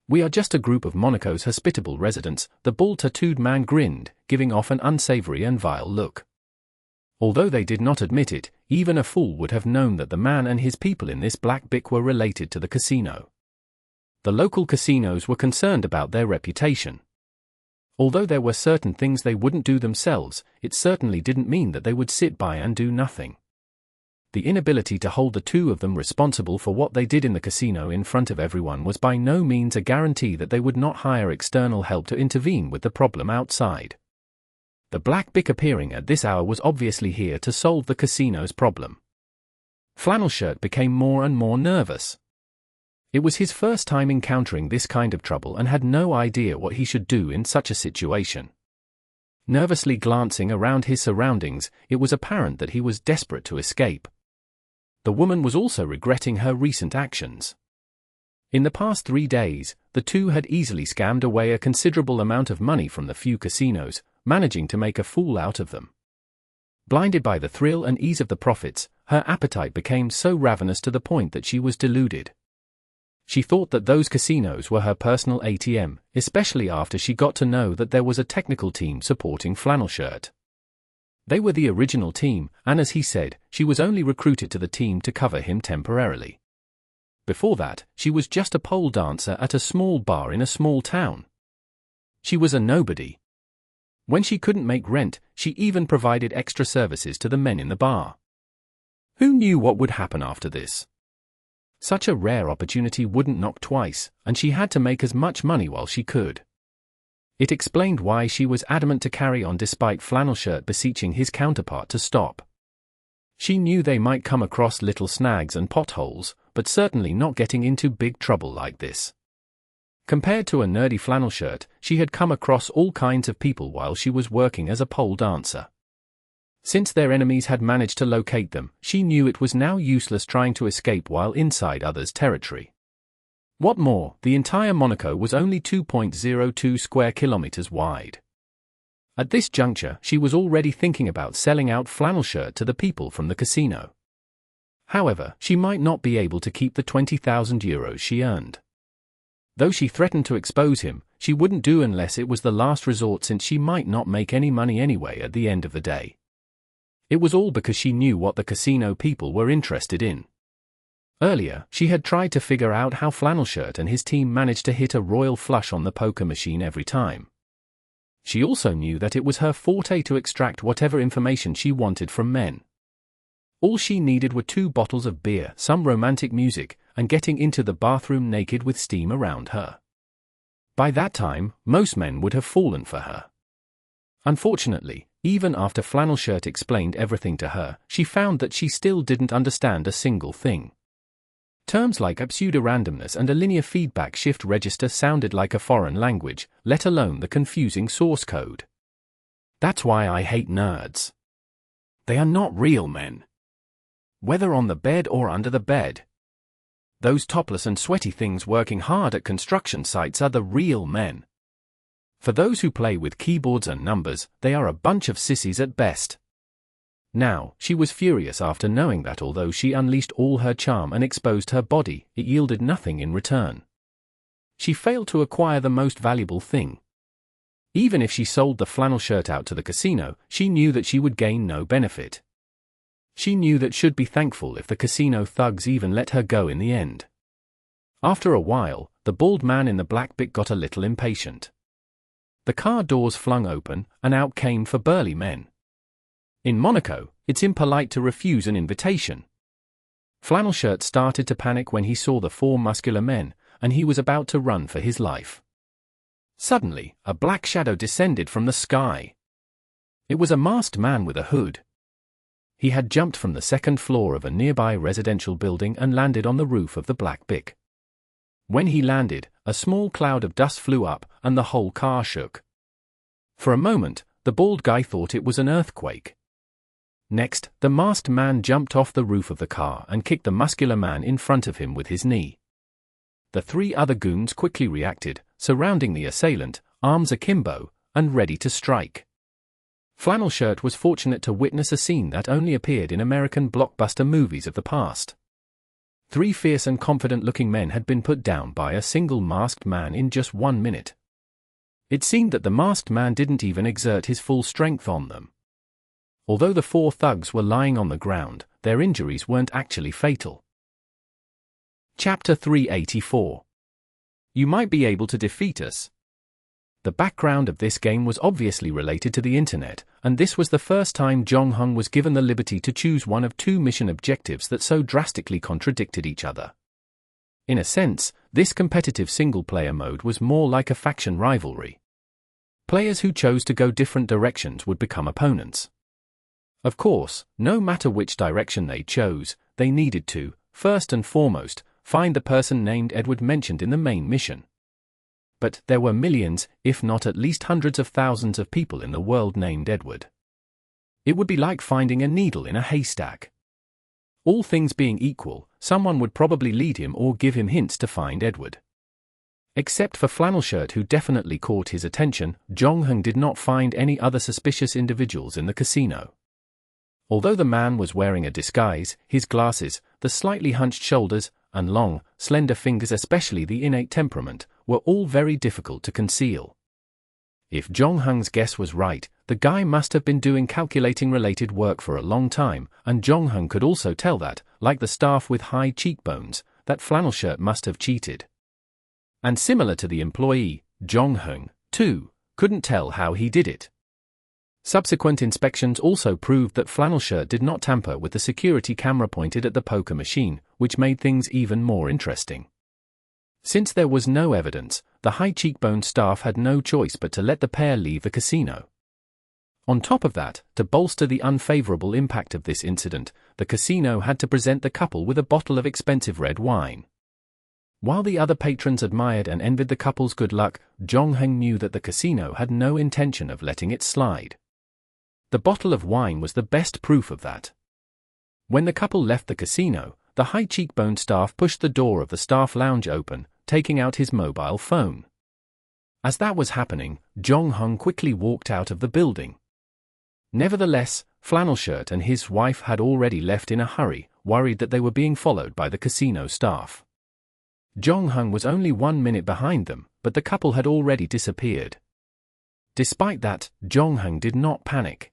We are just a group of Monaco's hospitable residents. The bald tattooed man grinned, giving off an unsavory and vile look. Although they did not admit it, even a fool would have known that the man and his people in this black bic were related to the casino. The local casinos were concerned about their reputation. Although there were certain things they wouldn't do themselves, it certainly didn't mean that they would sit by and do nothing. The inability to hold the two of them responsible for what they did in the casino in front of everyone was by no means a guarantee that they would not hire external help to intervene with the problem outside. The black bic appearing at this hour was obviously here to solve the casino's problem. Flannel Shirt became more and more nervous. It was his first time encountering this kind of trouble and had no idea what he should do in such a situation. Nervously glancing around his surroundings, it was apparent that he was desperate to escape. The woman was also regretting her recent actions. In the past 3 days, the two had easily scammed away a considerable amount of money from the few casinos, managing to make a fool out of them. Blinded by the thrill and ease of the profits, her appetite became so ravenous to the point that she was deluded. She thought that those casinos were her personal ATM, especially after she got to know that there was a technical team supporting Flannel Shirt. They were the original team, and as he said, she was only recruited to the team to cover him temporarily. Before that, she was just a pole dancer at a small bar in a small town. She was a nobody. When she couldn't make rent, she even provided extra services to the men in the bar. Who knew what would happen after this? Such a rare opportunity wouldn't knock twice, and she had to make as much money while she could. It explained why she was adamant to carry on despite Flannel Shirt beseeching his counterpart to stop. She knew they might come across little snags and potholes, but certainly not getting into big trouble like this. Compared to a nerdy Flannel Shirt, she had come across all kinds of people while she was working as a pole dancer. Since their enemies had managed to locate them, she knew it was now useless trying to escape while inside others' territory. What more, the entire Monaco was only 2.02 square kilometers wide. At this juncture, she was already thinking about selling out Flannel Shirt to the people from the casino. However, she might not be able to keep the 20,000 euros she earned. Though she threatened to expose him, she wouldn't do unless it was the last resort since she might not make any money anyway at the end of the day. It was all because she knew what the casino people were interested in. Earlier, she had tried to figure out how Flannel Shirt and his team managed to hit a royal flush on the poker machine every time. She also knew that it was her forte to extract whatever information she wanted from men. All she needed were 2 bottles of beer, some romantic music, and getting into the bathroom naked with steam around her. By that time, most men would have fallen for her. Unfortunately, even after Flannelshirt explained everything to her, she found that she still didn't understand a single thing. Terms like pseudo-randomness and a linear feedback shift register sounded like a foreign language, let alone the confusing source code. That's why I hate nerds. They are not real men. Whether on the bed or under the bed. Those topless and sweaty things working hard at construction sites are the real men. For those who play with keyboards and numbers, they are a bunch of sissies at best. Now, she was furious after knowing that although she unleashed all her charm and exposed her body, it yielded nothing in return. She failed to acquire the most valuable thing. Even if she sold the flannel shirt out to the casino, she knew that she would gain no benefit. She knew that she'd be thankful if the casino thugs even let her go in the end. After a while, the bald man in the black bit got a little impatient. The car doors flung open, and out came 4 burly men. In Monaco, it's impolite to refuse an invitation. Flannelshirt started to panic when he saw the 4 muscular men, and he was about to run for his life. Suddenly, a black shadow descended from the sky. It was a masked man with a hood. He had jumped from the 2nd floor of a nearby residential building and landed on the roof of the Black Bic. When he landed, a small cloud of dust flew up, and the whole car shook. For a moment, the bald guy thought it was an earthquake. Next, the masked man jumped off the roof of the car and kicked the muscular man in front of him with his knee. The 3 other goons quickly reacted, surrounding the assailant, arms akimbo, and ready to strike. Flannelshirt was fortunate to witness a scene that only appeared in American blockbuster movies of the past. 3 fierce and confident-looking men had been put down by a single masked man in just 1 minute. It seemed that the masked man didn't even exert his full strength on them. Although the 4 thugs were lying on the ground, their injuries weren't actually fatal. Chapter 384. You might be able to defeat us. The background of this game was obviously related to the internet, and this was the first time Jong-hung was given the liberty to choose one of 2 mission objectives that so drastically contradicted each other. In a sense, this competitive single-player mode was more like a faction rivalry. Players who chose to go different directions would become opponents. Of course, no matter which direction they chose, they needed to, first and foremost, find the person named Edward mentioned in the main mission. But there were millions, if not at least hundreds of thousands of people in the world named Edward. It would be like finding a needle in a haystack. All things being equal, someone would probably lead him or give him hints to find Edward. Except for Flannelshirt, who definitely caught his attention, Jong-hung did not find any other suspicious individuals in the casino. Although the man was wearing a disguise, his glasses, the slightly hunched shoulders, and long, slender fingers, especially the innate temperament, were all very difficult to conceal. If Jong-hung's guess was right, the guy must have been doing calculating-related work for a long time, and Jong-hung could also tell that, like the staff with high cheekbones, that Flannelshirt must have cheated. And similar to the employee, Jong-hung, too, couldn't tell how he did it. Subsequent inspections also proved that Flannelshirt did not tamper with the security camera pointed at the poker machine, which made things even more interesting. Since there was no evidence, the high cheekbone staff had no choice but to let the pair leave the casino. On top of that, to bolster the unfavorable impact of this incident, the casino had to present the couple with a bottle of expensive red wine. While the other patrons admired and envied the couple's good luck, Jong-hung knew that the casino had no intention of letting it slide. The bottle of wine was the best proof of that. When the couple left the casino, the high cheekbone staff pushed the door of the staff lounge open, taking out his mobile phone. As that was happening, Jong-hung quickly walked out of the building. Nevertheless, Flannelshirt and his wife had already left in a hurry, worried that they were being followed by the casino staff. Jong-hung was only 1 minute behind them, but the couple had already disappeared. Despite that, Jong-hung did not panic.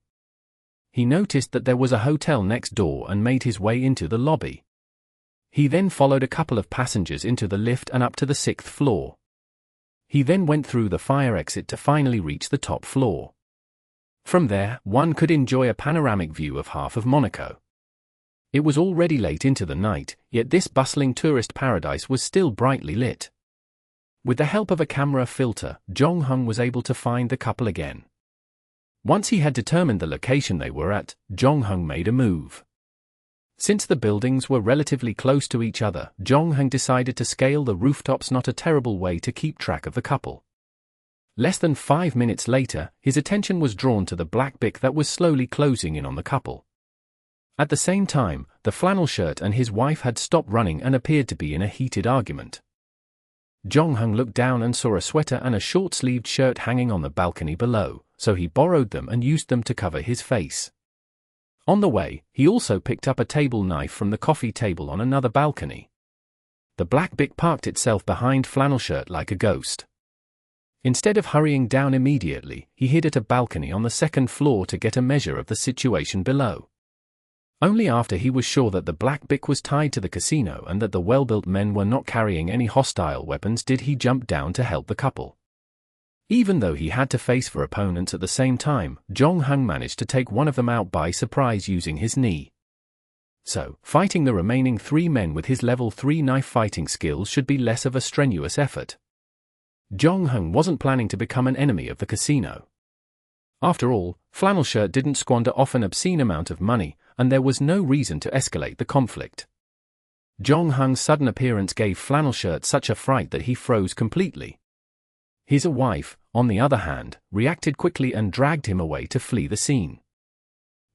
He noticed that there was a hotel next door and made his way into the lobby. He then followed a couple of passengers into the lift and up to the 6th floor. He then went through the fire exit to finally reach the top floor. From there, one could enjoy a panoramic view of half of Monaco. It was already late into the night, yet this bustling tourist paradise was still brightly lit. With the help of a camera filter, Jong-hung was able to find the couple again. Once he had determined the location they were at, Jong-hung made a move. Since the buildings were relatively close to each other, Jong-hung decided to scale the rooftops, not a terrible way to keep track of the couple. Less than 5 minutes later, his attention was drawn to the black bic that was slowly closing in on the couple. At the same time, the flannel shirt and his wife had stopped running and appeared to be in a heated argument. Jong-hung looked down and saw a sweater and a short-sleeved shirt hanging on the balcony below, so he borrowed them and used them to cover his face. On the way, he also picked up a table knife from the coffee table on another balcony. The black bic parked itself behind flannel shirt like a ghost. Instead of hurrying down immediately, he hid at a balcony on the second floor to get a measure of the situation below. Only after he was sure that the black bic was tied to the casino and that the well-built men were not carrying any hostile weapons did he jump down to help the couple. Even though he had to face 4 opponents at the same time, Jong-hung managed to take one of them out by surprise using his knee. So, fighting the remaining 3 men with his level 3 knife fighting skills should be less of a strenuous effort. Jong-hung wasn't planning to become an enemy of the casino. After all, flannel shirt didn't squander off an obscene amount of money, and there was no reason to escalate the conflict. Jong-hung's sudden appearance gave flannel shirt such a fright that he froze completely. His wife, on the other hand, reacted quickly and dragged him away to flee the scene.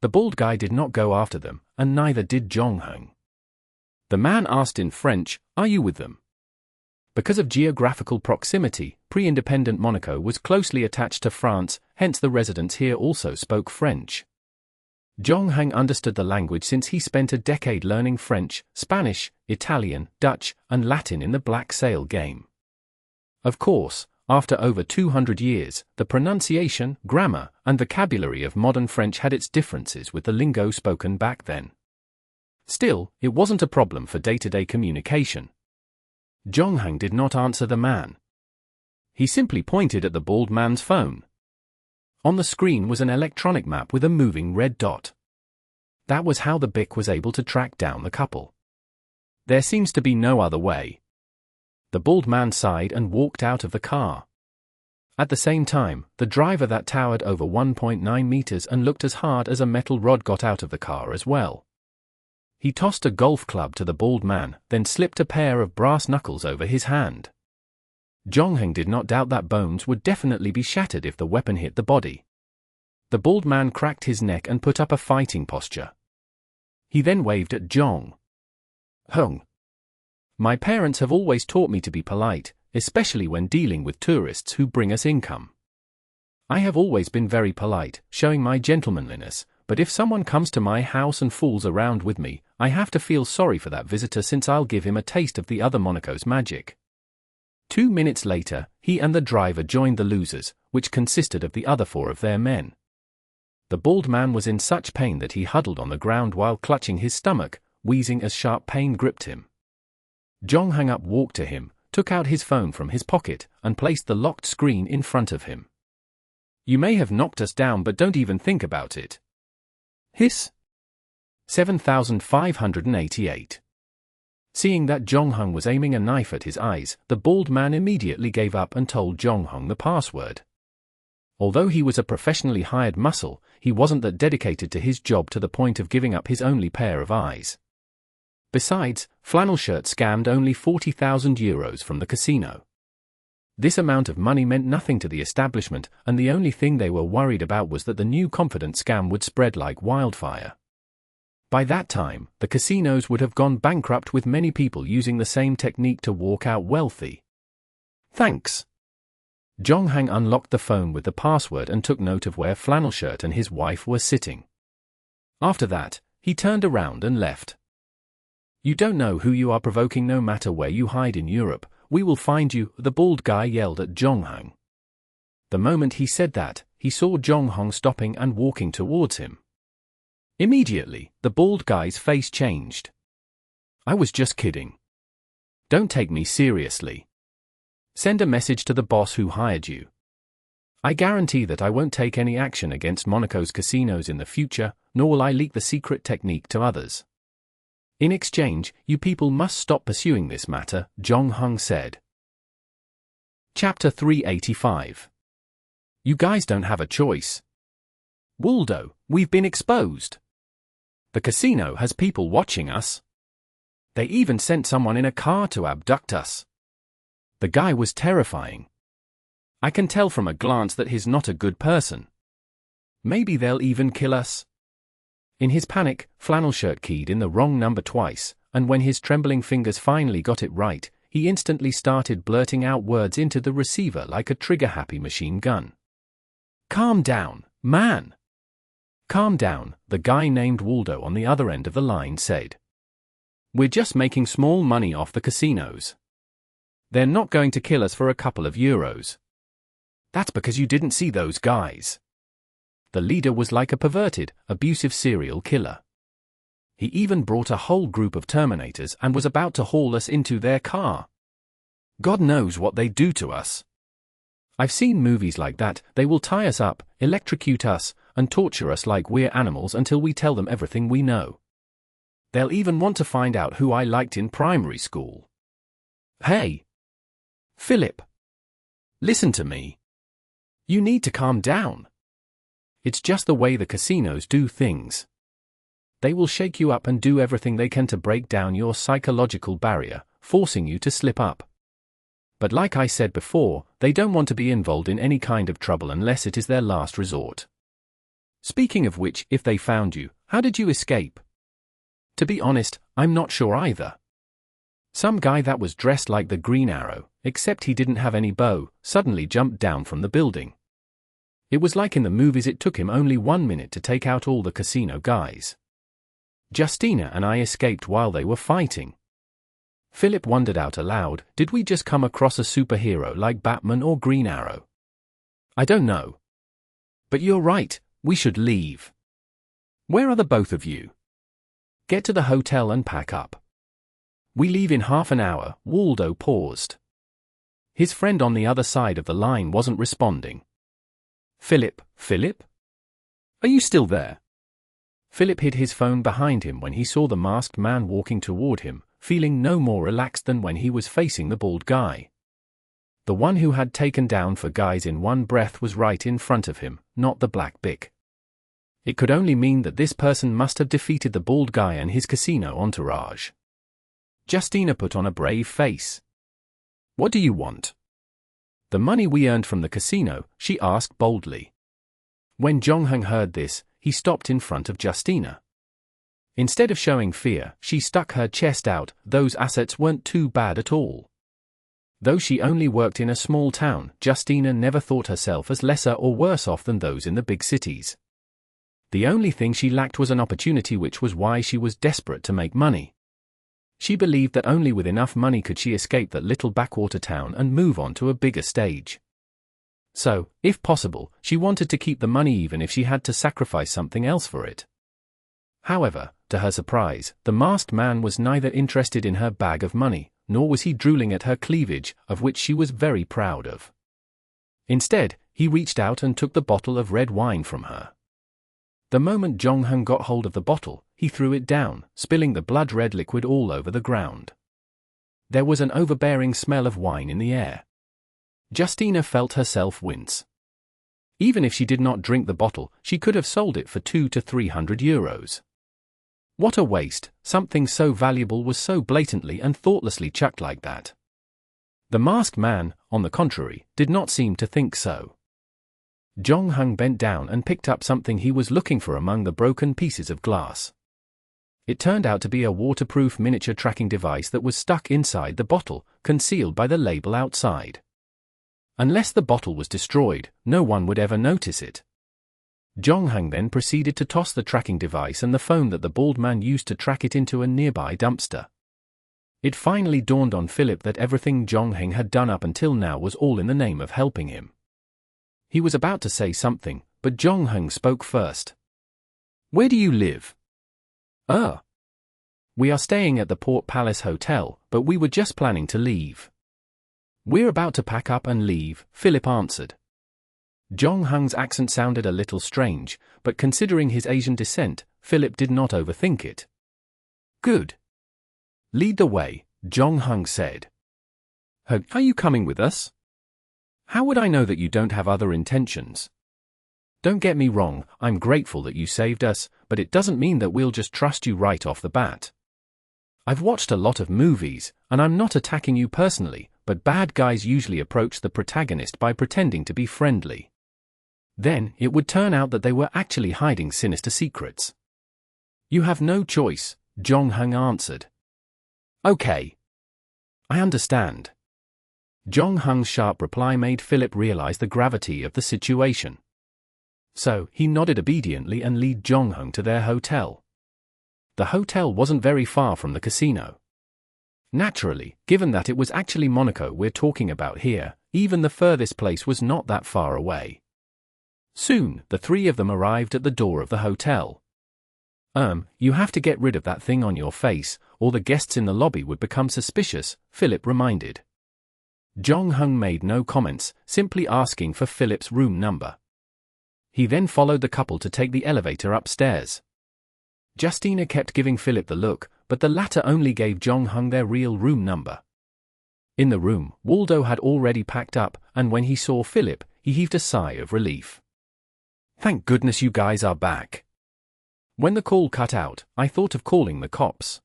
The bald guy did not go after them, and neither did Jong-hung. The man asked in French, "Are you with them?" Because of geographical proximity, pre-independent Monaco was closely attached to France, hence the residents here also spoke French. Jong-hung understood the language since he spent a decade learning French, Spanish, Italian, Dutch, and Latin in the Black Sail game. Of course, after over 200 years, the pronunciation, grammar, and vocabulary of modern French had its differences with the lingo spoken back then. Still, it wasn't a problem for day-to-day communication. Jong-hung did not answer the man. He simply pointed at the bald man's phone. On the screen was an electronic map with a moving red dot. That was how the bic was able to track down the couple. There seems to be no other way. The bald man sighed and walked out of the car. At the same time, the driver that towered over 1.9 meters and looked as hard as a metal rod got out of the car as well. He tossed a golf club to the bald man, then slipped a pair of brass knuckles over his hand. Jong-hung did not doubt that bones would definitely be shattered if the weapon hit the body. The bald man cracked his neck and put up a fighting posture. He then waved at Jong-hung. "My parents have always taught me to be polite, especially when dealing with tourists who bring us income. I have always been very polite, showing my gentlemanliness, but if someone comes to my house and fools around with me, I have to feel sorry for that visitor since I'll give him a taste of the other Monaco's magic." 2 minutes later, he and the driver joined the losers, which consisted of the other 4 of their men. The bald man was in such pain that he huddled on the ground while clutching his stomach, wheezing as sharp pain gripped him. Jong-hung walked to him, took out his phone from his pocket, and placed the locked screen in front of him. "You may have knocked us down, but don't even think about it." Hiss. 7588. Seeing that Jong-hung was aiming a knife at his eyes, the bald man immediately gave up and told Jong-hung the password. Although he was a professionally hired muscle, he wasn't that dedicated to his job to the point of giving up his only pair of eyes. Besides, flannel shirt scammed only 40,000 euros from the casino. This amount of money meant nothing to the establishment, and the only thing they were worried about was that the new confident scam would spread like wildfire. By that time, the casinos would have gone bankrupt with many people using the same technique to walk out wealthy. "Thanks." Jong-hung unlocked the phone with the password and took note of where flannel shirt and his wife were sitting. After that, he turned around and left. "You don't know who you are provoking no matter where you hide in Europe. We will find you," the bald guy yelled at Jong-hung. The moment he said that, he saw Jong-hung stopping and walking towards him. Immediately, the bald guy's face changed. "I was just kidding. Don't take me seriously. Send a message to the boss who hired you. I guarantee that I won't take any action against Monaco's casinos in the future, nor will I leak the secret technique to others." In exchange, you people must stop pursuing this matter, Jong-hung said. Chapter 385. You guys don't have a choice. Waldo, we've been exposed. The casino has people watching us. They even sent someone in a car to abduct us. The guy was terrifying. I can tell from a glance that he's not a good person. Maybe they'll even kill us. In his panic, Flannelshirt keyed in the wrong number twice, and when his trembling fingers finally got it right, he instantly started blurting out words into the receiver like a trigger-happy machine gun. Calm down, man. Calm down, the guy named Waldo on the other end of the line said. We're just making small money off the casinos. They're not going to kill us for a couple of euros. That's because you didn't see those guys. The leader was like a perverted, abusive serial killer. He even brought a whole group of Terminators and was about to haul us into their car. God knows what they'd do to us. I've seen movies like that. They will tie us up, electrocute us, and torture us like we're animals until we tell them everything we know. They'll even want to find out who I liked in primary school. Hey! Philip! Listen to me. You need to calm down. It's just the way the casinos do things. They will shake you up and do everything they can to break down your psychological barrier, forcing you to slip up. But like I said before, they don't want to be involved in any kind of trouble unless it is their last resort. Speaking of which, if they found you, how did you escape? To be honest, I'm not sure either. Some guy that was dressed like the Green Arrow, except he didn't have any bow, suddenly jumped down from the building. It was like in the movies. It took him only 1 minute to take out all the casino guys. Justina and I escaped while they were fighting. Philip wondered out aloud, did we just come across a superhero like Batman or Green Arrow? I don't know. But you're right, we should leave. Where are the both of you? Get to the hotel and pack up. We leave in half an hour. Waldo paused. His friend on the other side of the line wasn't responding. Philip? Are you still there? Philip hid his phone behind him when he saw the masked man walking toward him, feeling no more relaxed than when he was facing the bald guy. The one who had taken down 4 guys in one breath was right in front of him, not the black bick. It could only mean that this person must have defeated the bald guy and his casino entourage. Justina put on a brave face. What do you want? The money we earned from the casino, she asked boldly. When Jong-hung heard this, he stopped in front of Justina. Instead of showing fear, she stuck her chest out. Those assets weren't too bad at all. Though she only worked in a small town, Justina never thought herself as lesser or worse off than those in the big cities. The only thing she lacked was an opportunity, which was why she was desperate to make money. She believed that only with enough money could she escape that little backwater town and move on to a bigger stage. So, if possible, she wanted to keep the money even if she had to sacrifice something else for it. However, to her surprise, the masked man was neither interested in her bag of money, nor was he drooling at her cleavage, of which she was very proud of. Instead, he reached out and took the bottle of red wine from her. The moment Jong-hung got hold of the bottle, he threw it down, spilling the blood-red liquid all over the ground. There was an overbearing smell of wine in the air. Justina felt herself wince. Even if she did not drink the bottle, she could have sold it for 200 to 300 euros. What a waste, something so valuable was so blatantly and thoughtlessly chucked like that. The masked man, on the contrary, did not seem to think so. Jong-hung bent down and picked up something he was looking for among the broken pieces of glass. It turned out to be a waterproof miniature tracking device that was stuck inside the bottle, concealed by the label outside. Unless the bottle was destroyed, no one would ever notice it. Jong-hung then proceeded to toss the tracking device and the phone that the bald man used to track it into a nearby dumpster. It finally dawned on Philip that everything Jong-hung had done up until now was all in the name of helping him. He was about to say something, but Jong-hung spoke first. Where do you live? We are staying at the Port Palace Hotel, but we were just planning to leave. We're about to pack up and leave, Philip answered. Jong-hung's accent sounded a little strange, but considering his Asian descent, Philip did not overthink it. Good, Lead the way, Jong-hung said. Are you coming with us? How would I know that you don't have other intentions? Don't get me wrong, I'm grateful that you saved us, but it doesn't mean that we'll just trust you right off the bat. I've watched a lot of movies, and I'm not attacking you personally, but bad guys usually approach the protagonist by pretending to be friendly. Then, it would turn out that they were actually hiding sinister secrets. You have no choice, Jong-hung answered. Okay. I understand. Jong-hung's sharp reply made Philip realize the gravity of the situation. So, he nodded obediently and led Jong-hung to their hotel. The hotel wasn't very far from the casino. Naturally, given that it was actually Monaco we're talking about here, even the furthest place was not that far away. Soon, the three of them arrived at the door of the hotel. You have to get rid of that thing on your face, or the guests in the lobby would become suspicious, Philip reminded. Jong-hung made no comments, simply asking for Philip's room number. He then followed the couple to take the elevator upstairs. Justina kept giving Philip the look, but the latter only gave Jong-hung their real room number. In the room, Waldo had already packed up, and when he saw Philip, he heaved a sigh of relief. Thank goodness you guys are back. When the call cut out, I thought of calling the cops.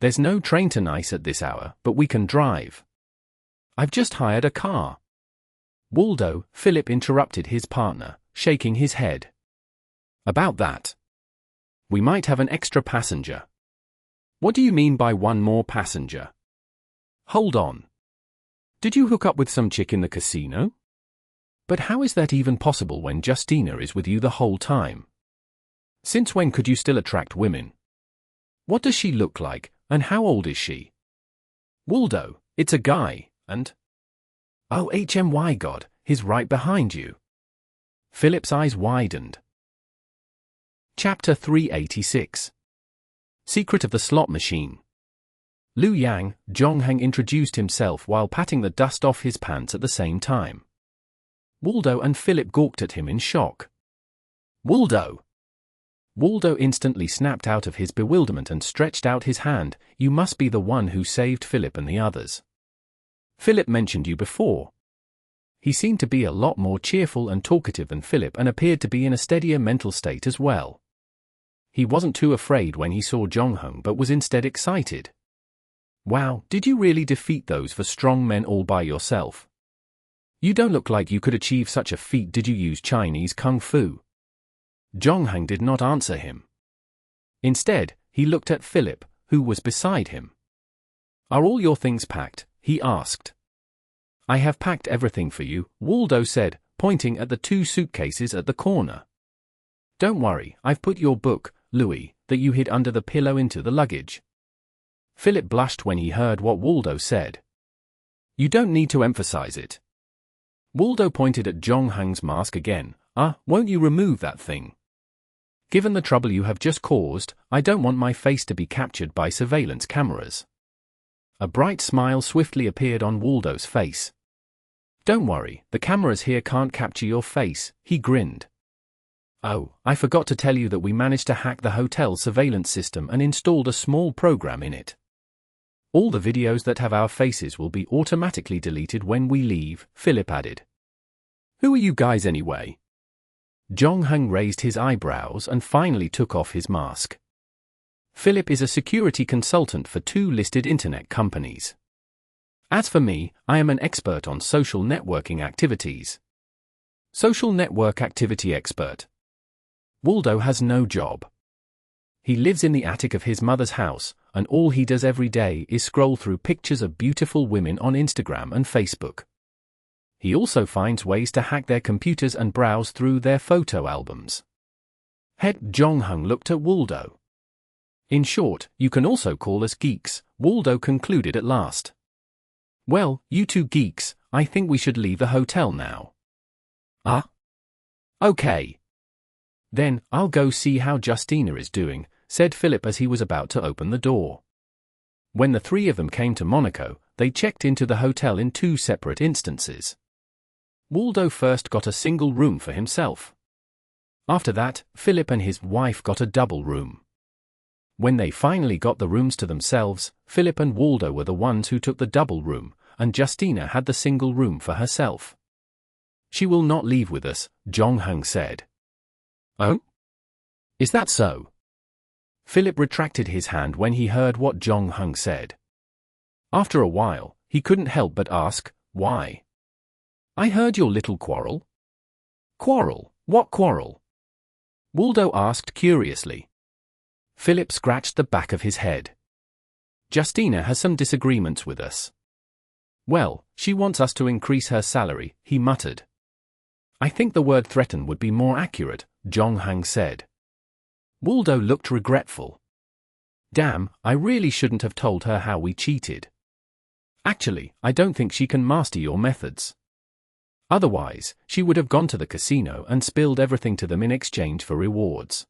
There's no train to Nice at this hour, but we can drive. I've just hired a car. Waldo, Philip interrupted his partner, shaking his head. About that. We might have an extra passenger. What do you mean by one more passenger? Hold on. Did you hook up with some chick in the casino? But how is that even possible when Justina is with you the whole time? Since when could you still attract women? What does she look like, and how old is she? Waldo, it's a guy, and... Oh, HMY God, he's right behind you. Philip's eyes widened. Chapter 386. Secret of the Slot Machine. Liu Yang, Jong-hung introduced himself while patting the dust off his pants at the same time. Waldo and Philip gawked at him in shock. Waldo! Waldo instantly snapped out of his bewilderment and stretched out his hand. You must be the one who saved Philip and the others. Philip mentioned you before. He seemed to be a lot more cheerful and talkative than Philip and appeared to be in a steadier mental state as well. He wasn't too afraid when he saw Jong-hung but was instead excited. Wow, did you really defeat those for strong men all by yourself? You don't look like you could achieve such a feat. Did you use Chinese kung fu? Jong-hung did not answer him. Instead, he looked at Philip, who was beside him. Are all your things packed? He asked. I have packed everything for you, Waldo said, pointing at the two suitcases at the corner. Don't worry, I've put your book, Louis, that you hid under the pillow into the luggage. Philip blushed when he heard what Waldo said. You don't need to emphasize it. Waldo pointed at Jong-hung's mask again. Won't you remove that thing? Given the trouble you have just caused, I don't want my face to be captured by surveillance cameras. A bright smile swiftly appeared on Waldo's face. Don't worry, the cameras here can't capture your face, he grinned. Oh, I forgot to tell you that we managed to hack the hotel surveillance system and installed a small program in it. All the videos that have our faces will be automatically deleted when we leave, Philip added. Who are you guys anyway? Jong-hung raised his eyebrows and finally took off his mask. Philip is a security consultant for 2 listed internet companies. As for me, I am an expert on social networking activities. Social network activity expert. Waldo has no job. He lives in the attic of his mother's house, and all he does every day is scroll through pictures of beautiful women on Instagram and Facebook. He also finds ways to hack their computers and browse through their photo albums. Head Jong-hung looked at Waldo. In short, you can also call us geeks, Waldo concluded at last. Well, you two geeks, I think we should leave the hotel now. Okay. Then, I'll go see how Justina is doing, said Philip as he was about to open the door. When the 3 of them came to Monaco, they checked into the hotel in 2 separate instances. Waldo first got a single room for himself. After that, Philip and his wife got a double room. When they finally got the rooms to themselves, Philip and Waldo were the ones who took the double room, and Justina had the single room for herself. "She will not leave with us," Jong-hung said. "Oh? Is that so?" Philip retracted his hand when he heard what Jong-hung said. After a while, he couldn't help but ask, "Why?" "I heard your little quarrel." "Quarrel? What quarrel?" Waldo asked curiously. Philip scratched the back of his head. "Justina has some disagreements with us." "Well, she wants us to increase her salary," he muttered. "I think the word threaten would be more accurate," Jong-hung said. Waldo looked regretful. "Damn, I really shouldn't have told her how we cheated. Actually, I don't think she can master your methods. Otherwise, she would have gone to the casino and spilled everything to them in exchange for rewards.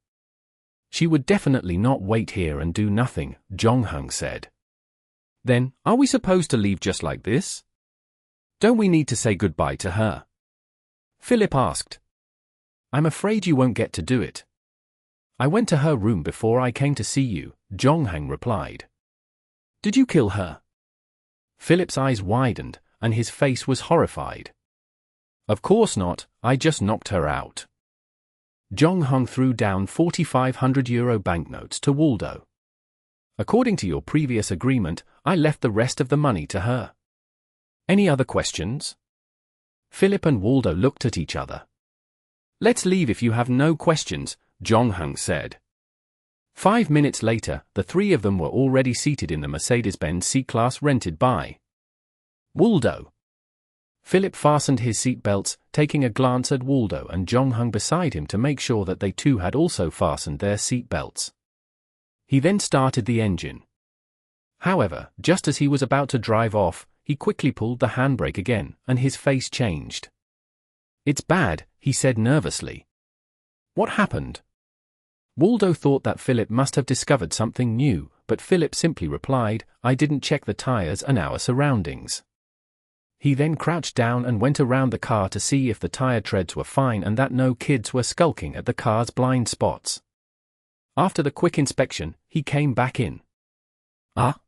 She would definitely not wait here and do nothing," Jong-hung said. "Then, are we supposed to leave just like this? Don't we need to say goodbye to her?" Philip asked. "I'm afraid you won't get to do it. I went to her room before I came to see you," Jong-hung replied. "Did you kill her?" Philip's eyes widened, and his face was horrified. "Of course not, I just knocked her out." Jong-hung threw down €4,500 banknotes to Waldo. "According to your previous agreement, I left the rest of the money to her. Any other questions?" Philip and Waldo looked at each other. "Let's leave if you have no questions," Jong-hung said. 5 minutes later, the three of them were already seated in the Mercedes-Benz C-Class rented by Waldo. Philip fastened his seat belts, taking a glance at Waldo and Jong-hung beside him to make sure that they too had also fastened their seat belts. He then started the engine. However, just as he was about to drive off, he quickly pulled the handbrake again, and his face changed. "It's bad," he said nervously. "What happened?" Waldo thought that Philip must have discovered something new, but Philip simply replied, "I didn't check the tires and our surroundings." He then crouched down and went around the car to see if the tire treads were fine and that no kids were skulking at the car's blind spots. After the quick inspection, he came back in. "Ah?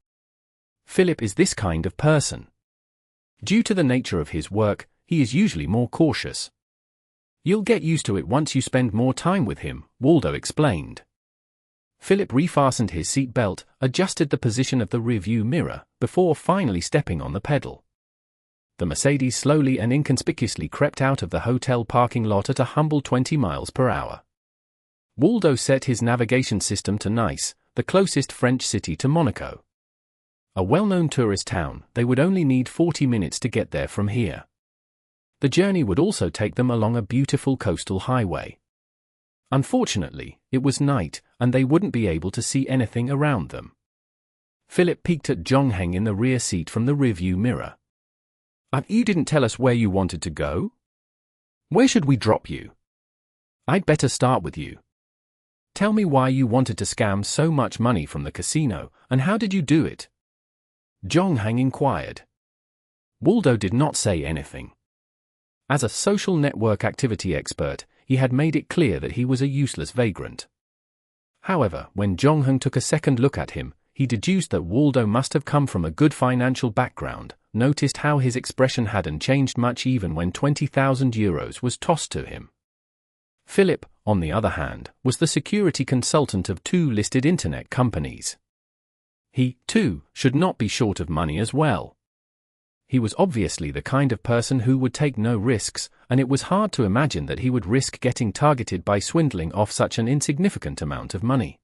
Philip is this kind of person. Due to the nature of his work, he is usually more cautious. You'll get used to it once you spend more time with him," Waldo explained. Philip refastened his seat belt, adjusted the position of the rearview mirror, before finally stepping on the pedal. The Mercedes slowly and inconspicuously crept out of the hotel parking lot at a humble 20 miles per hour. Waldo set his navigation system to Nice, the closest French city to Monaco. A well-known tourist town, they would only need 40 minutes to get there from here. The journey would also take them along a beautiful coastal highway. Unfortunately, it was night, and they wouldn't be able to see anything around them. Philip peeked at Jong-hung in the rear seat from the rearview mirror. "You didn't tell us where you wanted to go? Where should we drop you? I'd better start with you. Tell me why you wanted to scam so much money from the casino, and how did you do it?" Jong-hung inquired. Waldo did not say anything. As a social network activity expert, he had made it clear that he was a useless vagrant. However, when Jong-hung took a second look at him, he deduced that Waldo must have come from a good financial background, noticed how his expression hadn't changed much even when €20,000 was tossed to him. Philip, on the other hand, was the security consultant of 2 listed internet companies. He, too, should not be short of money as well. He was obviously the kind of person who would take no risks, and it was hard to imagine that he would risk getting targeted by swindling off such an insignificant amount of money.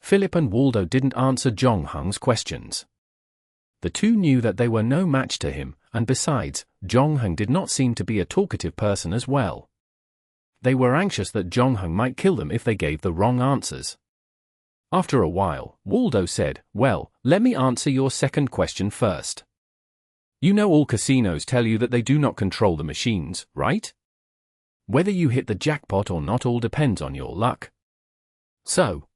Philip and Waldo didn't answer Jong-hung's questions. The two knew that they were no match to him, and besides, Jong-hung did not seem to be a talkative person as well. They were anxious that Jong-hung might kill them if they gave the wrong answers. After a while, Waldo said, "Well, let me answer your second question first. You know all casinos tell you that they do not control the machines, right? Whether you hit the jackpot or not all depends on your luck. So?"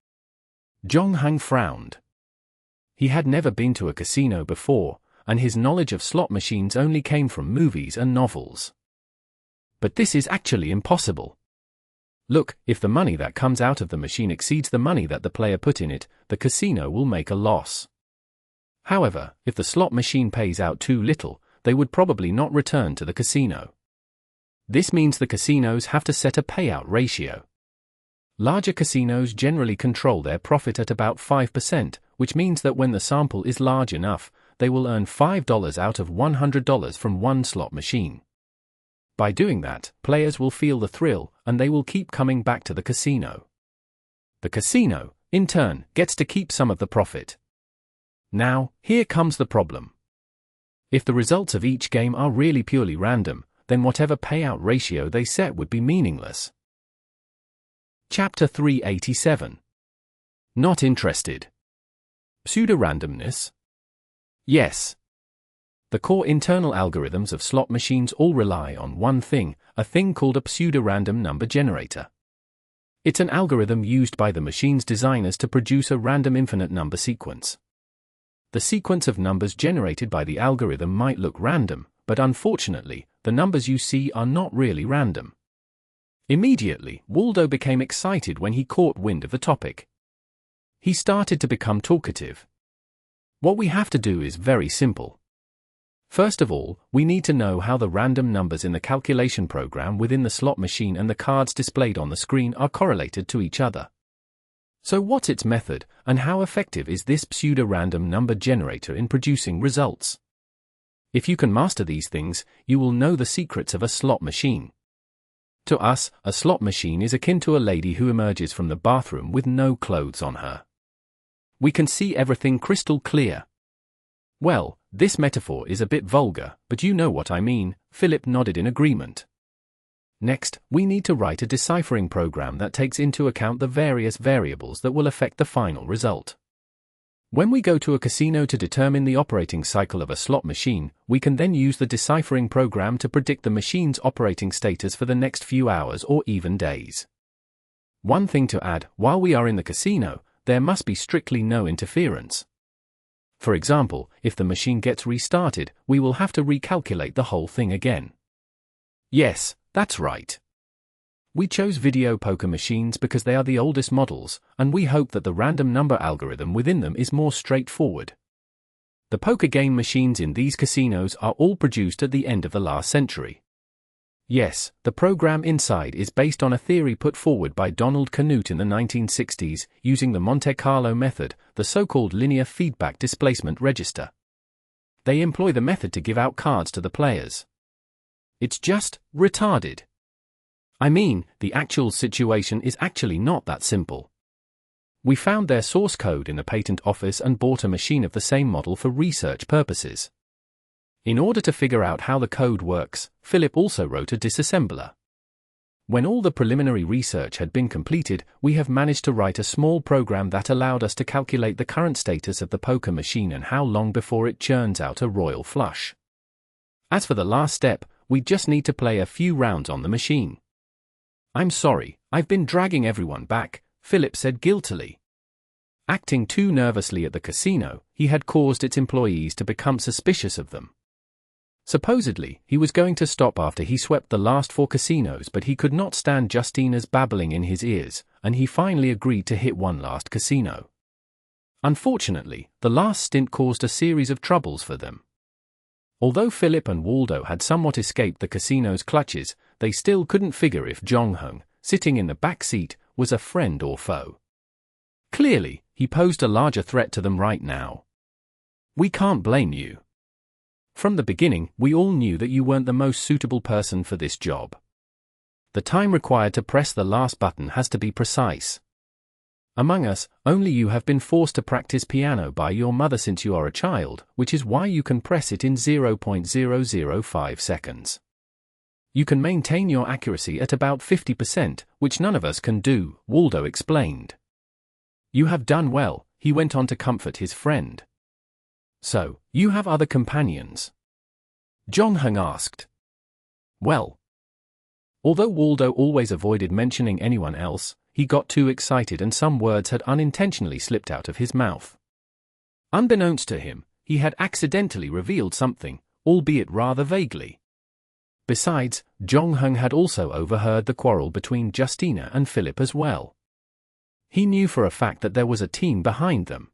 Jong-hung frowned. He had never been to a casino before, and his knowledge of slot machines only came from movies and novels. "But this is actually impossible. Look, if the money that comes out of the machine exceeds the money that the player put in it, the casino will make a loss. However, if the slot machine pays out too little, they would probably not return to the casino. This means the casinos have to set a payout ratio. Larger casinos generally control their profit at about 5%, which means that when the sample is large enough, they will earn $5 out of $100 from one slot machine. By doing that, players will feel the thrill, and they will keep coming back to the casino. The casino, in turn, gets to keep some of the profit. Now, here comes the problem. If the results of each game are really purely random, then whatever payout ratio they set would be meaningless. Chapter 387. Not interested. Pseudo-randomness? Yes. The core internal algorithms of slot machines all rely on one thing, a thing called a pseudo-random number generator. It's an algorithm used by the machine's designers to produce a random infinite number sequence. The sequence of numbers generated by the algorithm might look random, but unfortunately, the numbers you see are not really random. Immediately, Waldo became excited when he caught wind of the topic. He started to become talkative. What we have to do is very simple. First of all, we need to know how the random numbers in the calculation program within the slot machine and the cards displayed on the screen are correlated to each other. So what's its method, and how effective is this pseudo-random number generator in producing results? If you can master these things, you will know the secrets of a slot machine. To us, a slot machine is akin to a lady who emerges from the bathroom with no clothes on her. We can see everything crystal clear. Well, this metaphor is a bit vulgar, but you know what I mean. Philip nodded in agreement. Next, we need to write a deciphering program that takes into account the various variables that will affect the final result. When we go to a casino to determine the operating cycle of a slot machine, we can then use the deciphering program to predict the machine's operating status for the next few hours or even days. One thing to add, while we are in the casino, there must be strictly no interference. For example, if the machine gets restarted, we will have to recalculate the whole thing again. Yes, that's right. We chose video poker machines because they are the oldest models, and we hope that the random number algorithm within them is more straightforward. The poker game machines in these casinos are all produced at the end of the last century. Yes, the program inside is based on a theory put forward by Donald Knuth in the 1960s using the Monte Carlo method, the so-called linear feedback displacement register. They employ the method to give out cards to the players. It's just retarded. I mean, the actual situation is actually not that simple. We found their source code in the patent office and bought a machine of the same model for research purposes. In order to figure out how the code works, Philip also wrote a disassembler. When all the preliminary research had been completed, we have managed to write a small program that allowed us to calculate the current status of the poker machine and how long before it churns out a royal flush. As for the last step, we just need to play a few rounds on the machine. I'm sorry, I've been dragging everyone back, Philip said guiltily. Acting too nervously at the casino, he had caused its employees to become suspicious of them. Supposedly, he was going to stop after he swept the last 4 casinos, but he could not stand Justina's babbling in his ears, and he finally agreed to hit one last casino. Unfortunately, the last stint caused a series of troubles for them. Although Philip and Waldo had somewhat escaped the casino's clutches, they still couldn't figure if Jong-hung, sitting in the back seat, was a friend or foe. Clearly, he posed a larger threat to them right now. We can't blame you. From the beginning, we all knew that you weren't the most suitable person for this job. The time required to press the last button has to be precise. Among us, only you have been forced to practice piano by your mother since you are a child, which is why you can press it in 0.005 seconds. You can maintain your accuracy at about 50%, which none of us can do, Waldo explained. You have done well, he went on to comfort his friend. So, you have other companions? Jong-hung asked. Well. Although Waldo always avoided mentioning anyone else, he got too excited and some words had unintentionally slipped out of his mouth. Unbeknownst to him, he had accidentally revealed something, albeit rather vaguely. Besides, Jong-hung had also overheard the quarrel between Justina and Philip as well. He knew for a fact that there was a team behind them.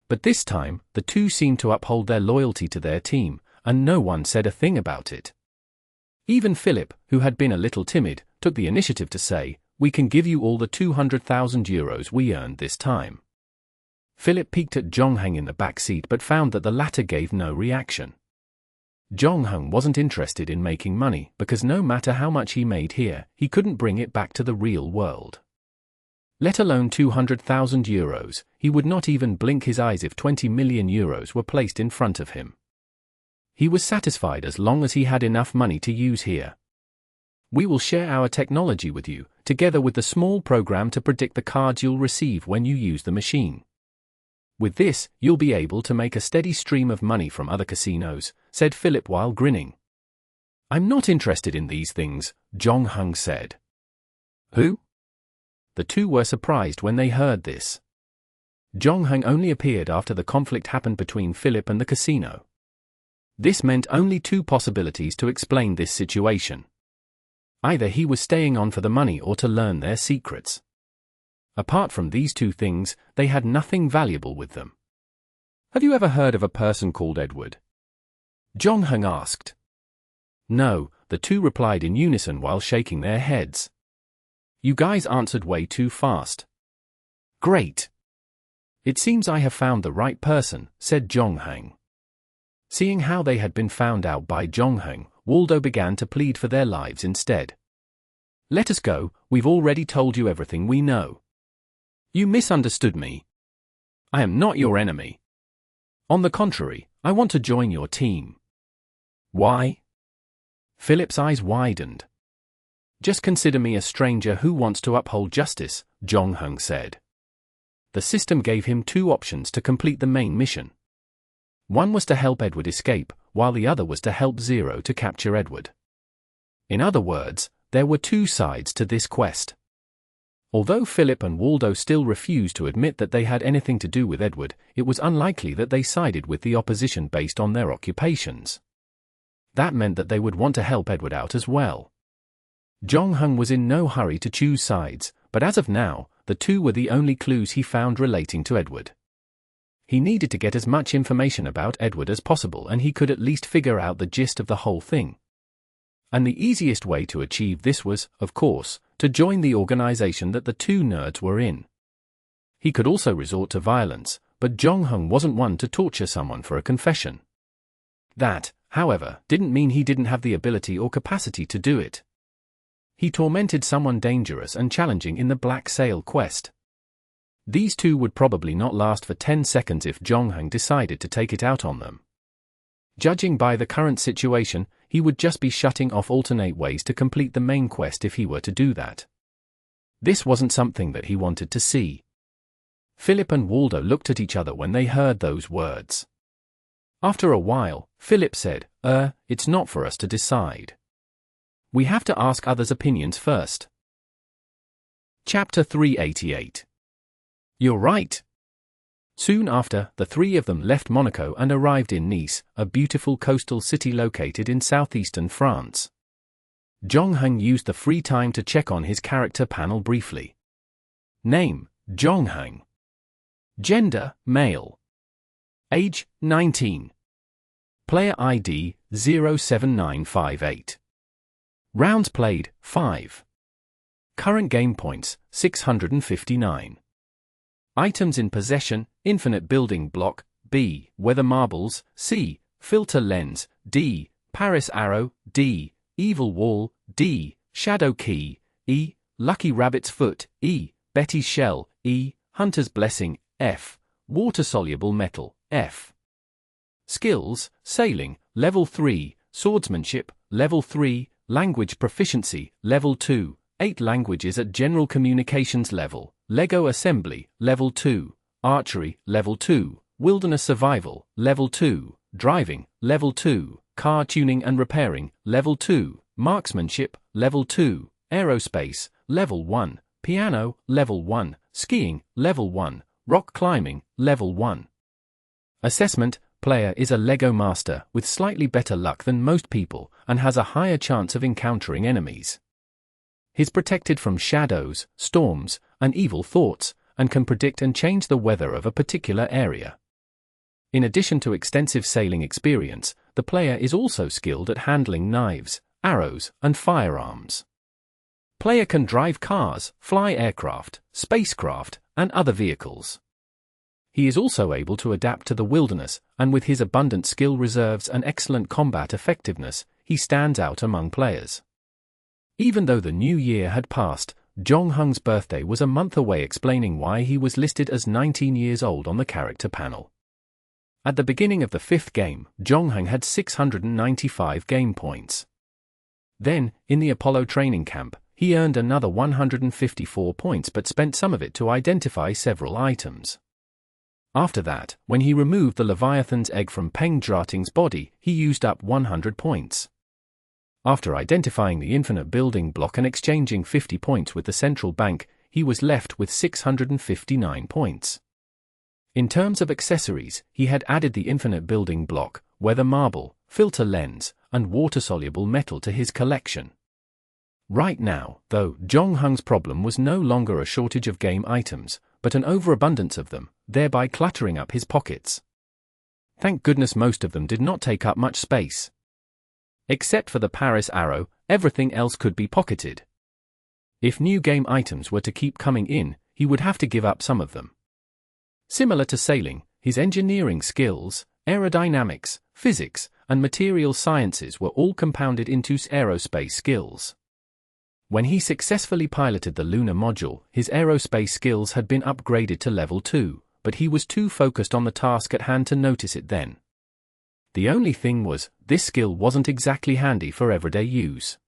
But this time, the two seemed to uphold their loyalty to their team, and no one said a thing about it. Even Philip, who had been a little timid, took the initiative to say, "We can give you all the 200,000 euros we earned this time." Philip peeked at Jong-hung in the back seat but found that the latter gave no reaction. Jong-hung wasn't interested in making money because no matter how much he made here, he couldn't bring it back to the real world. Let alone 200,000 euros, he would not even blink his eyes if 20 million euros were placed in front of him. He was satisfied as long as he had enough money to use here. "We will share our technology with you, together with the small program to predict the cards you'll receive when you use the machine. With this, you'll be able to make a steady stream of money from other casinos," said Philip while grinning. "I'm not interested in these things," Jong-hung said. "Who?" The two were surprised when they heard this. Jong-hung only appeared after the conflict happened between Philip and the casino. This meant only two possibilities to explain this situation. Either he was staying on for the money or to learn their secrets. Apart from these two things, they had nothing valuable with them. "Have you ever heard of a person called Edward?" Jong-hung asked. "No," the two replied in unison while shaking their heads. "You guys answered way too fast." "Great. It seems I have found the right person," said Jong-hung. Seeing how they had been found out by Jong-hung, Waldo began to plead for their lives instead. "Let us go, we've already told you everything we know. You misunderstood me. I am not your enemy. On the contrary, I want to join your team." "Why?" Philip's eyes widened. "Just consider me a stranger who wants to uphold justice," Jong-hung said. The system gave him two options to complete the main mission. One was to help Edward escape, while the other was to help Zero to capture Edward. In other words, there were two sides to this quest. Although Philip and Waldo still refused to admit that they had anything to do with Edward, it was unlikely that they sided with the opposition based on their occupations. That meant that they would want to help Edward out as well. Jong-hung was in no hurry to choose sides, but as of now, the two were the only clues he found relating to Edward. He needed to get as much information about Edward as possible, and he could at least figure out the gist of the whole thing. And the easiest way to achieve this was, of course, to join the organization that the two nerds were in. He could also resort to violence, but Jong-hung wasn't one to torture someone for a confession. That, however, didn't mean he didn't have the ability or capacity to do it. He tormented someone dangerous and challenging in the Black Sail quest. These two would probably not last for 10 seconds if Jong-hung decided to take it out on them. Judging by the current situation, he would just be shutting off alternate ways to complete the main quest if he were to do that. This wasn't something that he wanted to see. Philip and Waldo looked at each other when they heard those words. After a while, Philip said, "It's not for us to decide. We have to ask others' opinions first." Chapter 388. "You're right." Soon after, the three of them left Monaco and arrived in Nice, a beautiful coastal city located in southeastern France. Jong-hung used the free time to check on his character panel briefly. Name, Jong-hung. Gender, male. Age, 19. Player ID, 07958. Rounds played, 5. Current game points, 659. Items in possession, infinite building block, B. Weather marbles, C. Filter lens, D. Paris arrow, D. Evil wall, D. Shadow key, E. Lucky rabbit's foot, E. Betty's shell, E. Hunter's blessing, F. Water-soluble metal, F. Skills, sailing, level 3, swordsmanship, level 3, language proficiency, level 2, 8 languages at general communications level, Lego assembly, level 2, archery, level 2, wilderness survival, level 2, driving, level 2, car tuning and repairing, level 2, marksmanship, level 2, aerospace, level 1, piano, level 1, skiing, level 1, rock climbing, level 1. Assessment: player is a Lego master with slightly better luck than most people, and has a higher chance of encountering enemies. He's protected from shadows, storms, and evil thoughts, and can predict and change the weather of a particular area. In addition to extensive sailing experience, the player is also skilled at handling knives, arrows, and firearms. Player can drive cars, fly aircraft, spacecraft, and other vehicles. He is also able to adapt to the wilderness, and with his abundant skill reserves and excellent combat effectiveness, he stands out among players. Even though the new year had passed, Zhongheng's birthday was a month away, explaining why he was listed as 19 years old on the character panel. At the beginning of the 5th game, Zhongheng had 695 game points. Then, in the Apollo training camp, he earned another 154 points but spent some of it to identify several items. After that, when he removed the Leviathan's egg from Peng Zhating's body, he used up 100 points. After identifying the infinite building block and exchanging 50 points with the central bank, he was left with 659 points. In terms of accessories, he had added the infinite building block, weather marble, filter lens, and water-soluble metal to his collection. Right now, though, Zhongheng's problem was no longer a shortage of game items, but an overabundance of them, thereby cluttering up his pockets. Thank goodness most of them did not take up much space. Except for the Paris arrow, everything else could be pocketed. If new game items were to keep coming in, he would have to give up some of them. Similar to sailing, his engineering skills, aerodynamics, physics, and material sciences were all compounded into aerospace skills. When he successfully piloted the lunar module, his aerospace skills had been upgraded to level 2, but he was too focused on the task at hand to notice it then. The only thing was, this skill wasn't exactly handy for everyday use.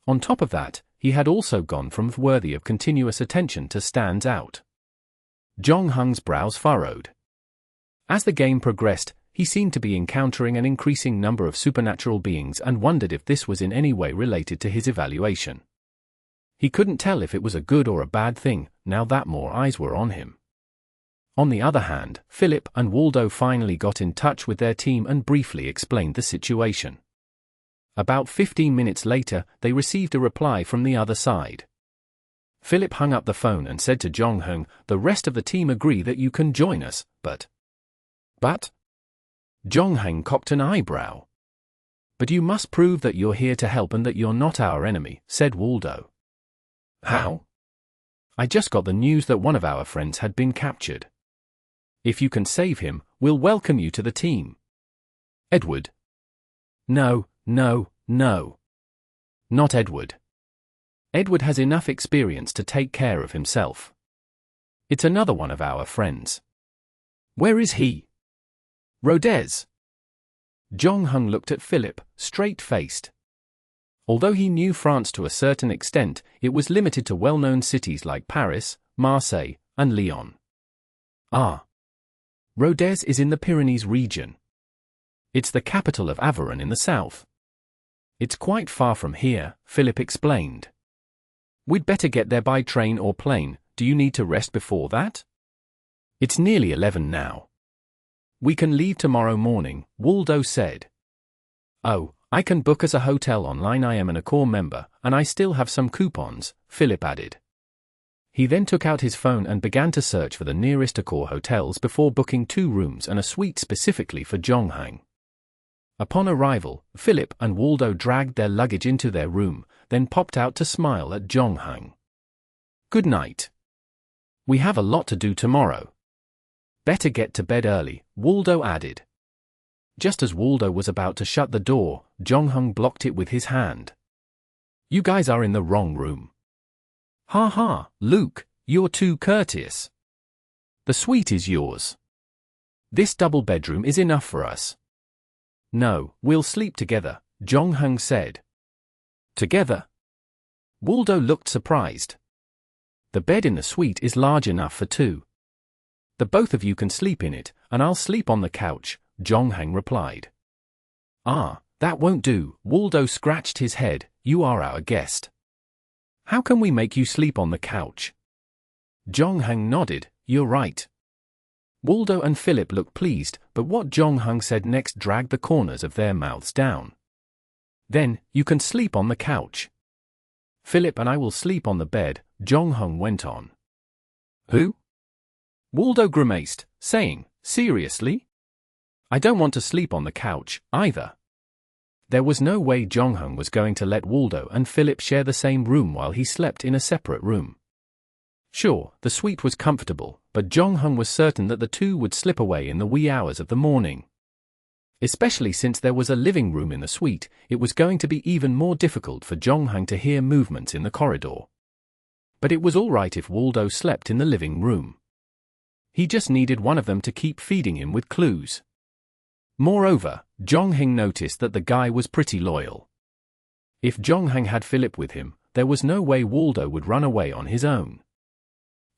On top of that, he had also gone from worthy of continuous attention to stands out. Zhongheng's brows furrowed. As the game progressed, he seemed to be encountering an increasing number of supernatural beings and wondered if this was in any way related to his evaluation. He couldn't tell if it was a good or a bad thing, now that more eyes were on him. On the other hand, Philip and Waldo finally got in touch with their team and briefly explained the situation. About 15 minutes later, they received a reply from the other side. Philip hung up the phone and said to Zhongheng, "The rest of the team agree that you can join us, but..." "But?" Zhongheng cocked an eyebrow. "But you must prove that you're here to help and that you're not our enemy," said Waldo. "How?" "I just got the news that one of our friends had been captured. If you can save him, we'll welcome you to the team." "Edward?" No. Not Edward. Edward has enough experience to take care of himself. It's another one of our friends." "Where is he?" "Rodez." Zhongheng looked at Philip, straight-faced. Although he knew France to a certain extent, it was limited to well-known cities like Paris, Marseille, and Lyon. "Ah. Rodez is in the Pyrenees region. It's the capital of Aveyron in the south." "It's quite far from here," Philip explained. "We'd better get there by train or plane. Do you need to rest before that?" "It's nearly 11 now." "We can leave tomorrow morning," Waldo said. "Oh, I can book us a hotel online. I am an Accor member, and I still have some coupons," Philip added. He then took out his phone and began to search for the nearest Accor hotels before booking 2 rooms and a suite specifically for Zhongheng. Upon arrival, Philip and Waldo dragged their luggage into their room, then popped out to smile at Zhongheng. "Good night. We have a lot to do tomorrow. Better get to bed early," Waldo added. Just as Waldo was about to shut the door, Zhongheng blocked it with his hand. "You guys are in the wrong room." "Ha ha, Luke, you're too courteous. The suite is yours. This double bedroom is enough for us." "No, we'll sleep together," Zhongheng said. "Together?" Waldo looked surprised. "The bed in the suite is large enough for 2. The both of you can sleep in it, and I'll sleep on the couch," Zhongheng replied. "Ah, that won't do," Waldo scratched his head. "You are our guest. How can we make you sleep on the couch?" Zhongheng nodded. "You're right." Waldo and Philip looked pleased, but what Zhongheng said next dragged the corners of their mouths down. Then, you can sleep on the couch. Philip and I will sleep on the bed, Jong-hung went on. Who? Waldo grimaced, saying, seriously? I don't want to sleep on the couch, either. There was no way Jong-hung was going to let Waldo and Philip share the same room while he slept in a separate room. Sure, the suite was comfortable, but Jong-hung was certain that the two would slip away in the wee hours of the morning. Especially since there was a living room in the suite, it was going to be even more difficult for Jong-hung to hear movements in the corridor. But it was all right if Waldo slept in the living room. He just needed one of them to keep feeding him with clues. Moreover, Jong-hung noticed that the guy was pretty loyal. If Jong-hung had Philip with him, there was no way Waldo would run away on his own.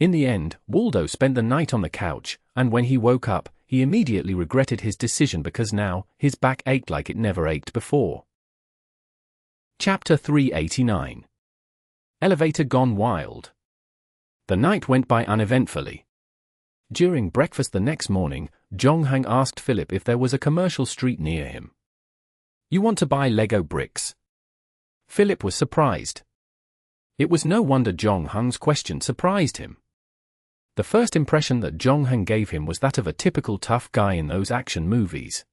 In the end, Waldo spent the night on the couch, and when he woke up, he immediately regretted his decision because now, his back ached like it never ached before. Chapter 389. Elevator Gone Wild. The night went by uneventfully. During breakfast the next morning, Jong-hung asked Philip if there was a commercial street near him. You want to buy Lego bricks? Philip was surprised. It was no wonder Jong-hung's question surprised him. The first impression that Jong-hung gave him was that of a typical tough guy in those action movies.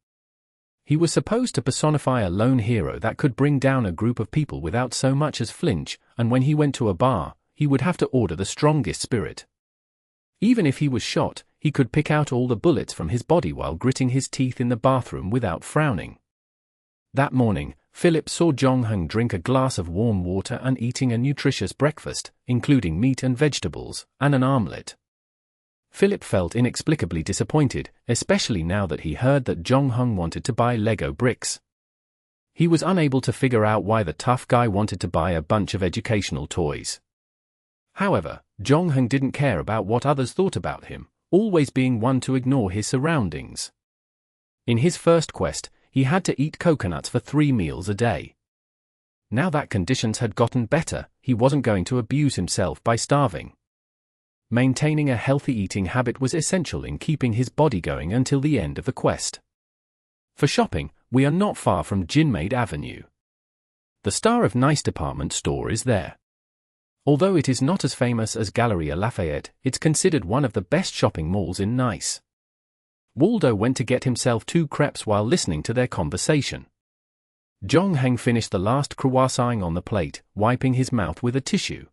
He was supposed to personify a lone hero that could bring down a group of people without so much as flinch, and when he went to a bar, he would have to order the strongest spirit. Even if he was shot, he could pick out all the bullets from his body while gritting his teeth in the bathroom without frowning. That morning, Philip saw Jong-hung drink a glass of warm water and eating a nutritious breakfast, including meat and vegetables, and an omelette. Philip felt inexplicably disappointed, especially now that he heard that Jong-hung wanted to buy Lego bricks. He was unable to figure out why the tough guy wanted to buy a bunch of educational toys. However, Jong-hung didn't care about what others thought about him, always being one to ignore his surroundings. In his first quest, he had to eat coconuts for 3 meals a day. Now that conditions had gotten better, he wasn't going to abuse himself by starving. Maintaining a healthy eating habit was essential in keeping his body going until the end of the quest. For shopping, we are not far from Jinmade Avenue. The Star of Nice department store is there. Although it is not as famous as Galeria Lafayette, it's considered one of the best shopping malls in Nice. Waldo went to get himself 2 crepes while listening to their conversation. Jong-hung finished the last croissant on the plate, wiping his mouth with a tissue.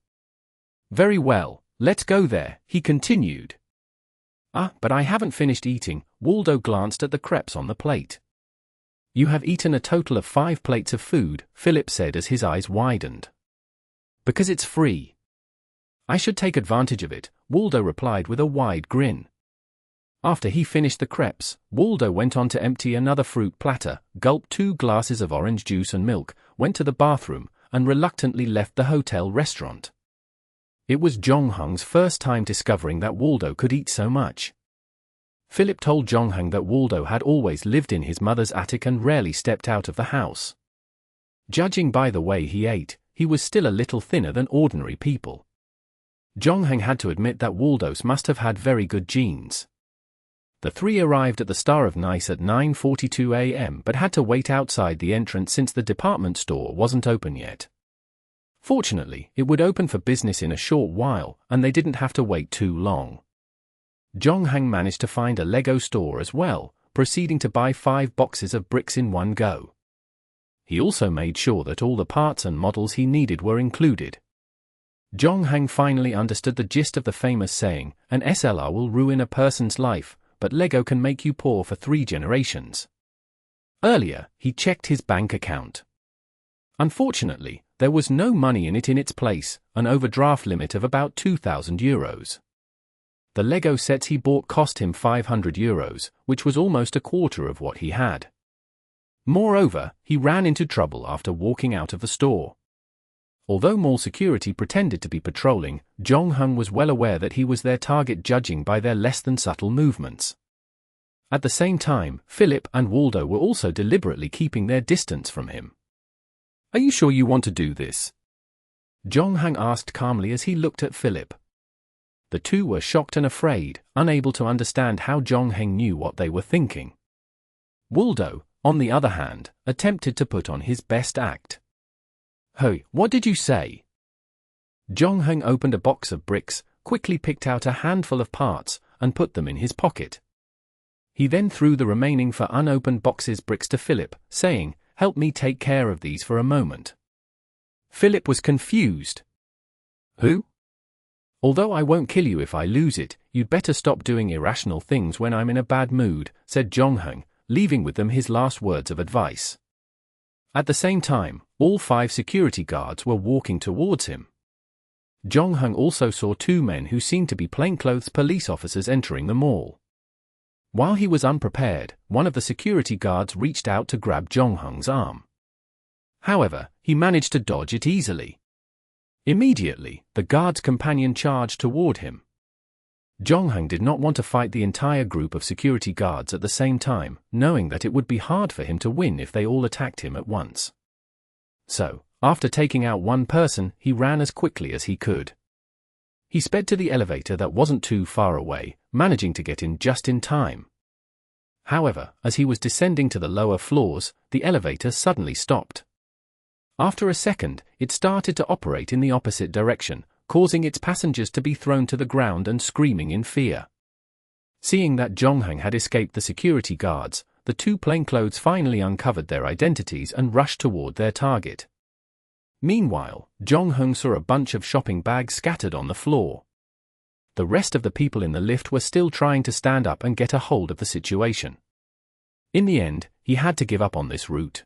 Very well. Let's go there, he continued. But I haven't finished eating. Waldo glanced at the crepes on the plate. You have eaten a total of 5 plates of food, Philip said as his eyes widened. Because it's free. I should take advantage of it, Waldo replied with a wide grin. After he finished the crepes, Waldo went on to empty another fruit platter, gulped 2 glasses of orange juice and milk, went to the bathroom, and reluctantly left the hotel restaurant. It was Jong-hung's first time discovering that Waldo could eat so much. Philip told Jong-hung that Waldo had always lived in his mother's attic and rarely stepped out of the house. Judging by the way he ate, he was still a little thinner than ordinary people. Jong-hung had to admit that Waldo must have had very good genes. The 3 arrived at the Star of Nice at 9:42 a.m. but had to wait outside the entrance since the department store wasn't open yet. Fortunately, it would open for business in a short while, and they didn't have to wait too long. Jong-hung managed to find a Lego store as well, proceeding to buy 5 boxes of bricks in one go. He also made sure that all the parts and models he needed were included. Jong-hung finally understood the gist of the famous saying, an SLR will ruin a person's life, but Lego can make you poor for 3 generations. Earlier, he checked his bank account. Unfortunately, there was no money in its place, an overdraft limit of about €2,000. The Lego sets he bought cost him €500, which was almost a quarter of what he had. Moreover, he ran into trouble after walking out of the store. Although mall security pretended to be patrolling, Jong-hung was well aware that he was their target judging by their less than subtle movements. At the same time, Philip and Waldo were also deliberately keeping their distance from him. Are you sure you want to do this? Jong-hung asked calmly as he looked at Philip. The two were shocked and afraid, unable to understand how Jong-hung knew what they were thinking. Waldo, on the other hand, attempted to put on his best act. "Hey, what did you say?" Jong-hung opened a box of bricks, quickly picked out a handful of parts, and put them in his pocket. He then threw the remaining for unopened boxes bricks to Philip, saying, "Help me take care of these for a moment." Philip was confused. "Who?" "Although I won't kill you if I lose it, you'd better stop doing irrational things when I'm in a bad mood," said Jong-hung, leaving with them his last words of advice. At the same time, all 5 security guards were walking towards him. Jong-hung also saw 2 men who seemed to be plainclothes police officers entering the mall. While he was unprepared, one of the security guards reached out to grab Jong-hung's arm. However, he managed to dodge it easily. Immediately, the guard's companion charged toward him. Jong-hung did not want to fight the entire group of security guards at the same time, knowing that it would be hard for him to win if they all attacked him at once. So, after taking out one person, he ran as quickly as he could. He sped to the elevator that wasn't too far away, managing to get in just in time. However, as he was descending to the lower floors, the elevator suddenly stopped. After a second, it started to operate in the opposite direction, causing its passengers to be thrown to the ground and screaming in fear. Seeing that Jong-hung had escaped the security guards, the 2 plainclothes finally uncovered their identities and rushed toward their target. Meanwhile, Jong-hung saw a bunch of shopping bags scattered on the floor. The rest of the people in the lift were still trying to stand up and get a hold of the situation. In the end, he had to give up on this route.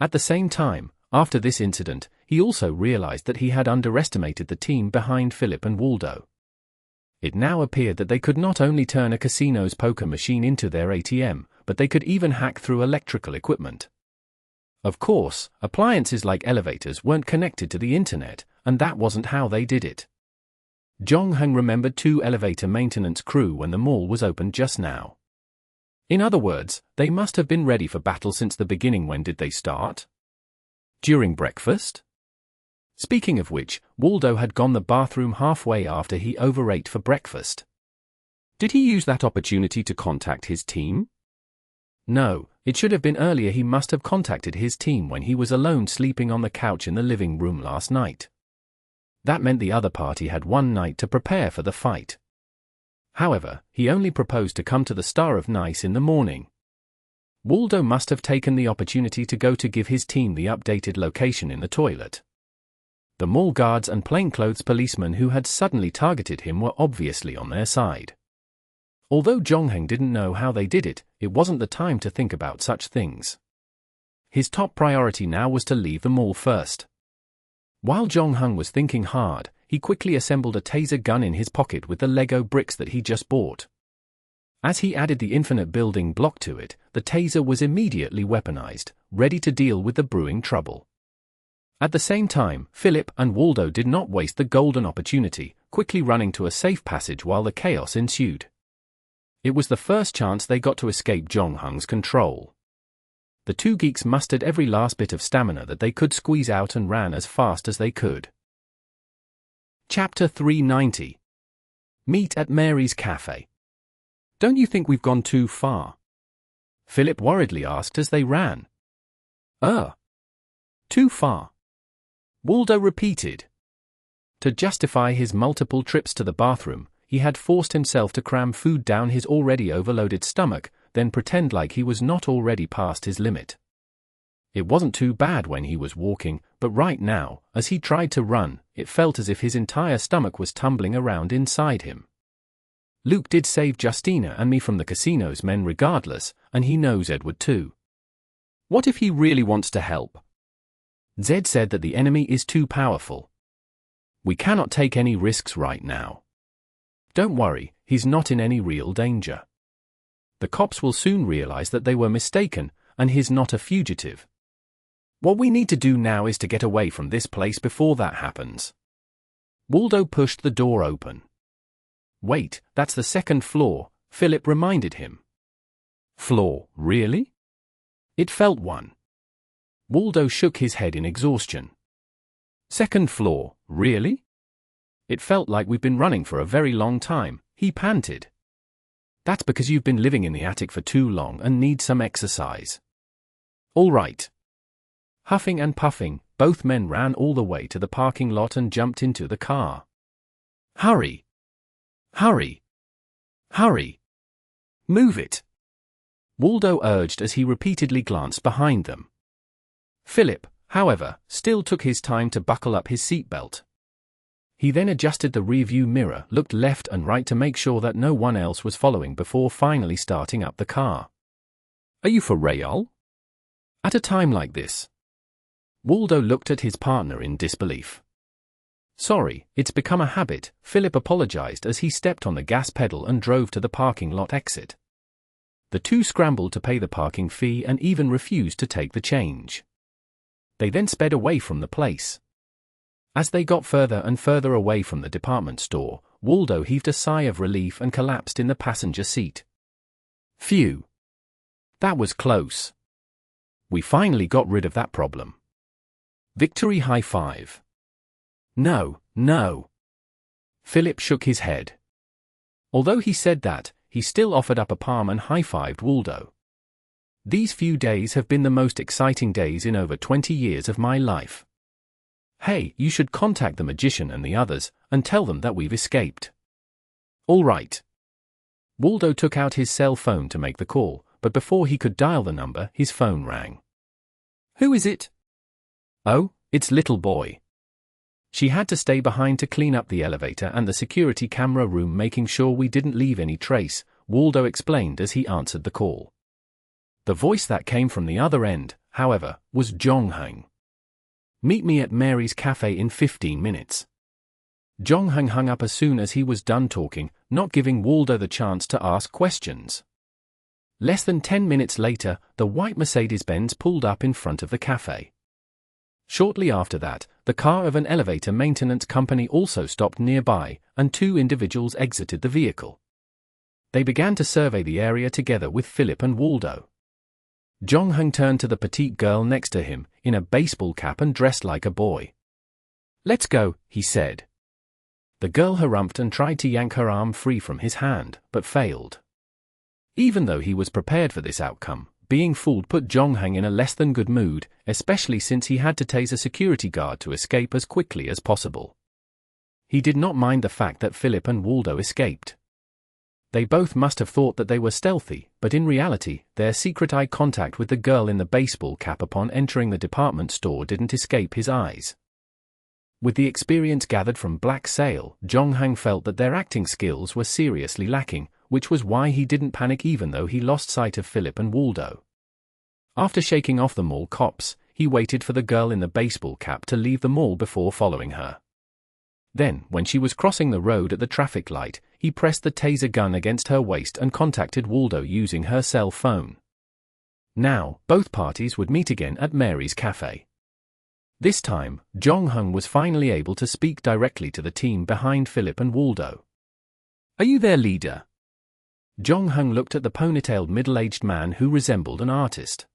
At the same time, after this incident, he also realized that he had underestimated the team behind Philip and Waldo. It now appeared that they could not only turn a casino's poker machine into their ATM, but they could even hack through electrical equipment. Of course, appliances like elevators weren't connected to the internet, and that wasn't how they did it. Jong-hung remembered 2 elevator maintenance crew when the mall was opened just now. In other words, they must have been ready for battle since the beginning. When did they start? During breakfast? Speaking of which, Waldo had gone the bathroom halfway after he overate for breakfast. Did he use that opportunity to contact his team? No, it should have been earlier. He must have contacted his team when he was alone sleeping on the couch in the living room last night. That meant the other party had one night to prepare for the fight. However, he only proposed to come to the Star of Nice in the morning. Waldo must have taken the opportunity to go to give his team the updated location in the toilet. The mall guards and plainclothes policemen who had suddenly targeted him were obviously on their side. Although Jong-hung didn't know how they did it, it wasn't the time to think about such things. His top priority now was to leave the mall first. While Jong-hung was thinking hard, he quickly assembled a taser gun in his pocket with the Lego bricks that he just bought. As he added the infinite building block to it, the taser was immediately weaponized, ready to deal with the brewing trouble. At the same time, Philip and Waldo did not waste the golden opportunity, quickly running to a safe passage while the chaos ensued. It was the first chance they got to escape Jong-hung's control. The 2 geeks mustered every last bit of stamina that they could squeeze out and ran as fast as they could. Chapter 390. Meet at Mary's Cafe. "Don't you think we've gone too far?" Philip worriedly asked as they ran. Too far?" Waldo repeated. To justify his multiple trips to the bathroom, he had forced himself to cram food down his already overloaded stomach, then pretend like he was not already past his limit. It wasn't too bad when he was walking, but right now, as he tried to run, it felt as if his entire stomach was tumbling around inside him. Luke did save Justina and me from the casino's men regardless, and he knows Edward too. What if he really wants to help? Zed said that the enemy is too powerful. We cannot take any risks right now. Don't worry, he's not in any real danger. The cops will soon realize that they were mistaken, and he's not a fugitive. What we need to do now is to get away from this place before that happens. Waldo pushed the door open. Wait, that's the 2nd floor, Philip reminded him. Floor, really? It felt one. Waldo shook his head in exhaustion. 2nd floor, really? It felt like we've been running for a very long time, he panted. That's because you've been living in the attic for too long and need some exercise. All right. Huffing and puffing, both men ran all the way to the parking lot and jumped into the car. Hurry! Hurry! Hurry! Move it! Waldo urged as he repeatedly glanced behind them. Philip, however, still took his time to buckle up his seatbelt. He then adjusted the rearview mirror, looked left and right to make sure that no one else was following before finally starting up the car. Are you for real? At a time like this? Waldo looked at his partner in disbelief. Sorry, it's become a habit, Philip apologized as he stepped on the gas pedal and drove to the parking lot exit. The two scrambled to pay the parking fee and even refused to take the change. They then sped away from the place. As they got further and further away from the department store, Waldo heaved a sigh of relief and collapsed in the passenger seat. Phew. That was close. We finally got rid of that problem. Victory high five. No, no. Philip shook his head. Although he said that, he still offered up a palm and high-fived Waldo. These few days have been the most exciting days in over 20 years of my life. Hey, you should contact the magician and the others, and tell them that we've escaped. All right. Waldo took out his cell phone to make the call, but before he could dial the number, his phone rang. Who is it? Oh, it's little boy. She had to stay behind to clean up the elevator and the security camera room, making sure we didn't leave any trace, Waldo explained as he answered the call. The voice that came from the other end, however, was Jong-hung. Meet me at Mary's cafe in 15 minutes. Jong-hung hung up as soon as he was done talking, not giving Waldo the chance to ask questions. Less than 10 minutes later, the white Mercedes-Benz pulled up in front of the cafe. Shortly after that, the car of an elevator maintenance company also stopped nearby, and two individuals exited the vehicle. They began to survey the area together with Philip and Waldo. Jong-hung turned to the petite girl next to him, in a baseball cap and dressed like a boy. Let's go, he said. The girl harumphed and tried to yank her arm free from his hand, but failed. Even though he was prepared for this outcome, being fooled put Jong-hung in a less than good mood, especially since he had to tase a security guard to escape as quickly as possible. He did not mind the fact that Philip and Waldo escaped. They both must have thought that they were stealthy, but in reality, their secret eye contact with the girl in the baseball cap upon entering the department store didn't escape his eyes. With the experience gathered from Black Sail, Jong-hung felt that their acting skills were seriously lacking, which was why he didn't panic even though he lost sight of Philip and Waldo. After shaking off the mall cops, he waited for the girl in the baseball cap to leave the mall before following her. Then, when she was crossing the road at the traffic light, he pressed the taser gun against her waist and contacted Waldo using her cell phone. Now, both parties would meet again at Mary's cafe. This time, Jong-hung was finally able to speak directly to the team behind Philip and Waldo. Are you their leader? Jong-hung looked at the ponytailed middle-aged man who resembled an artist.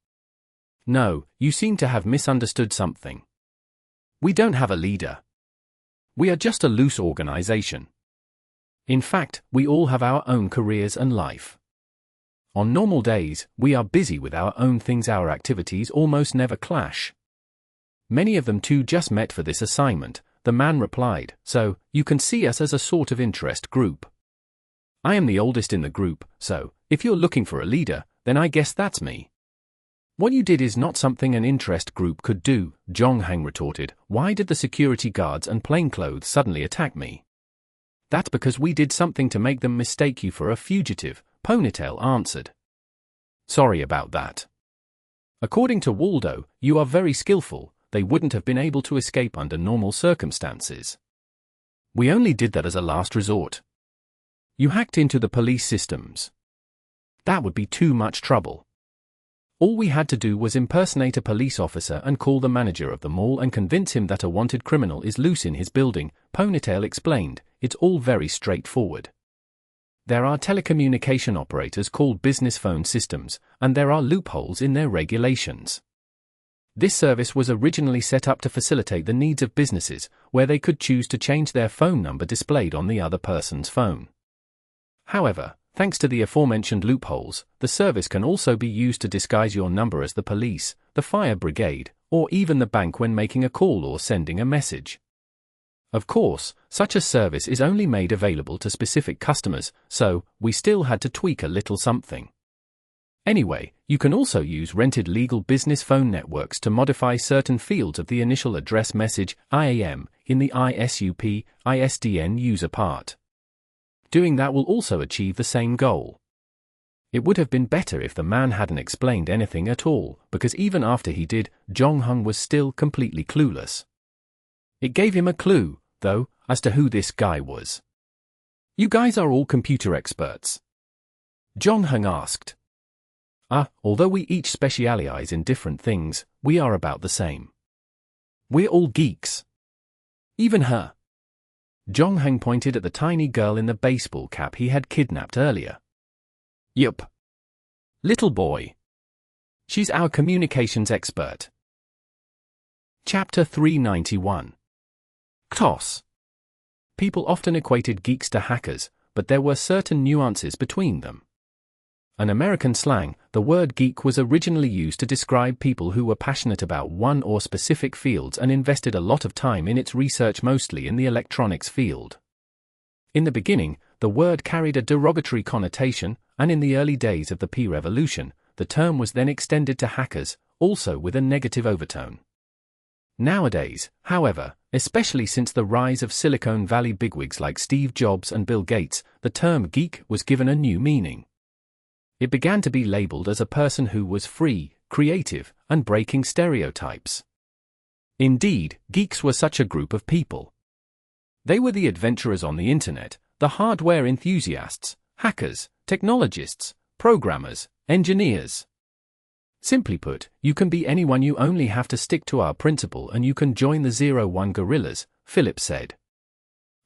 No, you seem to have misunderstood something. We don't have a leader. We are just a loose organization. In fact, we all have our own careers and life. On normal days, we are busy with our own things. Our activities almost never clash. Many of them too just met for this assignment, the man replied, so, you can see us as a sort of interest group. I am the oldest in the group, so, if you're looking for a leader, then I guess that's me. What you did is not something an interest group could do, Jong-hung retorted. Why did the security guards and plainclothes suddenly attack me? That's because we did something to make them mistake you for a fugitive, Ponytail answered. Sorry about that. According to Waldo, you are very skillful, they wouldn't have been able to escape under normal circumstances. We only did that as a last resort. You hacked into the police systems. That would be too much trouble. All we had to do was impersonate a police officer and call the manager of the mall and convince him that a wanted criminal is loose in his building, Ponytail explained. It's all very straightforward. There are telecommunication operators called business phone systems, and there are loopholes in their regulations. This service was originally set up to facilitate the needs of businesses, where they could choose to change their phone number displayed on the other person's phone. However, Thanks to the aforementioned loopholes, the service can also be used to disguise your number as the police, the fire brigade, or even the bank when making a call or sending a message. Of course, such a service is only made available to specific customers, so we still had to tweak a little something. Anyway, you can also use rented legal business phone networks to modify certain fields of the initial address message IAM in the ISUP/ISDN user part. Doing that will also achieve the same goal. It would have been better if the man hadn't explained anything at all, because even after he did, Jong-hung was still completely clueless. It gave him a clue, though, as to who this guy was. "You guys are all computer experts?" Jong-hung asked. Although we each specialize in different things, we are about the same. We're all geeks. Even her. Jong-hung pointed at the tiny girl in the baseball cap he had kidnapped earlier. "Yup. Little boy. She's our communications expert." Chapter 391. CTOS. People often equated geeks to hackers, but there were certain nuances between them. In American slang, the word geek was originally used to describe people who were passionate about one or specific fields and invested a lot of time in its research, mostly in the electronics field. In the beginning, the word carried a derogatory connotation, and in the early days of the P-Revolution, the term was then extended to hackers, also with a negative overtone. Nowadays, however, especially since the rise of Silicon Valley bigwigs like Steve Jobs and Bill Gates, the term geek was given a new meaning. It began to be labeled as a person who was free, creative, and breaking stereotypes. Indeed, geeks were such a group of people. They were the adventurers on the internet, the hardware enthusiasts, hackers, technologists, programmers, engineers. Simply put, you can be anyone, you only have to stick to our principle and you can join the 01 guerrillas, Philip said.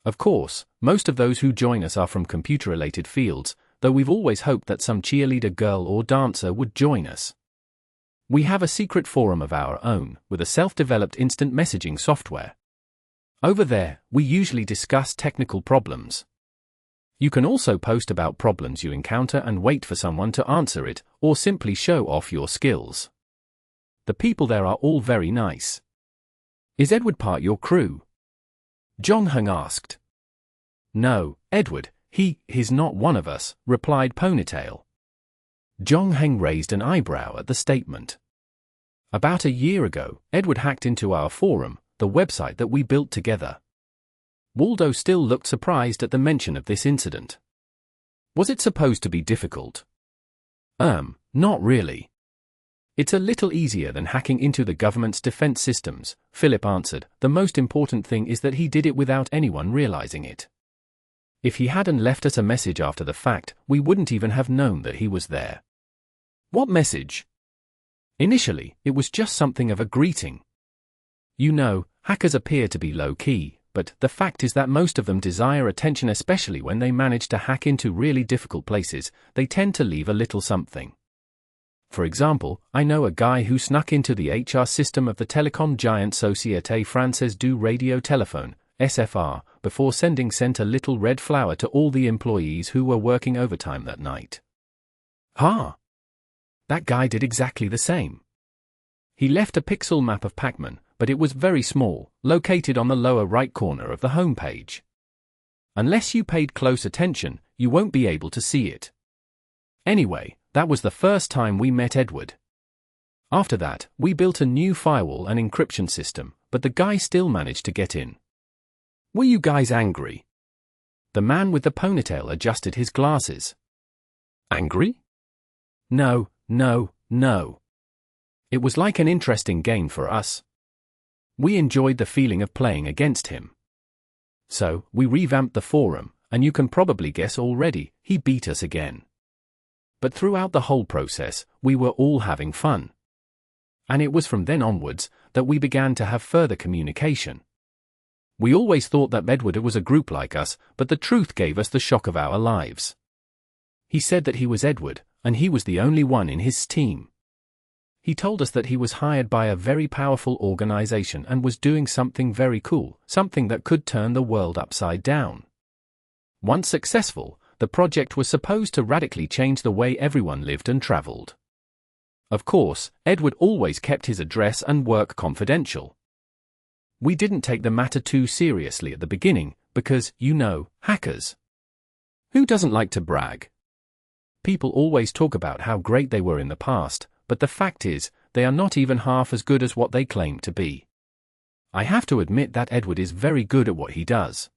Of course, most of those who join us are from computer-related fields, though we've always hoped that some cheerleader girl or dancer would join us. We have a secret forum of our own, with a self-developed instant messaging software. Over there, we usually discuss technical problems. You can also post about problems you encounter and wait for someone to answer it, or simply show off your skills. The people there are all very nice. "Is Edward part your crew?" Jong-hung asked. "No, Edward, he's not one of us," replied Ponytail. Jong-hung raised an eyebrow at the statement. "About a year ago, Edward hacked into our forum, the website that we built together." Waldo still looked surprised at the mention of this incident. "Was it supposed to be difficult?" Not really. It's a little easier than hacking into the government's defense systems," Philip answered. "The most important thing is that he did it without anyone realizing it. If he hadn't left us a message after the fact, we wouldn't even have known that he was there." "What message?" "Initially, it was just something of a greeting. You know, hackers appear to be low-key, but the fact is that most of them desire attention, especially when they manage to hack into really difficult places. They tend to leave a little something. For example, I know a guy who snuck into the HR system of the telecom giant Société Française du Radio Téléphone, SFR, before sent a little red flower to all the employees who were working overtime that night." That guy did exactly the same. He left a pixel map of Pac-Man, but it was very small, located on the lower right corner of the homepage. Unless you paid close attention, you won't be able to see it. Anyway, that was the first time we met Edward. After that, we built a new firewall and encryption system, but the guy still managed to get in. "Were you guys angry?" The man with the ponytail adjusted his glasses. "Angry? No. It was like an interesting game for us. We enjoyed the feeling of playing against him. So, we revamped the forum, and you can probably guess already, he beat us again. But throughout the whole process, we were all having fun. And it was from then onwards that we began to have further communication. We always thought that Edward was a group like us, but the truth gave us the shock of our lives. He said that he was Edward, and he was the only one in his team. He told us that he was hired by a very powerful organization and was doing something very cool, something that could turn the world upside down. Once successful, the project was supposed to radically change the way everyone lived and traveled. Of course, Edward always kept his address and work confidential. We didn't take the matter too seriously at the beginning, because, you know, hackers. Who doesn't like to brag? People always talk about how great they were in the past, but the fact is, they are not even half as good as what they claim to be. I have to admit that Edward is very good at what he does.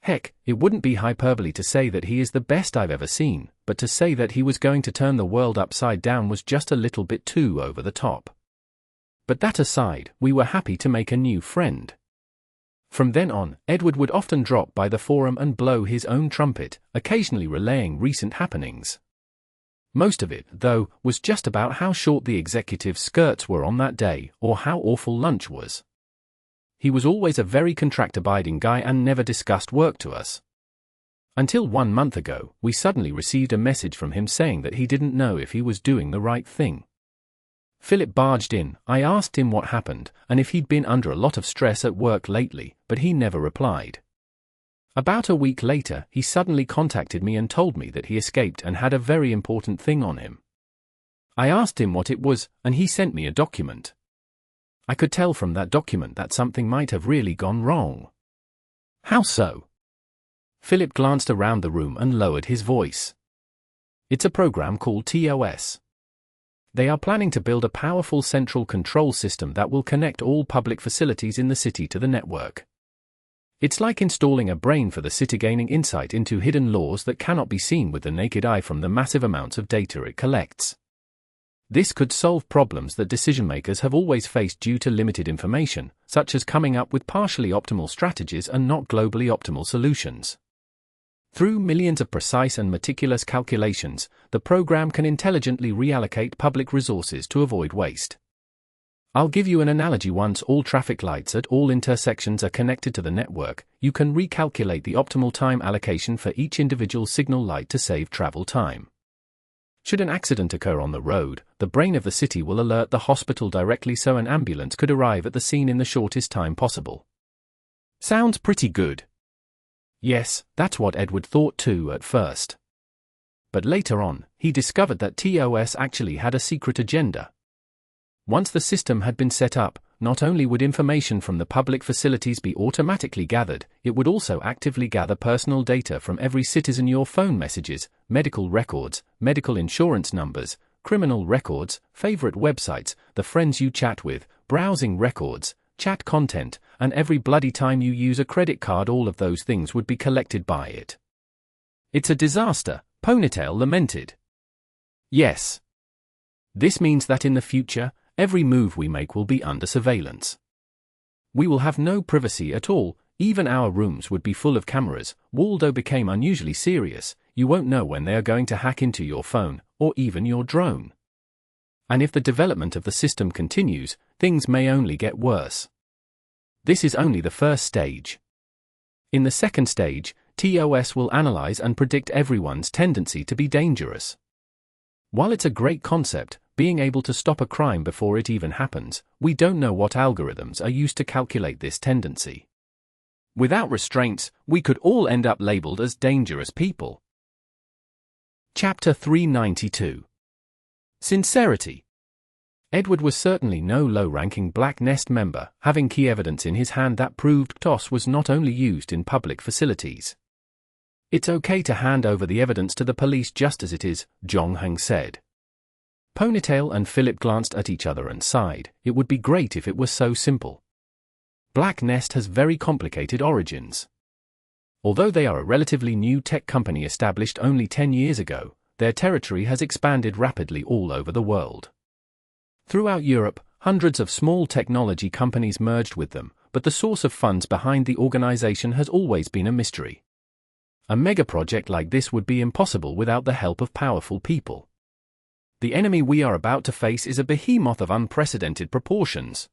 Heck, it wouldn't be hyperbole to say that he is the best I've ever seen, but to say that he was going to turn the world upside down was just a little bit too over the top. But that aside, we were happy to make a new friend. From then on, Edward would often drop by the forum and blow his own trumpet, occasionally relaying recent happenings. Most of it, though, was just about how short the executive's skirts were on that day, or how awful lunch was. He was always a very contract-abiding guy and never discussed work to us. Until 1 month ago, we suddenly received a message from him saying that he didn't know if he was doing the right thing. Philip barged in. I asked him what happened, and if he'd been under a lot of stress at work lately, but he never replied. About a week later, he suddenly contacted me and told me that he escaped and had a very important thing on him. I asked him what it was, and he sent me a document. I could tell from that document that something might have really gone wrong. How so? Philip glanced around the room and lowered his voice. It's a program called TOS. They are planning to build a powerful central control system that will connect all public facilities in the city to the network. It's like installing a brain for the city, gaining insight into hidden laws that cannot be seen with the naked eye from the massive amounts of data it collects. This could solve problems that decision-makers have always faced due to limited information, such as coming up with partially optimal strategies and not globally optimal solutions. Through millions of precise and meticulous calculations, the program can intelligently reallocate public resources to avoid waste. I'll give you an analogy. Once all traffic lights at all intersections are connected to the network, you can recalculate the optimal time allocation for each individual signal light to save travel time. Should an accident occur on the road, the brain of the city will alert the hospital directly so an ambulance could arrive at the scene in the shortest time possible. Sounds pretty good. Yes, that's what Edward thought too at first. But later on, he discovered that TOS actually had a secret agenda. Once the system had been set up, not only would information from the public facilities be automatically gathered, it would also actively gather personal data from every citizen: your phone messages, medical records, medical insurance numbers, criminal records, favorite websites, the friends you chat with, browsing records, chat content, and every bloody time you use a credit card. All of those things would be collected by it. It's a disaster, Ponytail lamented. Yes. This means that in the future, every move we make will be under surveillance. We will have no privacy at all, even our rooms would be full of cameras. Waldo became unusually serious. You won't know when they are going to hack into your phone, or even your drone. And if the development of the system continues, things may only get worse. This is only the first stage. In the second stage, TOS will analyze and predict everyone's tendency to be dangerous. While it's a great concept, being able to stop a crime before it even happens, we don't know what algorithms are used to calculate this tendency. Without restraints, we could all end up labeled as dangerous people. Chapter 392. Sincerity. Edward was certainly no low-ranking Black Nest member, having key evidence in his hand that proved TOS was not only used in public facilities. It's okay to hand over the evidence to the police just as it is, Jong-Heng said. Ponytail and Philip glanced at each other and sighed. It would be great if it was so simple. Black Nest has very complicated origins. Although they are a relatively new tech company established only 10 years ago, their territory has expanded rapidly all over the world. Throughout Europe, hundreds of small technology companies merged with them, but the source of funds behind the organization has always been a mystery. A mega project like this would be impossible without the help of powerful people. The enemy we are about to face is a behemoth of unprecedented proportions.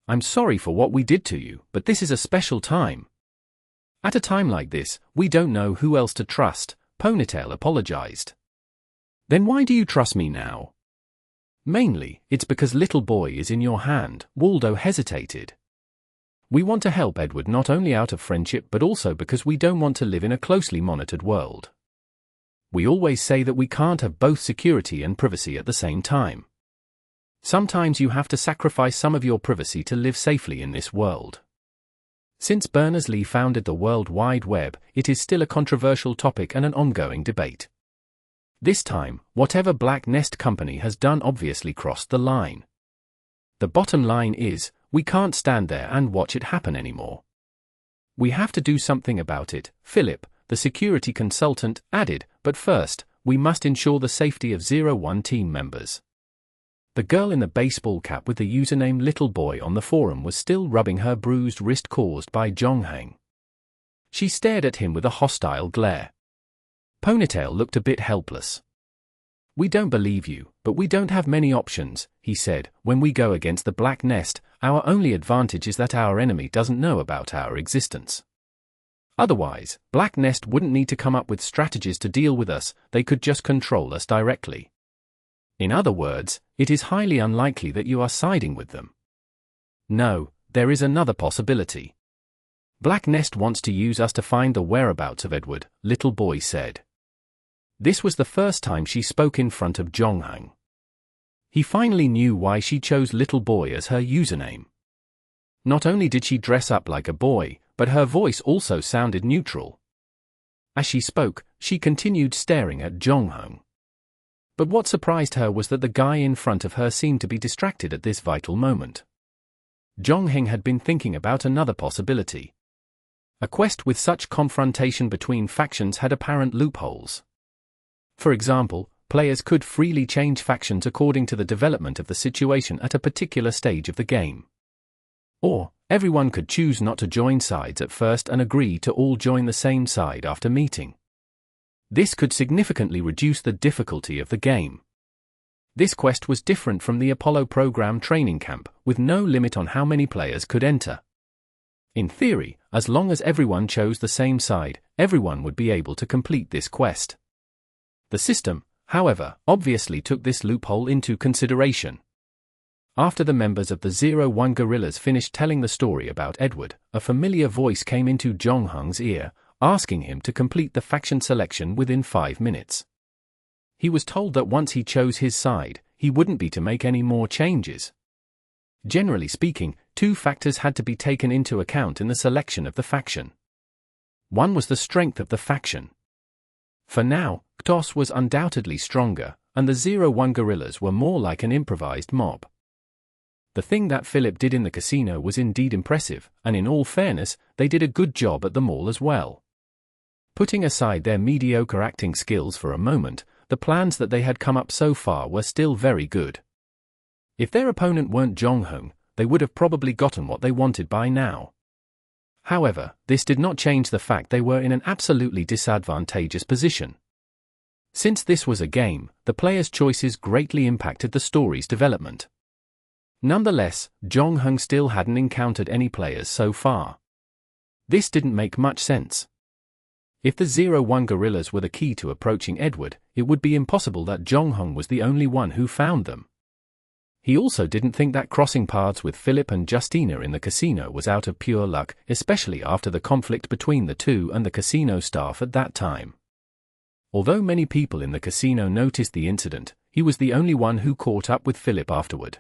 I'm sorry for what we did to you, but this is a special time. At a time like this, we don't know who else to trust, Ponytail apologized. Then why do you trust me now? Mainly, it's because little boy is in your hand, Waldo hesitated. We want to help Edward not only out of friendship but also because we don't want to live in a closely monitored world. We always say that we can't have both security and privacy at the same time. Sometimes you have to sacrifice some of your privacy to live safely in this world. Since Berners-Lee founded the World Wide Web, it is still a controversial topic and an ongoing debate. This time, whatever Black Nest company has done obviously crossed the line. The bottom line is, we can't stand there and watch it happen anymore. We have to do something about it, Philip, the security consultant, added, but first, we must ensure the safety of 01 team members. The girl in the baseball cap with the username Little Boy on the forum was still rubbing her bruised wrist caused by Zhongheng. She stared at him with a hostile glare. Ponytail looked a bit helpless. We don't believe you, but we don't have many options, he said. When we go against the Black Nest, our only advantage is that our enemy doesn't know about our existence. Otherwise, Black Nest wouldn't need to come up with strategies to deal with us, they could just control us directly. In other words, it is highly unlikely that you are siding with them. No, there is another possibility. Black Nest wants to use us to find the whereabouts of Edward, Little Boy said. This was the first time she spoke in front of Zhongheng. He finally knew why she chose Little Boy as her username. Not only did she dress up like a boy, but her voice also sounded neutral. As she spoke, she continued staring at Zhongheng. But what surprised her was that the guy in front of her seemed to be distracted at this vital moment. Zhongheng had been thinking about another possibility. A quest with such confrontation between factions had apparent loopholes. For example, players could freely change factions according to the development of the situation at a particular stage of the game. Or, everyone could choose not to join sides at first and agree to all join the same side after meeting. This could significantly reduce the difficulty of the game. This quest was different from the Apollo program training camp, with no limit on how many players could enter. In theory, as long as everyone chose the same side, everyone would be able to complete this quest. The system, however, obviously took this loophole into consideration. After the members of the 01 guerrillas finished telling the story about Edward, a familiar voice came into Zhongheng's ear, asking him to complete the faction selection within 5 minutes. He was told that once he chose his side, he wouldn't be to make any more changes. Generally speaking, 2 factors had to be taken into account in the selection of the faction. One was the strength of the faction. For now, CTOS was undoubtedly stronger, and the 01 guerrillas were more like an improvised mob. The thing that Philip did in the casino was indeed impressive, and in all fairness, they did a good job at the mall as well. Putting aside their mediocre acting skills for a moment, the plans that they had come up so far were still very good. If their opponent weren't Zhongheng, they would have probably gotten what they wanted by now. However, this did not change the fact they were in an absolutely disadvantageous position. Since this was a game, the players' choices greatly impacted the story's development. Nonetheless, Zhongheng still hadn't encountered any players so far. This didn't make much sense. If the 01 guerrillas were the key to approaching Edward, it would be impossible that Zhongheng was the only one who found them. He also didn't think that crossing paths with Philip and Justina in the casino was out of pure luck, especially after the conflict between the two and the casino staff at that time. Although many people in the casino noticed the incident, he was the only one who caught up with Philip afterward.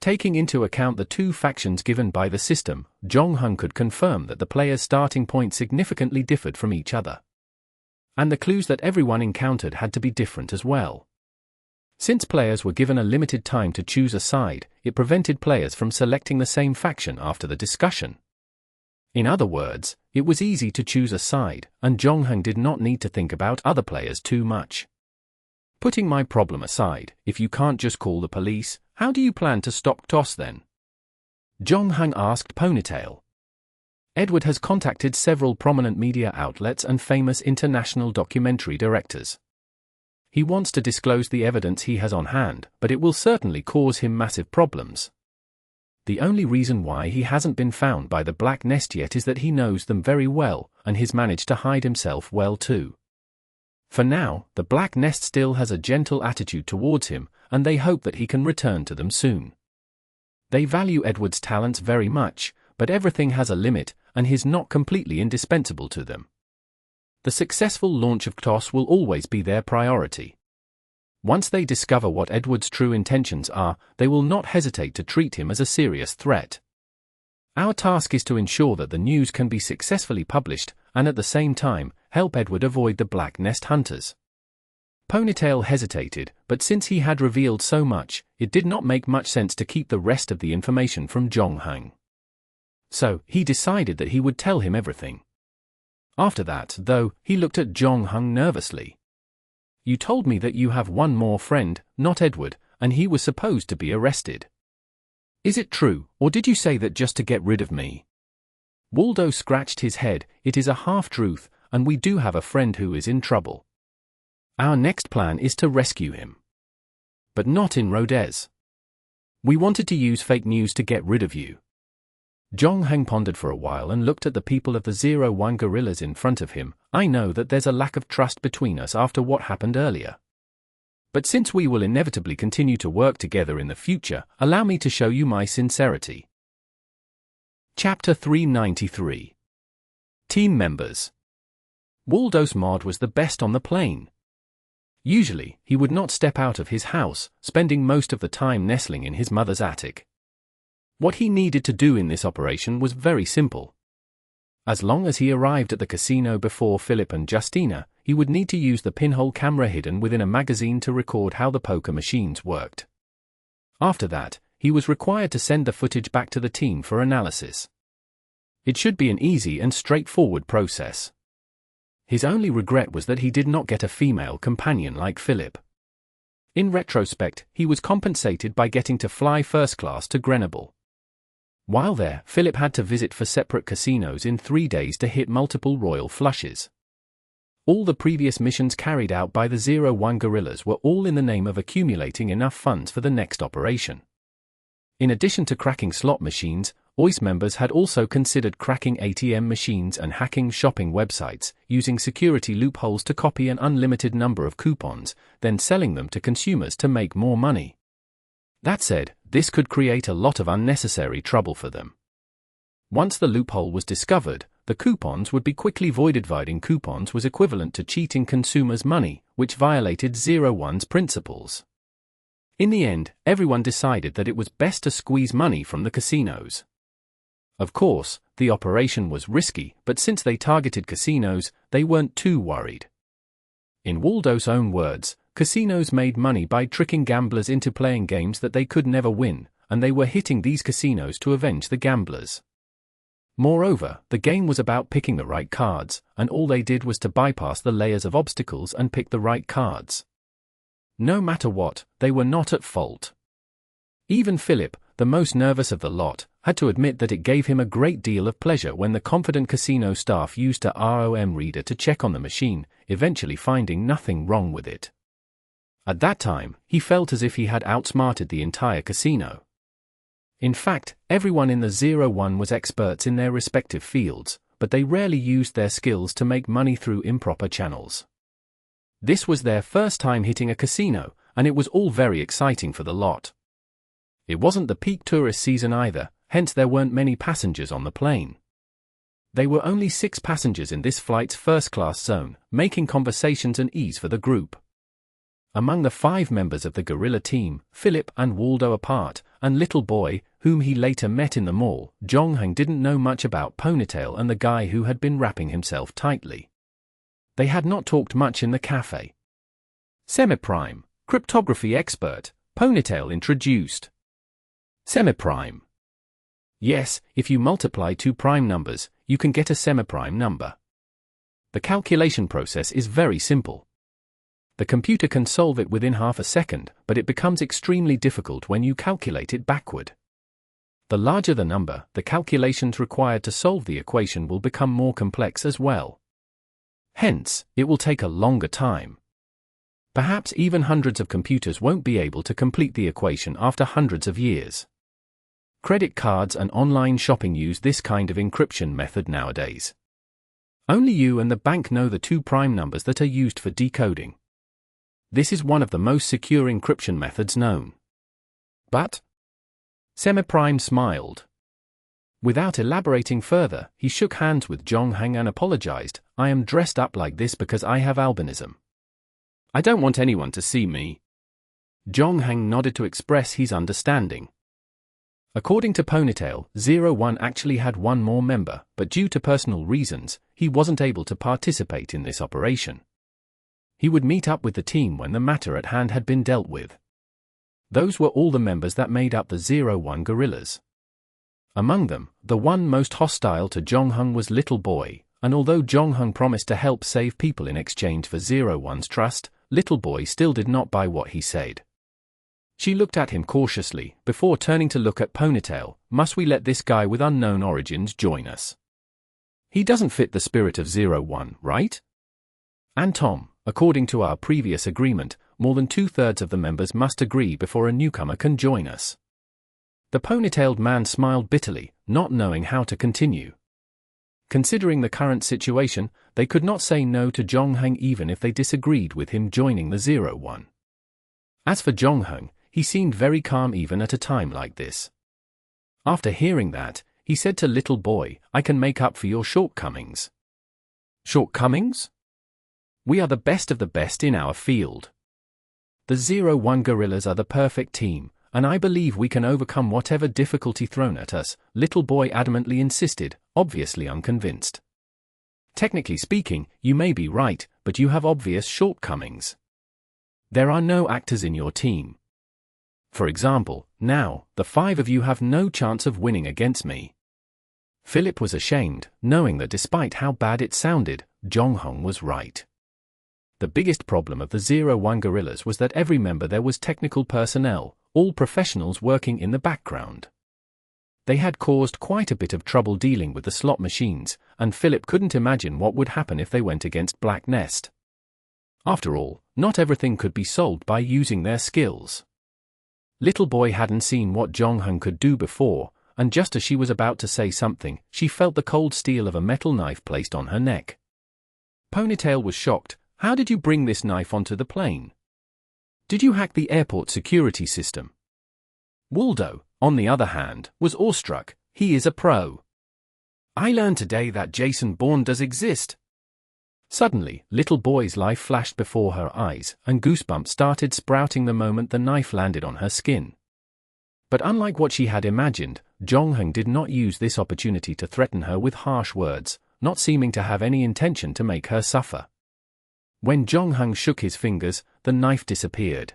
Taking into account the 2 factions given by the system, Zhongheng could confirm that the players' starting point significantly differed from each other. And the clues that everyone encountered had to be different as well. Since players were given a limited time to choose a side, it prevented players from selecting the same faction after the discussion. In other words, it was easy to choose a side, and Zhongheng did not need to think about other players too much. Putting my problem aside, if you can't just call the police, how do you plan to stop CTOS then? Zhongheng asked Ponytail. Edward has contacted several prominent media outlets and famous international documentary directors. He wants to disclose the evidence he has on hand, but it will certainly cause him massive problems. The only reason why he hasn't been found by the Black Nest yet is that he knows them very well, and he's managed to hide himself well too. For now, the Black Nest still has a gentle attitude towards him, and they hope that he can return to them soon. They value Edward's talents very much, but everything has a limit, and he's not completely indispensable to them. The successful launch of CTOS will always be their priority. Once they discover what Edward's true intentions are, they will not hesitate to treat him as a serious threat. Our task is to ensure that the news can be successfully published, and at the same time, help Edward avoid the Black Nest hunters. Ponytail hesitated, but since he had revealed so much, it did not make much sense to keep the rest of the information from Zhongheng. So, he decided that he would tell him everything. After that, though, he looked at Zhongheng nervously. You told me that you have one more friend, not Edward, and he was supposed to be arrested. Is it true, or did you say that just to get rid of me? Waldo scratched his head. It is a half-truth, and we do have a friend who is in trouble. Our next plan is to rescue him. But not in Rodez. We wanted to use fake news to get rid of you. Zhongheng pondered for a while and looked at the people of the 01 guerrillas in front of him. I know that there's a lack of trust between us after what happened earlier. But since we will inevitably continue to work together in the future, allow me to show you my sincerity. Chapter 393. Team Members. Waldo's mod was the best on the plane. Usually, he would not step out of his house, spending most of the time nestling in his mother's attic. What he needed to do in this operation was very simple. As long as he arrived at the casino before Philip and Justina, he would need to use the pinhole camera hidden within a magazine to record how the poker machines worked. After that, he was required to send the footage back to the team for analysis. It should be an easy and straightforward process. His only regret was that he did not get a female companion like Philip. In retrospect, he was compensated by getting to fly first class to Grenouille. While there, Philip had to visit 4 separate casinos in 3 days to hit multiple royal flushes. All the previous missions carried out by the 01 guerrillas were all in the name of accumulating enough funds for the next operation. In addition to cracking slot machines, OIS members had also considered cracking ATM machines and hacking shopping websites, using security loopholes to copy an unlimited number of coupons, then selling them to consumers to make more money. That said, this could create a lot of unnecessary trouble for them. Once the loophole was discovered, the coupons would be quickly voided. Voiding coupons was equivalent to cheating consumers' money, which violated 01's principles. In the end, everyone decided that it was best to squeeze money from the casinos. Of course, the operation was risky, but since they targeted casinos, they weren't too worried. In Waldo's own words, casinos made money by tricking gamblers into playing games that they could never win, and they were hitting these casinos to avenge the gamblers. Moreover, the game was about picking the right cards, and all they did was to bypass the layers of obstacles and pick the right cards. No matter what, they were not at fault. Even Philip, the most nervous of the lot, had to admit that it gave him a great deal of pleasure when the confident casino staff used a ROM reader to check on the machine, eventually finding nothing wrong with it. At that time, he felt as if he had outsmarted the entire casino. In fact, everyone in the 01 was experts in their respective fields, but they rarely used their skills to make money through improper channels. This was their first time hitting a casino, and it was all very exciting for the lot. It wasn't the peak tourist season either, hence there weren't many passengers on the plane. There were only 6 passengers in this flight's first-class zone, making conversations an ease for the group. Among the 5 members of the guerrilla team, Philip and Waldo apart, and Little Boy, whom he later met in the mall, Zhongheng didn't know much about Ponytail and the guy who had been wrapping himself tightly. They had not talked much in the cafe. Semi-prime, cryptography expert, Ponytail introduced. Semi-prime. Yes, if you multiply 2 prime numbers, you can get a semi-prime number. The calculation process is very simple. The computer can solve it within half a second, but it becomes extremely difficult when you calculate it backward. The larger the number, the calculations required to solve the equation will become more complex as well. Hence, it will take a longer time. Perhaps even hundreds of computers won't be able to complete the equation after hundreds of years. Credit cards and online shopping use this kind of encryption method nowadays. Only you and the bank know the 2 prime numbers that are used for decoding. This is one of the most secure encryption methods known. But Semi-prime smiled. Without elaborating further, he shook hands with Zhongheng and apologized. I am dressed up like this because I have albinism. I don't want anyone to see me. Jonghang nodded to express his understanding. According to Ponytail, 01 actually had one more member, but due to personal reasons, he wasn't able to participate in this operation. He would meet up with the team when the matter at hand had been dealt with. Those were all the members that made up the 01 gorillas. Among them, the one most hostile to Jonghang was Little Boy, and although Jonghang promised to help save people in exchange for 01's trust, Little Boy still did not buy what he said. She looked at him cautiously, before turning to look at Ponytail. Must we let this guy with unknown origins join us? He doesn't fit the spirit of 01, right? And Tom, according to our previous agreement, more than 2/3 of the members must agree before a newcomer can join us. The ponytailed man smiled bitterly, not knowing how to continue. Considering the current situation, they could not say no to Jonghang even if they disagreed with him joining the 01. As for Jonghang, he seemed very calm even at a time like this. After hearing that, he said to Little Boy, I can make up for your shortcomings. Shortcomings? We are the best of the best in our field. The 01 gorillas are the perfect team, and I believe we can overcome whatever difficulty thrown at us, Little Boy adamantly insisted, obviously unconvinced. Technically speaking, you may be right, but you have obvious shortcomings. There are no actors in your team. For example, now, the 5 of you have no chance of winning against me. Philip was ashamed, knowing that despite how bad it sounded, Jonghang was right. The biggest problem of the 01 gorillas was that every member there was technical personnel, all professionals working in the background. They had caused quite a bit of trouble dealing with the slot machines, and Philip couldn't imagine what would happen if they went against Black Nest. After all, not everything could be solved by using their skills. Little Boy hadn't seen what Jonghang could do before, and just as she was about to say something, she felt the cold steel of a metal knife placed on her neck. Ponytail was shocked. How did you bring this knife onto the plane? Did you hack the airport security system? Waldo, on the other hand, was awestruck. He is a pro. I learned today that Jason Bourne does exist. Suddenly, Little Boy's life flashed before her eyes, and goosebumps started sprouting the moment the knife landed on her skin. But unlike what she had imagined, Jonghang did not use this opportunity to threaten her with harsh words, not seeming to have any intention to make her suffer. When Jonghang shook his fingers, the knife disappeared.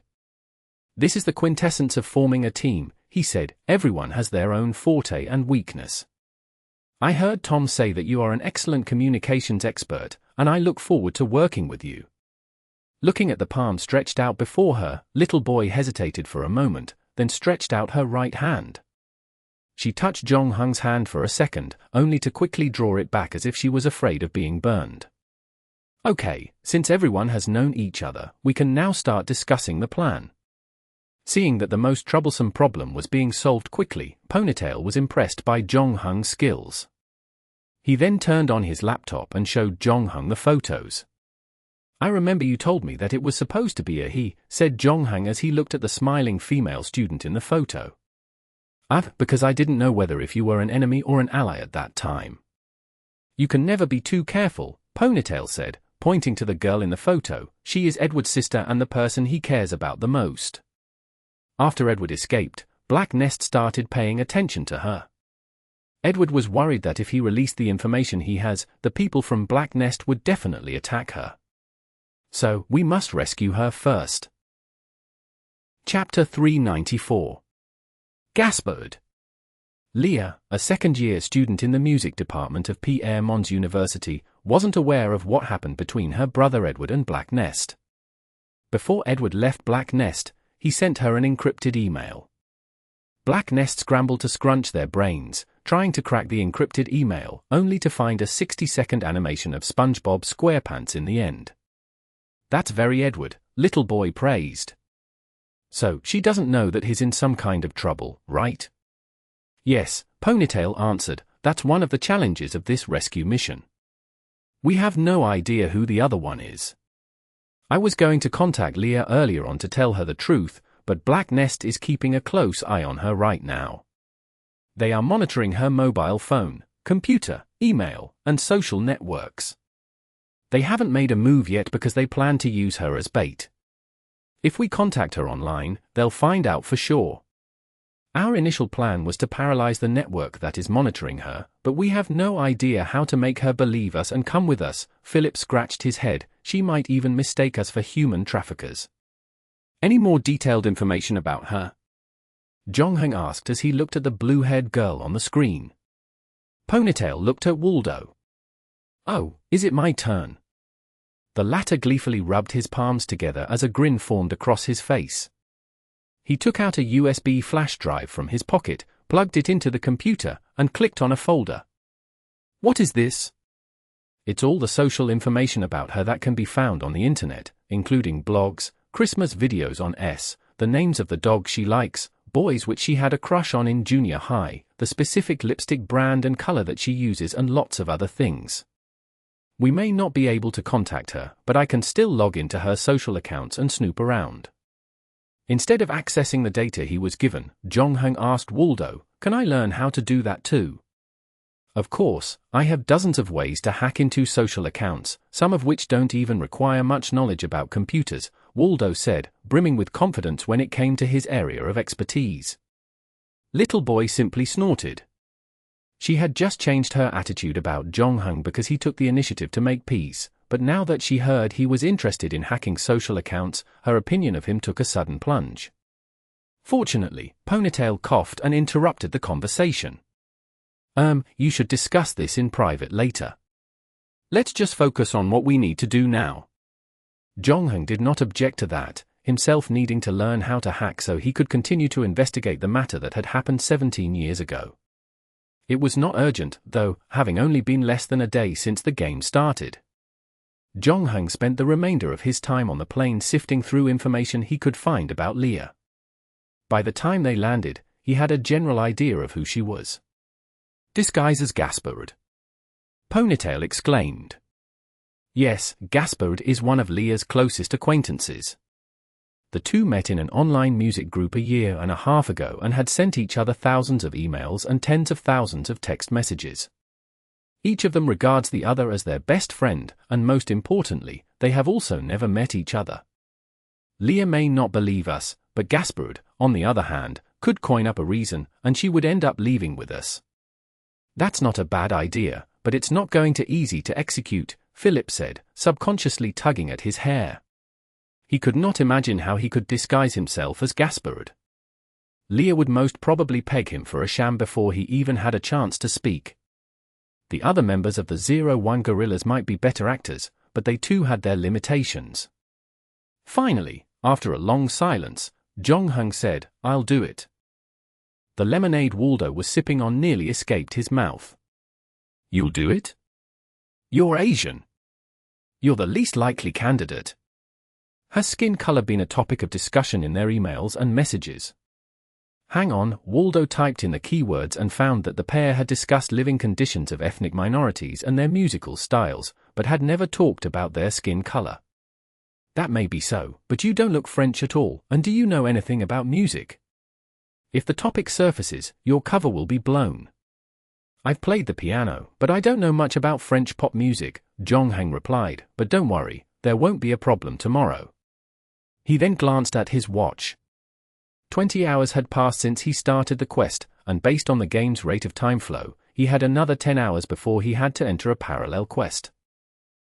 This is the quintessence of forming a team, he said. Everyone has their own forte and weakness. I heard Tom say that you are an excellent communications expert, and I look forward to working with you. Looking at the palm stretched out before her, Little Boy hesitated for a moment, then stretched out her right hand. She touched Jonghang's hand for a second, only to quickly draw it back as if she was afraid of being burned. Okay, since everyone has known each other, we can now start discussing the plan. Seeing that the most troublesome problem was being solved quickly, Ponytail was impressed by Jonghang's skills. He then turned on his laptop and showed Jonghang the photos. I remember you told me that it was supposed to be a he, said Jonghang as he looked at the smiling female student in the photo. Because I didn't know whether if you were an enemy or an ally at that time. You can never be too careful, Ponytail said, pointing to the girl in the photo. She is Edward's sister and the person he cares about the most. After Edward escaped, Black Nest started paying attention to her. Edward was worried that if he released the information he has, the people from Black Nest would definitely attack her. So, we must rescue her first. Chapter 394. Gaspard. Leah, a second-year student in the music department of Pierre Mons University, wasn't aware of what happened between her brother Edward and Black Nest. Before Edward left Black Nest, he sent her an encrypted email. Black Nest scrambled to scrunch their brains, trying to crack the encrypted email, only to find a 60-second animation of SpongeBob SquarePants in the end. That's very Edward, Little Boy praised. So, she doesn't know that he's in some kind of trouble, right? Yes, Ponytail answered, that's one of the challenges of this rescue mission. We have no idea who the other one is. I was going to contact Leah earlier on to tell her the truth, but Black Nest is keeping a close eye on her right now. They are monitoring her mobile phone, computer, email, and social networks. They haven't made a move yet because they plan to use her as bait. If we contact her online, they'll find out for sure. Our initial plan was to paralyze the network that is monitoring her, but we have no idea how to make her believe us and come with us." Philip scratched his head. "She might even mistake us for human traffickers." "Any more detailed information about her?" Jongheng asked as he looked at the blue-haired girl on the screen. Ponytail looked at Waldo. "Oh, is it my turn?" The latter gleefully rubbed his palms together as a grin formed across his face. He took out a USB flash drive from his pocket, plugged it into the computer, and clicked on a folder. "What is this?" "It's all the social information about her that can be found on the internet, including blogs, Christmas videos on the names of the dogs she likes, boys which she had a crush on in junior high, the specific lipstick brand and color that she uses, and lots of other things. We may not be able to contact her, but I can still log into her social accounts and snoop around." Instead of accessing the data he was given, Jongheng asked Waldo, "Can I learn how to do that too?" "Of course, I have dozens of ways to hack into social accounts, some of which don't even require much knowledge about computers," Waldo said, brimming with confidence when it came to his area of expertise. Little Boy simply snorted. She had just changed her attitude about Jongheng because he took the initiative to make peace, but now that she heard he was interested in hacking social accounts, her opinion of him took a sudden plunge. Fortunately, Ponytail coughed and interrupted the conversation. You should discuss this in private later. Let's just focus on what we need to do now." Jongheng did not object to that, himself needing to learn how to hack so he could continue to investigate the matter that had happened 17 years ago. It was not urgent, though, having only been less than a day since the game started. Jongheng spent the remainder of his time on the plane sifting through information he could find about Leah. By the time they landed, he had a general idea of who she was. "Disguise as Gaspard," Ponytail exclaimed. Yes, Gaspard is one of Leah's closest acquaintances. The two met in an online music group a year and a half ago and had sent each other thousands of emails and tens of thousands of text messages. Each of them regards the other as their best friend, and most importantly, they have also never met each other. Leah may not believe us, but Gaspard, on the other hand, could coin up a reason, and she would end up leaving with us. "That's not a bad idea, but it's not going to easy to execute," Philip said, subconsciously tugging at his hair. He could not imagine how he could disguise himself as Gaspard. Leah would most probably peg him for a sham before he even had a chance to speak. The other members of the 01 Gorillas might be better actors, but they too had their limitations. Finally, after a long silence, Jongheng said, "I'll do it." The lemonade Waldo was sipping on nearly escaped his mouth. "You'll do it? You're Asian. You're the least likely candidate." Has skin color been a topic of discussion in their emails and messages? Hang on, Waldo typed in the keywords and found that the pair had discussed living conditions of ethnic minorities and their musical styles, but had never talked about their skin color. That may be so, but you don't look French at all, and do you know anything about music? If the topic surfaces, your cover will be blown. I've played the piano, but I don't know much about French pop music, Jongheng replied, but don't worry, there won't be a problem tomorrow. He then glanced at his watch. 20 hours had passed since he started the quest, and based on the game's rate of time flow, he had another 10 hours before he had to enter a parallel quest.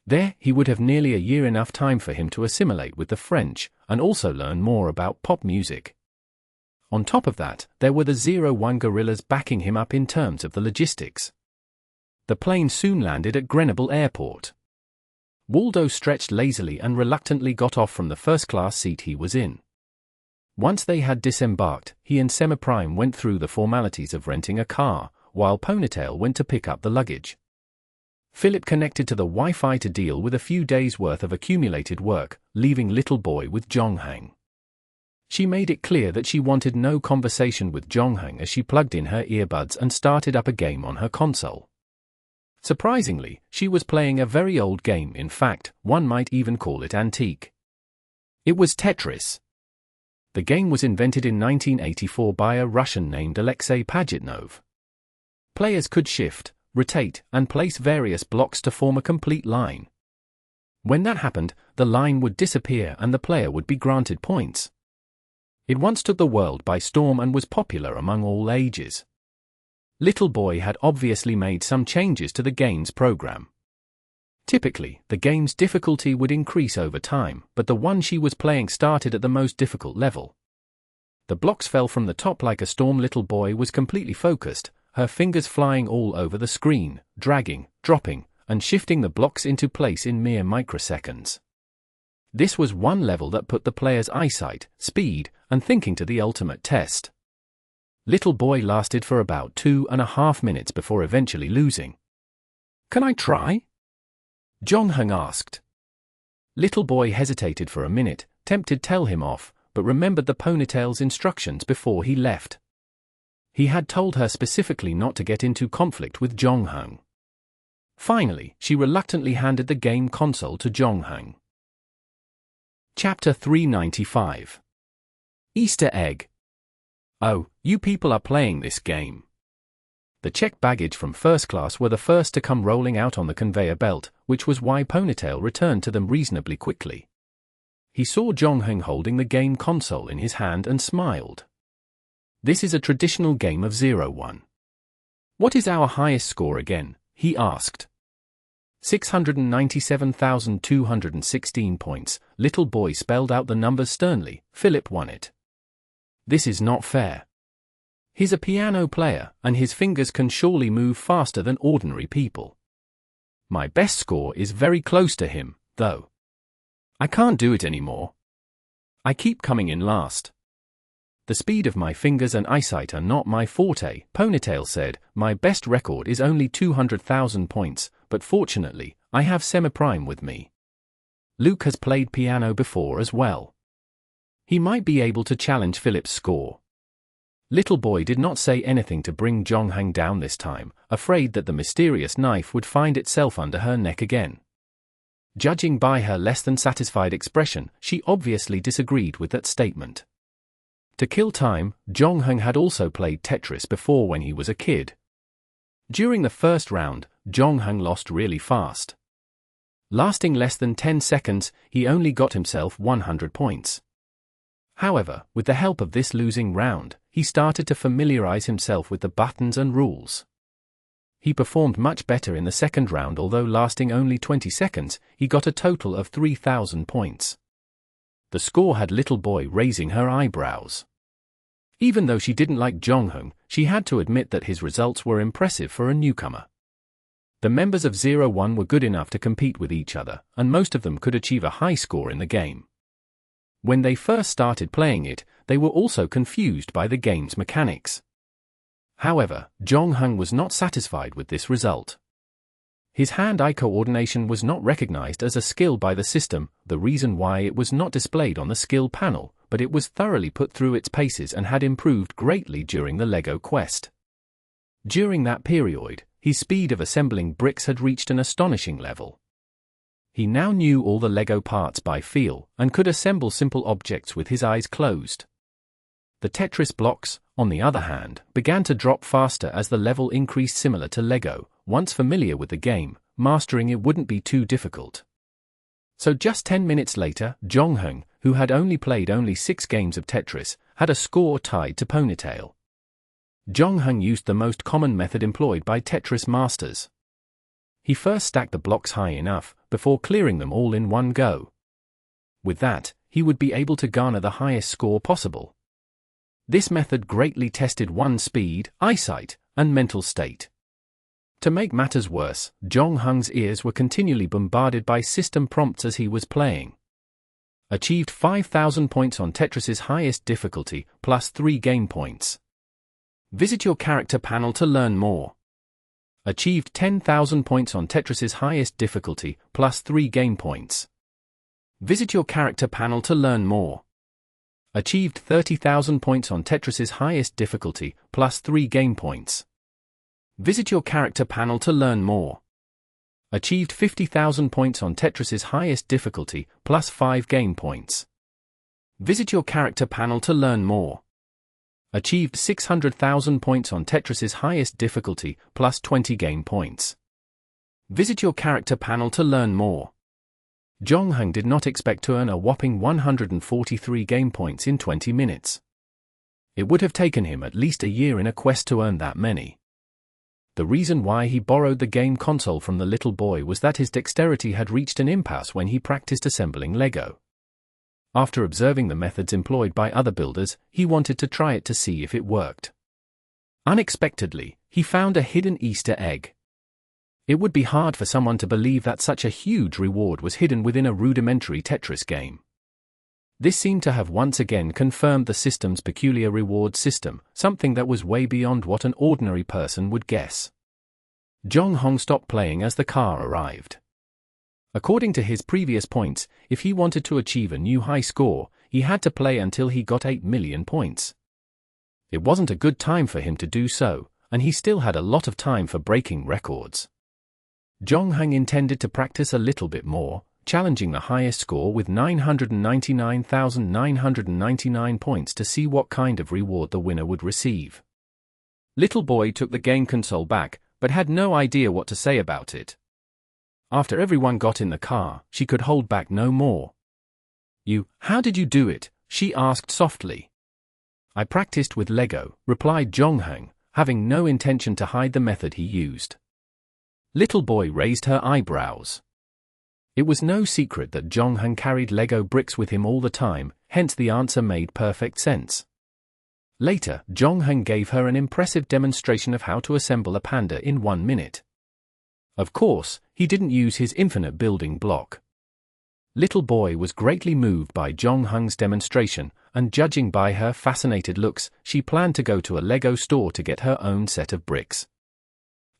There, he would have nearly a year, enough time for him to assimilate with the French, and also learn more about pop music. On top of that, there were the 01 Gorillas backing him up in terms of the logistics. The plane soon landed at Grenouille Airport. Waldo stretched lazily and reluctantly got off from the first-class seat he was in. Once they had disembarked, he and Semi-Prime went through the formalities of renting a car, while Ponytail went to pick up the luggage. Philip connected to the Wi-Fi to deal with a few days' worth of accumulated work, leaving Little Boy with Jongheng. She made it clear that she wanted no conversation with Jongheng as she plugged in her earbuds and started up a game on her console. Surprisingly, she was playing a very old game. In fact, one might even call it antique. It was Tetris. The game was invented in 1984 by a Russian named Alexei Pajitnov. Players could shift, rotate, and place various blocks to form a complete line. When that happened, the line would disappear and the player would be granted points. It once took the world by storm and was popular among all ages. Little Boy had obviously made some changes to the game's program. Typically, the game's difficulty would increase over time, but the one she was playing started at the most difficult level. The blocks fell from the top like a storm. Little Boy was completely focused, her fingers flying all over the screen, dragging, dropping, and shifting the blocks into place in mere microseconds. This was one level that put the player's eyesight, speed, and thinking to the ultimate test. Little Boy lasted for about 2.5 minutes before eventually losing. "Can I try?" Jong-Hung asked. Little Boy hesitated for a minute, tempted to tell him off, but remembered the ponytail's instructions before he left. He had told her specifically not to get into conflict with Jong-Hung. Finally, she reluctantly handed the game console to Jong-Hung. Chapter 395. Easter Egg. Oh, you people are playing this game. The checked baggage from first class were the first to come rolling out on the conveyor belt, which was why Ponytail returned to them reasonably quickly. He saw Jong-Hung holding the game console in his hand and smiled. "This is a traditional game of 0-1. What is our highest score again?" he asked. 697,216 points. Little Boy spelled out the numbers sternly. "Philip won it. This is not fair. He's a piano player, and his fingers can surely move faster than ordinary people. My best score is very close to him, though. I can't do it anymore. I keep coming in last. The speed of my fingers and eyesight are not my forte," Ponytail said. "My best record is only 200,000 points, but fortunately, I have Semi-Prime with me. Luke has played piano before as well. He might be able to challenge Philip's score." Little Boy did not say anything to bring Jong-Hung down this time, afraid that the mysterious knife would find itself under her neck again. Judging by her less than satisfied expression, she obviously disagreed with that statement. To kill time, Jong-Hung had also played Tetris before when he was a kid. During the first round, Jong-Hung lost really fast. Lasting less than 10 seconds, he only got himself 100 points. However, with the help of this losing round, he started to familiarize himself with the buttons and rules. He performed much better in the second round. Although lasting only 20 seconds, he got a total of 3,000 points. The score had Little Boy raising her eyebrows. Even though she didn't like Jong-Hung, she had to admit that his results were impressive for a newcomer. The members of 0-1 were good enough to compete with each other, and most of them could achieve a high score in the game. When they first started playing it, they were also confused by the game's mechanics. However, Jong-Hung was not satisfied with this result. His hand-eye coordination was not recognized as a skill by the system, the reason why it was not displayed on the skill panel, but it was thoroughly put through its paces and had improved greatly during the LEGO quest. During that period, his speed of assembling bricks had reached an astonishing level. He now knew all the LEGO parts by feel, and could assemble simple objects with his eyes closed. The Tetris blocks, on the other hand, began to drop faster as the level increased. Similar to LEGO, once familiar with the game, mastering it wouldn't be too difficult. So just 10 minutes later, Jong-Hung, who had only played 6 games of Tetris, had a score tied to Ponytail. Jong-Hung used the most common method employed by Tetris masters. He first stacked the blocks high enough, before clearing them all in one go. With that, he would be able to garner the highest score possible. This method greatly tested one's speed, eyesight, and mental state. To make matters worse, Jong-Hung's ears were continually bombarded by system prompts as he was playing. Achieved 5,000 points on Tetris's highest difficulty, plus 3 game points. Visit your character panel to learn more. Achieved 10,000 points on Tetris's highest difficulty, plus 3 game points. Visit your character panel to learn more. Achieved 30,000 points on Tetris's highest difficulty, plus 3 game points. Visit your character panel to learn more. Achieved 50,000 points on Tetris's highest difficulty, plus 5 game points. Visit your character panel to learn more. Achieved 600,000 points on Tetris's highest difficulty, plus 20 game points. Visit your character panel to learn more. Jongheng did not expect to earn a whopping 143 game points in 20 minutes. It would have taken him at least a year in a quest to earn that many. The reason why he borrowed the game console from the little boy was that his dexterity had reached an impasse when he practiced assembling Lego. After observing the methods employed by other builders, he wanted to try it to see if it worked. Unexpectedly, he found a hidden Easter egg. It would be hard for someone to believe that such a huge reward was hidden within a rudimentary Tetris game. This seemed to have once again confirmed the system's peculiar reward system, something that was way beyond what an ordinary person would guess. Jongheng stopped playing as the car arrived. According to his previous points, if he wanted to achieve a new high score, he had to play until he got 8 million points. It wasn't a good time for him to do so, and he still had a lot of time for breaking records. Jongheng intended to practice a little bit more, challenging the highest score with 999,999 points to see what kind of reward the winner would receive. Little boy took the game console back, but had no idea what to say about it. After everyone got in the car, she could hold back no more. How did you do it?" she asked softly. "I practiced with Lego," replied Jongheng, having no intention to hide the method he used. Little boy raised her eyebrows. It was no secret that Jongheng carried Lego bricks with him all the time, hence the answer made perfect sense. Later, Jongheng gave her an impressive demonstration of how to assemble a panda in 1 minute. Of course, he didn't use his infinite building block. Little boy was greatly moved by Jongheng's demonstration, and judging by her fascinated looks, she planned to go to a Lego store to get her own set of bricks.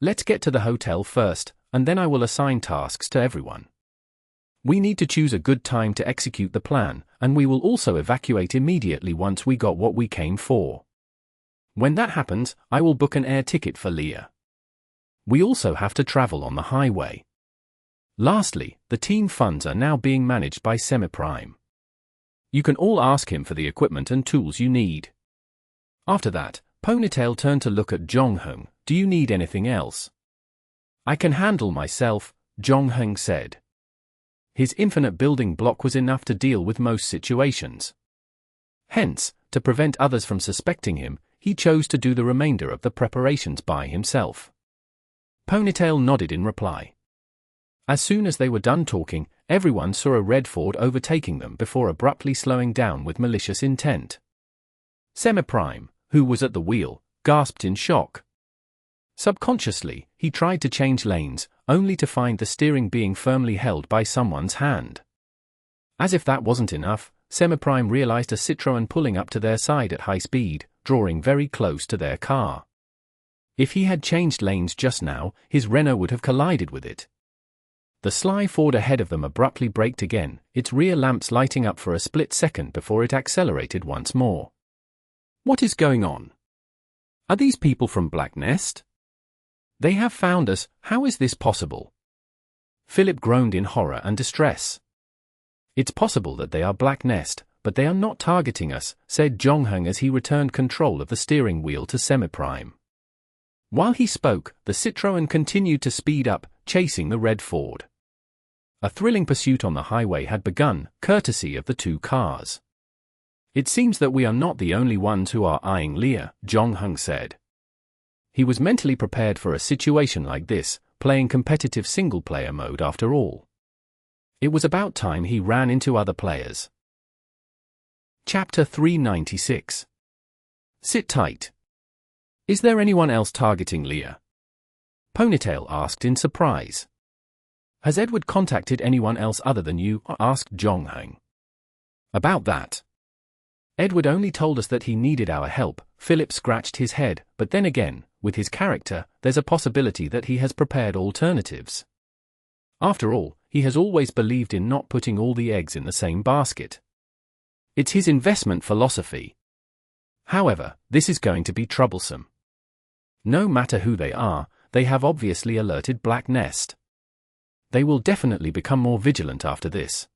"Let's get to the hotel first, and then I will assign tasks to everyone. We need to choose a good time to execute the plan, and we will also evacuate immediately once we got what we came for. When that happens, I will book an air ticket for Leah. We also have to travel on the highway. Lastly, the team funds are now being managed by Semi-Prime. You can all ask him for the equipment and tools you need." After that, Ponytail turned to look at Jongheng. "Do you need anything else?" "I can handle myself," Jongheng said. His infinite building block was enough to deal with most situations. Hence, to prevent others from suspecting him, he chose to do the remainder of the preparations by himself. Ponytail nodded in reply. As soon as they were done talking, everyone saw a red Ford overtaking them before abruptly slowing down with malicious intent. Semi-Prime, who was at the wheel, gasped in shock. Subconsciously, he tried to change lanes, only to find the steering being firmly held by someone's hand. As if that wasn't enough, Semi-Prime realized a Citroën pulling up to their side at high speed, drawing very close to their car. If he had changed lanes just now, his Renault would have collided with it. The sly Ford ahead of them abruptly braked again, its rear lamps lighting up for a split second before it accelerated once more. "What is going on? Are these people from Black Nest? They have found us. How is this possible?" Philip groaned in horror and distress. "It's possible that they are Black Nest, but they are not targeting us," said Jongheng as he returned control of the steering wheel to Semi-Prime. While he spoke, the Citroën continued to speed up, chasing the red Ford. A thrilling pursuit on the highway had begun, courtesy of the two cars. "It seems that we are not the only ones who are eyeing Leah," Jongheng said. He was mentally prepared for a situation like this, playing competitive single-player mode after all. It was about time he ran into other players. Chapter 396. Sit tight. "Is there anyone else targeting Leah?" Ponytail asked in surprise. "Has Edward contacted anyone else other than you?" asked Jongheng. "About that. Edward only told us that he needed our help." Philip scratched his head, but then again, with his character, there's a possibility that he has prepared alternatives. After all, he has always believed in not putting all the eggs in the same basket. It's his investment philosophy. However, this is going to be troublesome. No matter who they are, they have obviously alerted Black Nest. They will definitely become more vigilant after this.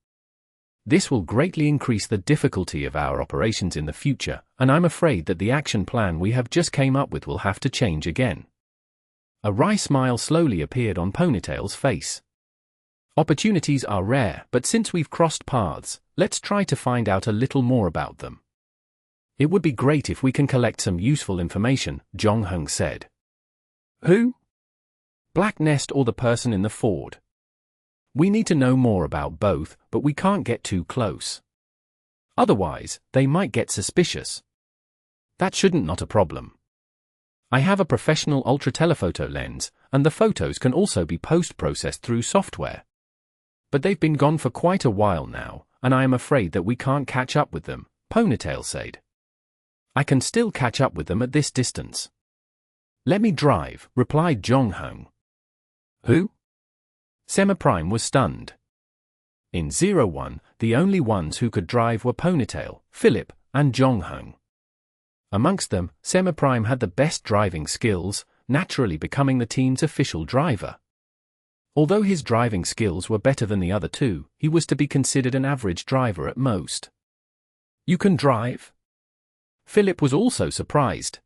This will greatly increase the difficulty of our operations in the future, and I'm afraid that the action plan we have just came up with will have to change again. A wry smile slowly appeared on Ponytail's face. Opportunities are rare, but since we've crossed paths, let's try to find out a little more about them. It would be great if we can collect some useful information, Jong-hung said. Who? Black Nest or the person in the Ford? We need to know more about both, but we can't get too close. Otherwise, they might get suspicious. That shouldn't not a problem. I have a professional ultra-telephoto lens, and the photos can also be post-processed through software. But they've been gone for quite a while now, and I am afraid that we can't catch up with them, Ponytail said. I can still catch up with them at this distance. Let me drive, replied Jong-hung. Who? Semi-Prime was stunned. In 01, the only ones who could drive were Ponytail, Philip, and Jong-hung. Amongst them, Semi-Prime had the best driving skills, naturally becoming the team's official driver. Although his driving skills were better than the other two, he was to be considered an average driver at most. You can drive? Philip was also surprised.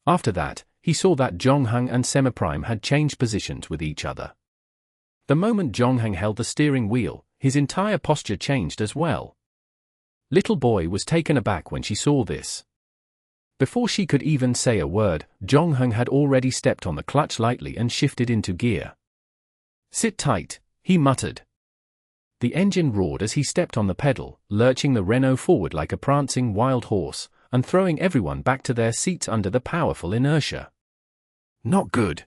After that, he saw that Jong-hung and Semi-Prime had changed positions with each other. The moment Jong-hung held the steering wheel, his entire posture changed as well. Little Boy was taken aback when she saw this. Before she could even say a word, Jong-hung had already stepped on the clutch lightly and shifted into gear. Sit tight, he muttered. The engine roared as he stepped on the pedal, lurching the Renault forward like a prancing wild horse, and throwing everyone back to their seats under the powerful inertia. Not good.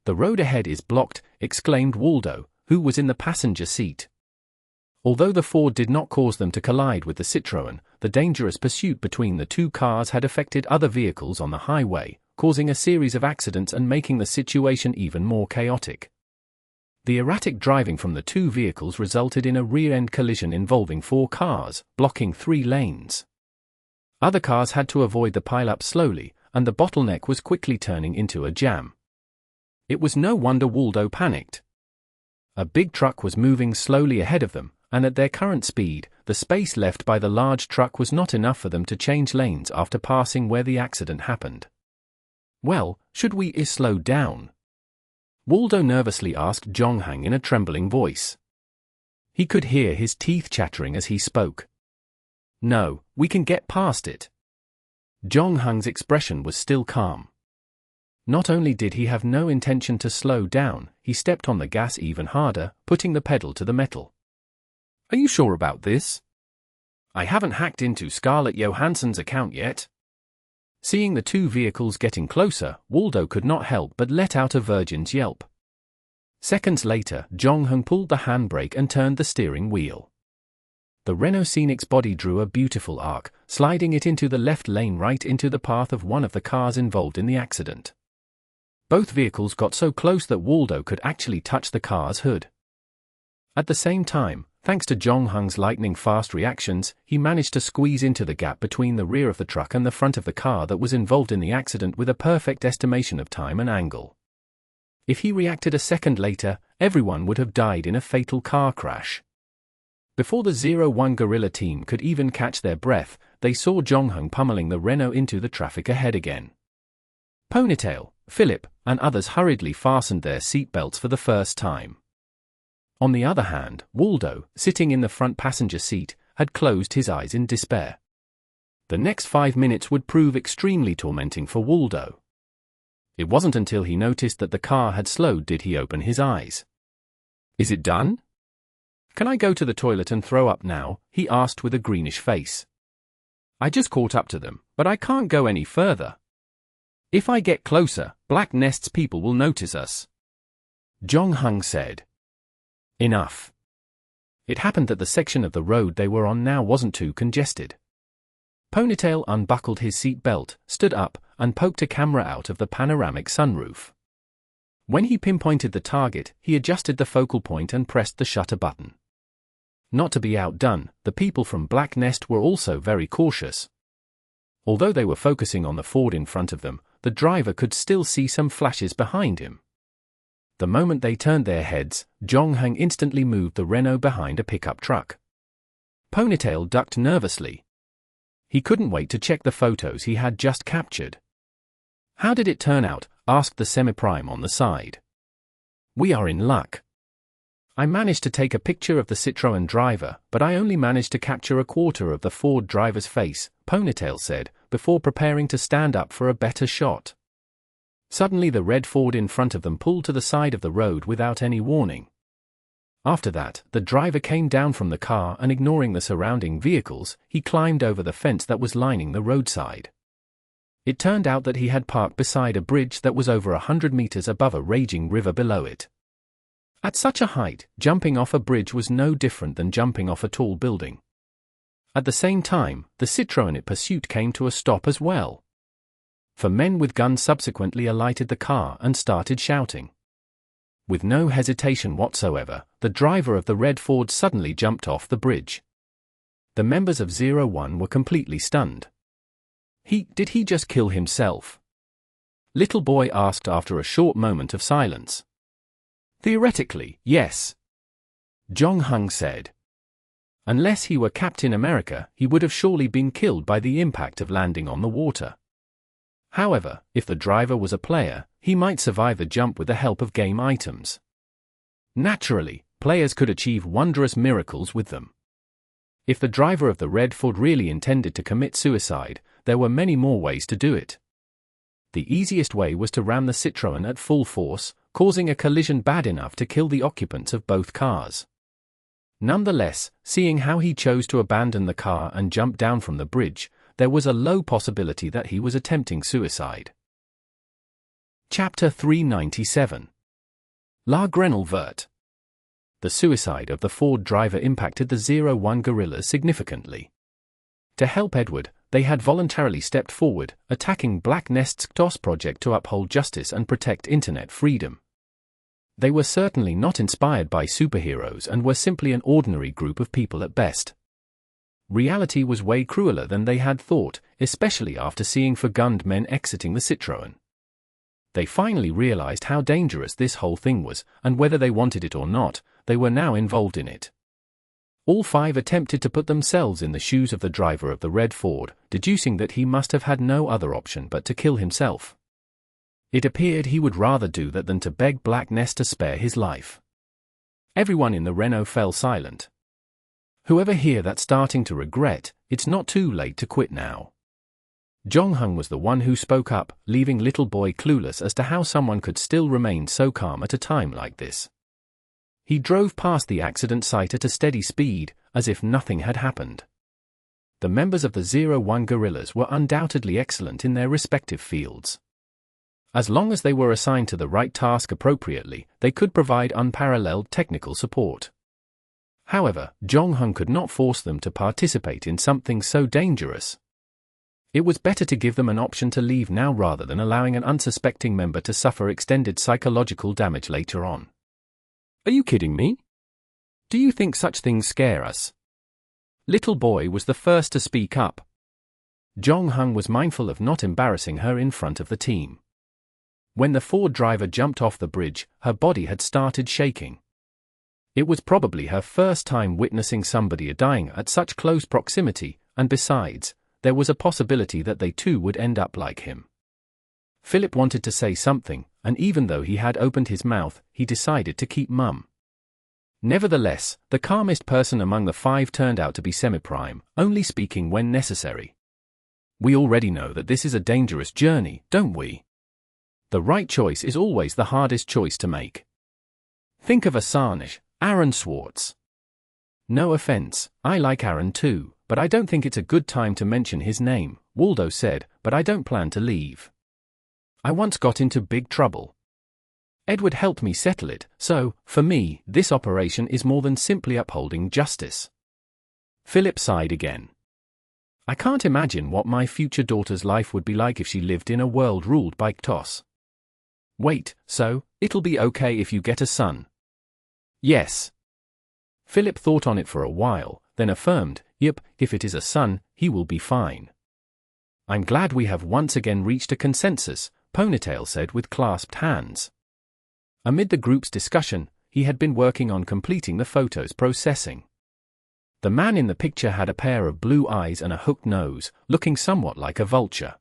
The road ahead is blocked, exclaimed Waldo, who was in the passenger seat. Although the Ford did not cause them to collide with the Citroën, the dangerous pursuit between the two cars had affected other vehicles on the highway, causing a series of accidents and making the situation even more chaotic. The erratic driving from the two vehicles resulted in a rear-end collision involving 4 cars, blocking 3 lanes. Other cars had to avoid the pile-up slowly, and the bottleneck was quickly turning into a jam. It was no wonder Waldo panicked. A big truck was moving slowly ahead of them, and at their current speed, the space left by the large truck was not enough for them to change lanes after passing where the accident happened. Well, should we slow down? Waldo nervously asked Jong-hung in a trembling voice. He could hear his teeth chattering as he spoke. No, we can get past it. Jong-hung's expression was still calm. Not only did he have no intention to slow down, he stepped on the gas even harder, putting the pedal to the metal. Are you sure about this? I haven't hacked into Scarlett Johansson's account yet. Seeing the two vehicles getting closer, Waldo could not help but let out a virgin's yelp. Seconds later, Jong-hung pulled the handbrake and turned the steering wheel. The Renault Scénic's body drew a beautiful arc, sliding it into the left lane right into the path of one of the cars involved in the accident. Both vehicles got so close that Waldo could actually touch the car's hood. At the same time, thanks to Jong-hung's lightning-fast reactions, he managed to squeeze into the gap between the rear of the truck and the front of the car that was involved in the accident with a perfect estimation of time and angle. If he reacted a second later, everyone would have died in a fatal car crash. Before the 01 guerrilla team could even catch their breath, they saw Jong-hung pummeling the Renault into the traffic ahead again. Ponytail, Philip, and others hurriedly fastened their seatbelts for the first time. On the other hand, Waldo, sitting in the front passenger seat, had closed his eyes in despair. The next 5 minutes would prove extremely tormenting for Waldo. It wasn't until he noticed that the car had slowed did he open his eyes. Is it done? Can I go to the toilet and throw up now? He asked with a greenish face. I just caught up to them, but I can't go any further. If I get closer, Black Nest's people will notice us. Jong-hung said. Enough. It happened that the section of the road they were on now wasn't too congested. Ponytail unbuckled his seat belt, stood up, and poked a camera out of the panoramic sunroof. When he pinpointed the target, he adjusted the focal point and pressed the shutter button. Not to be outdone, the people from Black Nest were also very cautious. Although they were focusing on the Ford in front of them, the driver could still see some flashes behind him. The moment they turned their heads, Jong-hung instantly moved the Renault behind a pickup truck. Ponytail ducked nervously. He couldn't wait to check the photos he had just captured. How did it turn out? Asked the Semi-Prime on the side. We are in luck. I managed to take a picture of the Citroën driver, but I only managed to capture a quarter of the Ford driver's face, Ponytail said, before preparing to stand up for a better shot. Suddenly the red Ford in front of them pulled to the side of the road without any warning. After that, the driver came down from the car and, ignoring the surrounding vehicles, he climbed over the fence that was lining the roadside. It turned out that he had parked beside a bridge that was over 100 meters above a raging river below it. At such a height, jumping off a bridge was no different than jumping off a tall building. At the same time, the Citroën in pursuit came to a stop as well. For men with guns subsequently alighted the car and started shouting. With no hesitation whatsoever, the driver of the red Ford suddenly jumped off the bridge. The members of 01 were completely stunned. Did he just kill himself? Little Boy asked after a short moment of silence. Theoretically, yes. Jong Hung said. Unless he were Captain America, he would have surely been killed by the impact of landing on the water. However, if the driver was a player, he might survive the jump with the help of game items. Naturally, players could achieve wondrous miracles with them. If the driver of the red Ford really intended to commit suicide, there were many more ways to do it. The easiest way was to ram the Citroën at full force, causing a collision bad enough to kill the occupants of both cars. Nonetheless, seeing how he chose to abandon the car and jump down from the bridge, there was a low possibility that he was attempting suicide. Chapter 397. La Grenouille Verte. The suicide of the Ford driver impacted the 01 guerrillas significantly. To help Edward, they had voluntarily stepped forward, attacking Black Nest's CTOS project to uphold justice and protect internet freedom. They were certainly not inspired by superheroes and were simply an ordinary group of people at best. Reality was way crueler than they had thought, especially after seeing four-gunned men exiting the Citroën. They finally realized how dangerous this whole thing was, and whether they wanted it or not, they were now involved in it. All five attempted to put themselves in the shoes of the driver of the red Ford, deducing that he must have had no other option but to kill himself. It appeared he would rather do that than to beg Black Nest to spare his life. Everyone in the Renault fell silent. Whoever here that's starting to regret, it's not too late to quit now. Jong Hung was the one who spoke up, leaving Little Boy clueless as to how someone could still remain so calm at a time like this. He drove past the accident site at a steady speed, as if nothing had happened. The members of the 01 guerrillas were undoubtedly excellent in their respective fields. As long as they were assigned to the right task appropriately, they could provide unparalleled technical support. However, Jong Hung could not force them to participate in something so dangerous. It was better to give them an option to leave now rather than allowing an unsuspecting member to suffer extended psychological damage later on. Are you kidding me? Do you think such things scare us? Little Boy was the first to speak up. Jong Hung was mindful of not embarrassing her in front of the team. When the Ford driver jumped off the bridge, her body had started shaking. It was probably her first time witnessing somebody dying at such close proximity, and besides, there was a possibility that they too would end up like him. Philip wanted to say something, and even though he had opened his mouth, he decided to keep mum. Nevertheless, the calmest person among the five turned out to be Semi-Prime, only speaking when necessary. We already know that this is a dangerous journey, don't we? The right choice is always the hardest choice to make. Think of Assange, Aaron Swartz. No offense, I like Aaron too, but I don't think it's a good time to mention his name, Waldo said, but I don't plan to leave. I once got into big trouble. Edward helped me settle it, so, for me, this operation is more than simply upholding justice. Philip sighed again. I can't imagine what my future daughter's life would be like if she lived in a world ruled by CTOS. Wait, so, it'll be okay if you get a son? Yes. Philip thought on it for a while, then affirmed, yep, if it is a son, he will be fine. I'm glad we have once again reached a consensus, Ponytail said with clasped hands. Amid the group's discussion, he had been working on completing the photo's processing. The man in the picture had a pair of blue eyes and a hooked nose, looking somewhat like a vulture.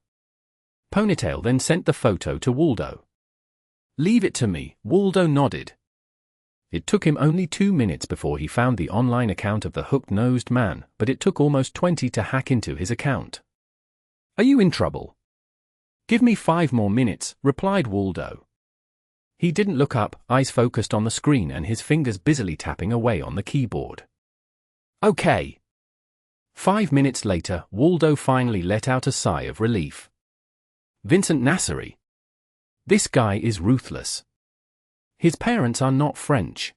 Ponytail then sent the photo to Waldo. Leave it to me, Waldo nodded. It took him only 2 minutes before he found the online account of the hook-nosed man, but it took almost 20 to hack into his account. "Are you in trouble?" "Give me 5 more minutes," replied Waldo. He didn't look up, eyes focused on the screen and his fingers busily tapping away on the keyboard. "Okay." 5 minutes later, Waldo finally let out a sigh of relief. Vincent Nasseri. This guy is ruthless. His parents are not French.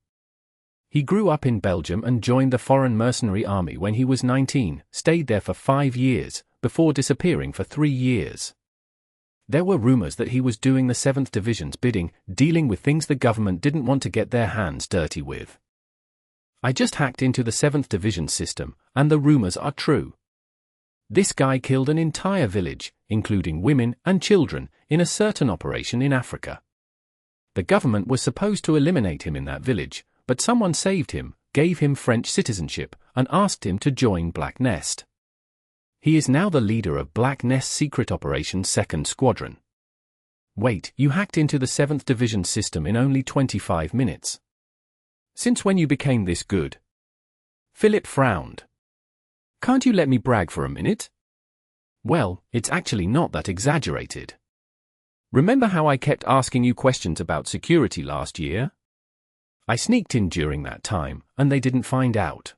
He grew up in Belgium and joined the Foreign Mercenary Army when he was 19, stayed there for 5 years, before disappearing for 3 years. There were rumors that he was doing the 7th Division's bidding, dealing with things the government didn't want to get their hands dirty with. I just hacked into the 7th Division system, and the rumors are true. This guy killed an entire village, including women and children, in a certain operation in Africa. The government was supposed to eliminate him in that village, but someone saved him, gave him French citizenship, and asked him to join Black Nest. He is now the leader of Black Nest's Secret Operations 2nd Squadron. Wait, you hacked into the 7th Division system in only 25 minutes? Since when you became this good? Philip frowned. Can't you let me brag for a minute? Well, it's actually not that exaggerated. Remember how I kept asking you questions about security last year? I sneaked in during that time, and they didn't find out.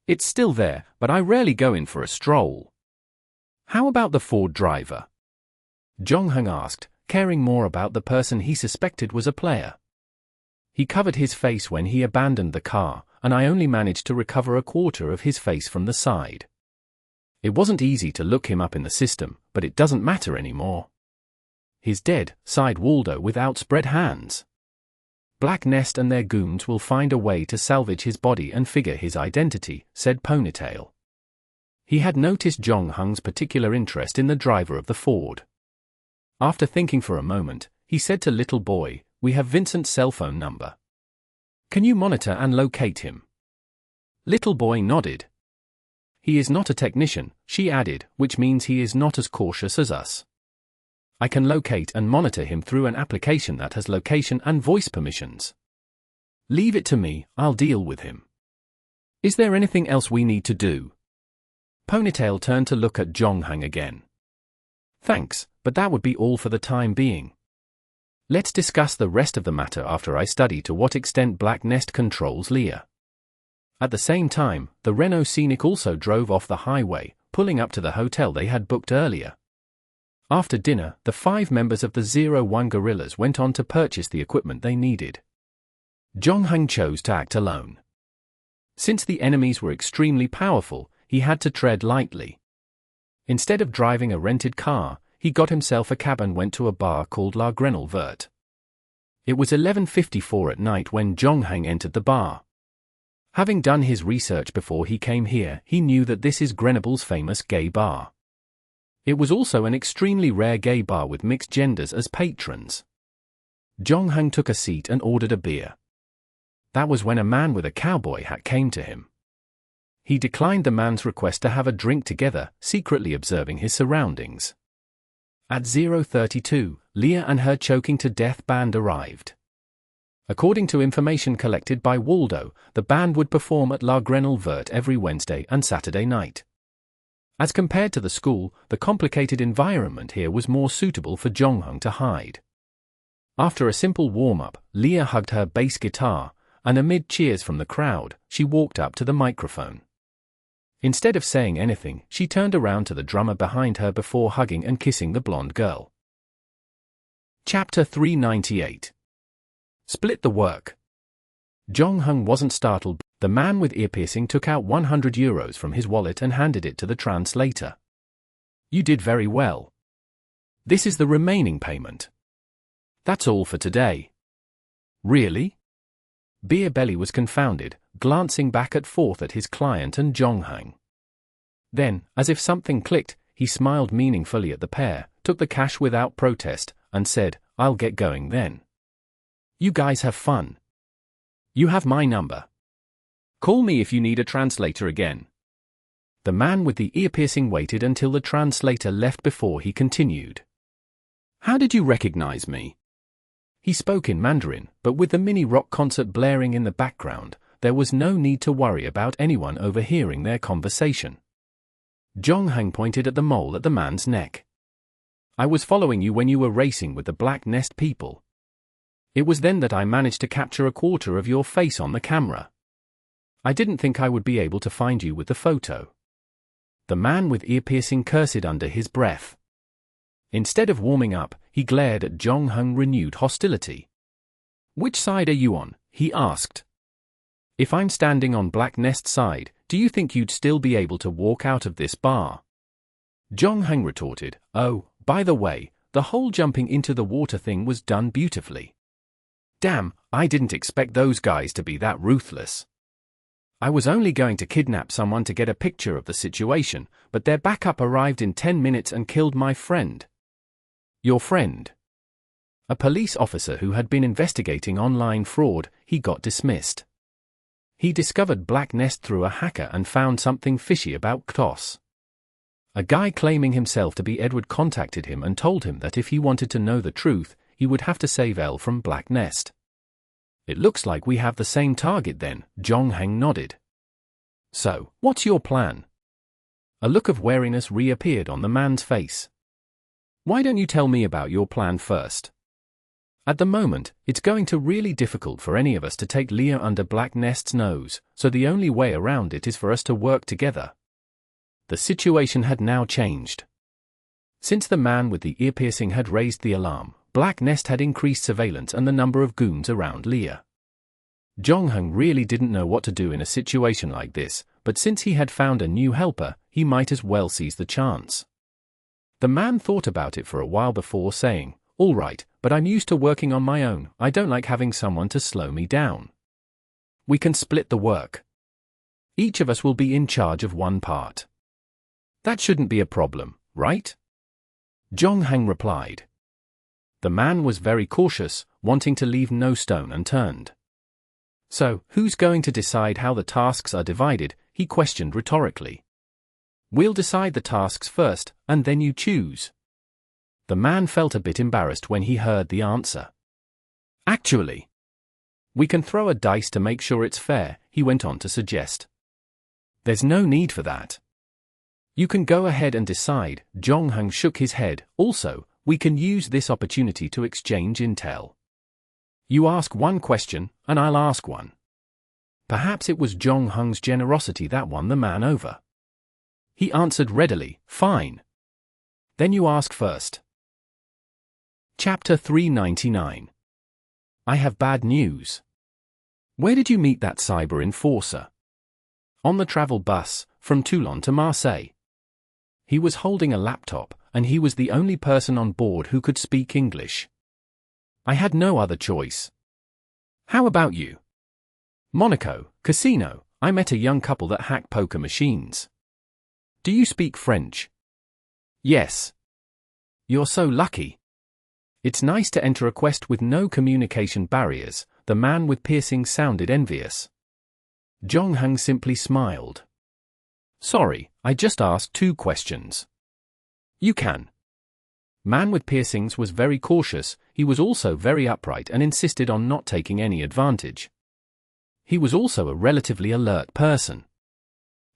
It's still there, but I rarely go in for a stroll. How about the Ford driver? Jong-hung asked, caring more about the person he suspected was a player. He covered his face when he abandoned the car, and I only managed to recover a quarter of his face from the side. It wasn't easy to look him up in the system, but it doesn't matter anymore. He's dead, sighed Waldo with outspread hands. Black Nest and their goons will find a way to salvage his body and figure his identity, said Ponytail. He had noticed Jong-hung's particular interest in the driver of the Ford. After thinking for a moment, he said to Little Boy, "We have Vincent's cell phone number. Can you monitor and locate him?" Little Boy nodded. "He is not a technician," she added, "which means he is not as cautious as us. I can locate and monitor him through an application that has location and voice permissions. Leave it to me, I'll deal with him. Is there anything else we need to do?" Ponytail turned to look at Jong-hung again. "Thanks, but that would be all for the time being. Let's discuss the rest of the matter after I study to what extent Black Nest controls Leah." At the same time, the Renault Scenic also drove off the highway, pulling up to the hotel they had booked earlier. After dinner, the 5 members of the 01 guerrillas went on to purchase the equipment they needed. Jong-hung chose to act alone. Since the enemies were extremely powerful, he had to tread lightly. Instead of driving a rented car, he got himself a cab and went to a bar called La Grenouille Verte. It was 11:54 at night when Jong-hung entered the bar. Having done his research before he came here, he knew that this is Grenouille's famous gay bar. It was also an extremely rare gay bar with mixed genders as patrons. Jong-hung took a seat and ordered a beer. That was when a man with a cowboy hat came to him. He declined the man's request to have a drink together, secretly observing his surroundings. At 0:32, Leah and her choking to death band arrived. According to information collected by Waldo, the band would perform at La Grenouille Verte every Wednesday and Saturday night. As compared to the school, the complicated environment here was more suitable for Jong-hung to hide. After a simple warm-up, Leah hugged her bass guitar, and amid cheers from the crowd, she walked up to the microphone. Instead of saying anything, she turned around to the drummer behind her before hugging and kissing the blonde girl. Chapter 398. Split the work. Jong-hung wasn't startled. The man with ear-piercing took out €100 from his wallet and handed it to the translator. "You did very well. This is the remaining payment. That's all for today." "Really?" Beer Belly was confounded, glancing back and forth at his client and Jong-hung. Then, as if something clicked, he smiled meaningfully at the pair, took the cash without protest, and said, "I'll get going then. You guys have fun. You have my number. Call me if you need a translator again." The man with the ear-piercing waited until the translator left before he continued. "How did you recognize me?" He spoke in Mandarin, but with the mini rock concert blaring in the background, there was no need to worry about anyone overhearing their conversation. Zhongheng pointed at the mole at the man's neck. I was following you when you were racing with the Black Nest people. It was then that I managed to capture a quarter of your face on the camera. I didn't think I would be able to find you with the photo. The man with ear-piercing cursed under his breath. Instead of warming up, he glared at Zhongheng renewed hostility. Which side are you on? He asked. If I'm standing on Black Nest's side, do you think you'd still be able to walk out of this bar? Zhongheng retorted, oh, by the way, the whole jumping into the water thing was done beautifully. Damn, I didn't expect those guys to be that ruthless. I was only going to kidnap someone to get a picture of the situation, but their backup arrived in 10 minutes and killed my friend. Your friend? A police officer who had been investigating online fraud, he got dismissed. He discovered Black Nest through a hacker and found something fishy about CTOS. A guy claiming himself to be Edward contacted him and told him that if he wanted to know the truth, he would have to save L from Black Nest. It looks like we have the same target then, Zhongheng nodded. So, what's your plan? A look of wariness reappeared on the man's face. Why don't you tell me about your plan first? At the moment, it's going to be really difficult for any of us to take Leah under Black Nest's nose, so the only way around it is for us to work together. The situation had now changed. Since the man with the ear-piercing had raised the alarm, Black Nest had increased surveillance and the number of goons around Leah. Zhongheng really didn't know what to do in a situation like this, but since he had found a new helper, he might as well seize the chance. The man thought about it for a while before saying, all right, but I'm used to working on my own, I don't like having someone to slow me down. We can split the work. Each of us will be in charge of one part. That shouldn't be a problem, right? Zhongheng replied. The man was very cautious, wanting to leave no stone unturned. So, who's going to decide how the tasks are divided? He questioned rhetorically. We'll decide the tasks first, and then you choose. The man felt a bit embarrassed when he heard the answer. Actually, we can throw a dice to make sure it's fair, he went on to suggest. There's no need for that. You can go ahead and decide, Zhongheng shook his head. Also, we can use this opportunity to exchange intel. You ask one question, and I'll ask one. Perhaps it was Zhongheng's generosity that won the man over. He answered readily, fine. Then you ask first. Chapter 399. I have bad news. Where did you meet that cyber enforcer? On the travel bus, from Toulon to Marseille. He was holding a laptop, and he was the only person on board who could speak English. I had no other choice. How about you? Monaco, casino, I met a young couple that hack poker machines. Do you speak French? Yes. You're so lucky. It's nice to enter a quest with no communication barriers, the man with piercings sounded envious. Zhongheng simply smiled. Sorry, I just asked 2 questions. You can. Man with piercings was very cautious, he was also very upright and insisted on not taking any advantage. He was also a relatively alert person.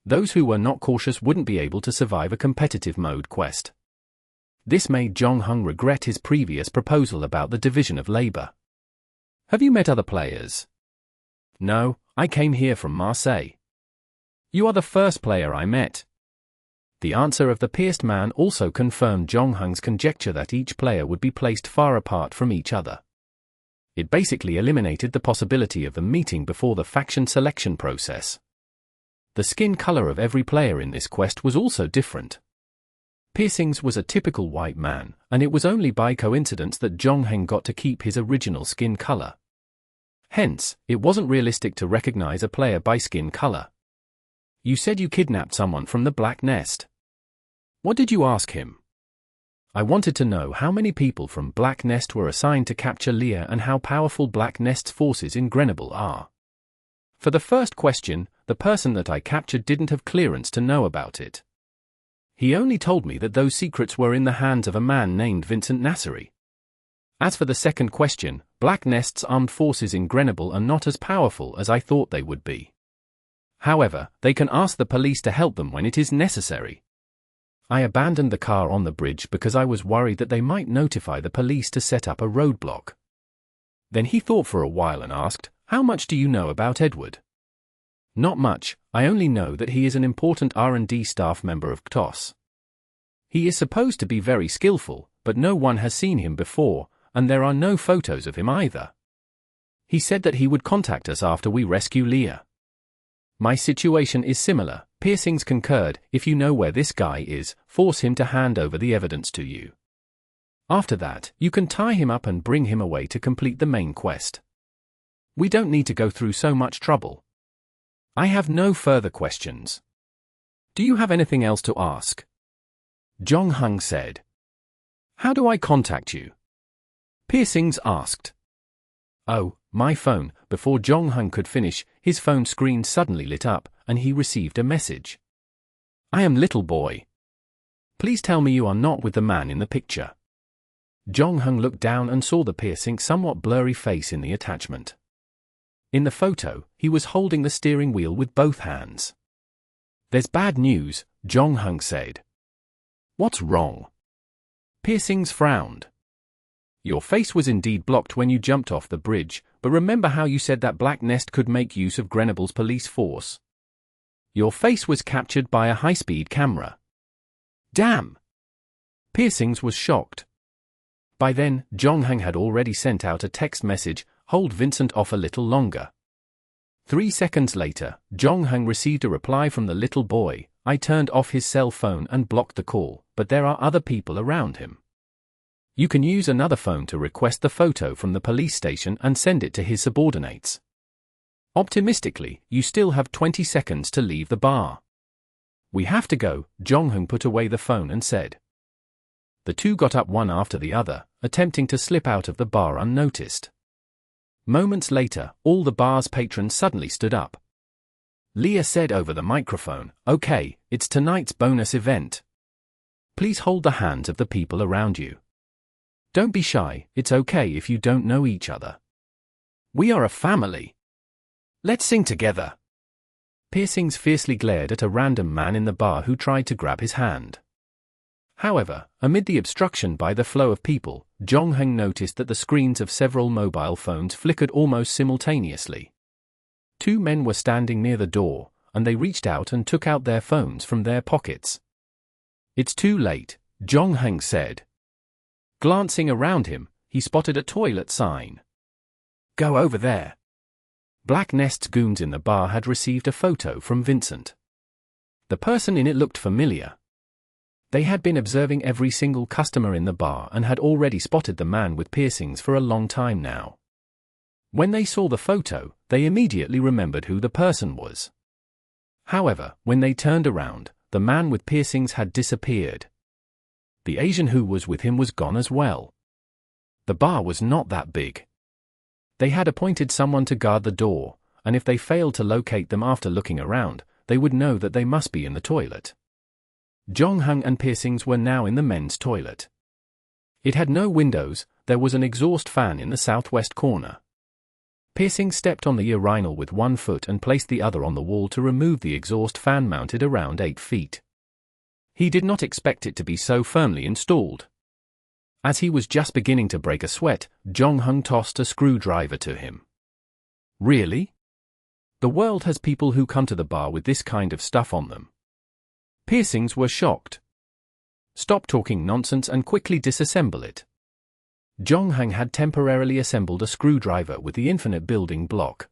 Those who were not cautious wouldn't be able to survive a competitive mode quest. This made Zhongheng regret his previous proposal about the division of labor. Have you met other players? No, I came here from Marseille. You are the first player I met. The answer of the pierced man also confirmed Zhongheng's conjecture that each player would be placed far apart from each other. It basically eliminated the possibility of them meeting before the faction selection process. The skin color of every player in this quest was also different. Piercings was a typical white man, and it was only by coincidence that Zhongheng got to keep his original skin color. Hence, it wasn't realistic to recognize a player by skin color. You said you kidnapped someone from the Black Nest. What did you ask him? I wanted to know how many people from Black Nest were assigned to capture Leah and how powerful Black Nest's forces in Grenouille are. For the first question, the person that I captured didn't have clearance to know about it. He only told me that those secrets were in the hands of a man named Vincent Nasseri. As for the second question, Black Nest's armed forces in Grenouille are not as powerful as I thought they would be. However, they can ask the police to help them when it is necessary. I abandoned the car on the bridge because I was worried that they might notify the police to set up a roadblock. Then he thought for a while and asked, "How much do you know about Edward?" "Not much, I only know that he is an important R&D staff member of CTOS. He is supposed to be very skillful, but no one has seen him before, and there are no photos of him either. He said that he would contact us after we rescue Leah." "My situation is similar," Piercings concurred. "If you know where this guy is, force him to hand over the evidence to you. After that, you can tie him up and bring him away to complete the main quest. We don't need to go through so much trouble." "I have no further questions. Do you have anything else to ask?" Jong Hung said. "How do I contact you?" Piercings asked. "Oh, my phone." Before Jong Hung could finish, his phone screen suddenly lit up, and he received a message. "I am Little Boy. Please tell me you are not with the man in the picture." Jong Hung looked down and saw the piercing, somewhat blurry face in the attachment. In the photo, he was holding the steering wheel with both hands. "There's bad news," Jong Hung said. "What's wrong?" Piercings frowned. "Your face was indeed blocked when you jumped off the bridge, but remember how you said that Black Nest could make use of Grenouille's police force? Your face was captured by a high-speed camera." "Damn!" Piercings was shocked. By then, Jong Hung had already sent out a text message, "Hold Vincent off a little longer." 3 seconds later, Jong Hung received a reply from the little boy. "I turned off his cell phone and blocked the call, but there are other people around him. You can use another phone to request the photo from the police station and send it to his subordinates. Optimistically, you still have 20 seconds to leave the bar." "We have to go," Jong Hung put away the phone and said. The two got up one after the other, attempting to slip out of the bar unnoticed. Moments later, all the bar's patrons suddenly stood up. Leah said over the microphone, "Okay, it's tonight's bonus event. Please hold the hands of the people around you. Don't be shy, it's okay if you don't know each other. We are a family. Let's sing together." Piercings fiercely glared at a random man in the bar who tried to grab his hand. However, amid the obstruction by the flow of people, Jong Hung noticed that the screens of several mobile phones flickered almost simultaneously. 2 men were standing near the door, and they reached out and took out their phones from their pockets. "It's too late," Jong Hung said. Glancing around him, he spotted a toilet sign. "Go over there." Black Nest's goons in the bar had received a photo from Vincent. The person in it looked familiar. They had been observing every single customer in the bar and had already spotted the man with piercings for a long time now. When they saw the photo, they immediately remembered who the person was. However, when they turned around, the man with piercings had disappeared. The Asian who was with him was gone as well. The bar was not that big. They had appointed someone to guard the door, and if they failed to locate them after looking around, they would know that they must be in the toilet. Jong Hung and Piercings were now in the men's toilet. It had no windows, there was an exhaust fan in the southwest corner. Piercings stepped on the urinal with one foot and placed the other on the wall to remove the exhaust fan mounted around 8 feet. He did not expect it to be so firmly installed. As he was just beginning to break a sweat, Jong Hung tossed a screwdriver to him. "Really? The world has people who come to the bar with this kind of stuff on them." Piercings were shocked. "Stop talking nonsense and quickly disassemble it." Jong Hung had temporarily assembled a screwdriver with the infinite building block.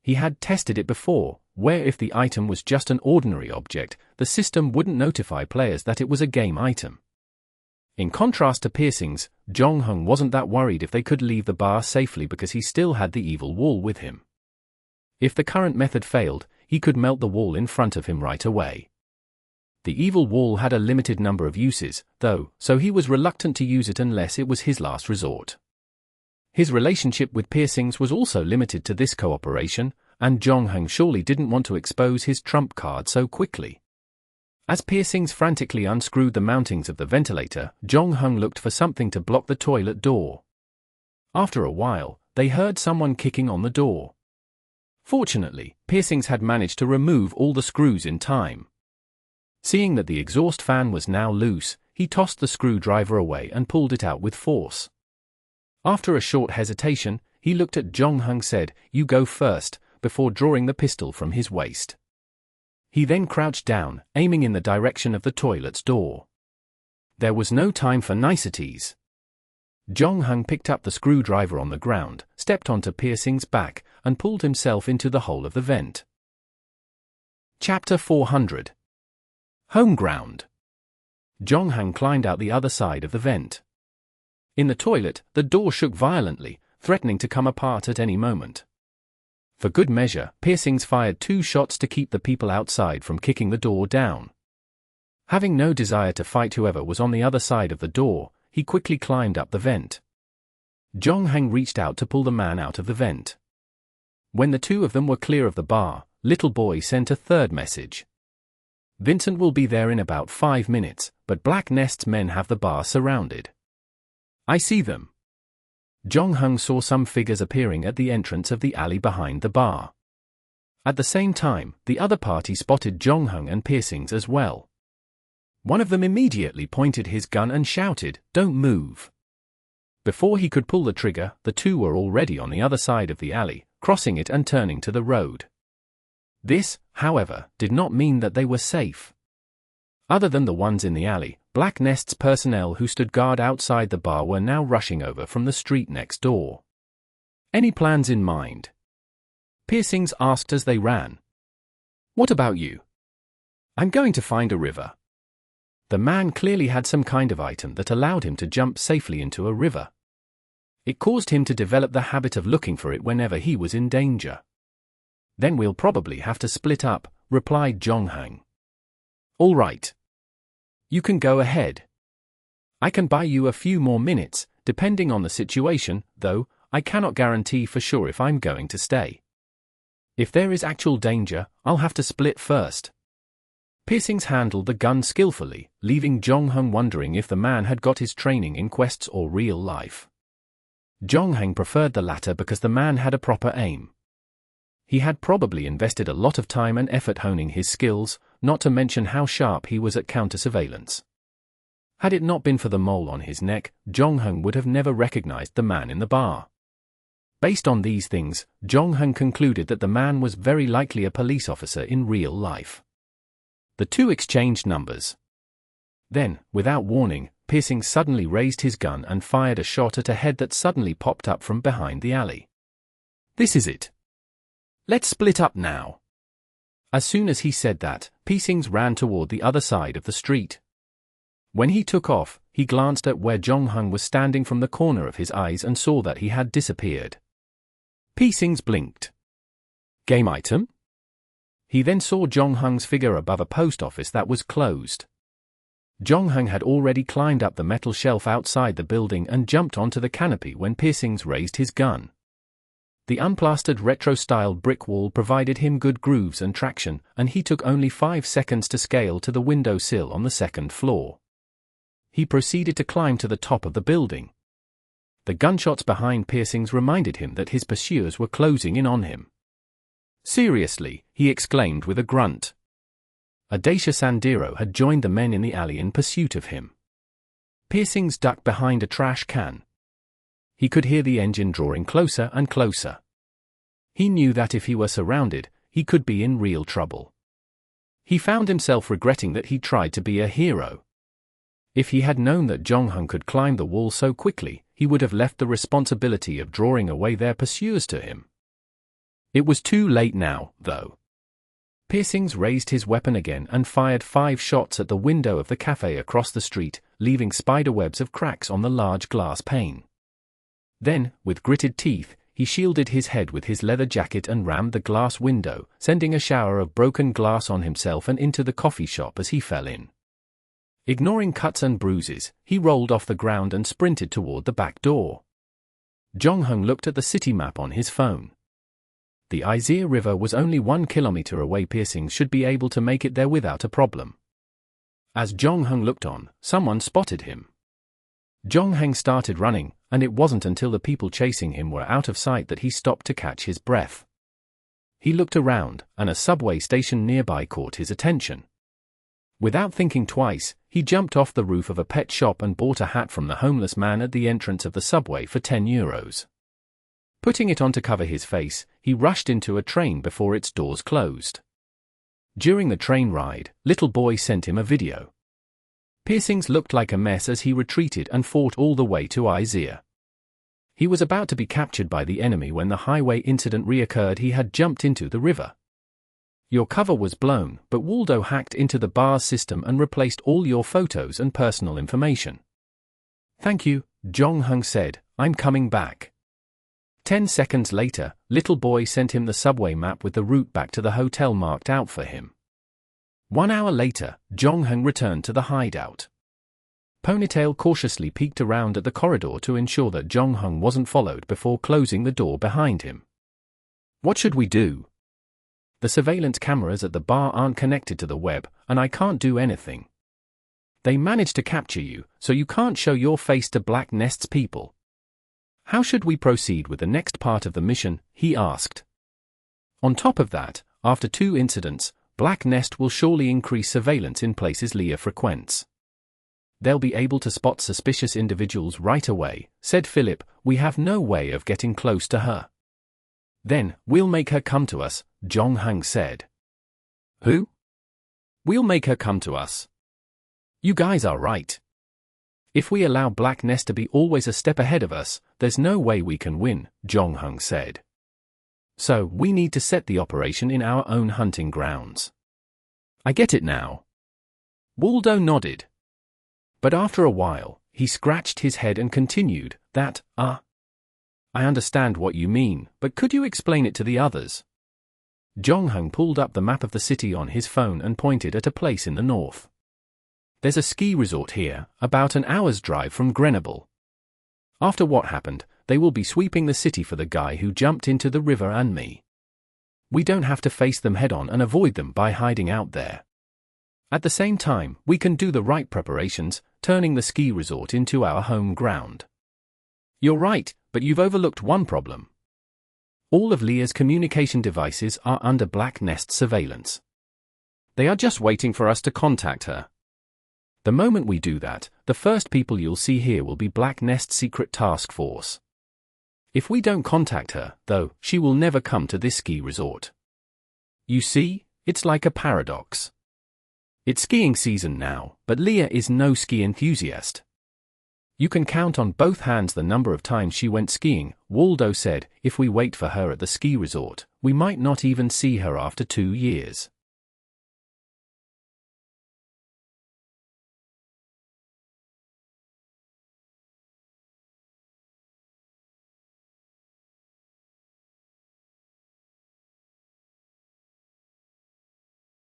He had tested it before, where if the item was just an ordinary object, the system wouldn't notify players that it was a game item. In contrast to Piercings, Jong Hung wasn't that worried if they could leave the bar safely because he still had the evil wall with him. If the current method failed, he could melt the wall in front of him right away. The evil wall had a limited number of uses, though, so he was reluctant to use it unless it was his last resort. His relationship with Piercings was also limited to this cooperation, and Jong Hung surely didn't want to expose his trump card so quickly. As Piercings frantically unscrewed the mountings of the ventilator, Jong Hung looked for something to block the toilet door. After a while, they heard someone kicking on the door. Fortunately, Piercings had managed to remove all the screws in time. Seeing that the exhaust fan was now loose, he tossed the screwdriver away and pulled it out with force. After a short hesitation, he looked at Jong-hung said, "You go first," before drawing the pistol from his waist. He then crouched down, aiming in the direction of the toilet's door. There was no time for niceties. Jong-hung picked up the screwdriver on the ground, stepped onto Piercing's back, and pulled himself into the hole of the vent. Chapter 400. Homeground. Jong-hung climbed out the other side of the vent. In the toilet, the door shook violently, threatening to come apart at any moment. For good measure, Piercings fired 2 shots to keep the people outside from kicking the door down. Having no desire to fight whoever was on the other side of the door, he quickly climbed up the vent. Jong-hung reached out to pull the man out of the vent. When the 2 of them were clear of the bar, Little Boy sent a third message. "Vincent will be there in about 5 minutes, but Black Nest's men have the bar surrounded. I see them." Jong-hung saw some figures appearing at the entrance of the alley behind the bar. At the same time, the other party spotted Jong-hung and Piercings as well. One of them immediately pointed his gun and shouted, "Don't move." Before he could pull the trigger, the 2 were already on the other side of the alley, crossing it and turning to the road. This, however, did not mean that they were safe. Other than the ones in the alley, Black Nest's personnel who stood guard outside the bar were now rushing over from the street next door. "Any plans in mind?" Piercings asked as they ran. "What about you?" "I'm going to find a river." The man clearly had some kind of item that allowed him to jump safely into a river. It caused him to develop the habit of looking for it whenever he was in danger. "Then we'll probably have to split up," replied Jong-hung. "All right. You can go ahead. I can buy you a few more minutes, depending on the situation, though I cannot guarantee for sure if I'm going to stay. If there is actual danger, I'll have to split first." Piercings handled the gun skillfully, leaving Jong-hung wondering if the man had got his training in quests or real life. Jong-hung preferred the latter because the man had a proper aim. He had probably invested a lot of time and effort honing his skills, not to mention how sharp he was at counter-surveillance. Had it not been for the mole on his neck, Jong-hung would have never recognized the man in the bar. Based on these things, Jong-hung concluded that the man was very likely a police officer in real life. The 2 exchanged numbers. Then, without warning, Piercing suddenly raised his gun and fired a shot at a head that suddenly popped up from behind the alley. "This is it. Let's split up now." As soon as he said that, Piercings ran toward the other side of the street. When he took off, he glanced at where Jong-hung was standing from the corner of his eyes and saw that he had disappeared. Piercings blinked. "Game item?" He then saw Jong-hung's figure above a post office that was closed. Jong-hung had already climbed up the metal shelf outside the building and jumped onto the canopy when Piercings raised his gun. The unplastered retro-style brick wall provided him good grooves and traction, and he took only 5 seconds to scale to the window sill on the 2nd floor. He proceeded to climb to the top of the building. The gunshots behind Piercings reminded him that his pursuers were closing in on him. "Seriously," he exclaimed with a grunt. A Dacia Sandero had joined the men in the alley in pursuit of him. Piercings ducked behind a trash can. He could hear the engine drawing closer and closer. He knew that if he were surrounded, he could be in real trouble. He found himself regretting that he tried to be a hero. If he had known that Jong-hung could climb the wall so quickly, he would have left the responsibility of drawing away their pursuers to him. It was too late now, though. Piercings raised his weapon again and fired 5 shots at the window of the cafe across the street, leaving spiderwebs of cracks on the large glass pane. Then, with gritted teeth, he shielded his head with his leather jacket and rammed the glass window, sending a shower of broken glass on himself and into the coffee shop as he fell in. Ignoring cuts and bruises, he rolled off the ground and sprinted toward the back door. Jong-hung looked at the city map on his phone. The Izir River was only 1 kilometer away. Piercings should be able to make it there without a problem. As Jong-hung looked on, someone spotted him. Jong-hung started running, and it wasn't until the people chasing him were out of sight that he stopped to catch his breath. He looked around, and a subway station nearby caught his attention. Without thinking twice, he jumped off the roof of a pet shop and bought a hat from the homeless man at the entrance of the subway for €10. Putting it on to cover his face, he rushed into a train before its doors closed. During the train ride, Little Boy sent him a video. Piercings looked like a mess as he retreated and fought all the way to Isaiah. He was about to be captured by the enemy when the highway incident reoccurred. He had jumped into the river. Your cover was blown, but Waldo hacked into the bar's system and replaced all your photos and personal information. Thank you, Jong-hung said, I'm coming back. 10 seconds later, Little Boy sent him the subway map with the route back to the hotel marked out for him. 1 hour later, Jong-hung returned to the hideout. Ponytail cautiously peeked around at the corridor to ensure that Jong-hung wasn't followed before closing the door behind him. What should we do? The surveillance cameras at the bar aren't connected to the web, and I can't do anything. They managed to capture you, so you can't show your face to Black Nest's people. How should we proceed with the next part of the mission? He asked. On top of that, after 2 incidents, Black Nest will surely increase surveillance in places Leah frequents. They'll be able to spot suspicious individuals right away, said Philip. We have no way of getting close to her. Then, we'll make her come to us, Jong-hung said. Who? We'll make her come to us. You guys are right. If we allow Black Nest to be always a step ahead of us, there's no way we can win, Jong-hung said. So, we need to set the operation in our own hunting grounds. I get it now. Waldo nodded. But after a while, he scratched his head and continued, I understand what you mean, but could you explain it to the others? Jong-hung pulled up the map of the city on his phone and pointed at a place in the north. There's a ski resort here, about an hour's drive from Grenouille. After what happened, they will be sweeping the city for the guy who jumped into the river and me. We don't have to face them head-on and avoid them by hiding out there. At the same time, we can do the right preparations, turning the ski resort into our home ground. You're right, but you've overlooked one problem. All of Leah's communication devices are under Black Nest surveillance. They are just waiting for us to contact her. The moment we do that, the first people you'll see here will be Black Nest's secret task force. If we don't contact her, though, she will never come to this ski resort. You see, it's like a paradox. It's skiing season now, but Leah is no ski enthusiast. You can count on both hands the number of times she went skiing, Waldo said. If we wait for her at the ski resort, we might not even see her after 2 years.